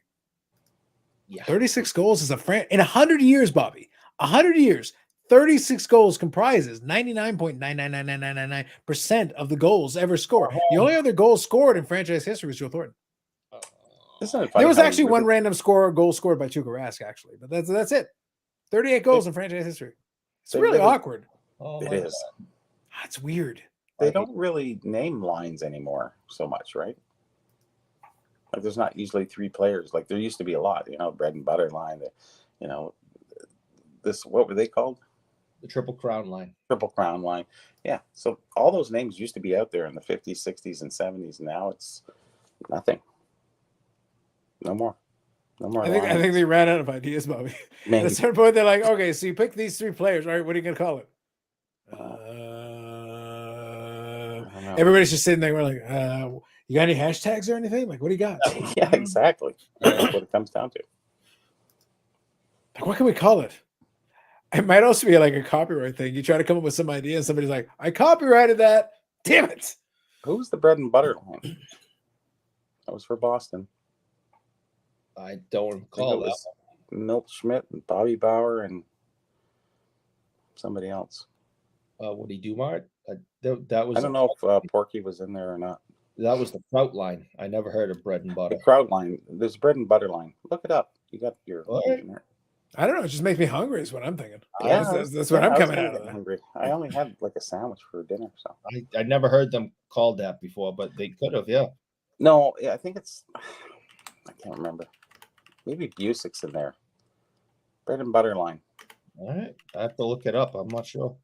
Yeah. 36 goals is in 100 years, Bobby. 100 years. 36 goals comprises 99.99999% of the goals ever scored. The only other goal scored in franchise history was Joe Thornton. Isn't it funny There was how actually you one random goal scored by Tuukka Rask, actually, but that's it. 38 goals in franchise history. It's really awkward. Oh, It is. That's weird. They don't really name lines anymore so much, right? Like there's not usually three players. Like there used to be a lot, bread and butter line. This, what were they called? The Triple Crown line. Triple Crown line. Yeah. So all those names used to be out there in the 50s, 60s, and 70s. Now it's Nothing. No more. No more. I think they ran out of ideas, Bobby. At Maybe. a certain point, they're like, okay, so you pick these 3 players. All right, what are you going to call it? I don't know. Everybody's just sitting there. We're like, you got any hashtags or anything? Like, what do you got? Yeah, exactly. That's what it comes down to. Like, what can we call it? It might also be like a copyright thing. You try to come up with some idea, and somebody's like, I copyrighted that. Damn it. Who's the bread and butter line? That was for Boston. I don't I think recall it that. was Milt Schmidt and Bobby Bauer and somebody else. Woody Dumart. That was. I don't know if Porky was in there or not. That was the Kraut line. I never heard of bread and The butter. crowd line. There's a bread and butter line. Look it up. You got your. What? I don't know. It just makes me hungry is what I'm thinking. Yeah, That's what I'm I was coming gonna out of get that. hungry. I only had like a sandwich for dinner, so. I never heard them called that before, but they could have. Yeah. No, yeah, I think it's. I can't remember. Maybe Busick's in there. Bread and butter line. All right. I have to look it up. I'm not sure.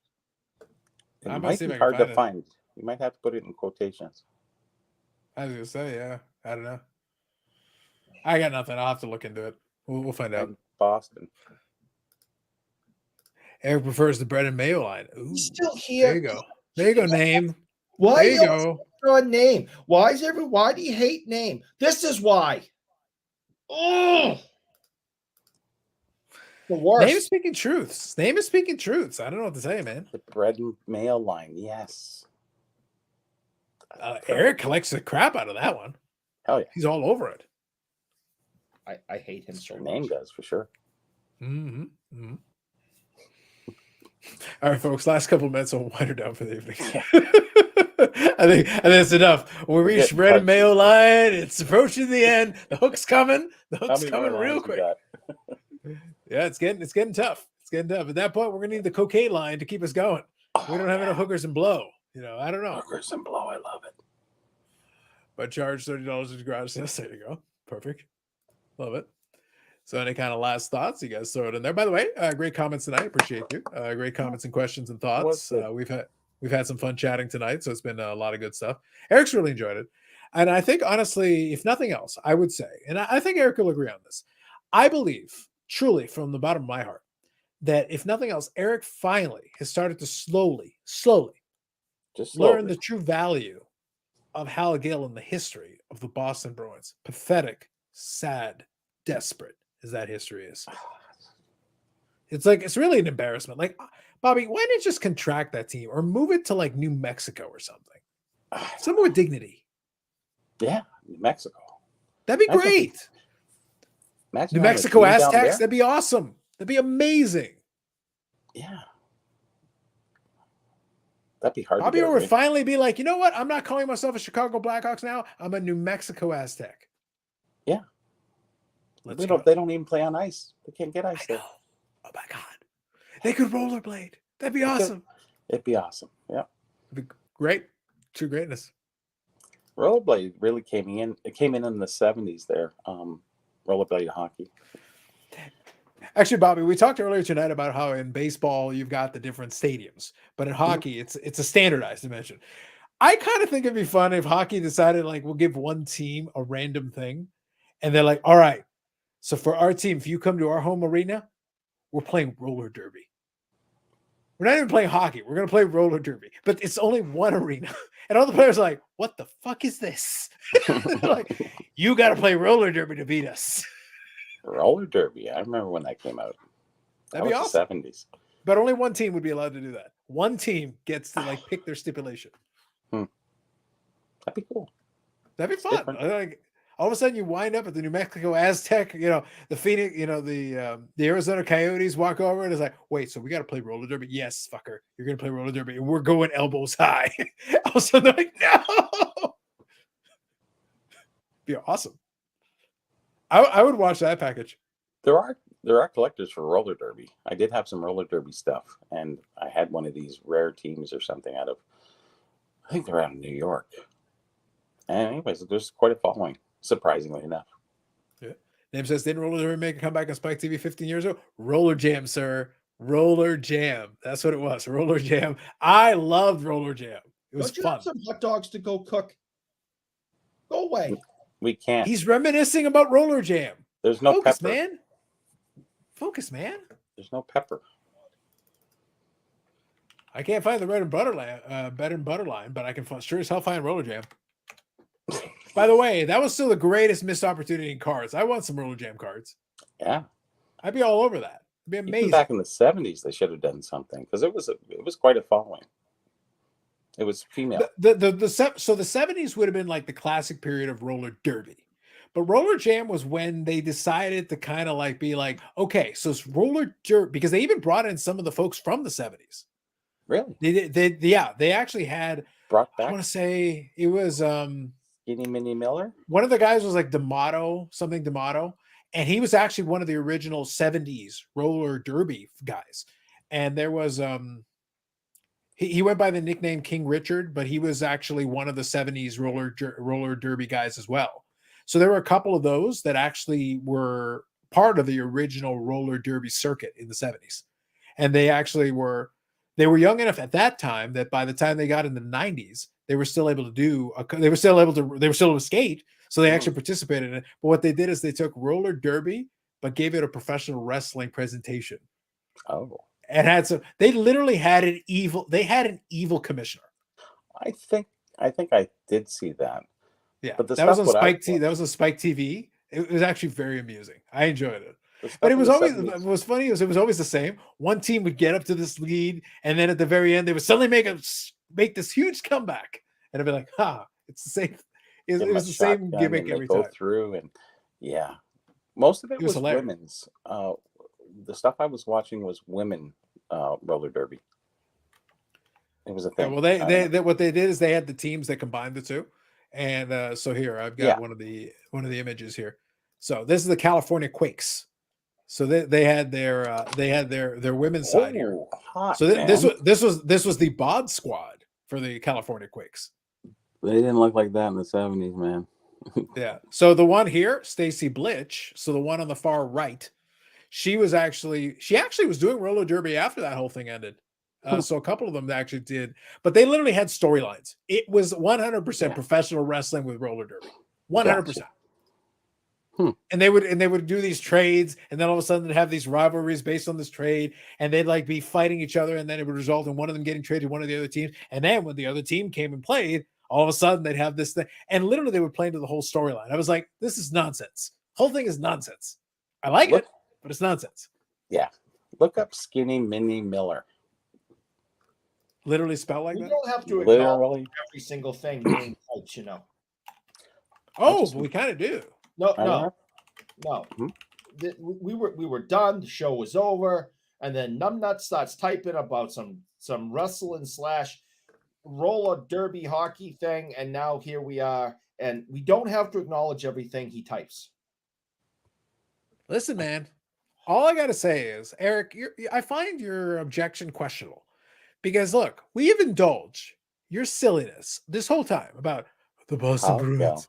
It I might might see if be I can hard to find it. find. You might have to put it in quotations. I was gonna say, yeah. I don't know. I got nothing. I'll have to look into it. We'll find out. And Boston. Eric prefers the bread and mayo line. Ooh, He's still there here. you go. There you go. Name. Why There you go. a name? Why do you hate name? This is why. Oh, the worst. Name is speaking truths. Name is speaking truths. I don't know what to say, man. The bread and mayo line. Yes. Eric collects the crap out of that one. Hell yeah. He's all over it. I hate him so Your much. name does for sure. Mm-hmm. Mm-hmm. All right, folks. Last couple of minutes, we'll wind her down for the evening. I think that's enough. We reached getting bread and punchy. mayo line. It's approaching the end. The hook's coming. The How hook's many more coming real lines we quick. got? Yeah, it's getting tough. It's getting tough. At that point, we're gonna need the cocaine line to keep us going. We don't have enough hookers and blow. I don't know. Hookers and blow. I love it. But charge $30 at the garage sales. There you go. Perfect. Love it. So any kind of last thoughts, you guys throw it in there. By the way, great comments tonight. Appreciate you. Great comments and questions and thoughts. We've had some fun chatting tonight, so it's been a lot of good stuff. Eric's really enjoyed it. And I think, honestly, if nothing else, I would say, and I think Eric will agree on this, I believe, truly, from the bottom of my heart, that if nothing else, Eric finally has started to slowly Just learn slowly. the true value of Hal Gill in the history of the Boston Bruins. Pathetic, sad, desperate as that history is. It's really an embarrassment. Like, Bobby, why didn't you just contract that team or move it to like New Mexico or something? Somewhere with dignity. Yeah, New Mexico. That'd be Imagine- great. Imagine New having a Mexico team down Aztecs, there. that'd be awesome. That'd be amazing. Yeah. That'd be hard Bobby to get would away. finally be like, you know what? I'm not calling myself a Chicago Blackhawks now. I'm a New Mexico Aztec. Yeah. Let's They go. don't even play on ice. They can't get ice I there. know. Oh my God. They could rollerblade. That'd be awesome. It'd be awesome. Yeah. It'd be great. True greatness. Rollerblade really came in. It came in the 70s there. Rollerblade hockey. Actually, Bobby, we talked earlier tonight about how in baseball you've got the different stadiums, but in hockey it's a standardized dimension. I kind of think it'd be fun if hockey decided like we'll give one team a random thing, and they're like, all right, so for our team, if you come to our home arena, we're playing roller derby. We're not even playing hockey. We're going to play roller derby, but it's only one arena. And all the players are like, what the fuck is this? They're like, you got to play roller derby to beat us. Roller derby. I remember when that came out. That'd be was awesome. the 70s. But only one team would be allowed to do that. One team gets to like pick their stipulation. That'd be cool. That'd be fun. Different. Like all of a sudden you wind up at the New Mexico Aztec, the Phoenix, the Arizona Coyotes walk over and it's like, wait, so we got to play roller derby? Yes, fucker. You're going to play roller derby. And we're going elbows high. All of a sudden they're like, no. Be awesome. I would watch that package. There are collectors for roller derby. I did have some roller derby stuff, and I had one of these rare teams or something out of, I think they're out of New York. And anyways, there's quite a following, surprisingly enough. Yeah. Name says, didn't roller derby make a comeback on Spike TV 15 years ago? Roller Jam, sir. Roller Jam. That's what it was. Roller Jam. I loved Roller Jam. It was Don't you fun. have some hot dogs to go cook? Go away. We can't. He's reminiscing about Roller Jam. There's no Focus, pepper. man. Focus, man. There's no pepper. I can't find the bread and butter line, but I can sure as hell find Roller Jam. By the way, that was still the greatest missed opportunity in cards. I want some Roller Jam cards. Yeah. I'd be all over that. It'd be amazing. Even back in the 70s, they should have done something because it was quite a following. It was female. So the 70s would have been like the classic period of roller derby. But Roller Jam was when they decided to kind of like be like, okay, so it's roller derby, because they even brought in some of the folks from the 70s. Really? They actually had, Brought I back want to say it was Skinny Minnie Miller. one of the guys was like D'Amato, and he was actually one of the original 70s roller derby guys. And there was he went by the nickname King Richard, but he was actually one of the 70s roller derby guys as well. So there were a couple of those that actually were part of the original roller derby circuit in the 70s. And they were young enough at that time that by the time they got in the 90s, they were still able to skate. So they actually participated in it. But what they did is they took roller derby, but gave it a professional wrestling presentation. Oh. And they literally had an evil commissioner. I think I did see that. Yeah, But that was on Spike TV. That was on Spike TV. It was actually very amusing. I enjoyed it. But it was always the same. One team would get up to this lead, and then at the very end, they would suddenly make this huge comeback, and I'd be like, it's the same. It was the same gimmick every time. Go through, and yeah, most of it was hilarious. Women's. The stuff I was watching was women roller derby. It was a thing. Yeah, well, what they did is they had the teams that combined the two, and so here I've got one of the images here. So this is the California Quakes. So they had their women's side here. Hot, so this was the bod squad for the California Quakes. They didn't look like that in the 70s, man. Yeah. So the one here, Stacy Blitch. So the one on the far right, she actually was doing roller derby after that whole thing ended. So a couple of them actually did, but they literally had storylines. It was 100% professional wrestling with roller derby, 100%. Gotcha. And they would do these trades, and then all of a sudden they'd have these rivalries based on this trade, and they'd like be fighting each other, and then it would result in one of them getting traded to one of the other teams. And then when the other team came and played, all of a sudden they'd have this thing, and literally they would play into the whole storyline. I was like, this is nonsense. Whole thing is nonsense. I like it, but it's nonsense. Yeah. Look up Skinny Minnie Miller. Literally spelled like that? You don't have to acknowledge every single thing being typed, you know. Oh, but we kind of do. No. We were done. The show was over, and then Numbnut starts typing about some wrestling / roller derby hockey thing, and now here we are, and we don't have to acknowledge everything he types. Listen, man, all I gotta say is, Eric, I find your objection questionable, because look, we've indulged your silliness this whole time about the Boston Bruins,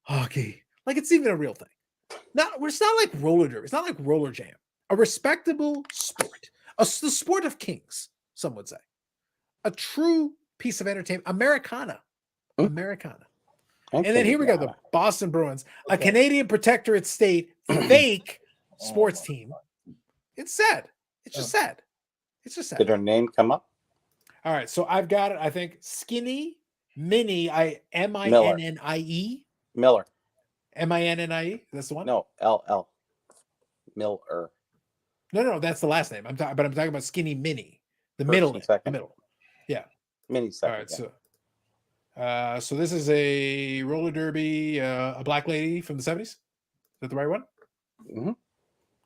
hockey. Like it's even a real thing. It's not like roller derby. It's not like roller jam. A respectable sport. The sport of kings, some would say. A true piece of entertainment. Americana. Americana. And then here we go, the Boston Bruins, a Canadian protectorate state, fake sports team. It's sad. It's just sad. It's just sad. Did her name come up? All right, so I've got it. I think Skinny Minnie, Minnie. Miller. Minnie. That's the one. No, LL. Miller. No, that's the last name. I'm talking about Skinny Minnie, the middle name. The middle. Yeah. Mini second. All right, so this is a roller derby, a black lady from the 70s. Is that the right one? Mm-hmm.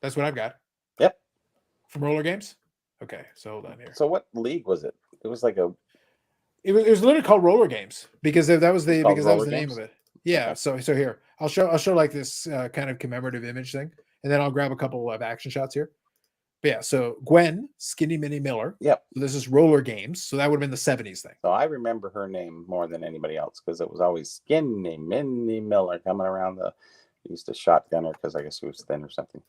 That's what I've got. Yep. From Roller Games. Okay, so hold on here. So what league was it? It was like a. It was literally called Roller Games because that was the name of it. Yeah. Okay. So here I'll show like this kind of commemorative image thing, and then I'll grab a couple of action shots here. But yeah, so Gwen, Skinny Minnie Miller. Yep. So this is Roller Games. So that would have been the 70s thing. So I remember her name more than anybody else because it was always Skinny Minnie Miller coming around the. Used to shotgun her because I guess she was thin or something.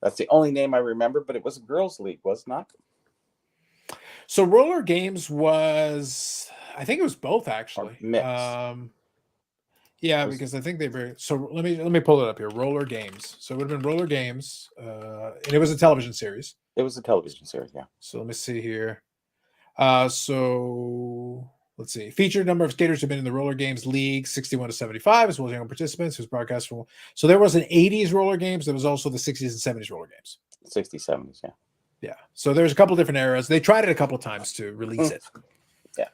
That's the only name I remember, but it was a girls' league, was it not? So Roller Games was, I think it was both actually. Mix. Yeah, Was- because I think they very. So let me pull it up here. Roller Games. So it would have been Roller Games, and it was a television series. It was a television series, yeah. So let me see here. So let's see. Featured number of skaters who've been in the Roller Games League, 61 to 75, as well as young participants who's broadcast from. So there was an 80s Roller Games. There was also the 60s and 70s Roller Games. 60s, 70s, yeah. Yeah. So there's a couple different eras. They tried it a couple of times to release it. Yeah.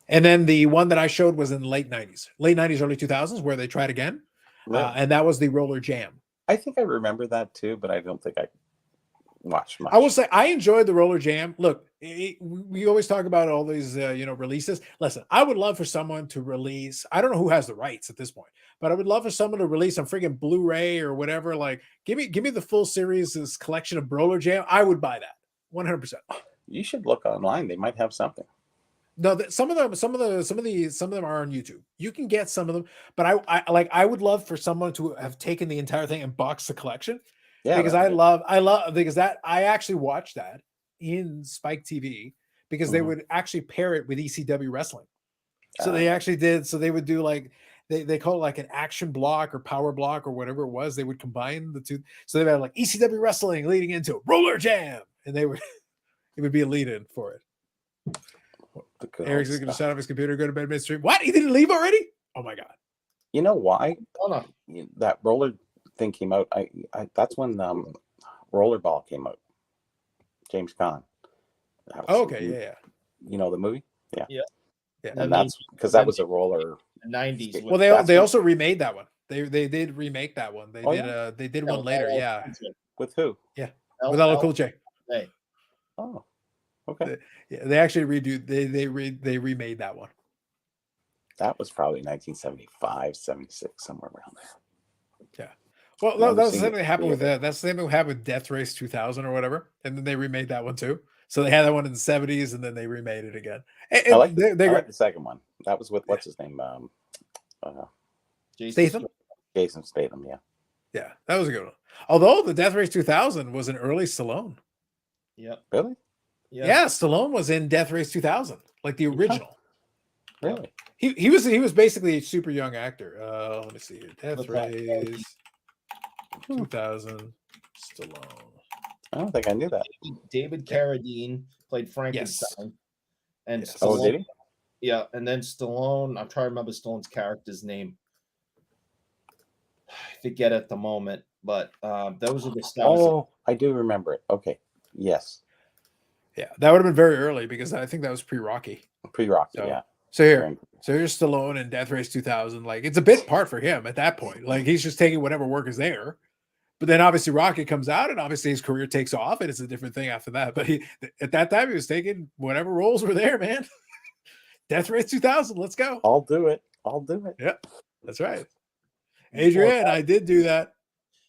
And then the one that I showed was in late 90s, early 2000s, where they tried again. Really? And that was the Roller Jam. I think I remember that too, but I don't think I watched much. I will say I enjoyed the Roller Jam. Look, we always talk about all these releases. Listen, I would love for someone to release. I don't know who has the rights at this point, but I would love for someone to release some freaking Blu-ray or whatever. Like, give me the full series, this collection of Roller Jam. I would buy that 100%. You should look online. They might have something. No, some of them are on YouTube. You can get some of them, but I would love for someone to have taken the entire thing and boxed the collection. Yeah, because that's I good. love because that I actually watched that in Spike TV because they Mhm. would actually pair it with ECW wrestling. So they actually did. So they would do like they call it like an action block or power block or whatever it was. They would combine the two. So they had like ECW wrestling leading into Roller Jam, and they would it would be a lead in for it. The good Eric's old going to stuff. shut off his computer, go to bed midstream. What? He didn't leave already? Oh my god! You know why Oh, no. that roller thing came out? I that's when Rollerball came out. James Caan. That was- Oh, okay, yeah. You know the movie? Yeah. Yeah. Yeah. And that's because that was a roller. The 90s. Well, That's they what- also remade that one. They did remake that one. Oh, yeah? They did one later. Yeah, With who? with LL Cool J. Oh, okay. Yeah, they actually they remade that one. That was probably 1975, 76, somewhere around there. Yeah. Well, Remember that's the seeing same the thing happened with theater. that. That's the same thing happened with Death Race 2000 or whatever, and then they remade that one too. So they had that one in the 70s, and then they remade it again. And I like they I like the second one. That was with what's his name? Statham. Jason Statham. Yeah. Yeah, that was a good one. Although the Death Race 2000 was an early Stallone. Yep. Really? Yeah, Stallone was in Death Race 2000, like the original. Really? He was basically a super young actor. Let me see here. Death With that Race 2000 Stallone. I don't think I knew that. David Carradine played Frankenstein. And Yes. Oh, Stallone, did he? yeah, and then Stallone, I'm trying to remember Stallone's character's name. I forget at the moment, but those are the stars. Oh, I do remember it. Okay. Yes. Yeah, that would have been very early because I think that was pre-Rocky. Pre-Rocky. So- Yeah. So here, Right. so here's Stallone in Death Race 2000. Like it's a bit part for him at that point. Like he's just taking whatever work is there. But then obviously Rocky comes out and obviously his career takes off and it's a different thing after that. But at that time he was taking whatever roles were there, man. Death Race 2000, let's go. I'll do it. I'll do it. Yeah, that's right. Adrian, I did do that.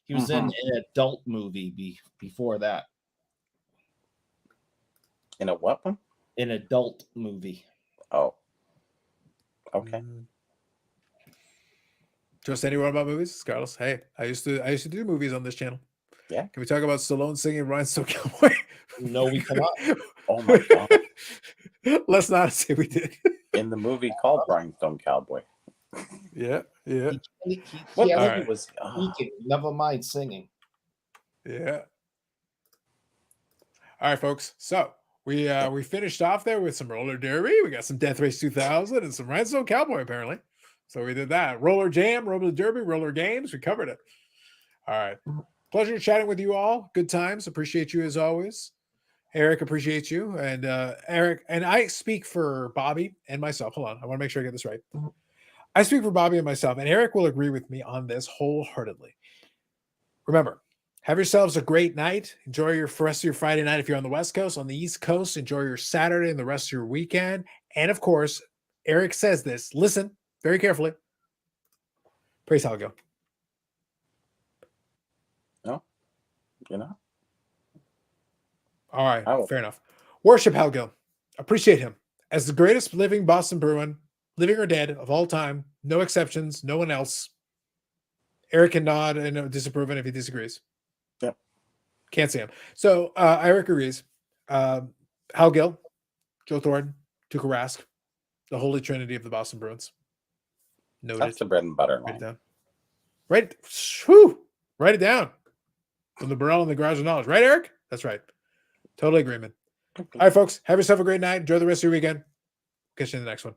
He was in Mhm. an adult movie before that. In a what one? An adult movie. Oh. Okay. Trust anyone about movies, Carlos? Hey, I used to do movies on this channel. Yeah. Can we talk about Stallone singing Rhinestone Cowboy? No, we cannot. Oh my God. Let's not say we did. In the movie called Rhinestone Cowboy. Yeah. What Yeah, movie Alright. was? never mind singing. Yeah. All right, folks. So we finished off there with some roller derby. We got some Death Race 2000 and some Rhinestone Cowboy, apparently. So we did that. Roller jam, roller derby, roller games. We covered it. All right. Pleasure chatting with you all. Good times. Appreciate you as always. Eric, appreciate you. And Eric, and I speak for Bobby and myself. Hold on. I want to make sure I get this right. I speak for Bobby and myself, and Eric will agree with me on this wholeheartedly. Remember, have yourselves a great night. Enjoy your rest of your Friday night if you're on the West Coast. On the East Coast, enjoy your Saturday and the rest of your weekend. And of course, Eric says this. Listen very carefully. Praise Helgo. No. You know? All right, I will. fair enough. Worship Helgo. Appreciate him as the greatest living Boston Bruin, living or dead of all time. No exceptions. No one else. Eric can nod and disapprove it if he disagrees. Yep. Can't see him. So Eric agrees. Hal Gill, Joe Thornton, Tuukka Rask, the holy trinity of the Boston Bruins. Noted. That's the bread and butter Write it line. down. Write it down. From the Burrell and the Garage of Knowledge. Right, Eric? That's right. Totally agreement. All right, folks. Have yourself a great night. Enjoy the rest of your weekend. Catch you in the next one.